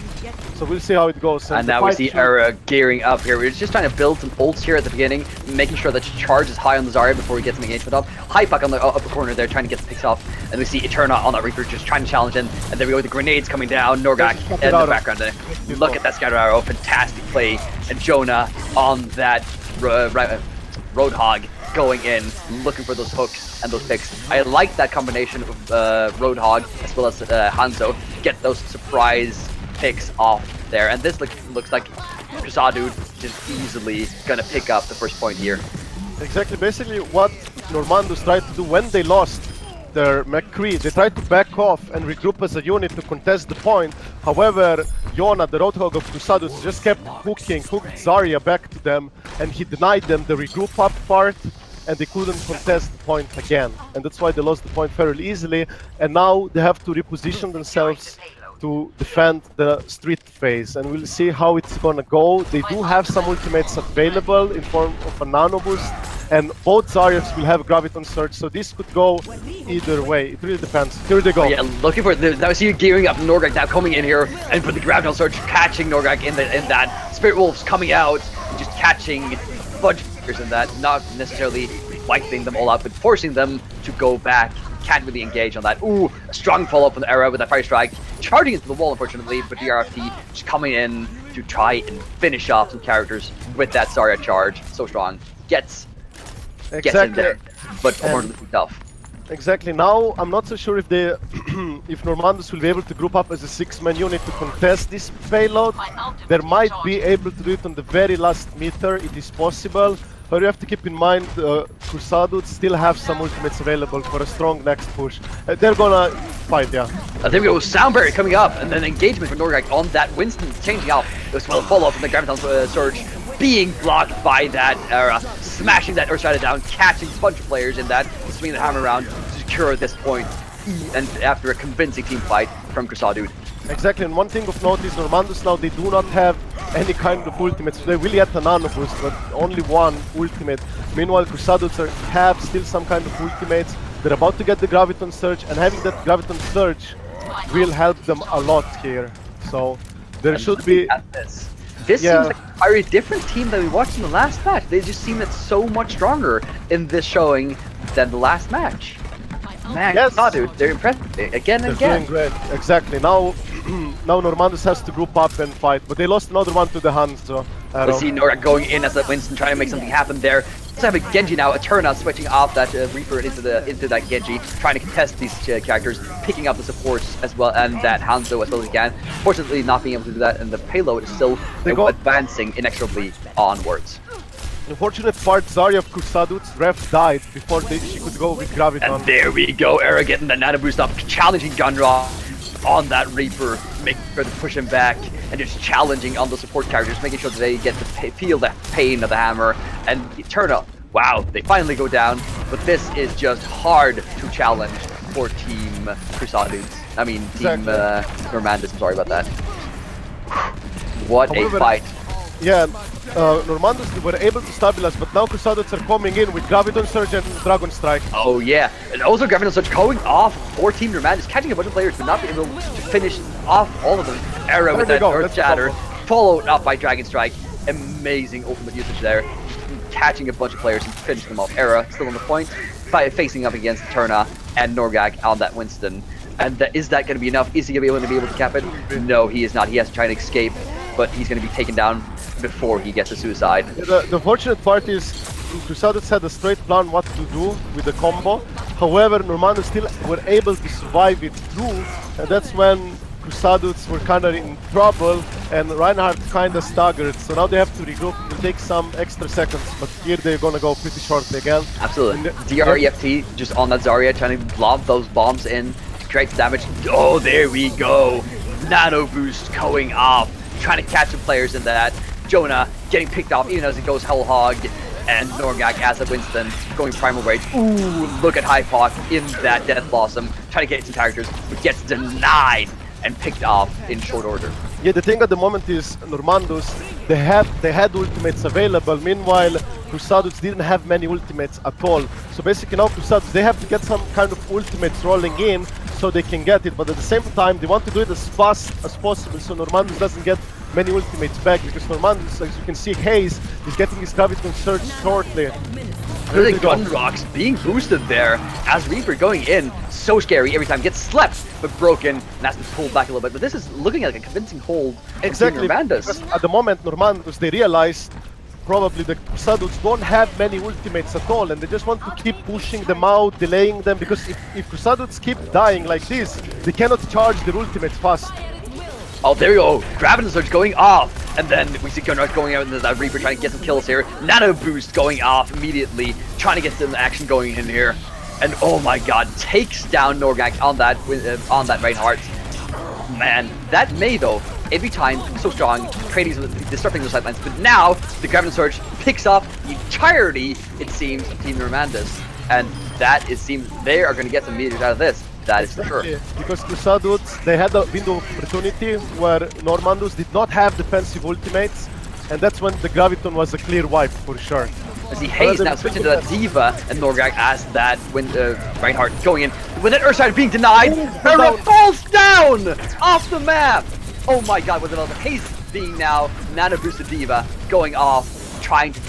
So we'll see how it goes. And now we see Era gearing up here. We're just trying to build some ults here at the beginning, making sure that she charges high on the Zarya before he gets an engagement up. Hypack on the upper corner there, trying to get the picks off. And we see Eterna on that Reaper just trying to challenge in. And then we go with the grenades coming down. Norgak in the background there. Look at that Scatter Arrow. Fantastic play. And Jonah on that Roadhog going in, looking for those hooks and those picks. I like that combination of Roadhog as well as Hanzo to get those surprise picks off there, and this looks like CruSuhDude is easily gonna pick up the first point here. Exactly, basically what Normandus tried to do when they lost their McCree, they tried to back off and regroup as a unit to contest the point. However, Yona, the Roadhog of CruSuhDude, just kept hooked Zarya back to them, and he denied them the regroup up part, and they couldn't contest the point again. And that's why they lost the point fairly easily, and now they have to reposition themselves to defend the street phase, and we'll see how it's gonna go. They do have some ultimates available in form of a nano boost, and both Zaryas will have Graviton Surge, so this could go either way. It really depends. Here they go. Yeah, looking for it. Now see you gearing up. Norgak now coming in here and for the Graviton Surge, catching Norgak in that. Spirit Wolves coming out, just catching bunch of players in that, not necessarily wiping them all out, but forcing them to go back. Can't really engage on that. Ooh, a strong follow-up on the Era with that Fire Strike. Charging into the wall, unfortunately, but DRFT just coming in to try and finish off some characters with that Zarya charge. So strong. Gets in there, but unfortunately tough. Exactly. Now, I'm not so sure if they, if Normandus will be able to group up as a 6-man unit to contest this payload. They might be able to do it on the very last meter. It is possible. But you have to keep in mind, CruSuhDude still have some ultimates available for a strong next push. They're gonna fight, yeah. There we go, Sound Barrier coming up, and then engagement from Norgak on that Winston changing out. As well, follow-up from the Graviton Surge being blocked by that Era, smashing that Earthstrider down, catching a bunch of players in that, swinging the hammer around to secure this point, and after a convincing team fight from CruSuhDude. Exactly, and one thing of note is Normandus now, they do not have any kind of ultimates. They will get a nano boost, but only one ultimate. Meanwhile, CruSuhDude have still some kind of ultimates. They're about to get the Graviton Surge, and having that Graviton Surge will help them a lot here. So there should be... This seems like a very different team that we watched in the last match. They just seem it's so much stronger in this showing than the last match. Man, yes. Dude, they're impressive again and They're again. doing great. Exactly. Now, now Normandus has to group up and fight, but they lost another one to the Huns. So we see Nora going in as that Winston, trying to make something happen there. Let's have a Genji now, Eterna switching off that Reaper into that Genji, trying to contest these characters, picking up the supports as well, and that Hanzo as well as he can. Fortunately, not being able to do that, and the payload is still advancing inexorably onwards. The unfortunate part, Zarya of CruSuhDude's ref died before she could go with Graviton. And there we go, Era getting the nano boost up, challenging Gunra on that Reaper, making sure to push him back, and just challenging on the support characters, making sure that they get to feel the pain of the hammer, and Eterna. Wow, they finally go down, but this is just hard to challenge for Team CruSuhDude. I mean, Team Normandus, I'm sorry about that. What a fight. Yeah, Normandus were able to stabilize, but now CruSuhDude are coming in with Graviton Surge and Dragon Strike. Oh yeah, and also Graviton Surge going off for Team Normandus, catching a bunch of players, but not being able to finish off all of them. Era with that Earth Shatter, followed up by Dragon Strike. Amazing ultimate usage there. Catching a bunch of players and finishing them off. Era still on the point, facing up against Eterna and Norgak on that Winston. And is that going to be enough? Is he going to be able to cap it? No, he is not. He has to try and escape, but he's going to be taken down before he gets a suicide. The fortunate part is CruSuhDude had a straight plan what to do with the combo. However, Normandus still were able to survive it through, and that's when CruSuhDude were kind of in trouble, and Reinhardt kind of staggered. So now they have to regroup. It will take some extra seconds, but here they're gonna go pretty shortly again. Absolutely. DREFT just on that Zarya, trying to lob those bombs in to create damage. Oh, there we go. Nano boost going off, trying to catch the players in that. Jonah getting picked off even as he goes Hell Hog, and Norgak as a Winston going Primal Rage. Ooh, look at Hypoc in that Death Blossom, trying to get some characters, but gets denied and picked off in short order. Yeah, the thing at the moment is Normandus, they had ultimates available. Meanwhile, CruSuhDude didn't have many ultimates at all. So basically now CruSuhDude, they have to get some kind of ultimates rolling in so they can get it. But at the same time, they want to do it as fast as possible so Normandus doesn't get many ultimates back, because Normandus, as you can see, Hayes is getting his Graviton Surge shortly. The gun rocks being boosted there as Reaper going in. So scary every time. Gets slept, but broken, and has to pull back a little bit. But this is looking like a convincing hold. Exactly. Normandus. At the moment, Normandus, they realized probably the CruSuhDude don't have many ultimates at all, and they just want to keep pushing them out, delaying them, because if CruSuhDude keep dying like this, they cannot charge their ultimates fast. Oh, there we go. Graviton Surge going off. And then we see Gunrock going out into that Reaper trying to get some kills here. Nano Boost going off immediately, trying to get some action going in here. And oh my god, takes down Norgak on that Reinhardt. Man, that May though, every time so strong, creating disrupting the sidelines. But now the Graviton Surge picks up the entirety, it seems, of Team Normandus. And that it seems they are going to get some meters out of this. That is for sure. Because CruSuhDude, they had a window of opportunity where Normandus did not have defensive ultimates, and that's when the Graviton was a clear wipe for sure. I see Hayes now switching to that Diva, and Norgak as that when Reinhardt going in. When that Earthside being denied, Era falls down off the map! Oh my god, with another Hayes being now Nano boosted Diva, going off, trying to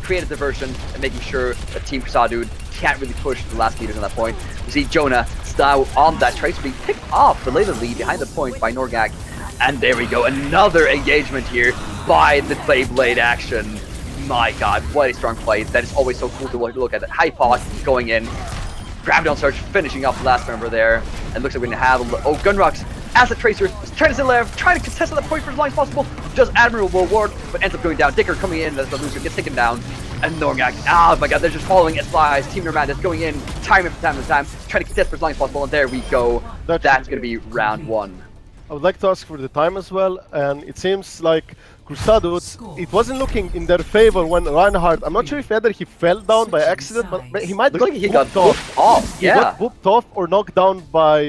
create a diversion, and making sure that Team CruSuhDude can't really push the last meters on that point. You see Jonah now on that Tracer being picked off the later lead behind the point by Norgak. And there we go, another engagement here by the Beyblade action. My god, what a strong play. That is always so cool to look at. Hypoc going in. Graviton Surge finishing off the last member there. And looks like we're going to have Gunrocks as the Tracer is trying to stay alive, trying to contest at that point for as long as possible. Does admirable work, but ends up going down. Dicker coming in as the loser gets taken down. And Norgak, oh my god, they're just following its flies. Team Normandus going in time after time, trying to contest for as long as possible. And there we go. That's going to be round one. I would like to ask for the time as well, and it seems like CruSuhDude, it wasn't looking in their favor when Reinhardt, I'm not sure if either he fell down by accident, but he might got booped off. Yeah. He got booped off or knocked down by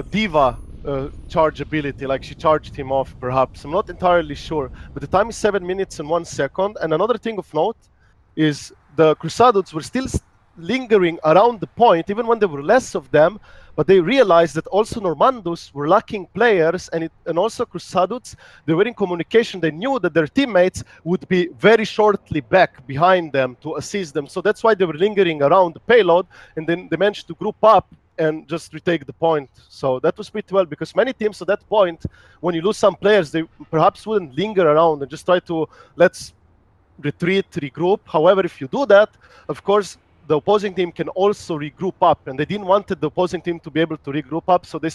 Diva charge ability, like she charged him off perhaps. I'm not entirely sure, but the time is 7 minutes and 1 second. And another thing of note is the CruSuhDudes were still lingering around the point, even when there were less of them, but they realized that also Normandus were lacking players, and also CruSuhDudes, they were in communication. They knew that their teammates would be very shortly back behind them to assist them. So that's why they were lingering around the payload, and then they managed to group up and just retake the point. So that was pretty well, because many teams at that point, when you lose some players, they perhaps wouldn't linger around and just try to, let's retreat, regroup. However, if you do that, of course, the opposing team can also regroup up, and they didn't want the opposing team to be able to regroup up, so they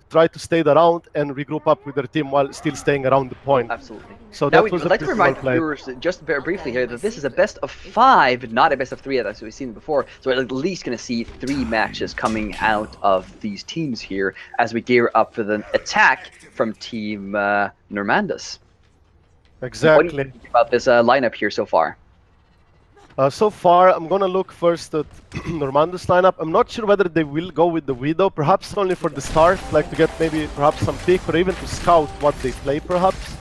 try to stay around and regroup up with their team while still staying around the point. Absolutely. So now that was I'd like to remind viewers just very briefly here that this is a best of 5, not a best of 3 as we've seen before. So we're at least going to see 3 matches coming out of these teams here as we gear up for the attack from Team Normandus. Exactly. What do you think about this lineup here so far? So far, I'm going to look first at Normandus lineup. I'm not sure whether they will go with the Widow, perhaps only for the start, like to get maybe perhaps some pick or even to scout what they play perhaps.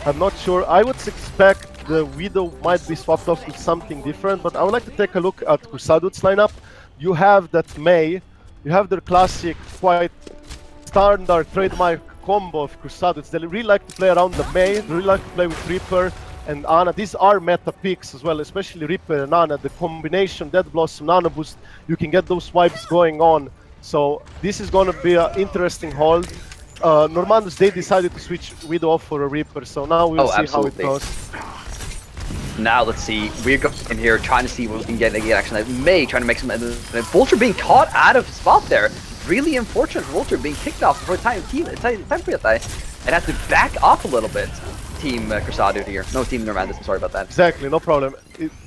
I'm not sure. I would expect the Widow might be swapped off with something different, but I would like to take a look at CruSuhDude's lineup. You have that May, you have their classic, quite standard trademark combo of CruSuhDudes. They really like to play around the May, they really like to play with Reaper and Ana. These are meta picks as well, especially Reaper and Ana. The combination Death Blossom, Nano Boost, you can get those wipes going on. So this is going to be an interesting hold. Normandus, they decided to switch Widow off for a Reaper, so now we'll see absolutely. how it goes. Now let's see, we're going in here trying to see what we can get action. May trying to make some Vulture being caught out of spot there. really unfortunate for Vulture being kicked off before time for that. And has to back off a little bit. Team CruSuhDude here. No, Team Normandus, I'm sorry about that. Exactly, no problem.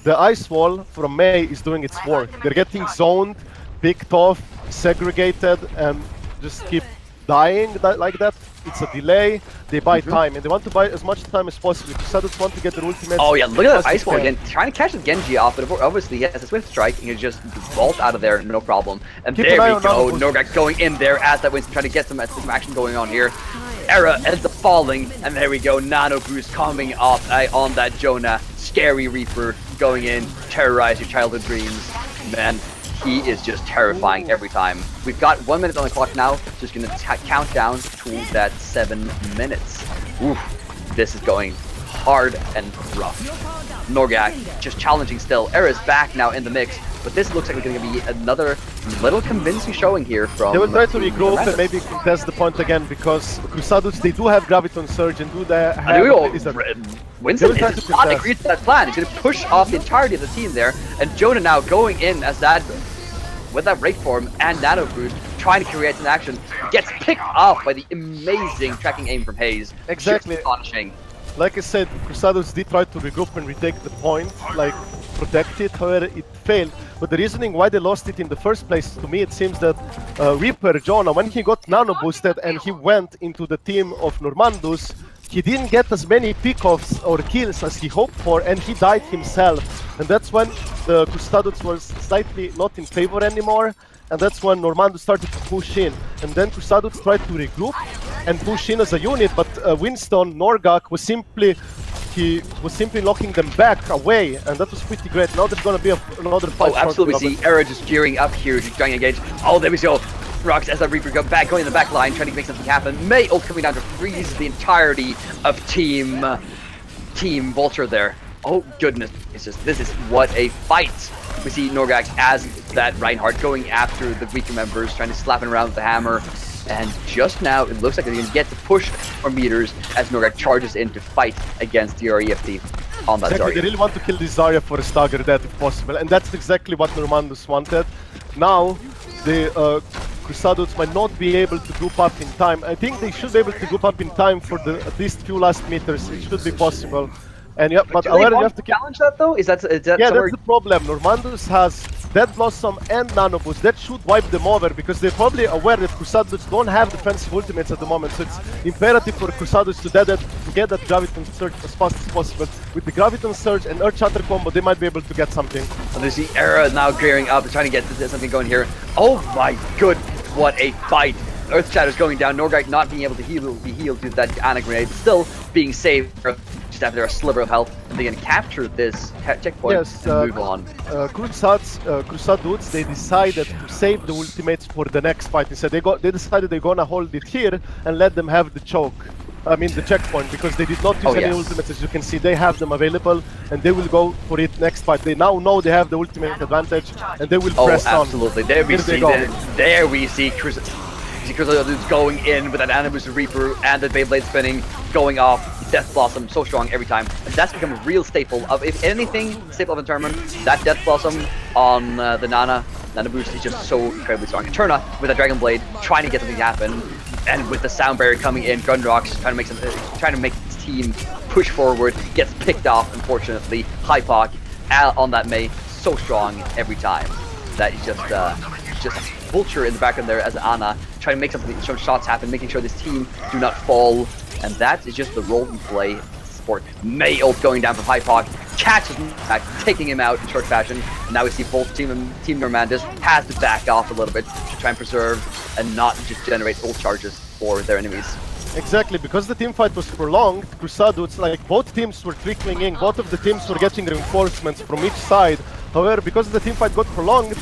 The ice wall from May is doing its work. They're getting zoned, picked off, segregated, and just keep dying like that. It's a delay. They buy time, and they want to buy as much time as possible. CruSuhDude want to get their ultimate. Oh yeah, look at that ice wall again. Trying to catch the Genji off, but obviously he has a swift strike, and he just vault out of there, no problem. And Keep there we an go. Norgax going in there as that Winston trying to get some action going on here. Era ends up falling, and there we go. Nano boost coming off on that Jonah. Scary Reaper going in, terrorize your childhood dreams. Man, he is just terrifying every time. We've got 1 minute on the clock now, just gonna count down to that 7 minutes. Oof, this is going hard and rough. Norgak just challenging still. Era's back now in the mix, but this looks like it's going to be another little convincing showing here from... They will try to regroup and maybe contest the point again, because CruSuhDude, they do have Graviton Surge and do they have... Winston is not agreed to that plan. He's going to push off the entirety of the team there, and Jonah now going in as that, with that break form and Nano Boost, trying to create an action, gets picked off by the amazing tracking aim from Hayes. Exactly. Just astonishing. Like I said, CruSuhDude did try to regroup and retake the point, like protect it, however it failed. But the reasoning why they lost it in the first place, to me it seems that Reaper, Jonah, when he got nano boosted and he went into the team of Normandus, he didn't get as many pickoffs or kills as he hoped for, and he died himself. And that's when the CruSuhDude was slightly not in favor anymore, and that's when Normandus started to push in. And then CruSuhDude tried to regroup and push in as a unit, but Winston, Norgak was simply locking them back away, and that was pretty great. Now there's gonna be another fight. Oh, absolutely. See Era just gearing up here, just trying to engage. Oh, there we go. Rocks as that Reaper going in the back line, trying to make something happen. May ult coming down to freeze the entirety of Team Vulture there. Oh goodness, this is what a fight. We see Norgax as that Reinhardt going after the weaker members, trying to slap him around with the hammer. And just now, it looks like they're going to get to push for meters as Norgax charges in to fight against the REFT on that Zarya. They really want to kill this Zarya for a stagger death if possible, and that's exactly what Normandus wanted. Now, the CruSuhDude might not be able to group up in time. I think they should be able to group up in time for the at least few last meters. It should be possible. And yeah, but you have to challenge that though? Is that yeah, that's the problem. Normandus has Dead Blossom and Nano Boost. That should wipe them over, because they're probably aware that CruSuhDude don't have defensive ultimates at the moment. So it's imperative for CruSuhDude to get that Graviton Surge as fast as possible. With the Graviton Surge and Earth Shatter combo, they might be able to get something. And there's the Era now gearing up, trying to get something going here. Oh my good, what a fight! Earth Shatter's going down. Norgak not being able to be healed due to that Ana grenade, but still being saved. Just after a sliver of health, and they can capture this checkpoint and move on. CruSuhDudes, they decided to save the ultimates for the next fight. Instead, they decided they're gonna hold it here and let them have the choke. I mean the checkpoint, because they did not use any ultimates. As you can see, they have them available, and they will go for it next fight. They now know they have the ultimate advantage, and they will press on. Oh, absolutely. There we see CruSuhDude's going in with that Animus Reaper and the Beyblade spinning, going off. Death Blossom so strong every time, and that's become a real staple of, if anything, staple of the tournament. That Death Blossom on the Nano Boost is just so incredibly strong. Eterna with a Dragon Blade trying to get something to happen, and with the sound barrier coming in, Gunrocks trying to make his team push forward, gets picked off. Unfortunately, Hypoc on that May so strong every time. That is just Vulture in the background there as Ana trying to make some shots happen, making sure this team do not fall. And that is just the role we play sport. May ult going down from Hypoc, catches him back, taking him out in short fashion. And now we see both Team Normandus has to back off a little bit to try and preserve and not just generate ult charges for their enemies. Exactly, because the team fight was prolonged, CruSuhDude, like both teams were trickling in, both of the teams were getting reinforcements from each side. However, because the team fight got prolonged,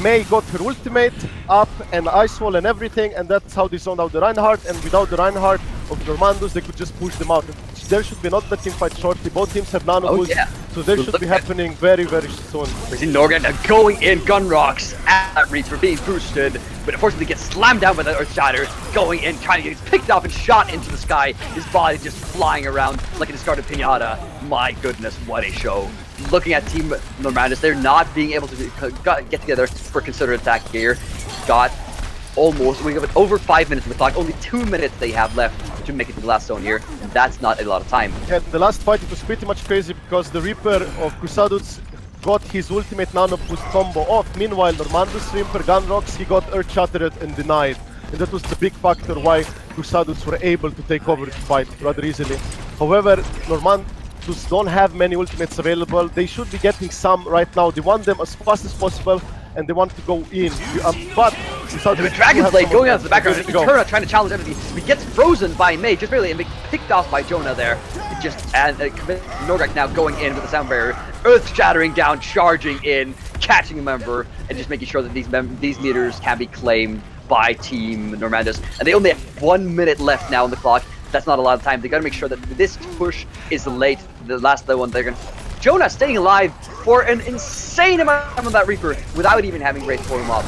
May got her ultimate up and ice wall and everything, and that's how they zoned out the Reinhardt, and without the Reinhardt of Normandus, they could just push them out. There should be not the team fight shortly. Both teams have nano boost, so they should be happening very, very soon. We see Norgak now going in, gun rocks at Reaper being boosted, but unfortunately gets slammed down by the Earth Shatter, going in, trying to get picked up and shot into the sky. His body just flying around like a discarded pinata. My goodness, what a show. Looking at Team Normandus, they're not being able to get together for concerted attack here. Got almost, we have over 5 minutes on the clock, only 2 minutes they have left to make it to the last zone here. That's not a lot of time. Yeah, the last fight it was pretty much crazy because the Reaper of CruSuhDude got his ultimate nano boost combo off. Meanwhile, Normandus Reaper Gunrocks, he got earth shattered and denied. And that was the big factor why CruSuhDude were able to take over the fight rather easily. However, Normandus don't have many ultimates available. They should be getting some right now. They want them as fast as possible and they want to go in. But the Dragon Blade going out to the background, Eterna trying to challenge everything. He gets frozen by May, just barely, and picked off by Jonah there. And Nordrak now going in with the sound barrier, earth shattering down, charging in, catching a member, and just making sure that these meters can be claimed by Team Normandus. And they only have 1 minute left now on the clock. That's not a lot of time. They got to make sure that this push is late. The last one they're gonna. Jonah staying alive for an insane amount of that Reaper without even having Wraith pull him up.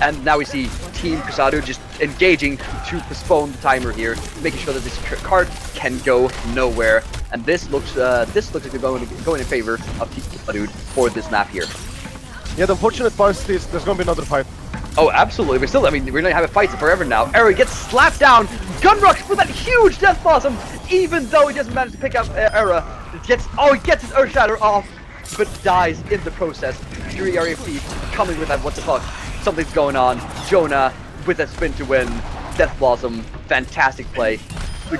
And now we see Team CruSuhDude just engaging to postpone the timer here, making sure that this card can go nowhere. And this looks like they're going in favor of Team CruSuhDude for this map here. Yeah, the unfortunate part is there's going to be another fight. Oh, absolutely. But still, I mean, we're going to have a fight forever now. Era gets slapped down. Gunrocks with that huge Death Blossom, even though he doesn't manage to pick up Era. He gets his Earth Shatter off, but dies in the process. Fury RFP coming with that, what the fuck. Something's going on. Jonah with a spin to win. Death Blossom, fantastic play.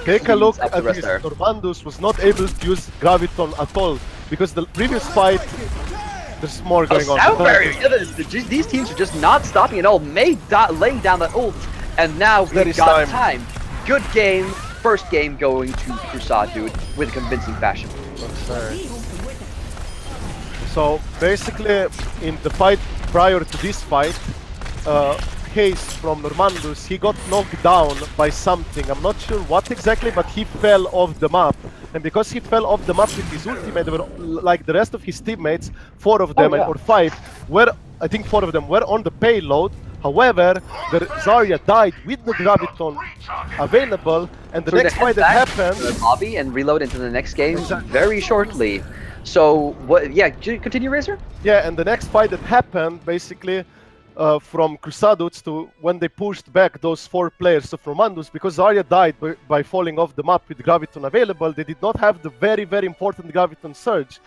Take a look at this. Normandus was not able to use Graviton at all, because the previous fight, there's more going on. These teams are just not stopping at all. May laying down that ult, and now we've got time. Good game. First game going to CruSuhDude with a convincing fashion. So basically, in the fight prior to this fight, Case from Normandus, he got knocked down by something. I'm not sure what exactly, but he fell off the map. And because he fell off the map with his ultimate, were, like the rest of his teammates, 4 of them or 5, were, I think 4 of them were on the payload. However, the Zarya died with the Graviton available, and the next fight that happened... lobby and reload into the next game very shortly. So, what? Yeah, continue, Razor? Yeah, and the next fight that happened, basically, from CruSuhDude to when they pushed back those 4 players of Normandus, because Zarya died by falling off the map with Graviton available, they did not have the very, very important Graviton surge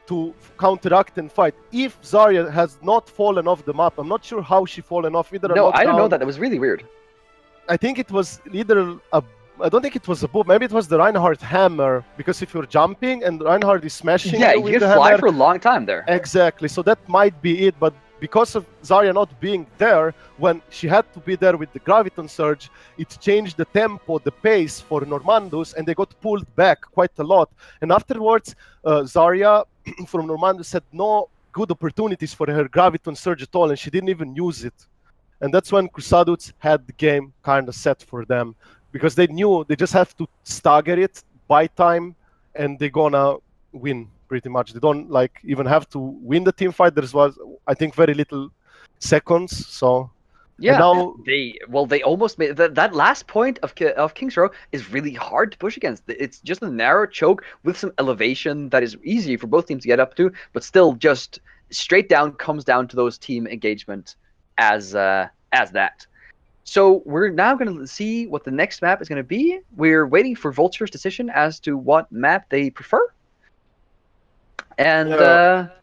to counteract and fight. If Zarya has not fallen off the map, I'm not sure how she fallen off. Either no, I don't know that. It was really weird. I think it was either a... I don't think it was a boom. Maybe it was the Reinhardt hammer, because if you're jumping and Reinhardt is smashing, yeah, you can fly for a long time there. Exactly. So that might be it. But because of Zarya not being there when she had to be there with the Graviton surge, it changed the tempo, the pace for Normandus, and they got pulled back quite a lot. And afterwards, Zarya from Normandus had no good opportunities for her Graviton surge at all, and she didn't even use it. And that's when CruSuhDude had the game kind of set for them, because they knew they just have to stagger it, buy time, and they're gonna win pretty much. They don't like even have to win the team fight. There was, I think, very little seconds. So yeah, now they almost made that last point of King's Row is really hard to push against. It's just a narrow choke with some elevation that is easy for both teams to get up to, but still just straight down comes down to those team engagement as that. So we're now going to see what the next map is going to be. We're waiting for Vulture's decision as to what map they prefer. And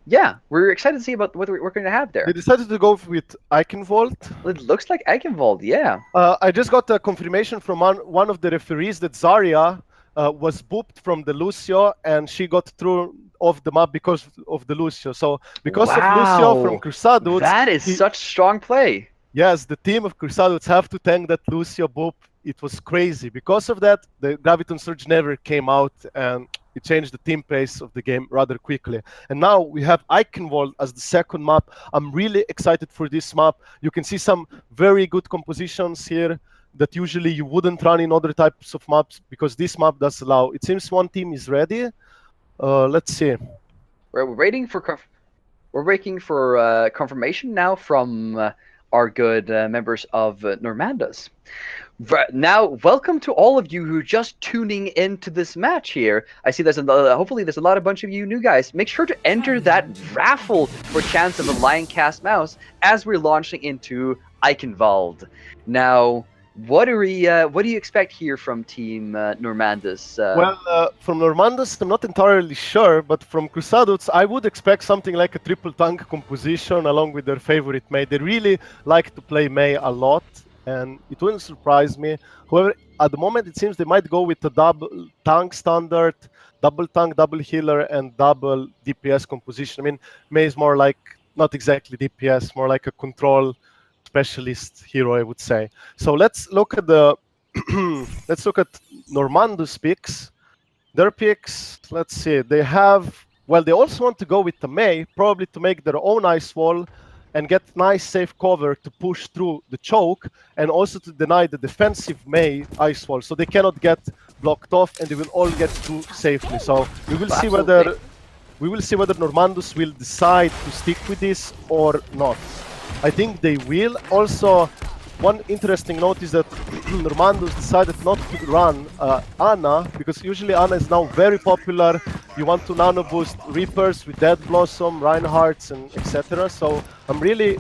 yeah, we're excited to see about what we're going to have there. They decided to go with Eichenwald. It looks like Eichenwald, yeah. I just got a confirmation from one of the referees that Zarya was booped from the Lucio, and she got thrown off the map because of the Lucio. So because of Lucio from CruSuhDude... That is such strong play. Yes, the team of CruSuhDude have to thank that Lucio boop. It was crazy. Because of that, the Graviton Surge never came out, and it changed the team pace of the game rather quickly. And now we have Eichenwald as the second map. I'm really excited for this map. You can see some very good compositions here that usually you wouldn't run in other types of maps, because this map does allow. It seems one team is ready. Let's see. We're waiting for confirmation now from our good members of Normandus. Now, welcome to all of you who are just tuning into this match here. I see hopefully there's a bunch of you new guys. Make sure to enter that raffle for a chance of a Lioncast mouse as we're launching into Eichenwald. Now, what do you expect here from Team Normandus? Well, from Normandus, I'm not entirely sure, but from CruSuhDude, I would expect something like a triple tank composition along with their favorite Mei. They really like to play Mei a lot, and it wouldn't surprise me. However, at the moment, it seems they might go with a double tank standard, double tank, double healer, and double DPS composition. I mean, Mei is more like, not exactly DPS, more like a control specialist hero, I would say. So let's look at the let's look at Normandus picks. Their picks, let's see, they have, well, they also want to go with the Mei, probably to make their own ice wall and get nice safe cover to push through the choke and also to deny the defensive Mei ice wall, so they cannot get blocked off and they will all get through safely. So we will see whether Normandus will decide to stick with this or not. I think they will. Also, one interesting note is that Normandus decided not to run Ana, because usually Ana is now very popular. You want to nano boost Reapers with Dead Blossom, Reinhardts, and etc. So I really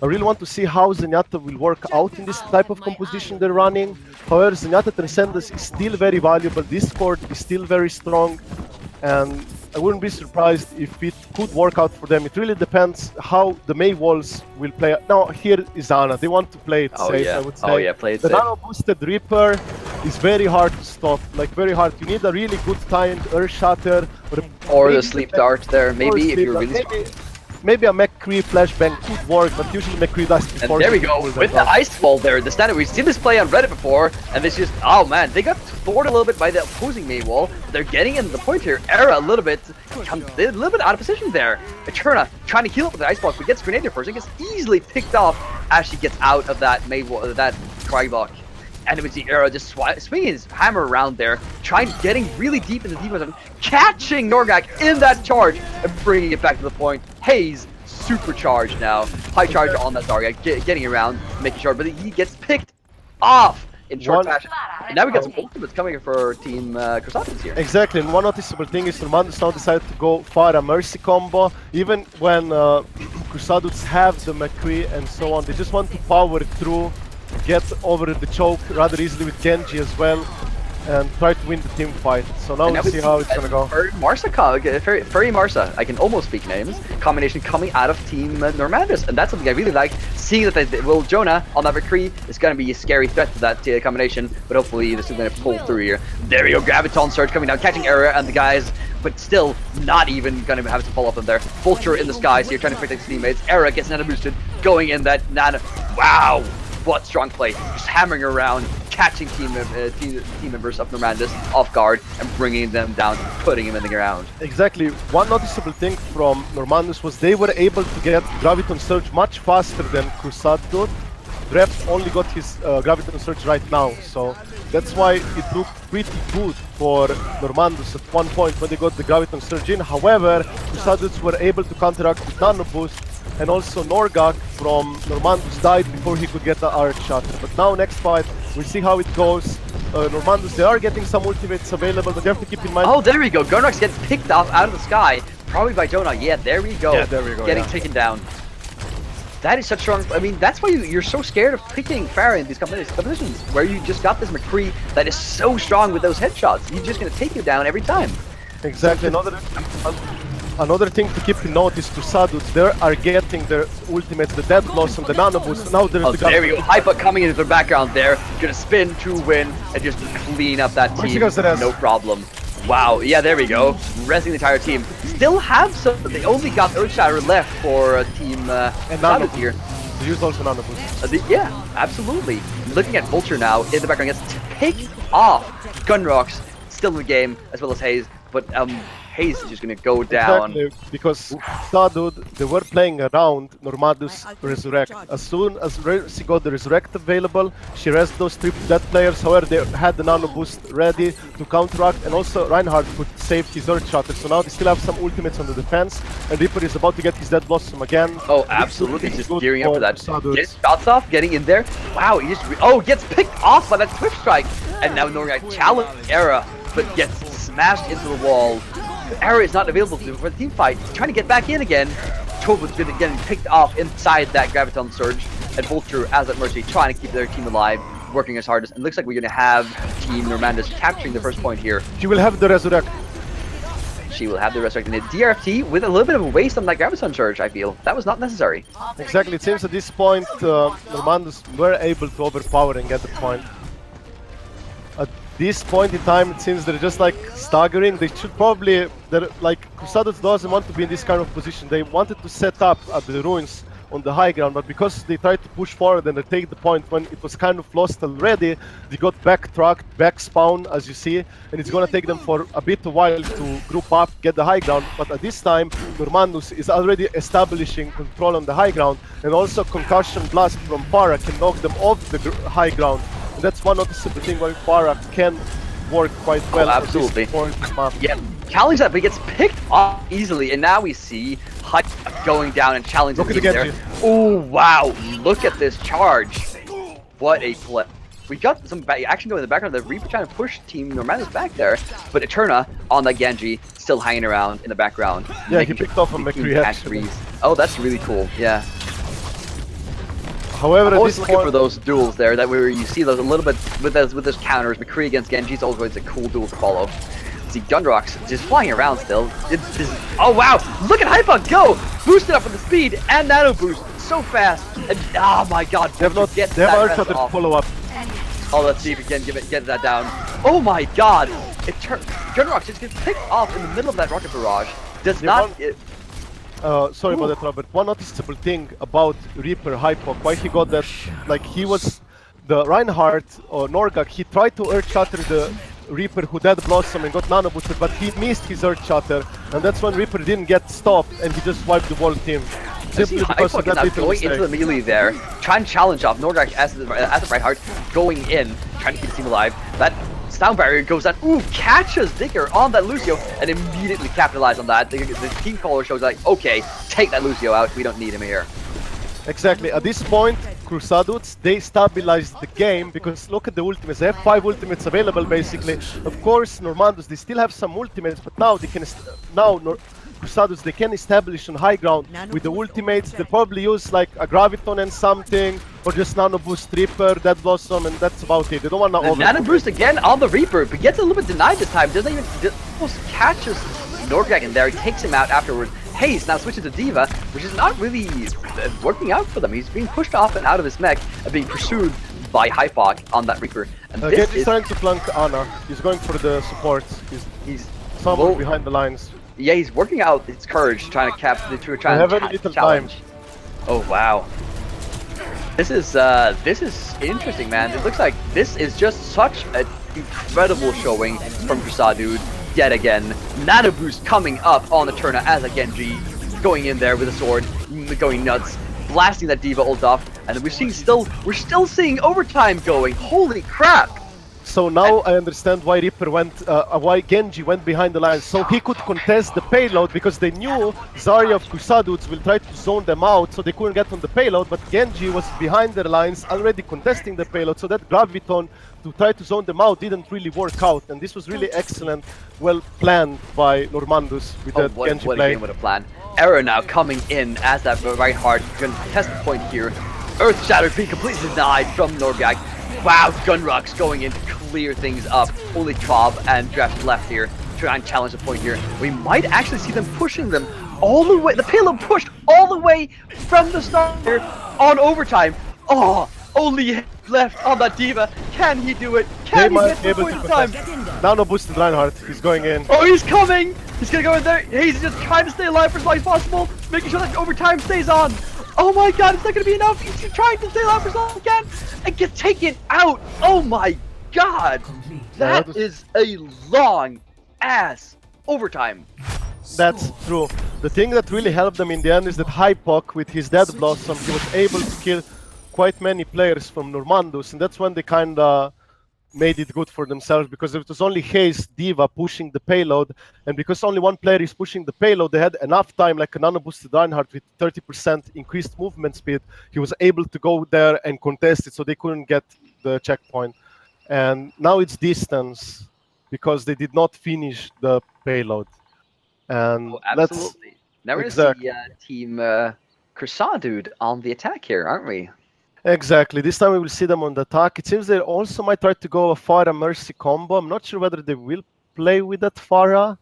want to see how Zenyatta will work out in this type of composition they're running. However, Zenyatta Transcendence is still very valuable. Discord is still very strong, and I wouldn't be surprised if it could work out for them. It really depends how the Mei walls will play. Now, here is Ana. They want to play it safe, I would say. Oh yeah, play it the safe. nano boosted Reaper is very hard to stop. Like, very hard. You need a really good timed Earth Shatter. Or the Sleep Dart there, maybe, if you're really strong. Maybe a McCree flashbang could work, but usually McCree does before. And there we go, with the ice ball there, the standard. We've seen this play on Reddit before, and this just, oh man, they got thwarted a little bit by the opposing Mei wall. They're getting into the point here. Era a little bit out of position there. Eterna trying to heal up with the ice block, but gets grenadier first. It gets easily picked off as she gets out of that Mei wall, that Cry block. And it was the Era just swinging his hammer around there, getting really deep into the defense, catching Norgak in that charge and bringing it back to the point. Hayes supercharged now, high charge on that target, getting around, making sure, but he gets picked off in short fashion. And now we got some ultimates coming for Team CruSuhDude here. Exactly, and one noticeable thing is Normandus now decided to go for a Mercy combo, even when CruSuhDude have the McCree and so on. They just want to power through, get over the choke rather easily with Genji as well, and try to win the team fight. So now we'll see how it's gonna go. Furry Marsa, I can almost speak names, combination coming out of Team Normandus, and that's something I really like, seeing that Jonah on that McCree is gonna be a scary threat to that combination, but hopefully this is gonna pull through here. There we go, Graviton Surge coming down, catching Era and the guys, but still not even gonna have to follow up them there. Vulture in the skies here, trying to protect his teammates. Era gets nano boosted, going in that nano. Wow! What strong play, just hammering around, catching team members of Normandus off guard and bringing them down, putting him in the ground. Exactly. One noticeable thing from Normandus was they were able to get Graviton Surge much faster than CruSuhDude. Rep only got his Graviton Surge right now, so that's why it looked pretty good for Normandus at one point when they got the Graviton Surge in. However, CruSuhDude were able to counteract with Nano Boost, and also Norgak from Normandus died before he could get the Arc Shatter. But now next fight, we'll see how it goes. Normandus, they are getting some ultimates available, but you have to keep in mind... Oh, there we go. Gurnox gets picked off out of the sky, probably by Jonah. Yeah, there we go. Yeah, there we go. Getting taken down. That is such strong... I mean, that's why you're so scared of picking Pharah in these competitions, where you just got this McCree that is so strong with those headshots. He's just going to take you down every time. Exactly. Another thing to keep in note is CruSuhDude, they are getting their ultimates, the Dead Blossom, the Nano Boost. Now there's there we go. Hyper coming into the background there. Gonna spin to win and just clean up that team. No problem. Wow, yeah, there we go. Resting the entire team. Still have some, they only got Earthshatter left for Team CruSuhDude here. They used also Nano Boost. Yeah, absolutely. Looking at Vulture now in the background, gets picked off. Gunrocks still in the game, as well as Hayes, but Hayes is just gonna go down. Exactly, because CruSuhDude, they were playing around Normandus Resurrect. As soon as she got the Resurrect available, she rezzed those triple dead players. However, they had the Nano Boost ready to counteract, and also Reinhardt could save his Earth Shatter. So now they still have some ultimates on the defense, and Reaper is about to get his Dead Blossom again. Oh, absolutely, just gearing up for that. Gets shots off, getting in there. Wow, he just gets picked off by that Swift Strike, and now Norgak challenged Era, but gets smashed into the wall. Era is not available for the team fight. He's trying to get back in again. Tropic getting picked off inside that Graviton Surge. and Vulture as at Mercy, trying to keep their team alive, working as hard as. And looks like we're going to have Team Normandus capturing the first point here. She will have the resurrect. She will have the resurrecting it. DRFT with a little bit of a waste on that Graviton Surge, I feel. That was not necessary. Exactly, it seems at this point Normandus were able to overpower and get the point. At this point in time, it seems they're just like staggering. They should probably, CruSuhDude doesn't want to be in this kind of position. They wanted to set up at the ruins on the high ground, but because they tried to push forward and they take the point when it was kind of lost already, they got backtracked, back spawn as you see, and it's gonna take them for a bit of while to group up, get the high ground. But at this time, Normandus is already establishing control on the high ground, and also Concussion Blast from Farah can knock them off the high ground. And that's one noticeable thing where Farah can work quite well. Absolutely. For this map. Yeah, challenge that, but he gets picked off easily, and now we see Hut going down and challenging Look at the there. Genji. Oh wow! Look at this charge! What a play! We got some action going in the background. The Reaper trying to push Team Normandus back there, but Eterna on the Genji still hanging around in the background. Yeah, he picked off a McCree actually. Oh, that's really cool. Yeah. However, I'm at always this looking point, for those duels there that where you see those a little bit with those counters. McCree against Genji is always a cool duel to follow. See Gunrox just flying around still. Oh wow! Look at Hypok go! Boosted up with the speed and nano boost so fast. And oh my god! they have Earth to follow up. Oh, let's see if we can get that down. Oh my god! Gunrox just gets picked off in the middle of that rocket barrage. Does not. Sorry about that, Robert. One noticeable thing about Reaper Hypok, why he got that, like he was the Reinhardt or Norgak, he tried to Earth Shatter the Reaper who dead Blossom and got nano boosted, but he missed his Earth Shatter, and that's when Reaper didn't get stopped and he just wiped the whole team. Simply because of that little going into the melee there, trying to challenge off Norgak as the Reinhardt, going in, trying to keep the team alive. That sound barrier goes down, ooh, catches Digger on that Lucio, and immediately capitalize on that. The team caller shows like, okay, take that Lucio out, we don't need him here. Exactly, at this point, CruSuhDude, they stabilized the game because look at the ultimates, they have 5 ultimates available basically. Of course, Normandus, they still have some ultimates, but now they can, CruSuhDude, they can establish on high ground with the ultimates. They'll probably use like a Graviton and something, or just Nano Boost Reaper, Dead Blossom, and that's about it. They don't want to over. Nano Boost again on the Reaper, but gets a little bit denied this time. Doesn't even almost catches Norgak in there. He takes him out afterwards. Haze now switches to Diva, which is not really working out for them. He's being pushed off and out of his mech and being pursued by Hypok on that Reaper. And this is trying to flank Ana. He's going for the support. He's somewhere behind the lines. Yeah, he's working out his courage, trying to challenge. Oh wow. This is interesting, man. It looks like this is just such an incredible showing from CruSuhDude yet again. Nano Boost coming up on the Eterna as a Genji, going in there with a sword, going nuts, blasting that Diva ult off, and we're still seeing overtime going. Holy crap! So now I understand why why Genji went behind the lines, so he could contest the payload because they knew Zarya of CruSuhDude will try to zone them out, so they couldn't get on the payload. But Genji was behind their lines, already contesting the payload, so that Graviton to try to zone them out didn't really work out. And this was really excellent, well planned by Normandus with that Genji play. What a plan! Era now coming in as that Reinhardt going to test the point here. Earth Shatter being completely denied from Norgak. Wow, Gunrox going in to clear things up. Only Cobb and Draft left here to try and challenge the point here. We might actually see them pushing them all the way. The payload pushed all the way from the start here on overtime. Oh, only left on that Diva. Can he do it? Can he get the point in time? Nano boosted Reinhardt. He's going in. Oh, he's coming! He's gonna go in there. He's just trying to stay alive for as long as possible, making sure that overtime stays on. Oh my god, it's not gonna be enough. He's trying to stay alive for as long as he can and get taken out. Oh my god, that is a long ass overtime. That's true. The thing that really helped them in the end is that Hypok, with his Dead Blossom, he was able to kill quite many players from Normandus, and that's when they kinda made it good for themselves, because if it was only Haze, Diva pushing the payload, and because only one player is pushing the payload, they had enough time, like a nano-boosted Reinhardt with 30% increased movement speed. He was able to go there and contest it, so they couldn't get the checkpoint. And now it's distance, because they did not finish the payload. And absolutely. Now we're going to see Team CruSuhDude on the attack here, aren't we? Exactly. This time we will see them on the attack. It seems they also might try to go a Pharah Mercy combo. I'm not sure whether they will play with that Pharah.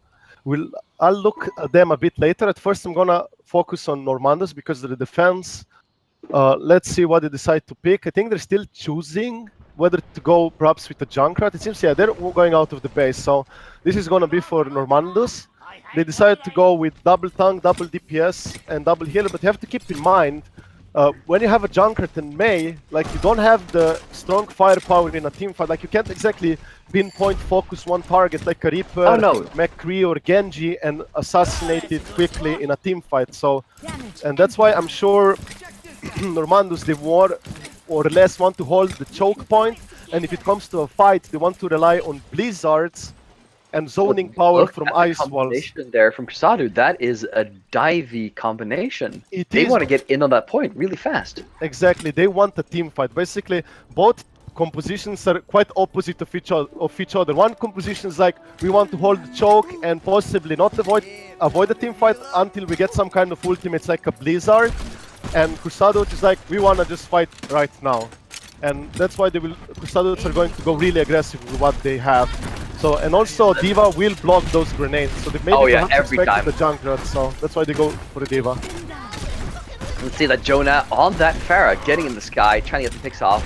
I'll look at them a bit later. At first, I'm gonna focus on Normandus because of the defense. Let's see what they decide to pick. I think they're still choosing whether to go perhaps with the Junkrat. It seems, yeah, they're going out of the base. So this is gonna be for Normandus. They decided to go with double tank, double DPS, and double healer. But you have to keep in mind, when you have a Junkrat in May, like, you don't have the strong firepower in a team fight. Like, you can't exactly pinpoint focus one target like a Reaper, McCree, or Genji and assassinate it quickly in a team fight. So, and that's why I'm sure Normandus, they more or less want to hold the choke point, and if it comes to a fight, they want to rely on blizzards and zoning power from ice walls. There from CruSuhDude, that is a divey combination. They want to get in on that point really fast. Exactly, they want a team fight. Basically, both compositions are quite opposite of each other. One composition is like, we want to hold the choke and possibly not avoid the team fight until we get some kind of ultimates like a blizzard. And CruSuhDude is like, we want to just fight right now. And that's why CruSuhDudes are going to go really aggressive with what they have. So, and also D.Va will block those grenades, so they maybe every time the Junkrat, so that's why they go for the D.Va. Let's see that Jonah on that Pharah, getting in the sky, trying to get the picks off.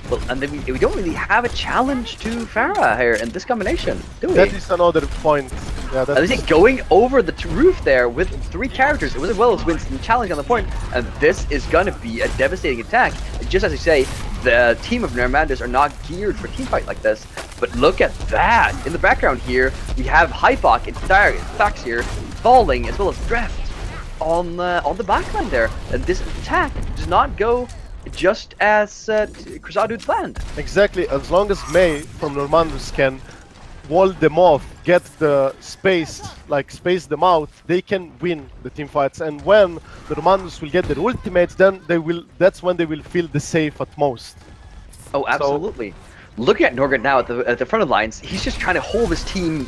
Well, and then we don't really have a challenge to Pharah here in this combination, do we? That is another point. Yeah, that's going over the roof there with 3 characters, as well as Winston challenging on the point, and this is going to be a devastating attack. Just as you say, the team of Normandus are not geared for team fight like this, but look at that! In the background here, we have Hypok and Thax here falling, as well as Drift on the backline there, and this attack does not go just as CruSuhDude planned. Exactly, as long as May from Normandus can wall them off, get the space them out, they can win the team fights. And when the Normandus will get their ultimates, then that's when they will feel the safe at most. Oh, absolutely. So, looking at Norgard now at the front of the lines, he's just trying to hold this team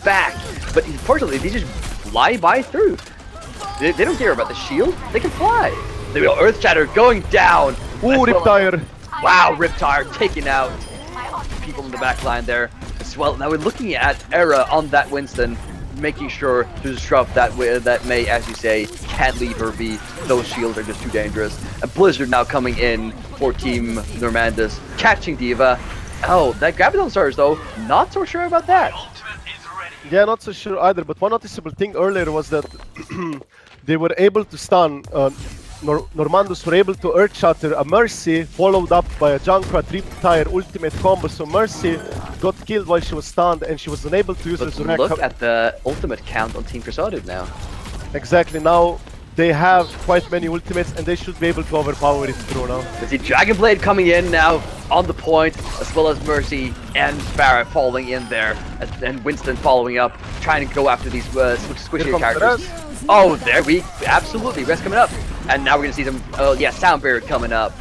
back. But unfortunately, they just fly by through. They don't care about the shield. They can fly. The Earth Shatter going down. Ooh, Riptire. Wow, Riptire taking out people in the back line there as well. Now we're looking at Era on that Winston, making sure to disrupt that May, as you say, can't leave her be. Those shields are just too dangerous. And Blizzard now coming in for Team Normandus, catching D.Va. Oh, that Graviton Surge though, not so sure about that. Yeah, not so sure either, but one noticeable thing earlier was that they were able to stun, Normandus were able to Earth Shatter a Mercy, followed up by a Junkrat Riptire ultimate combo, so Mercy got killed while she was stunned and she was unable to use her Look at the ultimate count on Team CruSuhDude now. Exactly, now they have quite many ultimates and they should be able to overpower it through now. We see Dragon Blade coming in now on the point, as well as Mercy and Pharah falling in there, and Winston following up, trying to go after these squishy characters. Oh, there we absolutely rest coming up, and now we're gonna see some sound barrier coming up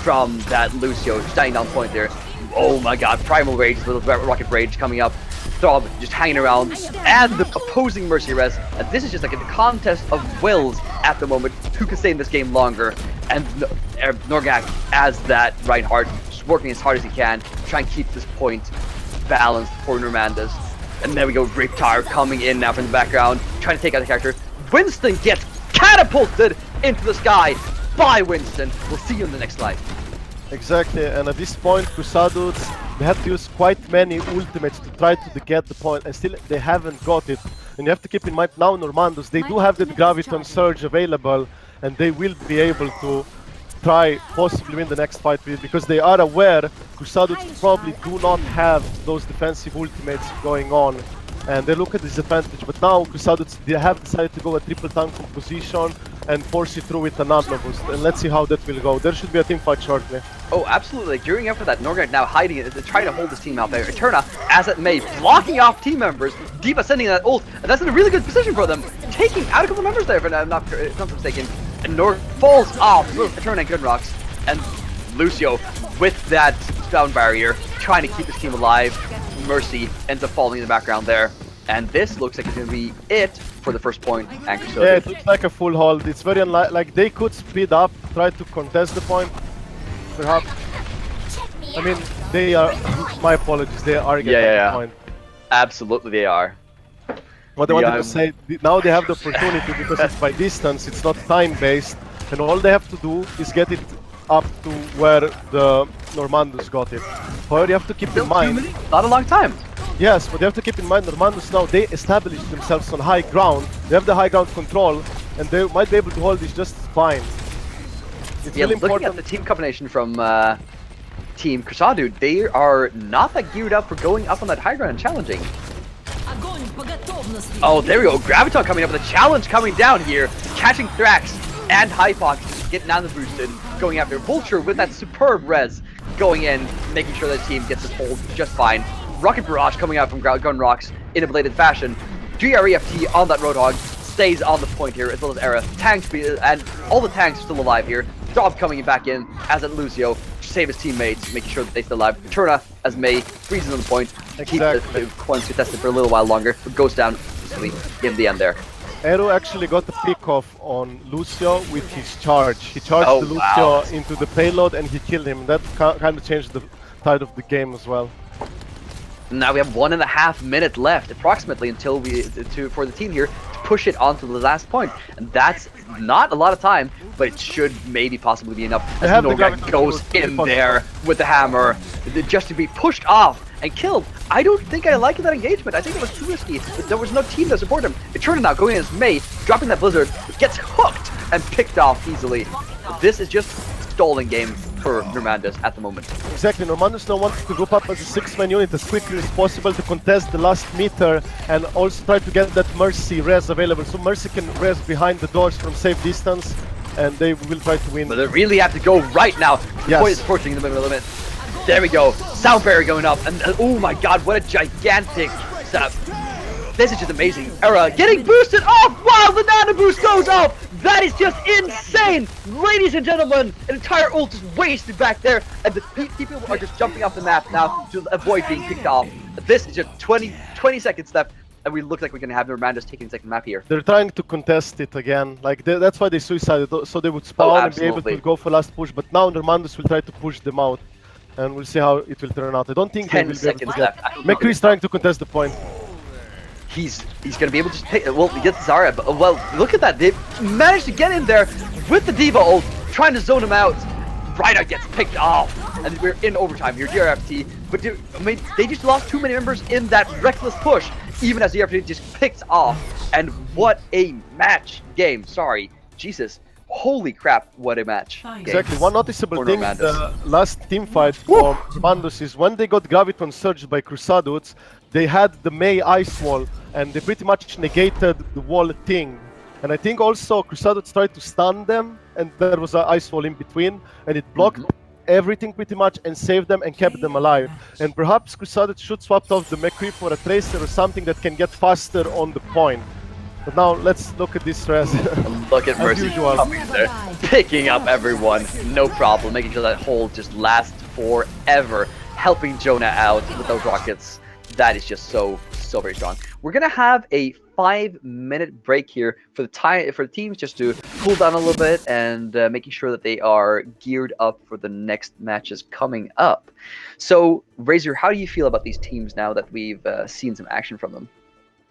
from that Lucio standing on point there. Oh my God, Primal Rage, little Rocket Rage coming up. Throb just hanging around, and the opposing Mercy res, and this is just like a contest of wills at the moment, who can stay in this game longer, and Norgak as that Reinhardt, just working as hard as he can, try and keep this point balanced for Normandus. And there we go, Riptire coming in now from the background, trying to take out the character. Winston gets catapulted into the sky by Winston. We'll see you in the next slide. Exactly, and at this point, CruSuhDudes, they had to use quite many ultimates to try to get the point, and still they haven't got it. And you have to keep in mind now, Normandus, they do have the Graviton Surge available, and they will be able to try possibly win the next fight with it, because they are aware CruSuhDudes probably do not have those defensive ultimates going on, and they look at this advantage. But now CruSuhDudes, they have decided to go a triple tank composition and force it through with an Nano boost, and let's see how that will go. There should be a team fight shortly. Oh, absolutely. Gearing up for that, Norgard now hiding it, trying to hold this team out there. Eterna, as it may, blocking off team members. D.Va sending that ult, and that's in a really good position for them. Taking out a couple members there, if I'm not mistaken. And Norg falls off with Eterna and Good Rocks. And Lucio, with that sound barrier, trying to keep his team alive. Mercy ends up falling in the background there. And this looks like it's going to be it for the first point. Yeah, it looks like a full hold. It's very unlikely. Like, they could speed up, try to contest the point, perhaps. I mean, they are. My apologies. They are getting the point. Absolutely, they are. What I wanted to say, now they have the opportunity because it's by distance, it's not time-based, and all they have to do is get it up to where the Normandus got it. However, you have to keep in mind... Not a long time. Yes, but you have to keep in mind Normandus now, they established themselves on high ground, they have the high ground control, and they might be able to hold this just fine. It's really important. Looking at the team combination from Team CruSuhDude, they are not that geared up for going up on that high ground and challenging. Oh, there we go. Graviton coming up with a challenge coming down here. Catching Thrax and Hypox, getting down the boosted. Going after Vulture with that superb res. Going in, making sure that the team gets this hold just fine. Rocket Barrage coming out from Gun Rocks in a bladed fashion. GREFT on that Roadhog stays on the point here, as well as Era. Tanks, and all the tanks are still alive here. Drop coming back in, as at Lucio, to save his teammates, making sure that they stay alive. Turna, as May, freezes on the point, keep the coins contested for a little while longer, but goes down easily in the end there. Eru actually got the pick off on Lucio with his charge. He charged the Lucio into the payload and he killed him. That kind of changed the tide of the game as well. Now we have 1.5 minutes left, approximately, until for the team here to push it onto the last point, and that's not a lot of time, but it should maybe possibly be enough. As Norga goes in there with the hammer, just to be pushed off and killed. I don't think I like that engagement. I think it was too risky. There was no team to support him. Eternal now going in as May, dropping that blizzard, gets hooked and picked off easily. This is just stalling game for Normandus at the moment. Exactly, Normandus now wants to group up as a 6-man unit as quickly as possible to contest the last meter and also try to get that Mercy res available. So Mercy can res behind the doors from safe distance and they will try to win. But they really have to go right now. The point is approaching the middle limit. There we go. Sound barrier going up, and oh my god, what a gigantic setup. This is just amazing. Era getting boosted off while the nano boost goes off. That is just insane. Ladies and gentlemen, an entire ult is wasted back there, and the people are just jumping off the map now to avoid being picked off. This is just 20 seconds left, and we look like we're gonna have Normandus taking the second map here. They're trying to contest it again. Like that's why they suicided, so they would spawn and be able to go for last push. But now Normandus will try to push them out. And we'll see how it will turn out. I don't think they will be able to get. McCree is trying to contest the point. He's gonna be able to take. Well, he gets Zarya, but well, look at that. They managed to get in there with the Diva ult, trying to zone him out. Reinhardt gets picked off, and we're in overtime here. DRFT, but I mean, they just lost too many members in that reckless push. Even as DRFT just picked off, and what a match game. Sorry, Jesus. Holy crap, what a match. Exactly, one noticeable thing in the last team fight for Normandus is when they got Graviton surged by CruSuhDudes, they had the Mei ice wall and they pretty much negated the wall thing. And I think also CruSuhDudes tried to stun them and there was an ice wall in between and it blocked everything pretty much and saved them and kept them alive. And perhaps CruSuhDudes should swap off the McCree for a Tracer or something that can get faster on the point. But now let's look at this res. Look at Mercy coming there, picking up everyone, no problem, making sure that hold just lasts forever, helping Jonah out with those rockets. That is just so very strong. We're gonna have a 5-minute break here for the teams just to cool down a little bit and making sure that they are geared up for the next matches coming up. So Razor, how do you feel about these teams now that we've seen some action from them?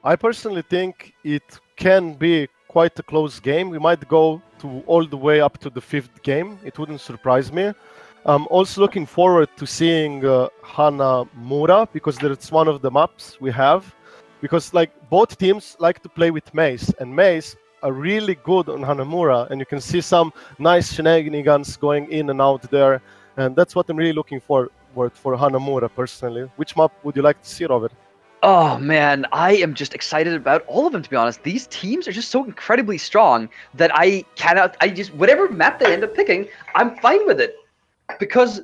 I personally think it can be quite a close game. We might go to all the way up to the 5th game. It wouldn't surprise me. I'm also looking forward to seeing Hanamura because that's one of the maps we have. Because like both teams like to play with Mace, and Mace are really good on Hanamura, and you can see some nice shenanigans going in and out there. And that's what I'm really looking forward for Hanamura personally. Which map would you like to see, Robert? Oh man, I am just excited about all of them, to be honest. These teams are just so incredibly strong that whatever map they end up picking, I'm fine with it. Because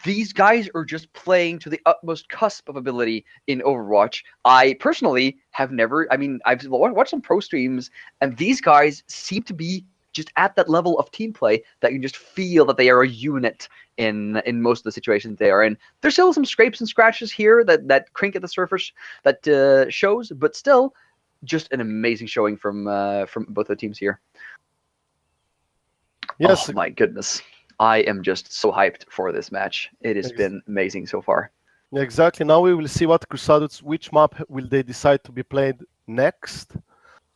these guys are just playing to the utmost cusp of ability in Overwatch. I personally have never, I've watched some pro streams, and these guys seem to be just at that level of team play that you just feel that they are a unit in most of the situations they are in. There's still some scrapes and scratches here that crink at the surface that shows, but still just an amazing showing from both the teams here. Yes. Oh my goodness. I am just so hyped for this match. It has Ex- been amazing so far. Exactly. Now we will see what CruSuhDude, which map will they decide to be played next.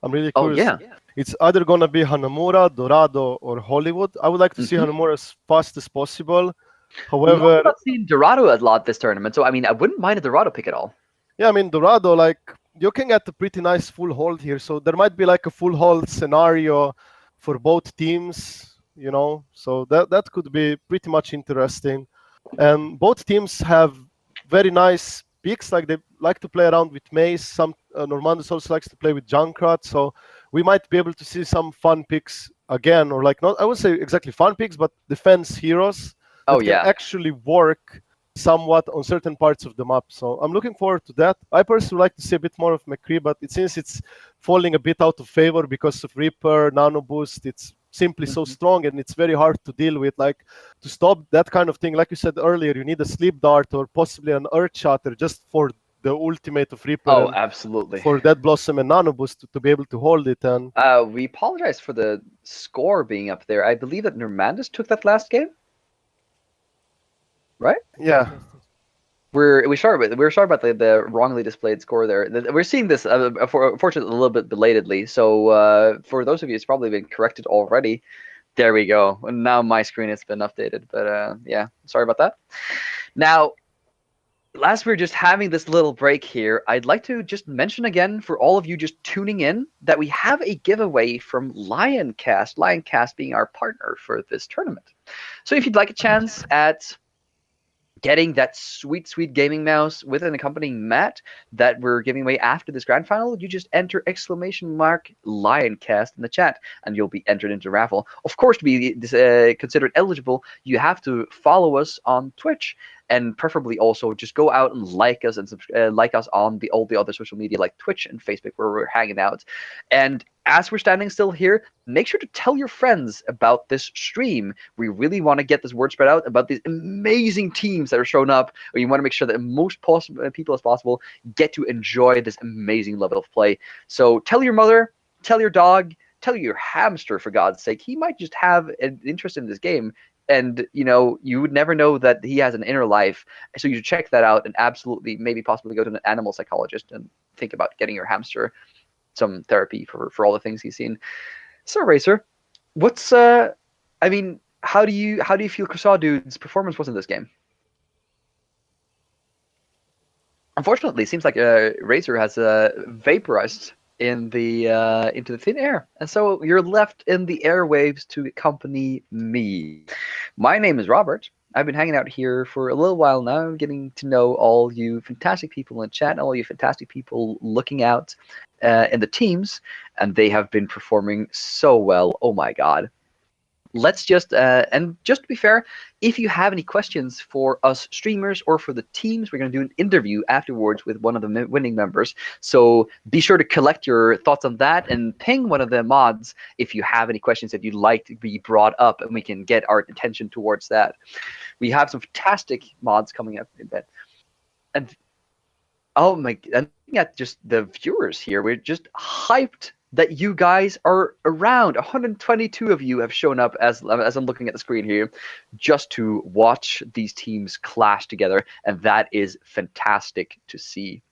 I'm really Oh curious. yeah. It's either gonna be Hanamura, Dorado, or Hollywood. I would like to see Mm-hmm. Hanamura as fast as possible. We've also However, not seen Dorado a lot this tournament, so I mean, I wouldn't mind a Dorado pick at all. yeah, I mean Dorado, like you can get a pretty nice full hold here, so there might be like a full hold scenario for both teams, you know. So that could be pretty much interesting. And both teams have very nice picks. Like they like to play around with Mace. Some Normandus also likes to play with Junkrat. So we might be able to see some fun picks again, or like not. I would say exactly fun picks, but defense heroes Oh that can yeah. actually work somewhat on certain parts of the map. So I'm looking forward to that. I personally like to see a bit more of McCree, but it seems it's falling a bit out of favor because of Reaper, Nano Boost. It's simply so strong and it's very hard to deal with. Like to stop that kind of thing, like you said earlier, you need a sleep dart or possibly an earth shatter just for the ultimate of Reaper Oh, and absolutely. for that Blossom and Nano Boost to be able to hold it. And We apologize for the score being up there. I believe that Normandus took that last game, right? yeah, We're sorry about the wrongly displayed score there. We're seeing this, unfortunately, a little bit belatedly. So for those of you, it's probably been corrected already. There we go. And now my screen has been updated. But yeah, sorry about that. Now, last we're just having this little break here, I'd like to just mention again for all of you just tuning in that we have a giveaway from Lioncast. Lioncast being our partner for this tournament. So if you'd like a chance at getting that sweet, sweet gaming mouse with an accompanying mat that we're giving away after this grand final, you just enter !Lioncast in the chat and you'll be entered into the raffle. Of course, to be considered eligible, you have to follow us on Twitch and preferably also just go out and like us and like us on all the other social media like Twitch and Facebook where we're hanging out. And as we're standing still here, make sure to tell your friends about this stream. We really want to get this word spread out about these amazing teams that are showing up. We want to make sure that most people as possible get to enjoy this amazing level of play. So tell your mother, tell your dog, tell your hamster, for God's sake. He might just have an interest in this game. And, you know, you would never know that he has an inner life. So you should check that out and absolutely, maybe possibly go to an animal psychologist and think about getting your hamster some therapy for all the things he's seen. So Racer, what's I mean, how do you feel CruSuhDude's performance was in this game? Unfortunately, it seems like Racer has vaporized in the into the thin air, and so you're left in the airwaves to accompany me. My name is Robert. I've been hanging out here for a little while now, getting to know all you fantastic people in chat, all you fantastic people looking out in the teams, and they have been performing so well. Oh my god. Let's just, and just to be fair, if you have any questions for us streamers or for the teams, we're going to do an interview afterwards with one of the winning members. So be sure to collect your thoughts on that and ping one of the mods if you have any questions that you'd like to be brought up, and we can get our attention towards that. We have some fantastic mods coming up in bed. And oh my, and looking at just the viewers here, we're just hyped that you guys are around. 122 of you have shown up as I'm looking at the screen here, just to watch these teams clash together, and that is fantastic to see.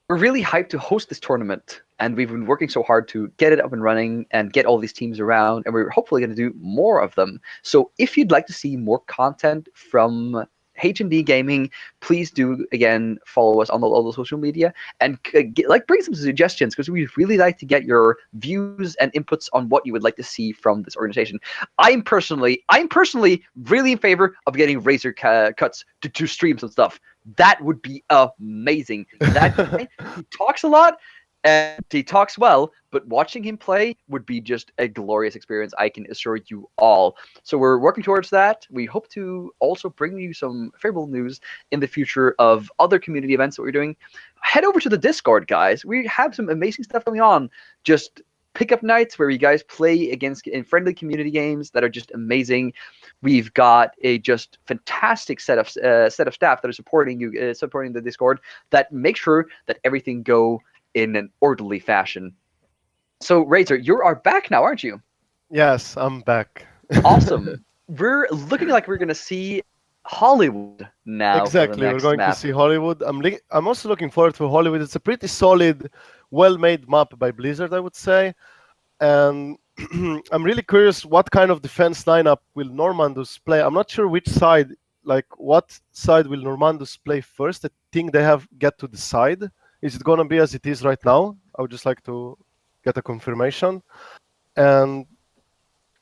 We're really hyped to host this tournament, and we've been working so hard to get it up and running and get all these teams around, and we're hopefully going to do more of them. So if you'd like to see more content from HND Gaming, please do again follow us on all the social media and bring some suggestions, because we really like to get your views and inputs on what you would like to see from this organization. I'm personally really in favor of getting Razor cuts to stream some stuff. That would be amazing. That guy, he talks a lot and he talks well, but watching him play would be just a glorious experience, I can assure you all. So we're working towards that. We hope to also bring you some favorable news in the future of other community events that we're doing. Head over to the Discord, guys. We have some amazing stuff going on. Just pickup nights where you guys play against in friendly community games that are just amazing. We've got a just fantastic set of staff that are supporting you, supporting the Discord, that make sure that everything go in an orderly fashion. So Razor, you are back now, aren't you? yes, I'm back. Awesome. We're looking like we're gonna see Hollywood now for the Exactly, we're next going to map. see Hollywood. I'm also looking forward to Hollywood. It's a pretty solid, well-made map by Blizzard, I would say. And I'm really curious what kind of defense lineup will Normandus play. I'm not sure which side, like what side will Normandus play first. I think they have get to decide. Is it gonna be as it is right now? I would just like to get a confirmation. And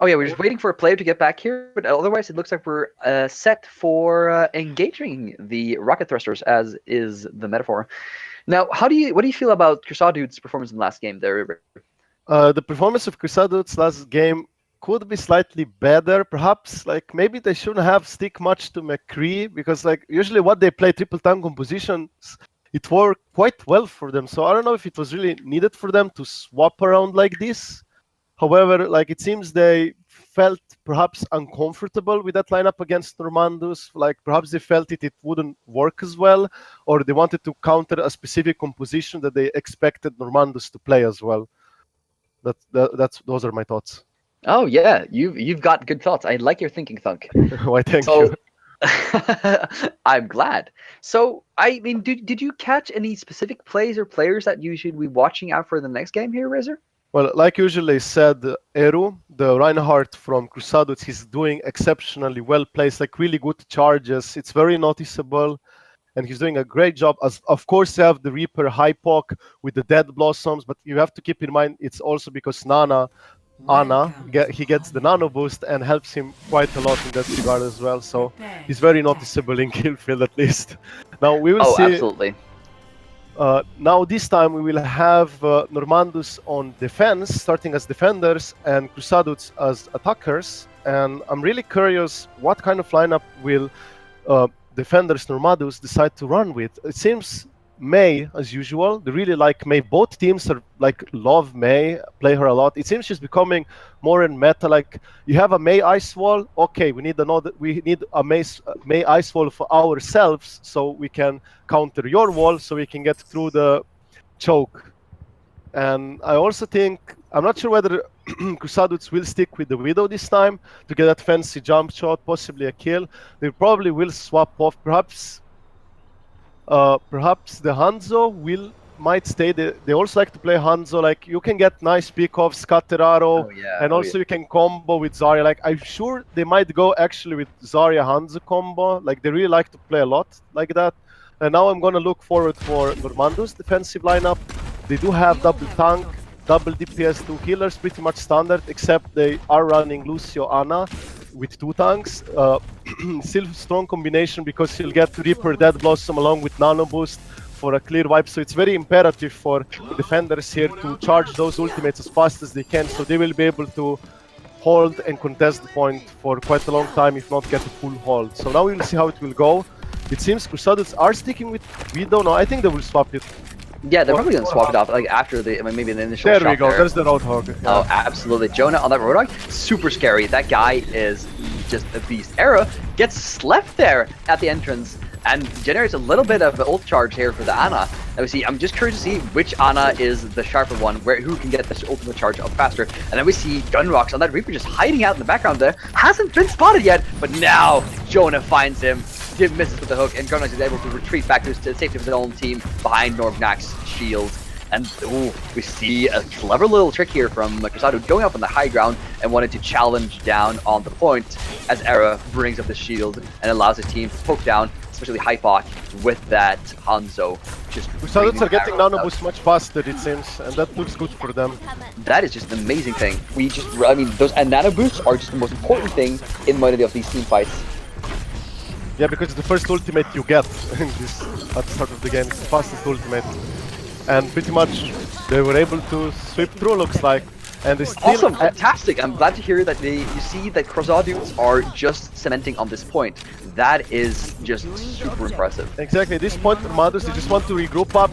Oh yeah, we're just waiting for a player to get back here, but otherwise it looks like we're set for engaging the rocket thrusters, as is the metaphor. Now, what do you feel about CruSuhDude's performance in the last game there? the performance of CruSuhDude's last game could be slightly better. Perhaps like maybe they shouldn't have stick much to McCree because like usually what they play triple tank compositions, it worked quite well for them. So I don't know if it was really needed for them to swap around like this. However, like it seems they felt perhaps uncomfortable with that lineup against Normandus. Like perhaps they felt it wouldn't work as well, or they wanted to counter a specific composition that they expected Normandus to play as well. Those are my thoughts. Oh yeah, you've got good thoughts. I like your thinking, Thunk. Why, thank you. I'm glad. So, I mean, did you catch any specific plays or players that you should be watching out for the next game here, Razor? Well, like usually said, Eru, the Reinhardt from CruSuhDude, he's doing exceptionally well placed, like really good charges. It's very noticeable, and he's doing a great job. As of course, you have the Reaper Hypok with the Dead Blossoms, but you have to keep in mind it's also because he gets the nano boost and helps him quite a lot in that regard as well. So he's very noticeable in kill field at least. Now we will see. Absolutely. Now this time we will have Normandus on defense, starting as defenders, and CruSuhDudes as attackers. And I'm really curious what kind of lineup will defenders Normandus decide to run with. It seems Mei, as usual, they really like Mei. Both teams are like love Mei, play her a lot. It seems she's becoming more in meta. Like you have a Mei ice wall. Okay, we need a Mei ice wall for ourselves, so we can counter your wall, so we can get through the choke. And I also think I'm not sure whether CruSuhDudes will stick with the Widow this time to get that fancy jump shot, possibly a kill. They probably will swap off. Perhaps the Hanzo might stay. They also like to play Hanzo. Like you can get nice pick-offs, scatter arrow, and also you can combo with Zarya. Like I'm sure they might go actually with Zarya Hanzo combo. Like they really like to play a lot like that. And now I'm gonna look forward for Normandus defensive lineup. They do have double tank, double DPS, 2 healers, pretty much standard, except they are running Lucio Ana with 2 tanks. Still strong combination because he'll get Reaper Dead Blossom along with Nano Boost for a clear wipe. So it's very imperative for defenders here to charge those ultimates as fast as they can, so they will be able to hold and contest the point for quite a long time, if not get a full hold. So now we will see how it will go. It seems CruSuhDudes are sticking with Widow. No, I think they will swap it. Yeah, they're probably going to swap it off like after maybe the initial There shot we go, there. there's the Roadhog. Yeah. Oh, absolutely. Jonah on that Roadhog, super scary. That guy is just a beast. Era gets slept there at the entrance and generates a little bit of ult charge here for the Ana. Now we see, I'm just curious to see which Ana is the sharper one, who can get this ultimate charge up faster. And then we see Gunrocks on that Reaper just hiding out in the background there. Hasn't been spotted yet, but now Jonah finds him. Give misses with the hook, and Gunrocks is able to retreat back to the safety of his own team behind Normandus' shield. And we see a clever little trick here from CruSuhDude going up on the high ground and wanted to challenge down on the point as Era brings up the shield and allows his team to poke down, especially Hypok with that Hanzo. CruSuhDudes are getting nano boost much faster, it seems, and that looks good for them. That is just an amazing thing. Those nano boosts are just the most important thing in many of these team fights. Yeah, because it's the first ultimate you get in this at the start of the game. It's the fastest ultimate. And pretty much they were able to sweep through, looks like. And they still awesome, fantastic. I'm glad to hear that you see that CruSuhDudes are just cementing on this point. That is just super impressive. Exactly. At this point, Normandus, they just want to regroup up.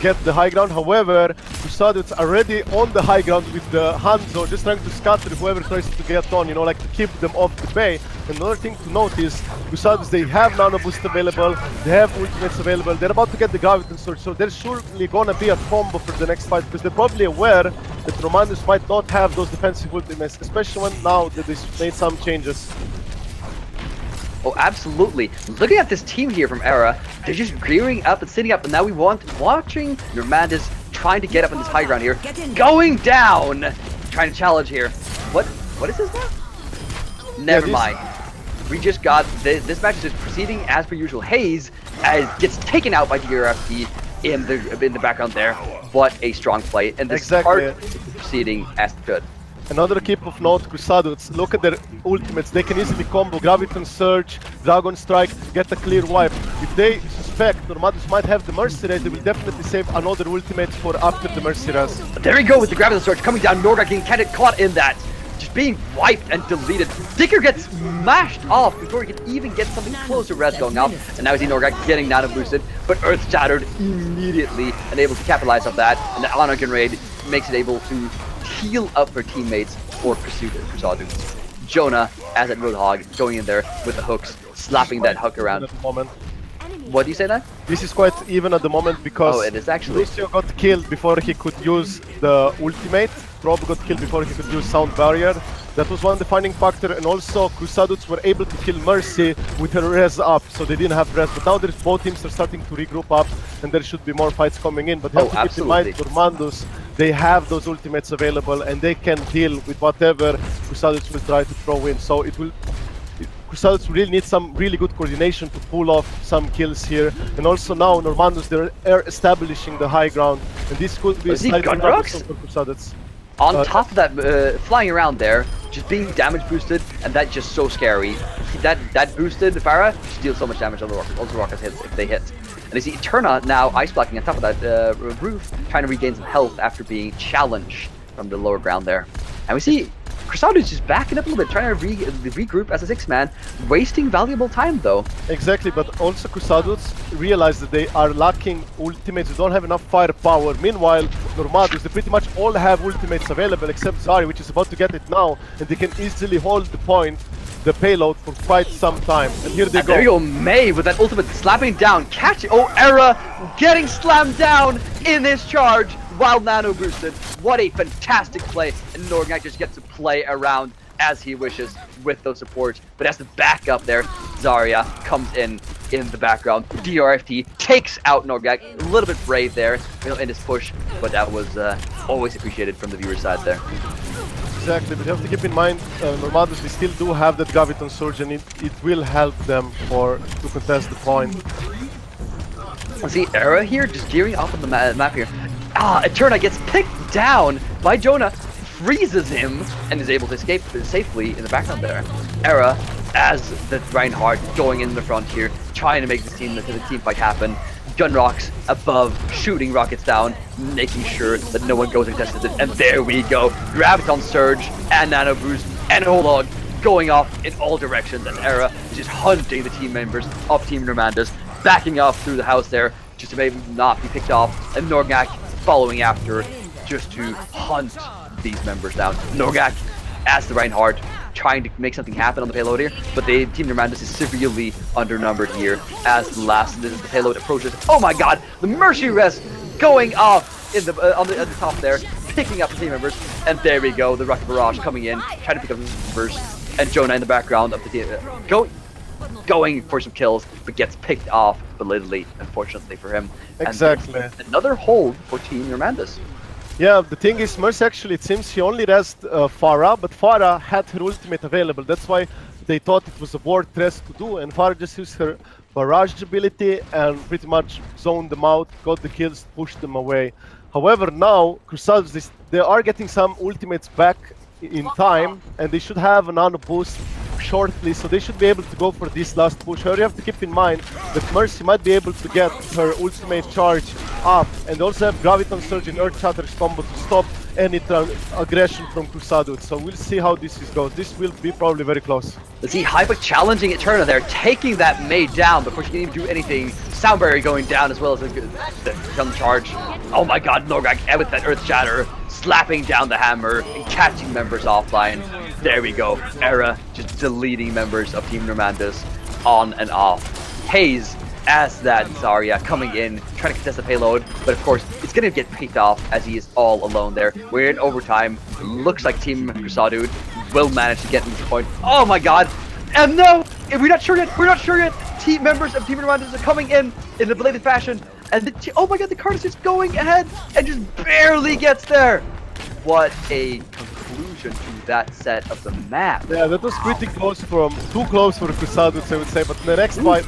get the high ground. However, CruSuhDude's already on the high ground with the Hanzo, just trying to scatter whoever tries to get on, you know, like to keep them off the bay. Another thing to note is CruSuhDude, they have nano boost available, they have ultimates available, they're about to get the Graviton Surge, so there's surely gonna be a combo for the next fight, because they're probably aware that Normandus might not have those defensive ultimates, especially when now that they made some changes. Oh, absolutely. Looking at this team here from Era, they're just gearing up and sitting up, and now we want watching Normandus trying to get up on this high ground here, going down, trying to challenge here. What is this now? Never mind. We just got this match is just proceeding as per usual. Hayes gets taken out by DRFT in the background there. What a strong play, and this part is proceeding as it should. Another keep of note, CruSuhDude, look at their ultimates. They can easily combo Graviton Surge, Dragon Strike, get a clear wipe. If they suspect Normandus might have the Mercy Res, they will definitely save another ultimate for after the Mercy Res. There we go with the Graviton Surge coming down. Norga getting kind of caught in that. Just being wiped and deleted. Dicker gets mashed off before he can even get something close to res going off. And now we see Norga getting nano boosted, but Earth Shattered immediately and able to capitalize on that. And the Honor Gun Raid makes it able to heal up their teammates for CruSuhDude. Jonah, as that Roadhog, going in there with the hooks, slapping that hook around. At the moment. What do you say then? This is quite even at the moment because it is actually. Lucio got killed before he could use the ultimate. Tropic got killed before he could use Sound Barrier. That was one defining factor, and also CruSuhDude were able to kill Mercy with her res up, so they didn't have res. But now both teams are starting to regroup up, and there should be more fights coming in. But you have to keep in mind, Normandus, they have those ultimates available, and they can deal with whatever CruSuhDude will try to throw in. So CruSuhDude really needs some really good coordination to pull off some kills here. And also now Normandus, they're establishing the high ground, and this could be a slight for CruSuhDude. On top of that, flying around there, just being damage boosted, and that's just so scary. That boosted Farah deals so much damage on the rockets. Also rockets hits if they hit. And you see Eterna now ice blocking on top of that roof, trying to regain some health after being challenged from the lower ground there. And we see CruSuhDude is just backing up a little bit, trying to regroup as a 6-man, wasting valuable time though. Exactly, but also CruSuhDude realize that they are lacking ultimates, they don't have enough firepower. Meanwhile, Normandus, they pretty much all have ultimates available except Zari, which is about to get it now, and they can easily hold the payload for quite some time. And here they go. There you go, May with that ultimate slapping down, catching. Oh, Era getting slammed down in this charge while nano boosted. What a fantastic play, and Norgak just gets to play around as he wishes with those supports. But as the backup there, Zarya comes in the background. DRFT takes out Norgak. A little bit brave there, in his push, but that was always appreciated from the viewer's side there. Exactly, but you have to keep in mind, Normandus, they still do have that Graviton Surge, and it will help them to contest the point. See, Era here just gearing up on the map here. Eterna gets picked down by Jonah, freezes him, and is able to escape safely in the background there. Era, as the Reinhardt, going in the front here, trying to make the team fight happen. Gun rocks above, shooting rockets down, making sure that no one goes and tests it. And there we go. Graviton Surge and Nano Boost and Hold On going off in all directions. And Era just hunting the team members of Team Normandus, backing off through the house there just to maybe not be picked off. And Norgak following after just to hunt these members down. Norgak, as the Reinhardt, trying to make something happen on the payload here, but the Team Normandus is severely undernumbered here as the payload approaches. Oh my god, the Mercy Res going off in at the top there, picking up the team members, and there we go, the Rocket Barrage coming in, trying to pick up the members, and Jonah in the background of the team, going for some kills, but gets picked off belatedly, unfortunately for him. Exactly. And another hold for Team Normandus. Yeah, the thing is, Mercy actually, it seems he only rezzed Farah, but Farah had her ultimate available. That's why they thought it was a worth res to do, and Farah just used her barrage ability and pretty much zoned them out, got the kills, pushed them away. However, now, CruSuhDude, they are getting some ultimates back in time, and they should have a nano boost shortly, so they should be able to go for this last push. However, you have to keep in mind that Mercy might be able to get her ultimate charge up, and also have Graviton Surge and Earth Shatter's combo to stop any aggression from CruSuhDude. So we'll see how this goes. This will be probably very close. Let's see Hyper challenging Eterna there, taking that Mei down before she can even do anything. Soundberry going down as well as the charge. Oh my god, Norgak with that Earth Shatter, slapping down the hammer and catching members offline. There we go. Era just deleting members of Team Normandus on and off. Haze as that Zarya coming in, trying to contest the payload, but of course it's going to get picked off as he is all alone there. We're in overtime. Looks like Team CruSuhDude will manage to get to this point. Oh my god! And no! We're not sure yet! We're not sure yet! Team members of Team Normandus are coming in a belated fashion, and oh my god, the card is just going ahead and just barely gets there! What a conclusion to that set of the map. Yeah, that was pretty close too close for CruSuhDude, I would say, but in the next fight,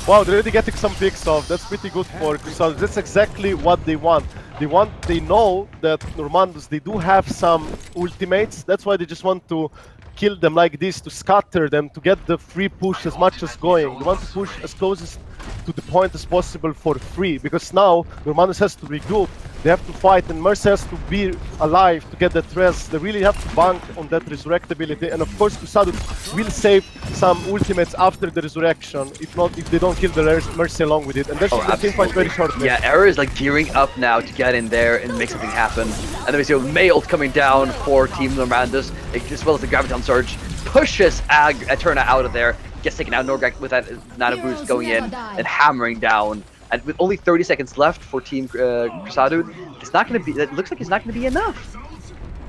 wow, they're already getting some picks off. That's pretty good for CruSuhDude. That's exactly what they want. They know that Normandus, they do have some ultimates. That's why they just want to kill them like this, to scatter them, to get the free push as much as going. They want to push as close to the point as possible for free, because now Normandus has to regroup. They have to fight, and Mercy has to be alive to get that rest. They really have to bank on that resurrectability, and of course CruSuhDude will save some ultimates after the resurrection, if they don't kill the Mercy along with it, and that's the team fight very shortly. Yeah, Era is like gearing up now to get in there and make something happen. And then we see Mei ult coming down for Team Normandus, as well as the Graviton Surge pushes Eterna out of there, gets taken out. Norgak with that Nano boost going in and hammering down. And with only 30 seconds left for Team CruSuhDude, it's not going to be. It looks like it's not going to be enough.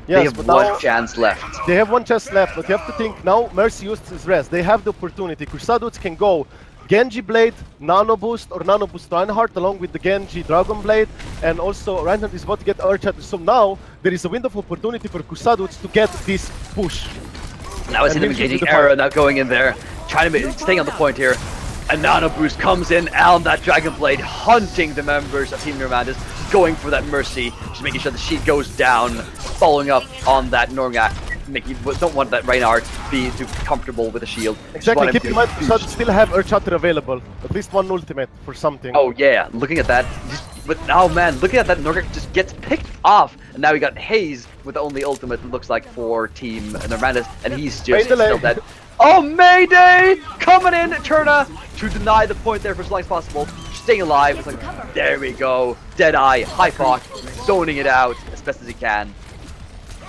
Yes, they have but one chance left. They have one chance left, but you have to think now. Mercy used his rest. They have the opportunity. CruSuhDude can go Genji Blade, Nano Boost, or Nano Boost Reinhardt along with the Genji Dragon Blade, and also Reinhardt is about to get Earthshatter. So now there is a window of opportunity for CruSuhDude to get this push. Now it's him engaging Era, now going in there, trying to staying on the point here. A Nano Boost comes in on that Dragon Blade, hunting the members of Team Normandus, going for that Mercy, just making sure the sheet goes down, following up on that Norgak. Don't want that Reinhardt to be too comfortable with the shield. Exactly, keep in mind, CruSuhDude still have Earthshatter available. At least one ultimate for something. Oh yeah, looking at that. But oh man, looking at that, Norgak just gets picked off. And now we got Haze with the only ultimate, it looks like, for Team Normandus, and he's just still dead. Oh, Mayday! Coming in, Eterna, to deny the point there for as long as possible. Staying alive. It's like, there we go. Deadeye, Hypoc, zoning it out as best as he can.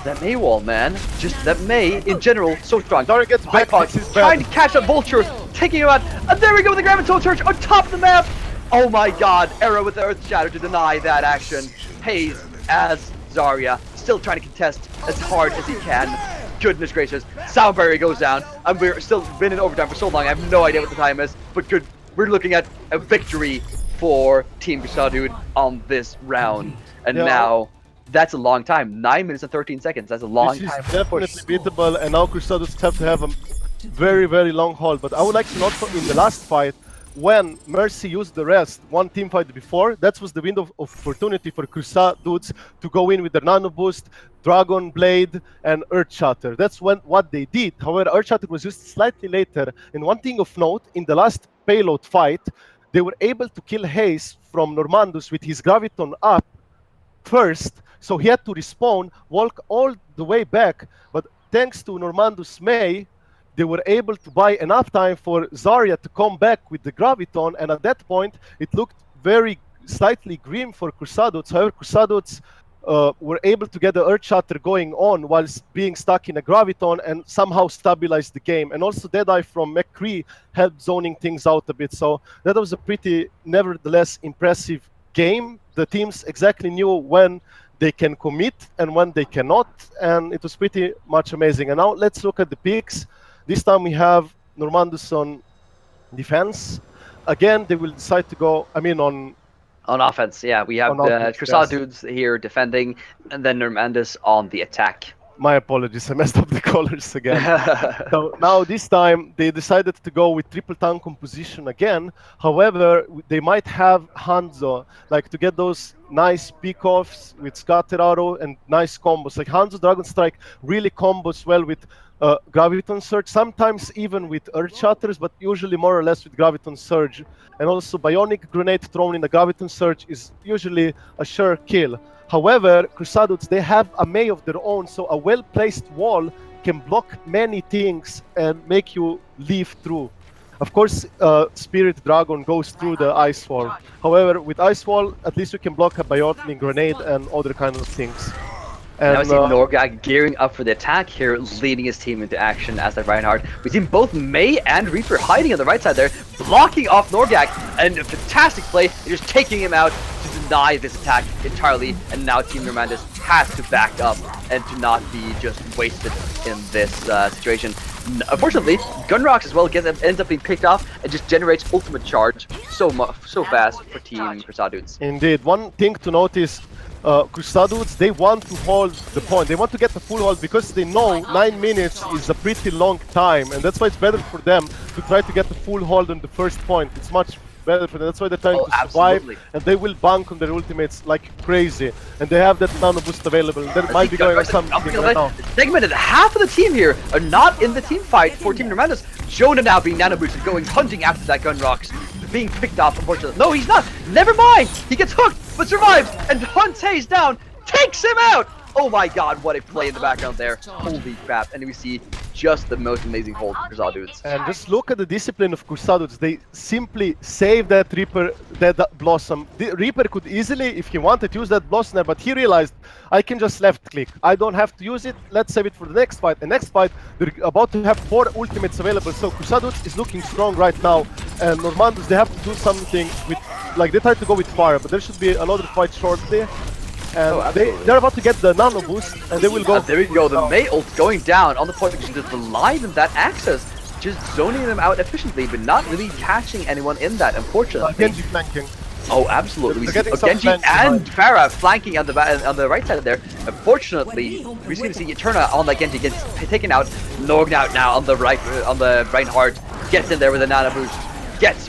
That Mei wall, man. Just that Mei, in general, so strong. Dara gets back, Hypoc trying to catch that Vulture, taking him out. And there we go with the Graviton Church on top of the map. Oh my god, Era with the Earth Shatter to deny that action. Haze as Zarya, still trying to contest as hard as he can. Goodness gracious, Soundberry goes down, and we're still been in overtime for so long, I have no idea what the time is, but good, we're looking at a victory for Team CruSuhDude on this round. And now, that's a long time, 9 minutes and 13 seconds, that's a long time. This is definitely beatable, and now CruSuhDude have to have a very, very long haul. But I would like to note in the last fight, when Mercy used the rest, one team fight before, that was the window of opportunity for CruSuhDudes to go in with their Nano Boost, Dragon Blade, and Earthshatter. That's what they did. However, Earthshatter was used slightly later. And one thing of note, in the last payload fight, they were able to kill Haze from Normandus with his Graviton up first, so he had to respawn, walk all the way back, but thanks to Normandus Mei, they were able to buy enough time for Zarya to come back with the Graviton, and at that point, it looked very slightly grim for CruSuhDude. However, CruSuhDude were able to get the Earthshatter going on whilst being stuck in a Graviton and somehow stabilize the game. And also Deadeye from McCree helped zoning things out a bit. So that was a pretty, nevertheless, impressive game. The teams exactly knew when they can commit and when they cannot, and it was pretty much amazing. And now let's look at the picks. This time we have Normandus on defense. Again, they will decide to go, on offense, yeah. We have CruSuhDudes here defending, and then Normandus on the attack. My apologies, I messed up the colors again. So now this time they decided to go with triple tank composition again. However, they might have Hanzo, like to get those nice pick-offs with Scatter Arrow and nice combos. Like Hanzo Dragon Strike really combos well with Graviton Surge, sometimes even with Earth Shatters, but usually more or less with Graviton Surge. And also Bionic Grenade thrown in the Graviton Surge is usually a sure kill. However, CruSuhDudes, they have a Mei of their own, so a well-placed wall can block many things and make you leave through. Of course, Spirit Dragon goes through the Ice Wall. However, with Ice Wall, at least you can block a Bionic Grenade and other kind of things. And now we And see Norgak gearing up for the attack here, leading his team into action as that Reinhardt. We've seen both Mei and Reaper hiding on the right side there, blocking off Norgak, and a fantastic play, just taking him out to deny this attack entirely, and now Team Normandus has to back up and to not be just wasted in this situation. Unfortunately, Gunrocks as well ends up being picked off and just generates ultimate charge so fast for Team CruSuhDudes. Indeed, one thing to notice, CruSuhDudes, they want to hold the point. They want to get the full hold because they know 9 minutes is a pretty long time, and that's why it's better for them to try to get the full hold on the first point. It's much better for them. That's why they're trying to survive, absolutely. and they will bank on their ultimates like crazy. And they have that nano boost available. There might be going on something right now. Segmented, half of the team here are not in the team fight for Team Normandus. Jonah now being nano boosted, going hunting after that Gunrocks, being picked off, unfortunately. No, he's not. Never mind. He gets hooked, but survives, and hunts Hayes down, takes him out. Oh my god, what a play in the background there. Holy crap. And we see just the most amazing hold for CruSuhDudes. And just look at the discipline of CruSuhDudes. They simply save that Reaper, that Blossom. The Reaper could easily, if he wanted, use that Blossom there, but he realized, I can just left click. I don't have to use it. Let's save it for the next fight. The next fight, they're about to have 4 ultimates available. So CruSuhDudes is looking strong right now. And Normandus, they have to do something with, like they try to go with fire, but there should be another fight shortly. And they're about to get the nano boost, and they will go. There we go, the Mei ult going down on the point because there's the line in that access, just zoning them out efficiently, but not really catching anyone in that, unfortunately. Genji flanking. Oh, absolutely. We see Genji flanks and behind. Pharah flanking on the right side there. Unfortunately, we're going to see Eterna on that Genji gets taken out. Norgnout now on the Reinhardt, gets in there with a nano boost.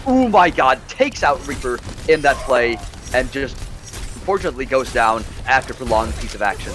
Oh my god, takes out Reaper in that play, and just unfortunately goes down after a prolonged piece of action.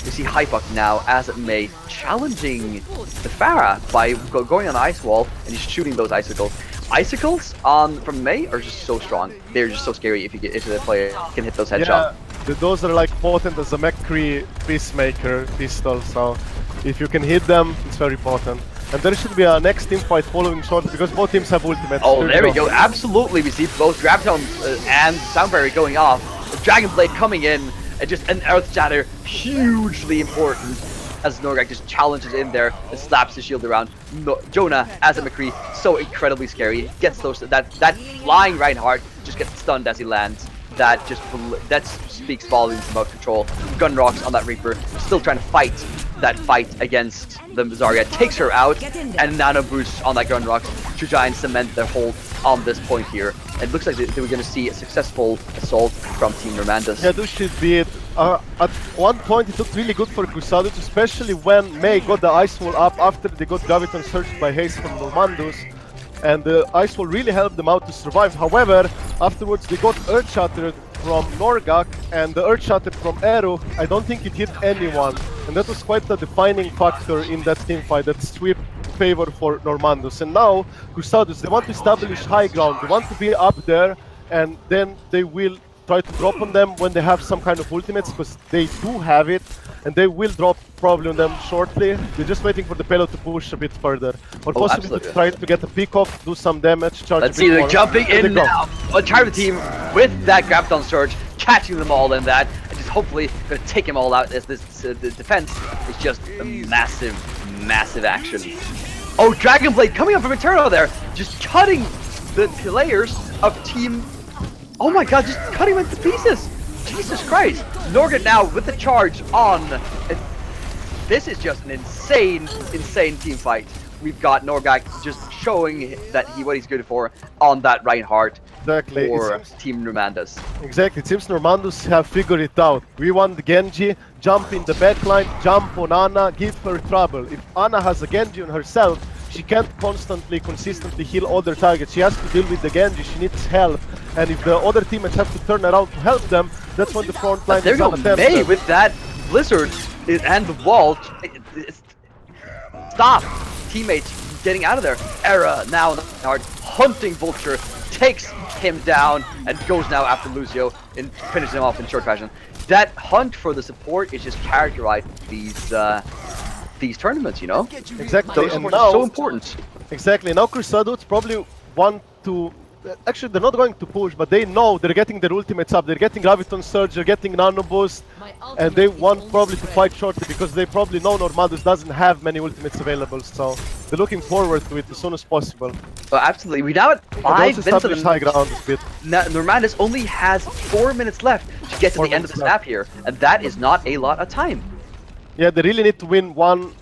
We see Hypuck now, as it may, challenging the Pharah by going on the ice wall and he's shooting those icicles. Icicles from Mei are just so strong. They're just so scary if the player can hit those headshots. Yeah, those are like potent as a McCree Peacemaker pistol, so if you can hit them, it's very potent. And there should be a next team fight following shortly because both teams have ultimates. Oh, there we go. Absolutely. We see both Graviton and Soundberry going off. The Dragon Blade coming in and just an Earth Shatter, hugely important as Norgak just challenges in there and slaps the shield around. Jonah, as a McCree, so incredibly scary. Gets those that flying Reinhardt just gets stunned as he lands. That speaks volumes about control. Gunrocks on that Reaper, still trying to fight that fight against the Zarya, takes her out, and nano boosts on that Gunrocks to try and cement their hold on this point here. It looks like they were going to see a successful assault from Team Normandus. Yeah, this should be it. At one point it looked really good for CruSuhDudes, especially when Mei got the ice wall up after they got Graviton searched by Hayes from Normandus. And the ice wall really helped them out to survive. However, afterwards they got Earth Shattered from Norgak, and the Earth Shatter from Eru, I don't think it hit anyone. And that was quite a defining factor in that team fight, that sweep favor for Normandus. And now, CruSuhDudes, they want to establish high ground, they want to be up there, and then they will try to drop on them when they have some kind of ultimates, because they do have it, and they will drop probably on them shortly. They're just waiting for the payload to push a bit further, or possibly to try to get a pick off, do some damage, charge. Let's see, they're jumping in now. A Charlie team with that Graviton Surge, catching them all in that, and just hopefully gonna take them all out as this the defense is just a massive action. Oh, Dragon Blade coming up from Eternal there, just cutting the players of Team. Oh my god, just cutting them into pieces! Jesus Christ! Norgak now with the charge on. This is just an insane team fight. We've got Norgak just showing that what he's good for on that Reinhardt for Team Normandus. Exactly, it seems Normandus have figured it out. We want the Genji, jump in the backline, jump on Ana, give her trouble. If Ana has a Genji on herself, she can't consistently heal other targets. She has to deal with the Genji, she needs help. And if the other teammates have to turn around to help them, that's when the front line There is you go, unattempted. May with that Blizzard and the wall. Stop! Teammates getting out of there. Era now in the hard hunting Vulture takes him down and goes now after Lucio and finishes him off in short fashion. That hunt for the support is just characterized these tournaments, you know? Exactly, Those and supports now are so important. Exactly. Now CruSuhDude probably want to. Actually, they're not going to push, but they know they're getting their ultimates up. They're getting Graviton Surge, they're getting Nano Boost, and they want probably to fight shortly because they probably know Normandus doesn't have many ultimates available. So they're looking forward to it as soon as possible. Oh, absolutely. We now at And 5 also minutes of establish high the ground a bit. Normandus only has 4 minutes left to get to the end of the snap here, and that is not a lot of time. Yeah, they really need to win one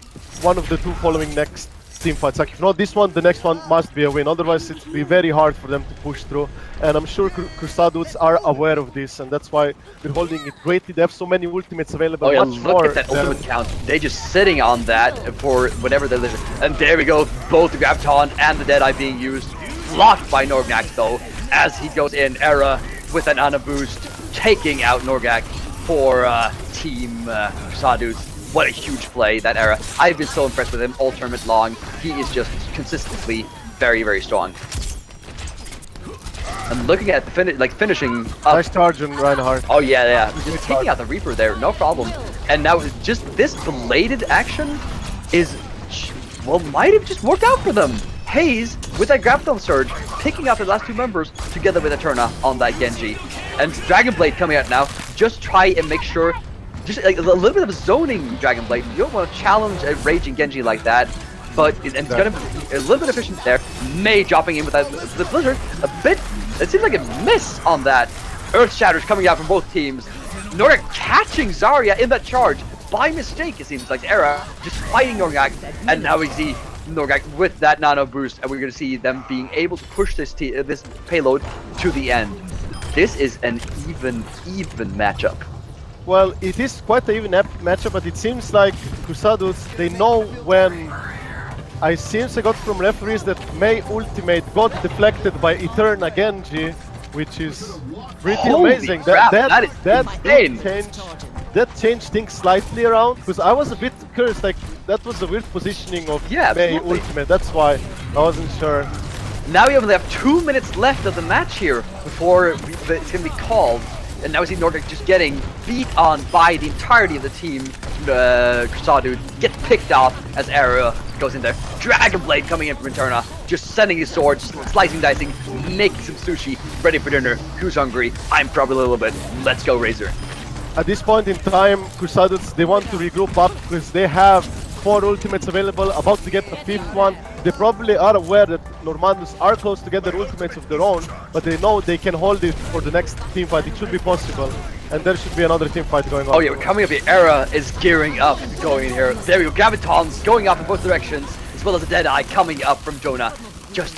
of the two following next team fights. Like if not this one, the next one must be a win. Otherwise, it will be very hard for them to push through. And I'm sure CruSuhDudes are aware of this, and that's why they're holding it greatly. They have so many ultimates available. Oh yeah, much look more at that than- ultimate count. They just sitting on that for whatever they're living. And there we go, both the Graviton and the Deadeye being used. Blocked by Norgak though, as he goes in. Era with an Ana boost, taking out Norgak for Team CruSuhDudes. What a huge play, that Era. I've been so impressed with him all tournament long. He is just consistently very, very strong. And looking at the finishing up. Nice charge on Reinhardt. Oh yeah, just taking out the Reaper there, no problem. And now just this belated action is, well, might have just worked out for them. Hayes with that Graviton Surge, picking out the last two members together with Eterna on that Genji. And Dragon Blade coming out now, just try and make sure, just like a little bit of zoning Dragon Blade. You don't want to challenge a raging Genji like that, but it's gonna be a little bit efficient there. May dropping in with that, the Blizzard, a bit, it seems like a miss on that. Earth Shatters coming out from both teams. Norgak catching Zarya in that charge by mistake, it seems like. Era just fighting Norgak, and now we see Norgak with that nano boost, and we're going to see them being able to push this payload to the end. This is an even matchup. Well, it is quite an even matchup, but it seems like CruSuhDudes, they know when. I seems I got from referees that May ultimate got deflected by Eterna Genji, which is pretty Holy amazing. crap, that is insane. That changed things slightly around, because I was a bit curious, like that was a weird positioning of May absolutely. ultimate. That's why I wasn't sure. Now we only have 2 minutes left of the match here before it's going to be called. And now we see Nordic just getting beat on by the entirety of the team. CruSuhDude gets picked off as Era goes in there. Dragon Blade coming in from Eterna, just sending his sword, slicing, dicing, making some sushi, ready for dinner. Who's hungry? I'm probably a little bit. Let's go, Razor. At this point in time, CruSuhDudes, they want to regroup up because they have 4 ultimates available, about to get the 5th one. They probably are aware that Normandus are close to get their ultimates of their own, but they know they can hold it for the next team fight. It should be possible, and there should be another team fight going on. Oh yeah, we're coming up. The Era is gearing up, going in here. There we go. Gravitons going up in both directions, as well as a Deadeye coming up from Jonah, just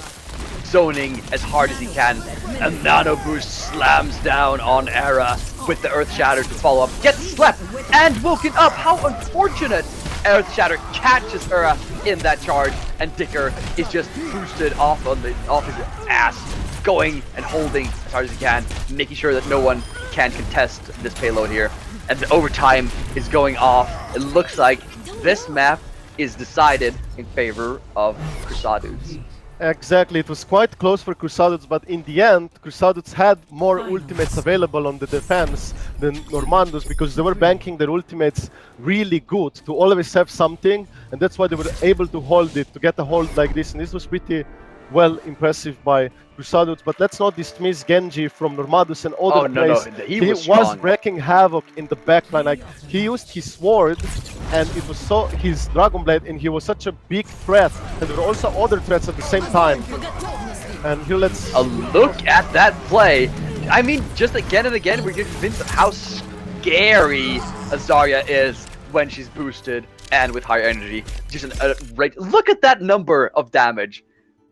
zoning as hard as he can. And Nano Boost slams down on Era with the Earth Shatter to follow up. Gets slept and woken up. How unfortunate! Earth Shatter catches Era in that charge, and Dicker is just boosted off his ass, going and holding as hard as he can, making sure that no one can contest this payload here. And the overtime is going off. It looks like this map is decided in favor of CruSuhDudes. Exactly, it was quite close for CruSuhDudes, but in the end, CruSuhDudes had more ultimates available on the defense than Normandus, because they were banking their ultimates really good to always have something, and that's why they were able to hold it, to get a hold like this, and this was pretty well impressive by CruSuhDudes. But let's not dismiss Genji from Normandus and other plays. No, he was wreaking havoc in the backline. Like, he used his sword, and it was so his Dragon Blade, and he was such a big threat, and there were also other threats at the same time. And here let's a look at that play. I mean, just again and again, we're getting convinced of how scary Zarya is when she's boosted and with higher energy. Just look at that number of damage.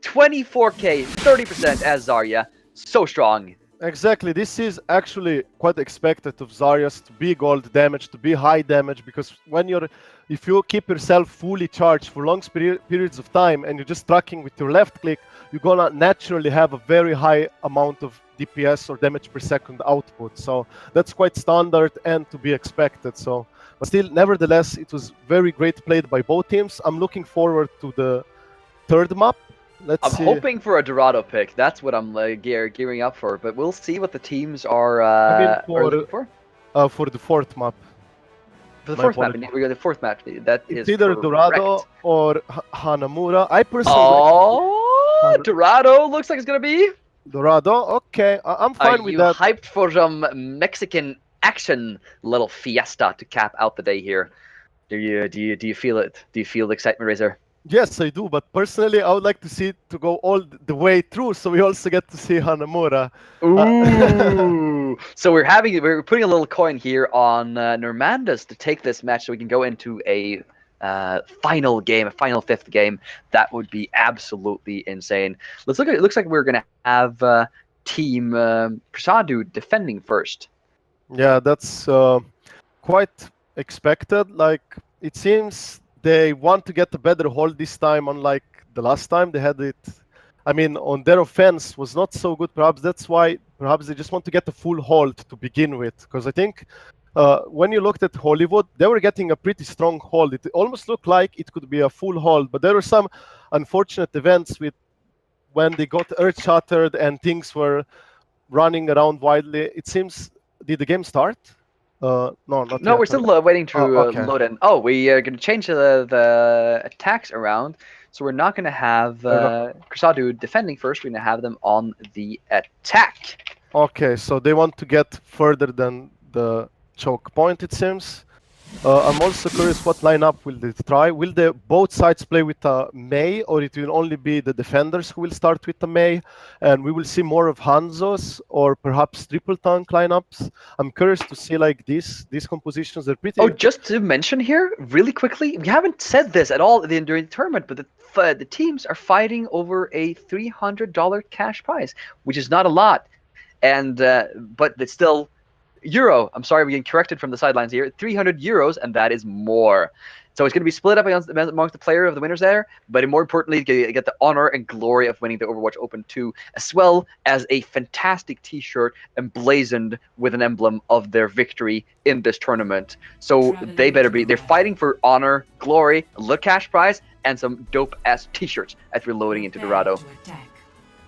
24k, 30% as Zarya. So strong. Exactly, this is actually quite expected of Zarya's to be gold damage, to be high damage, because if you keep yourself fully charged for long periods of time and you're just tracking with your left click, you're gonna naturally have a very high amount of DPS or damage per second output. So that's quite standard and to be expected. So, but still, nevertheless, it was very great played by both teams. I'm looking forward to the third map. Let's see. I'm hoping for a Dorado pick. That's what I'm gearing up for. But we'll see what the teams are, are looking for. For the fourth map. For the fourth map, we got the fourth map. That it's is either correct. Dorado or Hanamura. I personally. Dorado looks like it's gonna be Dorado. Okay, I'm fine with that. Are you hyped for some Mexican action, little fiesta to cap out the day here? Do you feel it? Do you feel the excitement, Razor? Yes, I do, but personally, I would like to see it to go all the way through, so we also get to see Hanamura. Ooh! So we're putting a little coin here on Normandus to take this match, so we can go into a final game, a final fifth game. That would be absolutely insane. Let's look at it. Looks like we're gonna have team CruSuhDude defending first. Yeah, that's quite expected. Like, it seems they want to get a better hold this time, unlike the last time they had it. I mean, on their offense was not so good. Perhaps that's why. Perhaps they just want to get a full hold to begin with. Because I think when you looked at Hollywood, they were getting a pretty strong hold. It almost looked like it could be a full hold, but there were some unfortunate events with when they got earth shattered and things were running around widely. It seems. Did the game start? No, not yet. No, we're still waiting to load in. Oh, we are going to change the attacks around. So we're not going to have CruSuhDude defending first. We're going to have them on the attack. Okay, so they want to get further than the choke point, it seems. I'm also curious what lineup will they try. Will both sides play with a Mei, or it will only be the defenders who will start with a Mei? And we will see more of Hanzo's or perhaps triple tank lineups. I'm curious to see like these compositions. They're pretty. Oh, just to mention here, really quickly, we haven't said this at all during the tournament, but the teams are fighting over a $300 cash prize, which is not a lot, and but it's still. Euro. I'm sorry, we're getting corrected from the sidelines here. 300 euros, and that is more. So it's going to be split up amongst the player of the winners there, but more importantly, you get the honor and glory of winning the Overwatch Open 2, as well as a fantastic T-shirt emblazoned with an emblem of their victory in this tournament. So they're fighting for honor, glory, a little cash prize, and some dope-ass T-shirts as we're loading into Dorado.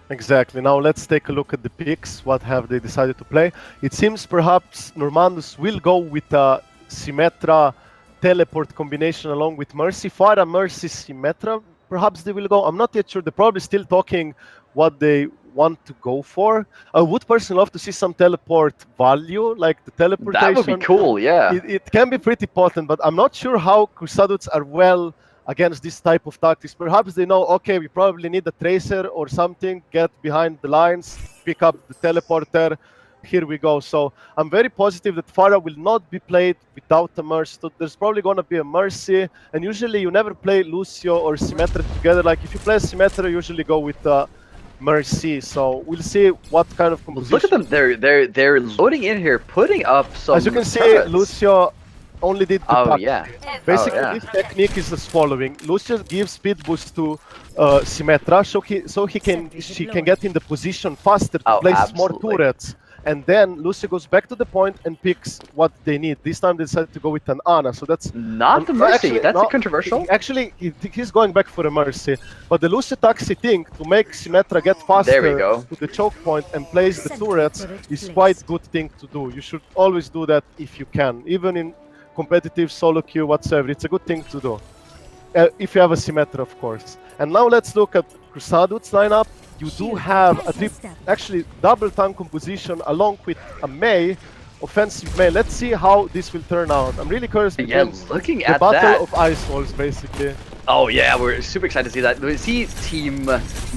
Exactly. Now let's take a look at the picks. What have they decided to play? It seems perhaps Normandus will go with a Symmetra teleport combination along with Mercy. Pharah, Mercy, Symmetra, perhaps they will go. I'm not yet sure. They're probably still talking what they want to go for. I would personally love to see some teleport value, like the teleportation. That would be cool, yeah. It can be pretty potent, but I'm not sure how CruSuhDudes are well against this type of tactics. Perhaps they know, okay, we probably need a tracer or something, get behind the lines, pick up the teleporter, here we go. So I'm very positive that Pharah will not be played without a Mercy. So there's probably going to be a Mercy, and usually you never play Lucio or Symmetra together. Like if you play Symmetra, you usually go with Mercy. So we'll see what kind of composition. Look at them, they're loading in here, putting up some. As you can see, turrets. Lucio only did the tuck. Yeah. Basically, this technique is as following. Lucio gives speed boost to Symmetra, so she can get in the position faster to place more turrets. And then Lucio goes back to the point and picks what they need. This time they decided to go with an Ana, so that's not the Mercy. That's controversial. Actually, he's going back for a Mercy, but the Lucio taxi thing to make Symmetra get faster to the choke point and place the turrets is quite good thing to do. You should always do that if you can, even in competitive solo queue whatsoever. It's a good thing to do if you have a Symmetra, of course. And now let's look at CruSuhDude's lineup. You do have a double tank composition along with a Mei, offensive Mei. Let's see how this will turn out. I'm really curious. Yeah, looking at the battle that. of ice walls, basically. Oh yeah, we're super excited to see that. We see Team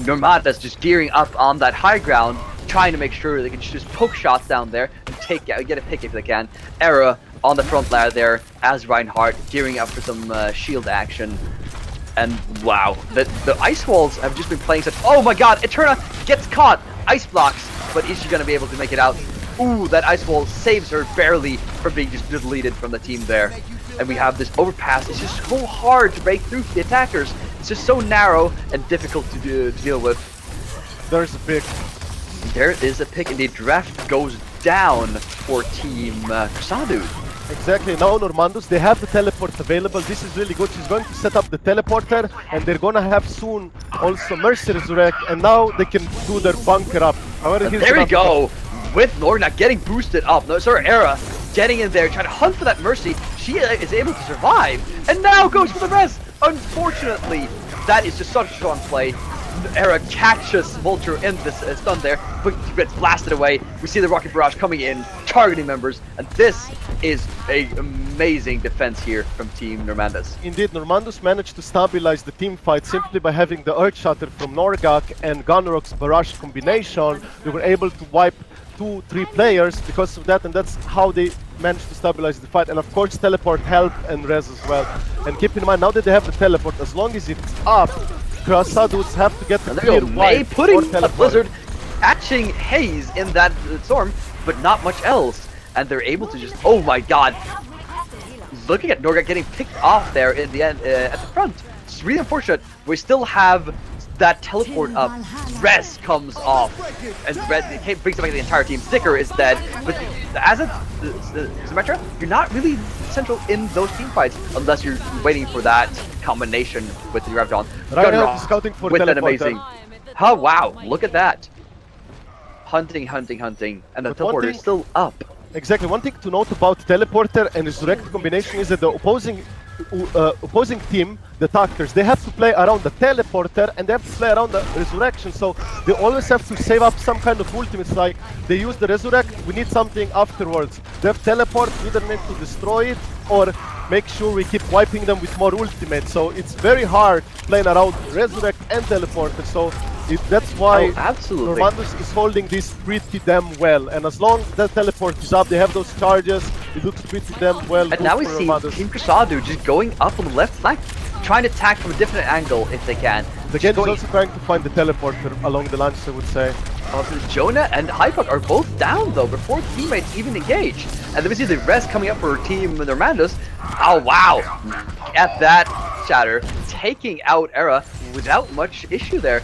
Normandus just gearing up on that high ground, trying to make sure they can just poke shots down there and get a pick if they can. Era on the front ladder there as Reinhardt gearing up for some shield action. And wow, the ice walls have just been playing such. Oh my god, Eterna gets caught! Ice blocks, but is she gonna be able to make it out? Ooh, that ice wall saves her barely from being just deleted from the team there. And we have this overpass. It's just so hard to break through the attackers. It's just so narrow and difficult to deal with. There's a big There is a pick, and the draft goes down for Team CruSuhDude. Exactly, now Normandus, they have the teleport available. This is really good. She's going to set up the teleporter, and they're gonna have soon also Mercy Resurrect, and now they can do their bunker up. However, There we go, with Lorna getting boosted up. No, sorry, Era getting in there, trying to hunt for that Mercy. She is able to survive, and now goes for the rest. Unfortunately, that is just such a strong play. Era catches Vulture in this stun there, but gets blasted away. We see the Rocket Barrage coming in, targeting members, and this is an amazing defense here from Team Normandus. Indeed, Normandus managed to stabilize the team fight simply by having the Earth Shatter from Norgak and Gunrock's Barrage combination. They were able to wipe 2-3 players because of that, and that's how they managed to stabilize the fight. And of course, teleport help and res as well. And keep in mind, now that they have the teleport, as long as it's up, CruSuhDudes have to get the clear wipe putting or a teleport. blizzard, catching Haze in that storm, but not much else. And they're able to just, oh my god. Looking at Norgak getting picked off there in the end, at the front. It's really unfortunate. We still have that teleport up. Res comes off, and Res brings back the entire team. Sticker is dead, but as a Symmetra, you're not really central in those team fights unless you're waiting for that combination with the Ravdon. Right now, scouting for with teleporter. an amazing. Oh wow! Look at that. Hunting, and the teleporter is still up. Exactly. One thing to note about teleporter and resurrect combination is that the opposing team, the attackers, they have to play around the teleporter and they have to play around the resurrection. So they always have to save up some kind of ultimates. Like they use the resurrect, we need something afterwards. They have teleport, we either need to destroy it or make sure we keep wiping them with more ultimates. So it's very hard playing around resurrect and teleporter. So that's why Normandus is holding this pretty damn well, and as long as that teleport is up, they have those charges, it looks pretty damn well. And now we see Team CruSuhDude just going up on the left flank, trying to attack from a different angle if they can. The game is also trying to find the teleporter along the launch, I would say. Jonah and Hypok are both down though before teammates even engage. And then we see the rest coming up for Team Normandus. Oh wow! At that Shatter, taking out Era without much issue there.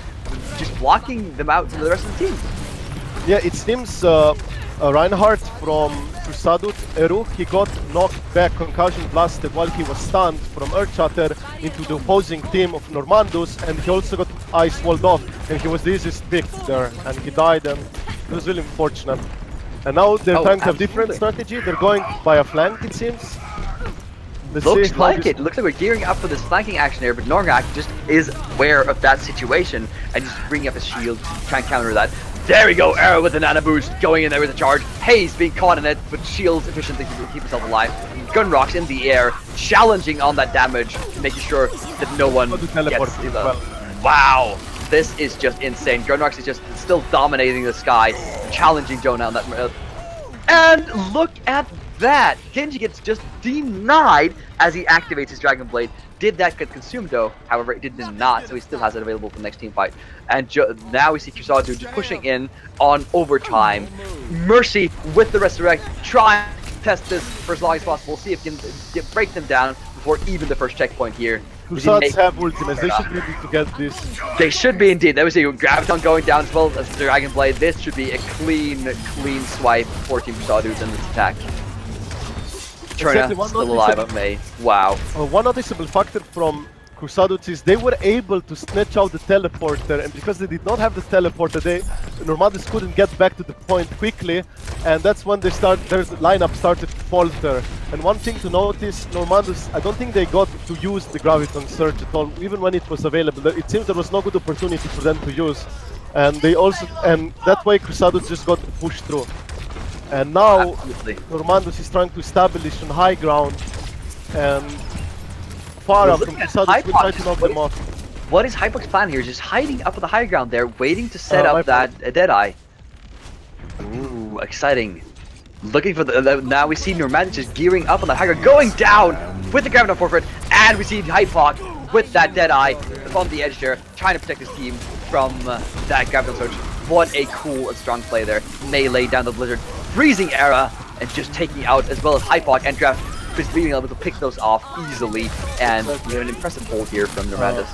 Just blocking them out from the rest of the team. Yeah, it seems Reinhardt from CruSuhDude, Eru, he got knocked back, concussion blasted while he was stunned from Earthshatter into the opposing team of Normandus, and he also got ice walled off, and he was the easiest pick there, and he died, and it was really unfortunate. And now they're trying to have different strategy, they're going by a flank it seems. Looks like it. Looks like we're gearing up for this flanking action here, but Norgak just is aware of that situation and just bringing up his shield, trying to counter that. There we go, Arrow with the nano boost, going in there with a charge. Haze being caught in it, but shields efficiently to keep himself alive. Gun rocks in the air, challenging on that damage, making sure that no one gets Wow, this is just insane. Gunrox is just still dominating the sky, challenging Jonah on that. And look at that! Genji gets just denied as he activates his Dragon Blade. Did that get consumed though? However, it did not, so he still has it available for the next team fight. And now we see CruSuhDude just pushing in on overtime. Mercy with the Resurrect, trying to test this for as long as possible, see if he can break them down before even the first checkpoint here. CruSuhDudes have ultimates, they should be able to get this. They should be indeed. There was a Graviton going down as well as the Dragon Blade. This should be a clean swipe for Team CruSuhDude in this attack. Trina still alive at May. Wow. One noticeable factor from CruSuhDudes is they were able to snatch out the teleporter, and because they did not have the teleporter, Normandus couldn't get back to the point quickly, and that's when their lineup started to falter. And one thing to notice, Normandus, I don't think they got to use the Graviton Surge at all, even when it was available. It seems there was no good opportunity for them to use, and that way CruSuhDudes just got pushed through. And now Normandus is trying to establish on high ground, and far up from CruSuhDudes will try to knock them off. What is Hypok's plan here? Just hiding up on the high ground there, waiting to set up that Deadeye. Ooh, exciting. Looking for now we see Normandus just gearing up on that high ground, going down with the Graviton forfeit, and we see Hypok with that Deadeye on the edge there, trying to protect his team from that Graviton Surge. What a cool and strong play there. Melee down the Blizzard, freezing Era, and just taking out as well as Hypok and Draft, just being able to pick those off easily, and we have an impressive hold here from Normandus.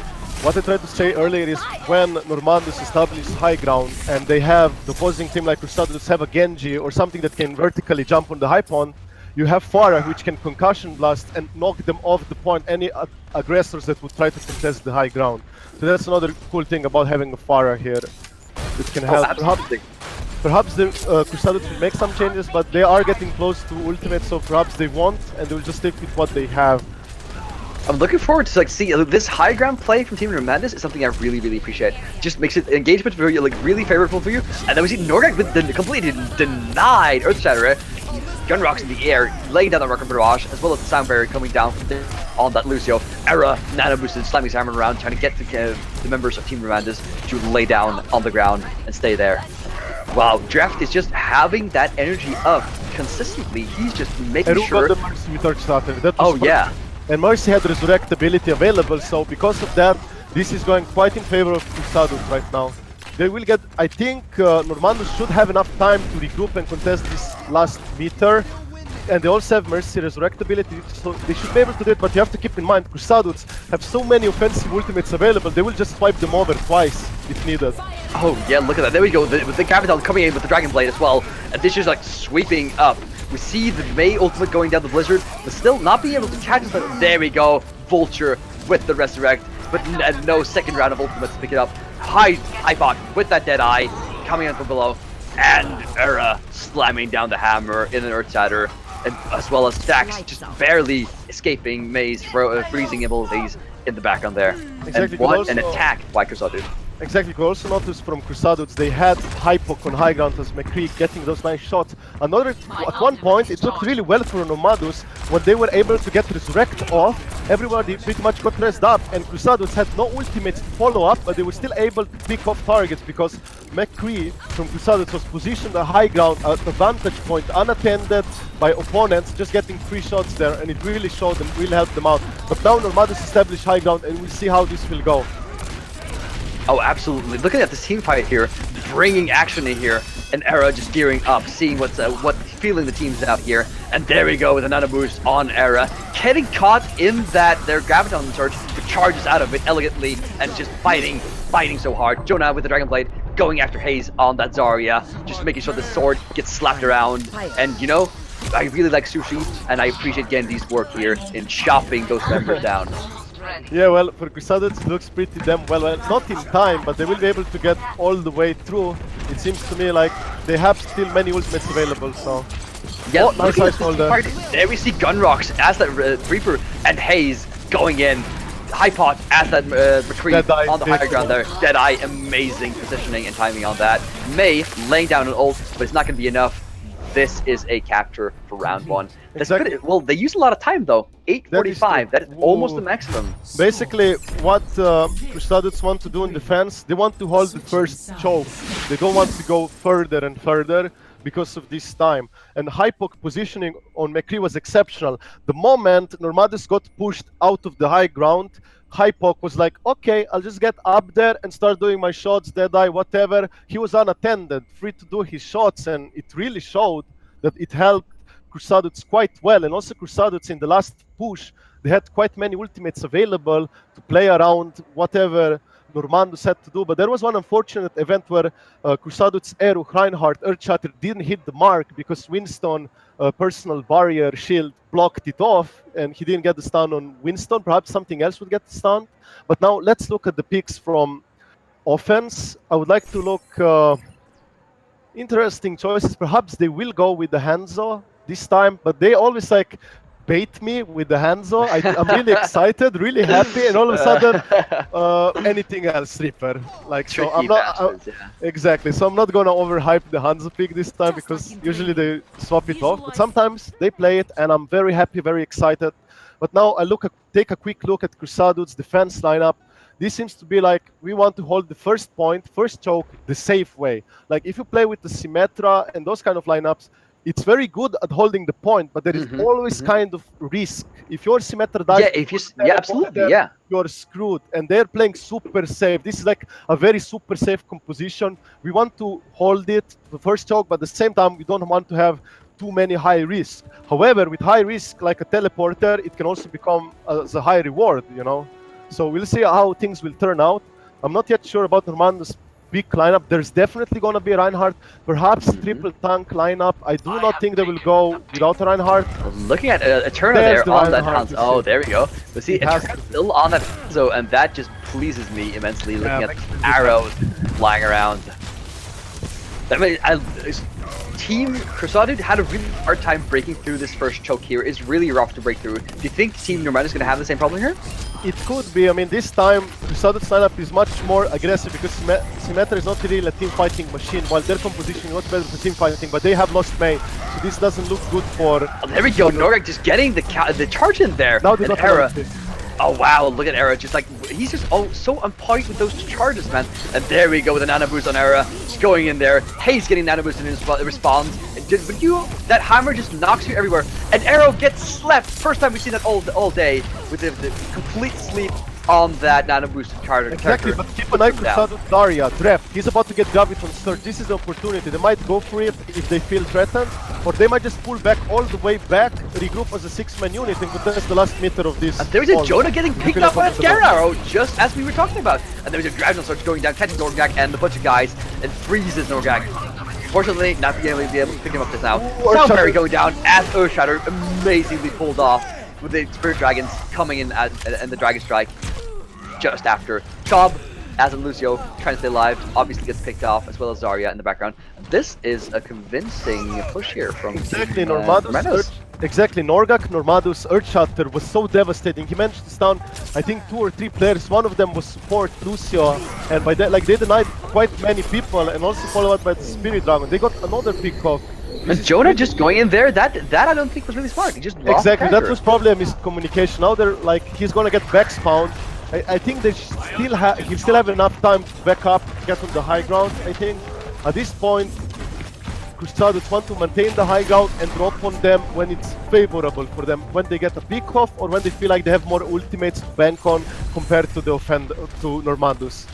what I tried to say earlier is when Normandus establishes high ground and they have the opposing team like CruSuhDude have a Genji or something that can vertically jump on the high point, you have Pharah which can concussion blast and knock them off the point, any aggressors that would try to contest the high ground. So that's another cool thing about having a Pharah here. It can help. Perhaps the CruSuhDude will make some changes, but they are getting close to ultimate, so perhaps they won't, and they will just stick with what they have. I'm looking forward to see this high ground play from Team Normandus is something I really appreciate. Just makes it engagement very really favorable for you. And then we see Norgag with the completely denied Earth Shatterer, gun rocks in the air, laying down the rocket barrage, as well as the sound barrier coming down from there on that Lucio. Era nano boosted, slamming his hammer around, trying to get the members of Team Normandus to lay down on the ground and stay there. Wow, Draft is just having that energy up consistently. He's just making sure. Got the Mercy with Earth Starter. That was yeah. And Mercy had Resurrect ability available, so because of that, this is going quite in favor of CruSuhDude right now. They will get, I think, Normandus should have enough time to regroup and contest this last meter. And they also have Mercy Resurrect ability, so they should be able to do it, but you have to keep in mind, CruSuhDudes have so many offensive ultimates available, they will just swipe them over twice if needed. Oh yeah, look at that, there we go, with the Capital coming in with the Dragon Blade as well, and this is like sweeping up. We see the Mei ultimate going down the Blizzard, but still not being able to catch it, but there we go, Vulture with the Resurrect, but no second round of ultimates to pick it up. Hypok with that Deadeye, coming in from below, and Era slamming down the hammer in an Earth Shatter. And as well as Dax just barely escaping Mei's freezing abilities in the background there. Exactly, and an attack by CruSuhDude. Exactly, you also notice from CruSuhDudes they had Hypok on high ground as McCree getting those nice shots. At one point it looked really well for Normandus when they were able to get Resurrect off. Everybody pretty much got rest up, and CruSuhDudes had no ultimates to follow up, but they were still able to pick off targets because McCree from CruSuhDudes was positioned at high ground at the vantage point, unattended by opponents, just getting 3 shots there, and it really showed and really helped them out. But now Normandus established high ground, and we'll see how this will go. Oh, absolutely. Looking at this team fight here, bringing action in here, and Era just gearing up, seeing what feeling the team's out here. And there we go with a nano boost on Era, getting caught in their Graviton surge, but charges out of it elegantly and just fighting so hard. Jonah with the Dragon Blade going after Hayes on that Zarya, just making sure the sword gets slapped around. And you know, I really like Sushi, and I appreciate Genji's work here in chopping those members down. Yeah, well, for CruSuhDudes it looks pretty damn well. Not in time, but they will be able to get all the way through. It seems to me like they have still many ultimates available, so... Yeah, nice there. There we see Gunrocks as that Reaper and Hayes going in. Hypot as that retreat on the higher ground there. Deadeye, amazing positioning and timing on that. Mei laying down an ult, but it's not going to be enough. This is a capture for round 1. Exactly. Well, they use a lot of time though. 8:45. That is almost the maximum. Basically, what CruSuhDudes want to do in defense, they want to hold the first choke. They don't want to go further and further because of this time. And Hypok positioning on McCree was exceptional. The moment Normandus got pushed out of the high ground, Hypok was like, okay, I'll just get up there and start doing my shots, Deadeye, whatever. He was unattended, free to do his shots, and it really showed that it helped CruSuhDudes quite well. And also CruSuhDudes in the last push, they had quite many ultimates available to play around whatever Normandus had to do. But there was one unfortunate event where CruSuhDudes Eru Reinhardt Earthshatter didn't hit the mark because Winston personal barrier shield blocked it off, and he didn't get the stun on Winston. Perhaps something else would get the stun. But now let's look at the picks from offense. I would like to look interesting choices. Perhaps they will go with the Hanzo this time, but they always like bait me with the Hanzo. I'm really excited, really happy, and all of a sudden anything else, Reaper. Like, so I'm not exactly. So I'm not gonna overhype the Hanzo pick this time because usually they swap it off, but sometimes they play it, and I'm very happy, very excited. But now I take a quick look at CruSuhDude's defense lineup. This seems to be like, we want to hold the first point, first choke, the safe way. Like, if you play with the Symmetra and those kind of lineups, it's very good at holding the point, but there is always kind of risk. If your Symmetra dies, absolutely, you're screwed. And they're playing super safe. This is like a very super safe composition. We want to hold it, the first choke, but at the same time, we don't want to have too many high risks. However, with high risk, like a teleporter, it can also become as a high reward, you know? So we'll see how things will turn out. I'm not yet sure about Normandus' big lineup. There's definitely going to be Reinhardt, perhaps triple tank lineup. I do not think they will go without Reinhardt. Looking at Eterna there on that Hanzo. Oh, there we go. But see, Eterna's still on that Hanzo, and that just pleases me immensely. Looking at arrows flying around. I mean, Team CruSuhDude had a really hard time breaking through this first choke here. It's really rough to break through. Do you think Team Normandus is going to have the same problem here? It could be. I mean, this time CruSuhDude's lineup is much more aggressive because Symmetra is not really a team fighting machine, while their composition is much better for team fighting, but they have lost main, so this doesn't look good for... Oh, there we go, Norgak just getting the charge in there. Now they got Era. Oh wow, look at Era, just like, he's just so on point with those charges, man. And there we go with a nano boost on Era, just going in there. Hayes getting nano boost in his response. But that hammer just knocks you everywhere. And Arrow gets slept. First time we've seen that all day with the complete sleep on that nano boosted charger. Exactly, but keep an eye on Daria, Dref. He's about to get Graviton Surge. This is the opportunity. They might go for it if they feel threatened, or they might just pull back all the way back, regroup as a 6-man unit, and contest the last meter of this. And there's a Jonah getting picked up by a Scare Arrow, just as we were talking about. And there's a Graviton Surge going down, catching Norgak and a bunch of guys, and freezes Norgak. Fortunately, not being able to pick him up just now. Soundberry going down as Earthshatter amazingly pulled off with the Spirit Dragons coming in and the Dragon Strike just after. Chob, as in Lucio, trying to stay alive, obviously gets picked off, as well as Zarya in the background. This is a convincing push here from exactly Normandus. Exactly, Norgak, Normandus, Earthshatter was so devastating. He managed to stun, I think, 2 or 3 players. One of them was support, Lucio, and by that, like, they denied quite many people, and also followed up by the Spirit Dragon. They got another pick off. And Jonah just going in there, that I don't think was really smart. He just lost exactly, that was probably a miscommunication. Now they're like, he's gonna get back spawned. I think they he'll still have enough time to back up, get on the high ground. I think at this point, CruSuhDude want to maintain the high ground and drop on them when it's favorable for them, when they get a pick off or when they feel like they have more ultimates to bank on compared to the to Normandus.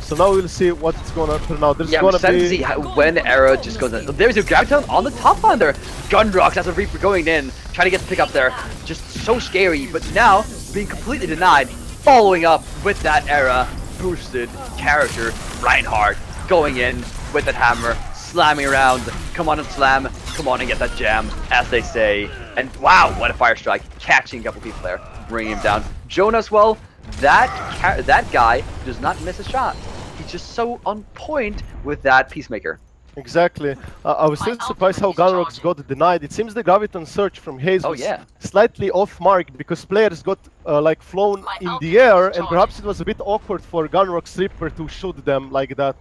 So now we'll see what's gonna turn out. There's gonna be... to see when Era just goes in. There's a Graviton on the top line there. Gunrocks as a Reaper going in, trying to get the pick up there. Just so scary, but now being completely denied. Following up with that Era boosted character, Reinhardt, going in with that hammer, slamming around. Come on and slam, come on and get that jam, as they say. And wow, what a fire strike, catching a couple people there, bringing him down. Jonah as well, that guy does not miss a shot. He's just so on point with that Peacemaker. Exactly. I was still surprised how Gunrocks got denied. It seems the Graviton Surge from Hayes was slightly off mark because players got like flown in the air, and perhaps it was a bit awkward for Gunrocks Reaper to shoot them like that.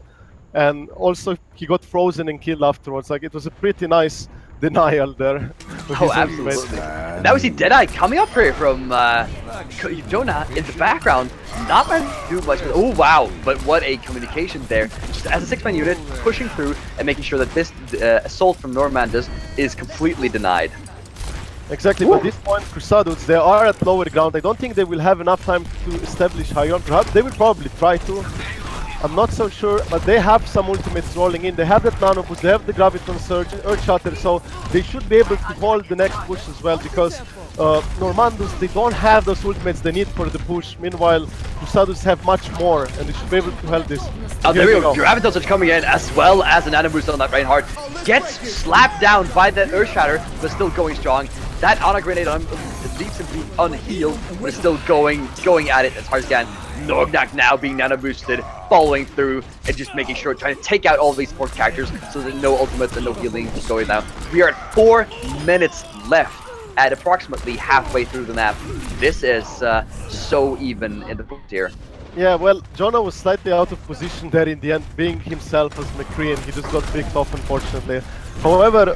And also he got frozen and killed afterwards. Like, it was a pretty nice denial there. Oh, absolutely. Now we see Deadeye coming up here from Jonah in the background. Not going to do much. Oh, wow. But what a communication there. Just as a 6-man unit, pushing through and making sure that this assault from Normandus is completely denied. Exactly, but at this point, CruSuhDude, they are at lower ground. I don't think they will have enough time to establish high ground. Perhaps they will probably try to. I'm not so sure, but they have some ultimates rolling in. They have that nano boost, they have the Graviton Surge, Earthshatter, so they should be able to hold the next push as well, because Normandus, they don't have those ultimates they need for the push. Meanwhile, CruSuhDude have much more, and they should be able to hold this. Oh, there we go. Graviton Surge coming in, as well as a nano boost on that Reinhardt. Gets slapped down by that Earthshatter, but still going strong. That Honor Grenade on leaves him being unhealed, but still going at it as hard as can. Norgak now being nano boosted, following through and just making sure, trying to take out all of these support characters so there's no ultimates and no healing going now. We are at 4 minutes left at approximately halfway through the map. This is so even in the points here. Yeah, well, Jonah was slightly out of position there in the end, being himself as McCree, and he just got picked off, unfortunately. However,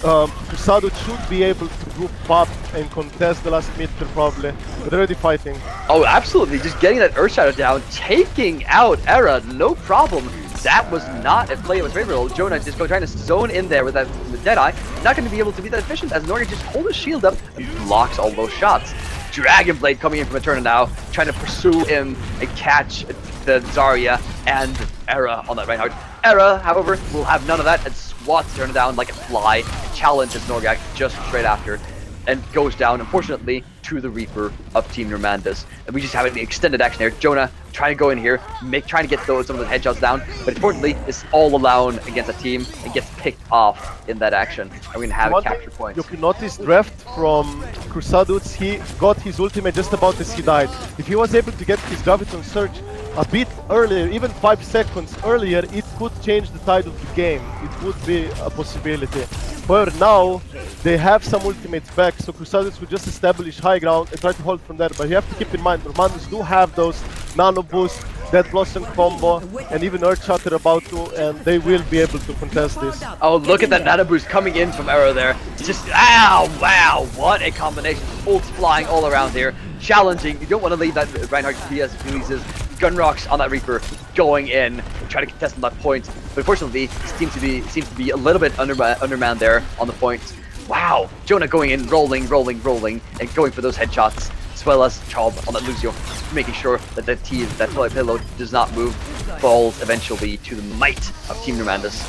CruSuhDude should be able to group up and contest the last meter probably. They're already fighting. Oh, absolutely. Just getting that Earthshatter down, taking out Era, no problem. That was not a play that was favorable. Jonah just trying to zone in there with that Deadeye. Not going to be able to be that efficient as Norgak just holds his shield up and blocks all those shots. Dragon Blade coming in from Eterna now, trying to pursue him and catch the Zarya and Era on that Reinhardt. Era, however, will have none of that and swats Eterna down like a fly, challenges Norgak just straight after, and goes down. Unfortunately, to the Reaper of Team Normandus. And we just have an extended action here. Jonah trying to go in here, trying to get some of those headshots down, but importantly, is all alone against a team and gets picked off in that action. And we're gonna have a capture point. You can notice Drift from CruSuhDude, he got his ultimate just about as he died. If he was able to get his Graviton Surge a bit earlier, even 5 seconds earlier, it could change the tide of the game. It would be a possibility. However, now they have some ultimates back, so CruSuhDude will just establish high ground and try to hold from there. But you have to keep in mind, Normandus do have those Nano Boost, Dead Blossom combo, and even Earth Shatter about to, and they will be able to contest this. Oh, look at that Nano Boost coming in from Arrow there. Just, ow, wow, what a combination. Ults flying all around here. Challenging, you don't want to leave that Reinhardt PS releases. Gun rocks on that Reaper going in and try to contest on that point. But unfortunately, seems to be a little bit undermanned there on the point. Wow, Jonah going in, rolling, and going for those headshots, as well as Chob on that Lucio, making sure that that payload does not move, falls eventually to the might of Team Normandus.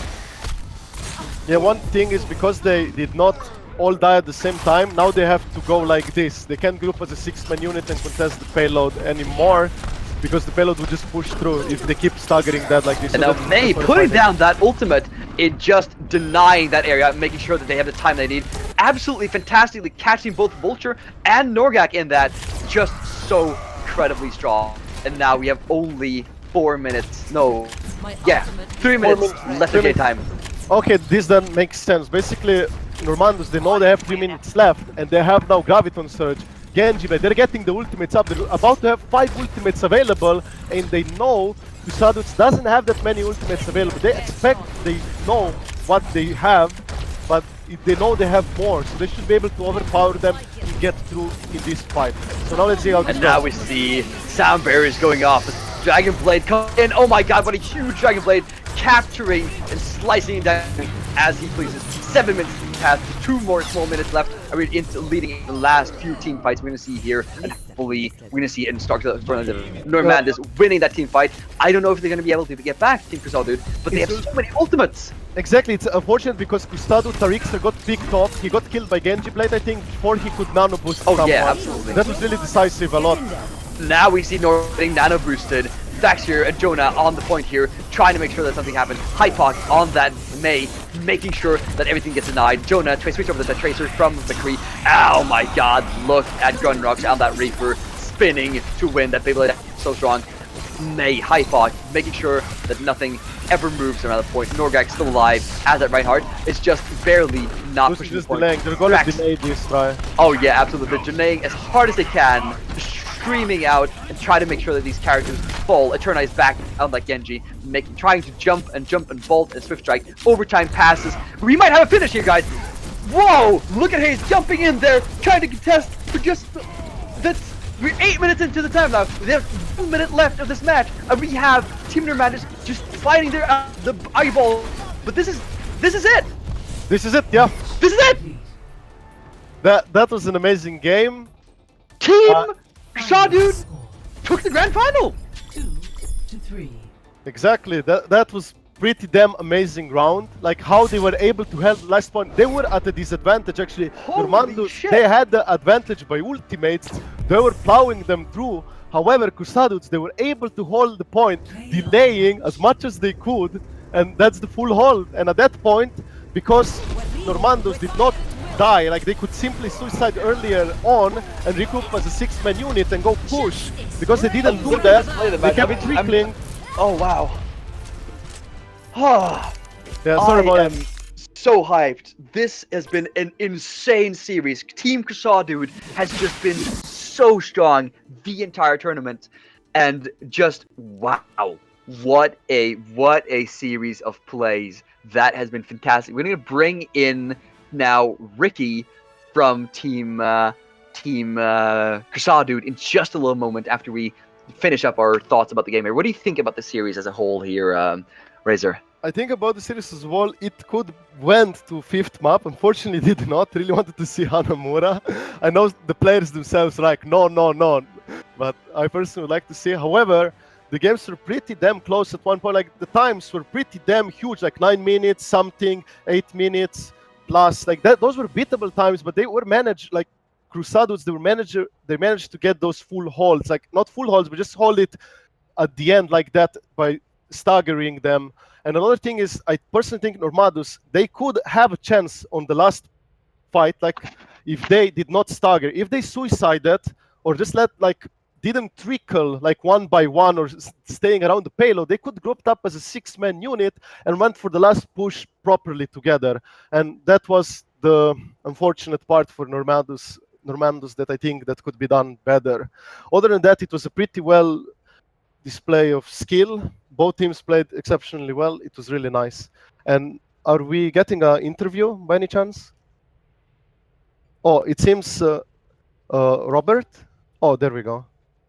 Yeah, one thing is because they did not all die at the same time, now they have to go like this. They can't group as a 6-man unit and contest the payload anymore, because the payload will just push through if they keep staggering that like this. And so now May putting down that ultimate in just denying that area, making sure that they have the time they need. Absolutely fantastically catching both Vulture and Norgak in that. Just so incredibly strong. And now we have only 4 minutes. No. Yeah, 3 minutes left of game time. Okay, this then makes sense. Basically, Normandus, they know they have 3 minutes left, and they have now Graviton Surge. Genji, but they're getting the ultimates up. They're about to have 5 ultimates available, and they know CruSuhDude doesn't have that many ultimates available. They expect, they know what they have, but they know they have more, so they should be able to overpower them and get through in this fight. So now let's see how this goes. And now we see sound barriers going off. Dragon Blade coming in. Oh my god, what a huge Dragon Blade, capturing and slicing down as he pleases. 7 minutes past, 2 more small minutes left. And we're into leading the last few team fights we're going to see here. And hopefully, we're going to see it in Stark Normandus winning that team fight. I don't know if they're going to be able to get back Team CruSuhDude, but they have so many ultimates. Exactly, it's unfortunate because CruSuhDude Tarixer got picked off. He got killed by Genji Blade, I think, before he could nano boost someone. Yeah, absolutely. That was really decisive a lot. Now we see Nor getting nano boosted. Dax here and Jonah on the point here, trying to make sure that something happens. Hypoc on that May, making sure that everything gets denied. Jonah switch over the Tracer from McCree. Oh my god, look at Gunrocks on that Reaper, spinning to win that Beyblade so strong. May, Hypoc, making sure that nothing ever moves around the point. Norgak still alive as that Reinhardt. It's just barely not Who's pushing just the point. delaying. They're gonna delay this try. Oh yeah, absolutely. They're delaying as hard as they can, screaming out and try to make sure that these characters fall. Eternize back on like Genji, trying to jump and vault and swift strike. Overtime passes. We might have a finish here, guys. Whoa! Look at Hayes jumping in there, trying to contest for just we're 8 minutes into the time now. We have 1 minute left of this match, and we have Team Normandus just fighting their the eyeball. But this is it. This is it, yeah. This is it. That was an amazing game. Team CruSuhDude took the grand final. 2-3. Exactly. That was pretty damn amazing round. Like how they were able to hold last point. They were at a disadvantage actually. Normandus, they had the advantage by ultimates. They were plowing them through. However, CruSuhDude, they were able to hold the point, delaying as much as they could, and that's the full hold. And at that point, because Normandus did not die, like they could simply suicide earlier on and recoup as a 6-man unit and go push. Because they didn't do that, they kept trickling. Oh wow. Yeah, sorry about I am that. so hyped. This has been an insane series. Team CruSuhDude has just been so strong the entire tournament, and just wow, what a series of plays. That has been fantastic. We're gonna bring in now Ricky from Team CruSuhDude in just a little moment after we finish up our thoughts about the game here. What do you think about the series as a whole here, Razor? I think about the series as well, it could went to 5th map. Unfortunately, did not. Really wanted to see Hanamura. I know the players themselves are like, no. But I personally would like to see. However, the games were pretty damn close at one point. Like the times were pretty damn huge, like 9 minutes something, 8 minutes plus. Like that, those were beatable times, but they were managed. Like CruSuhDude, they managed to get those full holds, like not full holds, but just hold it at the end like that by staggering them. And another thing is, I personally think Normandus, they could have a chance on the last fight, like if they did not stagger, if they suicided or just didn't trickle like one by one or staying around the payload, they could group up as a 6-man unit and went for the last push properly together. And that was the unfortunate part for Normandus that I think that could be done better. Other than that, it was a pretty well display of skill. Both teams played exceptionally well. It was really nice. And are we getting an interview by any chance? Oh, it seems Robert. Oh, there we go.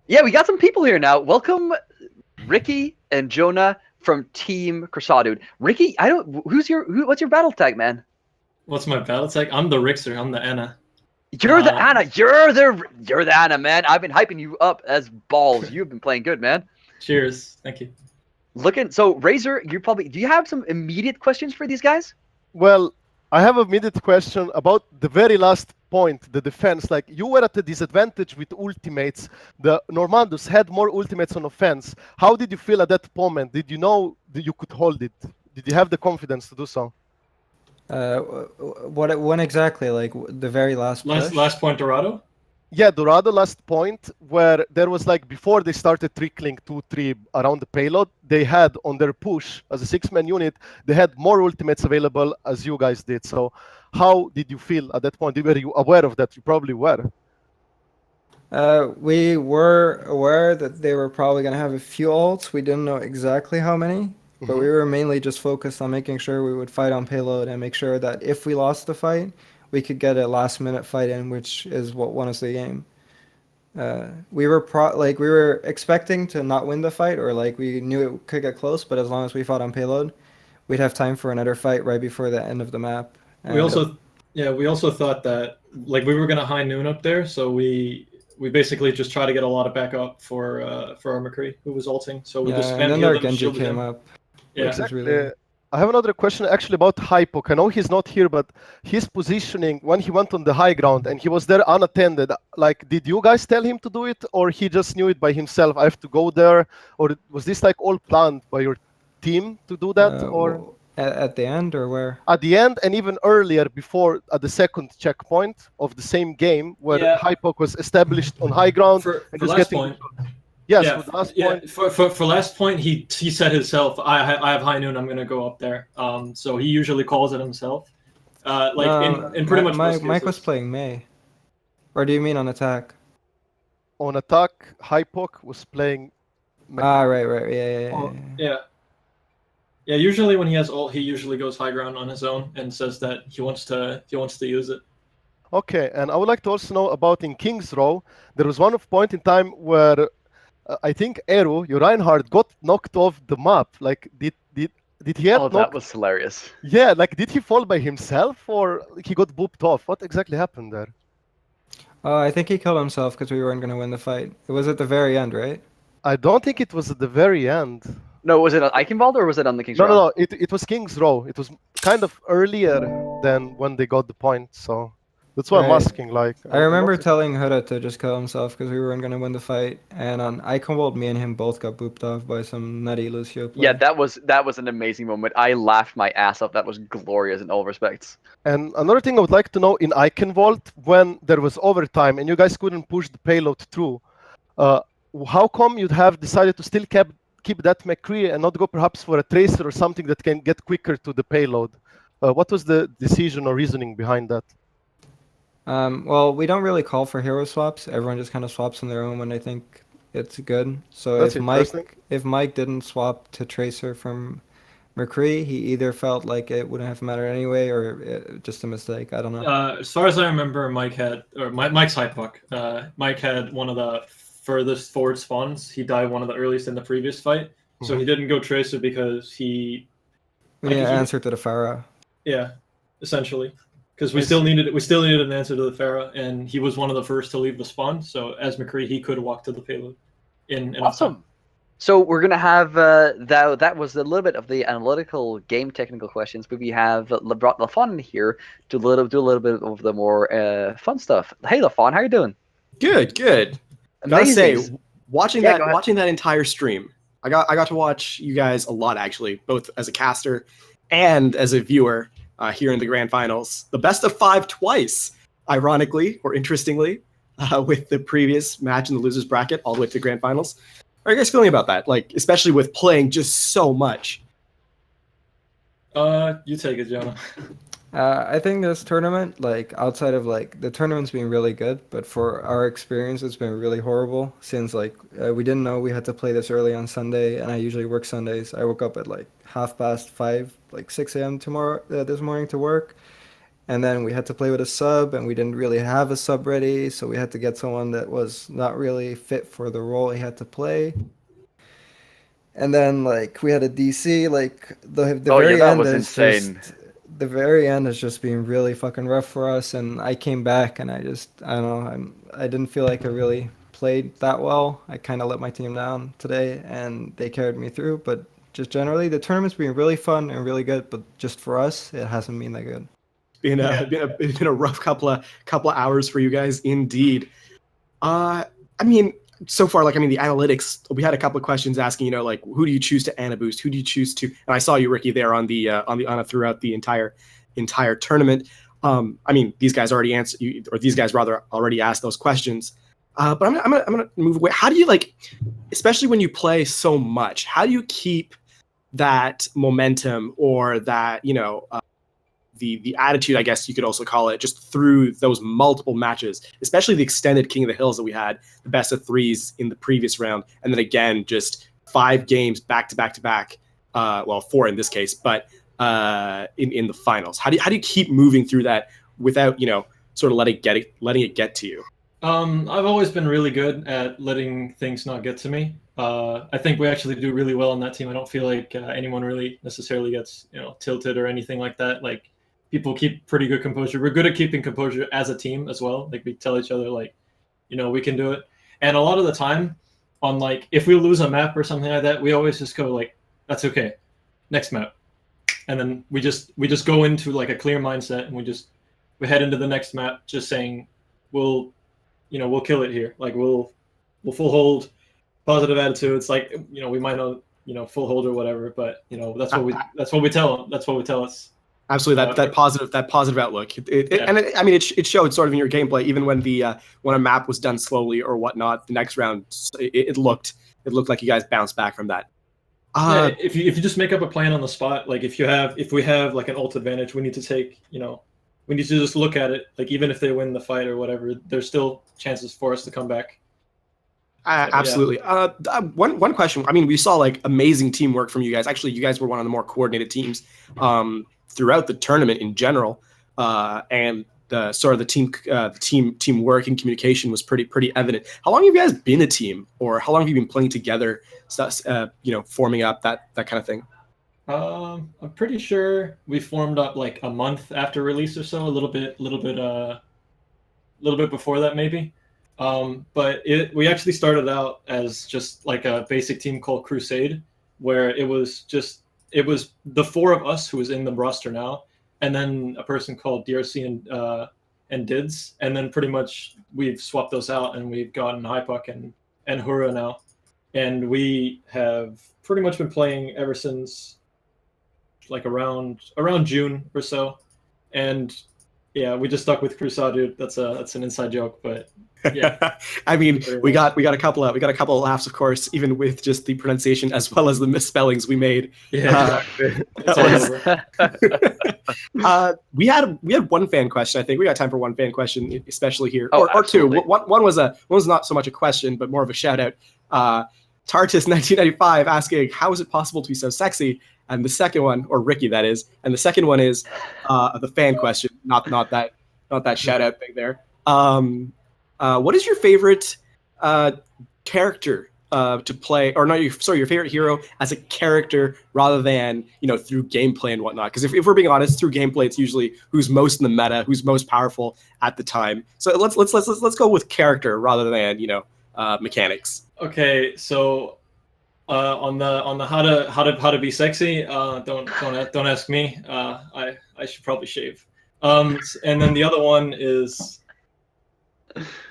Yeah, we got some people here now. Welcome, Ricky and Jonah from Team CruSuhDude. Ricky, what's your battle tag, man? What's my battle tag? I'm the Rixer. I'm the Anna. You're the Anna. You're the Anna, man. I've been hyping you up as balls. You've been playing good, man. Cheers. Thank you. So Razor, do you have some immediate questions for these guys? Well, I have an immediate question about the very last point, the defense. Like, you were at a disadvantage with ultimates. The Normandus had more ultimates on offense. How did you feel at that moment? Did you know that you could hold it? Did you have the confidence to do so? When exactly? Like the very last push? Last point, Dorado? Yeah, Dorado last point, where there was like, before they started trickling 2-3 around the payload, they had on their push as a 6-man unit, they had more ultimates available as you guys did. So how did you feel at that point? Were you aware of that? You probably were. We were aware that they were probably going to have a few ults. We didn't know exactly how many, but we were mainly just focused on making sure we would fight on payload and make sure that if we lost the fight, we could get a last-minute fight in, which is what won us the game. We were expecting to not win the fight, or like we knew it could get close, but as long as we fought on payload, we'd have time for another fight right before the end of the map. And we also thought that like we were gonna high noon up there, so we basically just try to get a lot of backup for our McCree who was ulting. So we just and then our Genji came up. Yeah, exactly. I have another question actually about Hypok. I know he's not here, but his positioning when he went on the high ground and he was there unattended, like, did you guys tell him to do it, or he just knew it by himself? I have to go there, or was this like all planned by your team to do that, or at the end, or where? At the end, and even earlier, before at the second checkpoint of the same game where Hypok was established on high ground for and the just last getting. point. Yes, for the last point. For last point, he said himself, I have high noon, I'm gonna go up there. So he usually calls it himself. In pretty much most Mike was cases. playing May. Or do you mean on attack? On attack, Hypok was playing. Right. Yeah. Usually when he has ult, he usually goes high ground on his own and says that he wants to use it. Okay, and I would like to also know about in King's Row, there was one point in time where I think Eru, your Reinhardt, got knocked off the map. Like, did he have that was hilarious. Yeah, like, did he fall by himself or he got booped off? What exactly happened there? I think he killed himself because we weren't going to win the fight. It was at the very end, right? I don't think it was at the very end. No, was it on Eichenwald or was it on the King's Row? No. It was King's Row. It was kind of earlier than when they got the point. So that's why I'm asking. Like, I remember telling Huda to just kill himself because we weren't going to win the fight. And on Eichenwald, me and him both got booped off by some nutty Lucio play. Yeah, that was an amazing moment. I laughed my ass off. That was glorious in all respects. And another thing I would like to know in Eichenwald, when there was overtime and you guys couldn't push the payload through, how come you'd have decided to still keep that McCree and not go perhaps for a tracer or something that can get quicker to the payload? What was the decision or reasoning behind that? Well, we don't really call for hero swaps. Everyone just kind of swaps on their own when they think it's good. So if Mike didn't swap to Tracer from McCree, he either felt like it wouldn't have mattered anyway, or just a mistake. I don't know. As far as I remember, Mike's Hypok. Mike had one of the furthest forward spawns. He died one of the earliest in the previous fight, so he didn't go Tracer because he. We need an answer to the Pharah. Yeah, essentially. Because we still needed an answer to the Pharah, and he was one of the first to leave the spawn. So as McCree, he could walk to the payload. Awesome. So we're gonna have that was a little bit of the analytical game technical questions, but we have brought LaFon in here to do a little bit of the more fun stuff. Hey LaFon, how you doing? Good. Gotta Amazing. say, watching Yeah, go ahead. that entire stream, I got to watch you guys a lot actually, both as a caster and as a viewer here in the grand finals. The best of 5 twice, ironically or interestingly, with the previous match in the losers bracket all the way to the grand finals. How are you guys feeling about that? Like, especially with playing just so much. You take it, Jonah. I think this tournament, like outside of like the tournament's been really good, but for our experience, it's been really horrible since like we didn't know we had to play this early on Sunday, and I usually work Sundays. I woke up at like 5:30, like 6 a.m. this morning to work, and then we had to play with a sub, and we didn't really have a sub ready, so we had to get someone that was not really fit for the role he had to play. And then like we had a DC, like the Oh yeah, very that end was is insane. just the very end has just been really fucking rough for us. And I came back and I don't know, I didn't feel like I really played that well. I kind of let my team down today, and they carried me through. But just generally, the tournament's been really fun and really good. But just for us, it hasn't been that good. It's been a rough couple of hours for you guys indeed. I mean, so far, like, I mean, the analytics, we had a couple of questions asking, you know, like, who do you choose to Ana boost? Who do you choose to? And I saw you, Ricky, there on the Ana throughout the entire tournament. I mean, these guys already answered, or these guys rather already asked those questions. But I'm gonna move away. How do you, like, especially when you play so much, how do you keep that momentum or that, you know, the attitude, I guess you could also call it, just through those multiple matches, especially the extended King of the Hills that we had, the best of 3s in the previous round, and then again just 5 games back to back, well, 4 in this case, but in the finals. How do you keep moving through that without, you know, sort of letting it get to you? I've always been really good at letting things not get to me. I think we actually do really well on that team. I don't feel like anyone really necessarily gets, you know, tilted or anything like that. Like, people keep pretty good composure. We're good at keeping composure as a team as well. Like, we tell each other, like, you know, we can do it. And a lot of the time, on, like, if we lose a map or something like that, we always just go like, that's okay, next map. And then we just go into like a clear mindset, and we head into the next map just saying, we'll kill it here. Like, we'll full hold, positive attitude. It's like, you know, we might not, you know, full hold or whatever, but, you know, that's what we tell them. That's what we tell us. Absolutely, that positive outlook. I mean, it showed sort of in your gameplay, even when when a map was done slowly or whatnot. The next round, it looked like you guys bounced back from that. If you just make up a plan on the spot, like if we have like an ult advantage, we need to take, you know, we need to just look at it. Like, even if they win the fight or whatever, there's still chances for us to come back. Absolutely. Yeah. One question. I mean, we saw like amazing teamwork from you guys. Actually, you guys were one of the more coordinated teams throughout the tournament in general, and sort of the teamwork and communication was pretty evident. How long have you guys been a team, or how long have you been playing together? You know, forming up that kind of thing. I'm pretty sure we formed up like a month after release or so, a little bit before that maybe. But we actually started out as just like a basic team called CruSuhDude, where it was the 4 of us who is in the roster now, and then a person called DRC and Dids, and then pretty much we've swapped those out, and we've gotten Hypuck and Hura now, and we have pretty much been playing ever since like around June or so, and yeah, we just stuck with CruSuhDude. That's an inside joke, but yeah. I mean, we got a couple of laughs, of course, even with just the pronunciation as well as the misspellings we made. Yeah, we had one fan question. I think we got time for one fan question, especially here, or 2. Absolutely. One was not so much a question, but more of a shout out. Tartus 1995 asking, how is it possible to be so sexy? And the second one, or Ricky that is, and the second one is the fan question, not that shout out thing there. What is your favorite character to play, or no, your favorite hero as a character rather than, you know, through gameplay and whatnot? Because if we're being honest, through gameplay, it's usually who's most in the meta, who's most powerful at the time. So let's go with character rather than, you know, mechanics. Okay, so On the how to be sexy. Don't ask me. I should probably shave. And then the other one is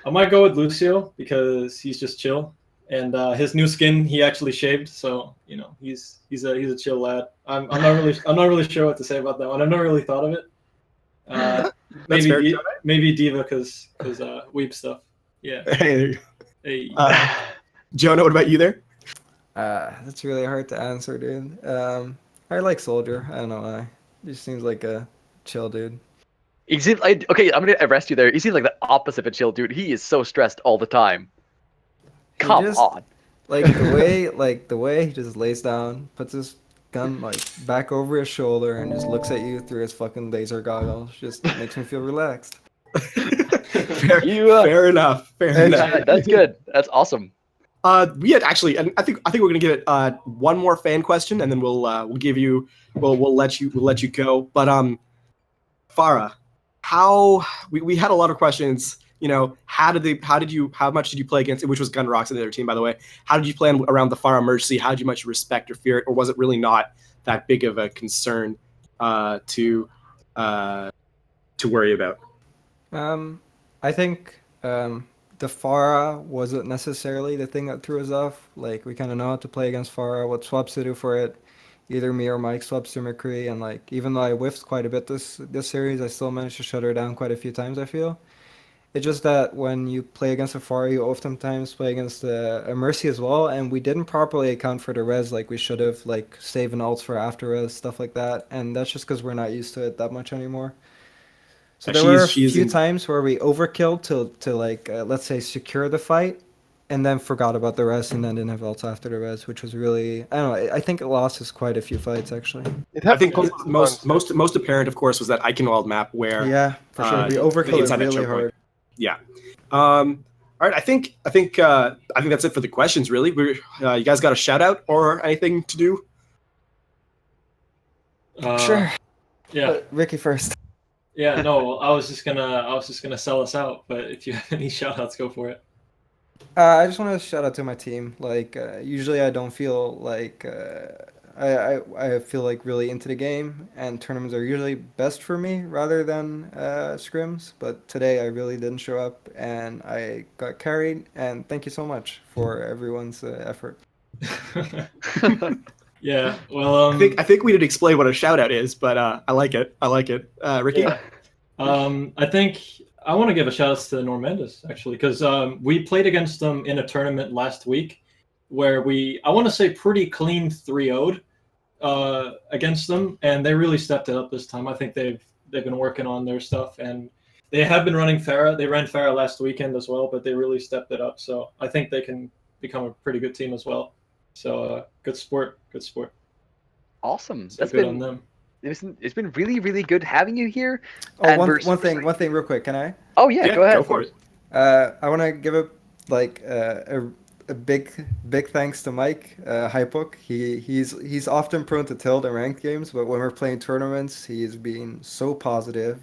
I might go with Lucio because he's just chill, and his new skin he actually shaved, so you know he's a chill lad. I'm not really sure what to say about that one. I've never really thought of it. Maybe Diva because weeb stuff. Yeah. Hey, Hey. Jonah, what about you there? That's really hard to answer, dude. I like Soldier. I don't know why. He just seems like a chill dude. He seems like, okay, I'm gonna arrest you there. He seems like the opposite of a chill dude. He is so stressed all the time. Come on. Like the way he just lays down, puts his gun like back over his shoulder, and just looks at you through his fucking laser goggles. Just makes me feel relaxed. Fair enough. Fair enough. That's good. That's awesome. We had actually, and I think we're gonna give it one more fan question, and then we'll let you go. But Farah, how we had a lot of questions. You know, how much did you play against? Which was Gunrox and the other team, by the way. How did you play around the Farah Mercy? How did you much respect or fear it, or was it really not that big of a concern to worry about? I think the Farah wasn't necessarily the thing that threw us off. Like, we kind of know how to play against Farah, what swaps to do for it. Either me or Mike swaps to McCree, and like even though I whiffed quite a bit this series, I still managed to shut her down quite a few times, I feel. It's just that when you play against a Farah, you oftentimes play against a Mercy as well, and we didn't properly account for the res like we should have, like saving ults for after res, stuff like that, and that's just because we're not used to it that much anymore. So there were a few times where we overkilled to like, let's say, secure the fight, and then forgot about the res, and then didn't have ults after the res, which was really, I don't know, I think it lost us quite a few fights, actually. I think most apparent, of course, was that Eichenwald map where... Yeah, for sure. We overkilled it really hard. Yeah. All right. I think that's it for the questions. Really, you guys got a shout out or anything to do? Sure. Yeah. Ricky first. Yeah. No, I was just gonna sell us out. But if you have any shout outs, go for it. I just want to shout out to my team. Like, usually I don't feel like I feel like really into the game, and tournaments are usually best for me rather than scrims. But today I really didn't show up, and I got carried. And thank you so much for everyone's effort. Yeah, well, I think we did explain what a shout out is, but I like it. Ricky? Yeah. I think I want to give a shout out to Normandus actually, because we played against them in a tournament last week where I want to say pretty clean 3-0'd against them, and they really stepped it up this time. I think they've been working on their stuff, and they have been running Farah. They ran Farah last weekend as well, but they really stepped it up. So I think they can become a pretty good team as well. So good sport. Awesome. So that's good on them. It's been really, really good having you here. Oh, one thing real quick, can I? Oh yeah, go ahead. Go for it. I want to give a big thanks to Mike Hypook. He's often prone to tilt in ranked games, but when we're playing tournaments, he's being so positive.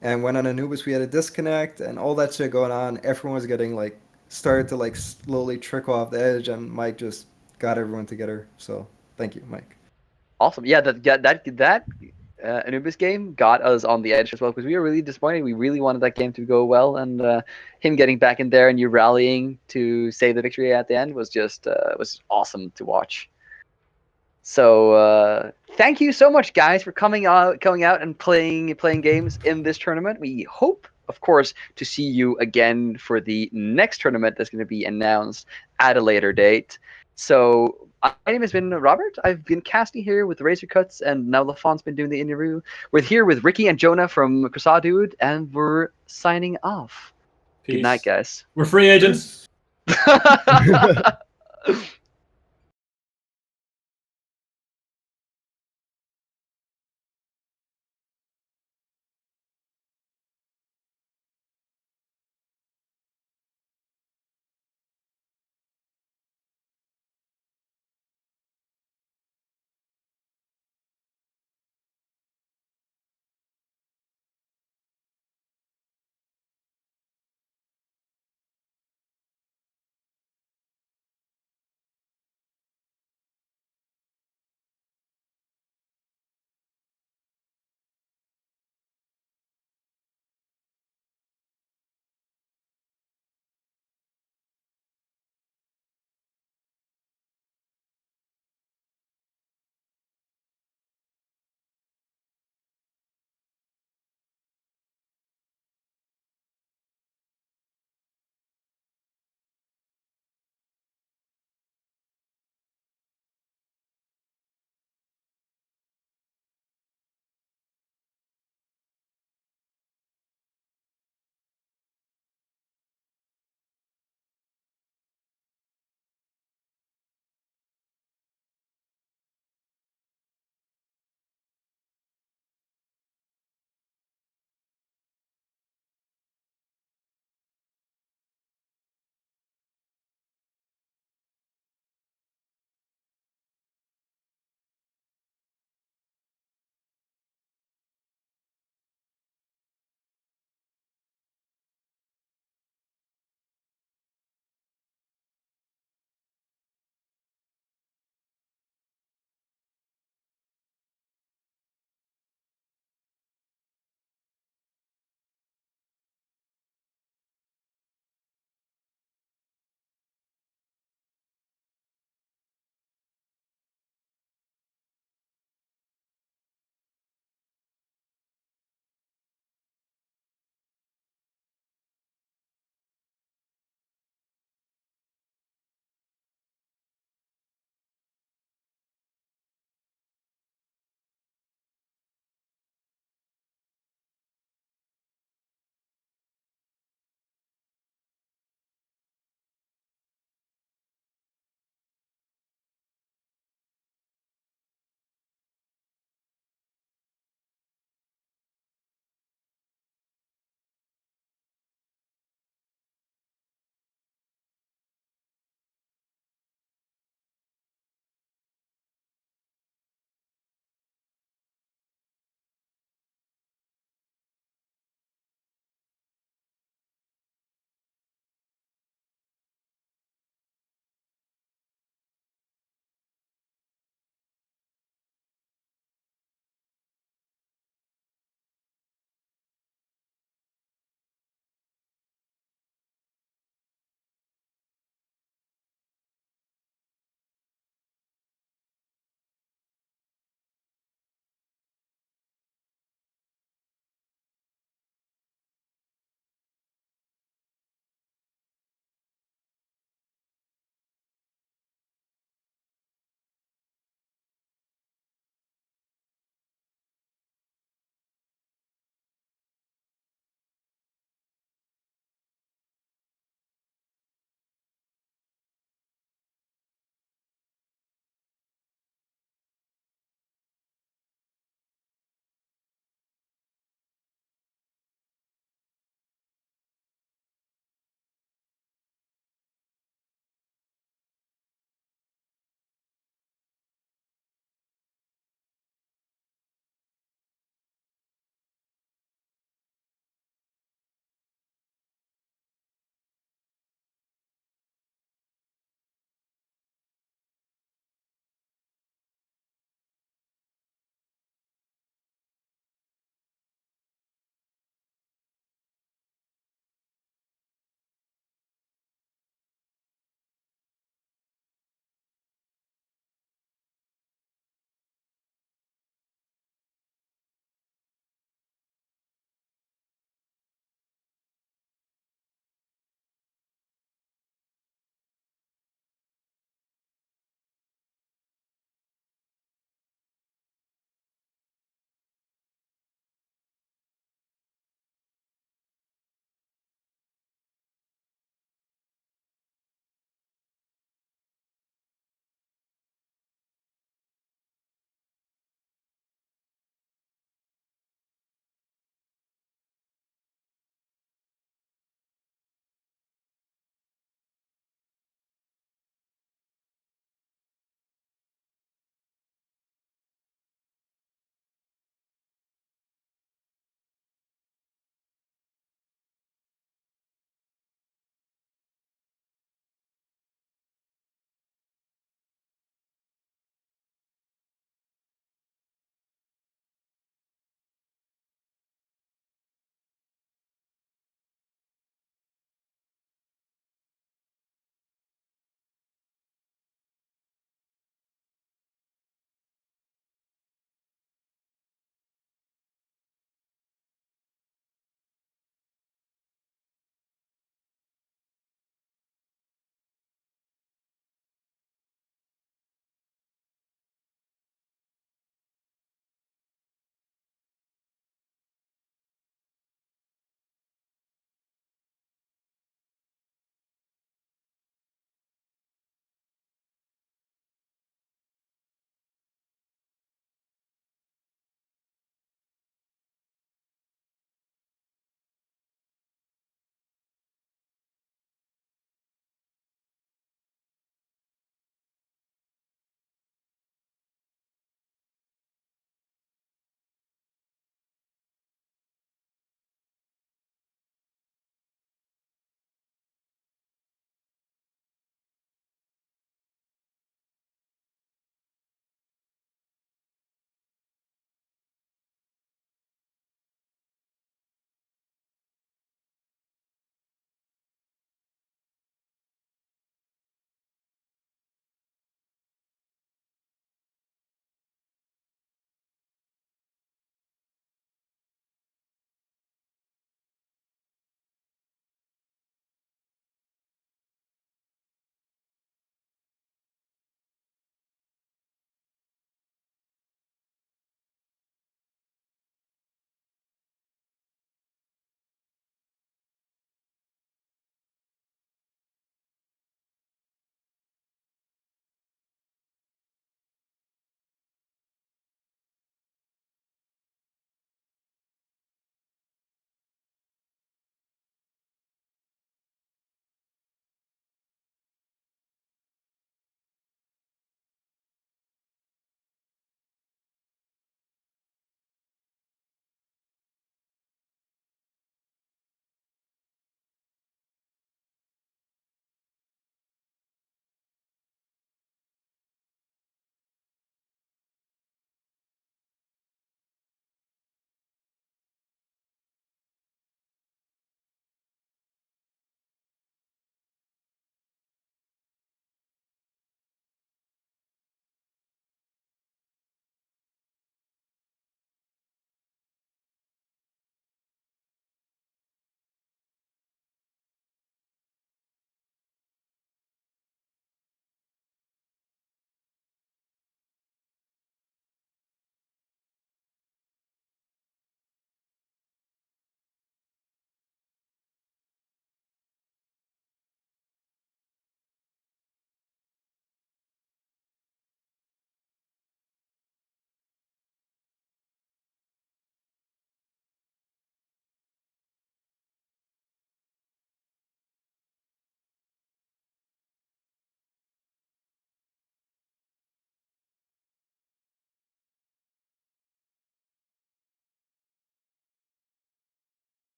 And when on Anubis we had a disconnect and all that shit going on, everyone was getting started to slowly trickle off the edge, and Mike just got everyone together. So thank you, Mike. Awesome. Yeah, that Anubis game got us on the edge as well, because we were really disappointed. We really wanted that game to go well, and him getting back in there and you rallying to save the victory at the end was just was awesome to watch. So thank you so much, guys, for coming out and playing games in this tournament. We hope, of course, to see you again for the next tournament that's going to be announced at a later date. So my name has been Robert. I've been casting here with Razor Cuts, and now LaFon's been doing the interview. We're here with Ricky and Jonah from CruSuhDude, and we're signing off. Peace. Good night, guys. We're free agents.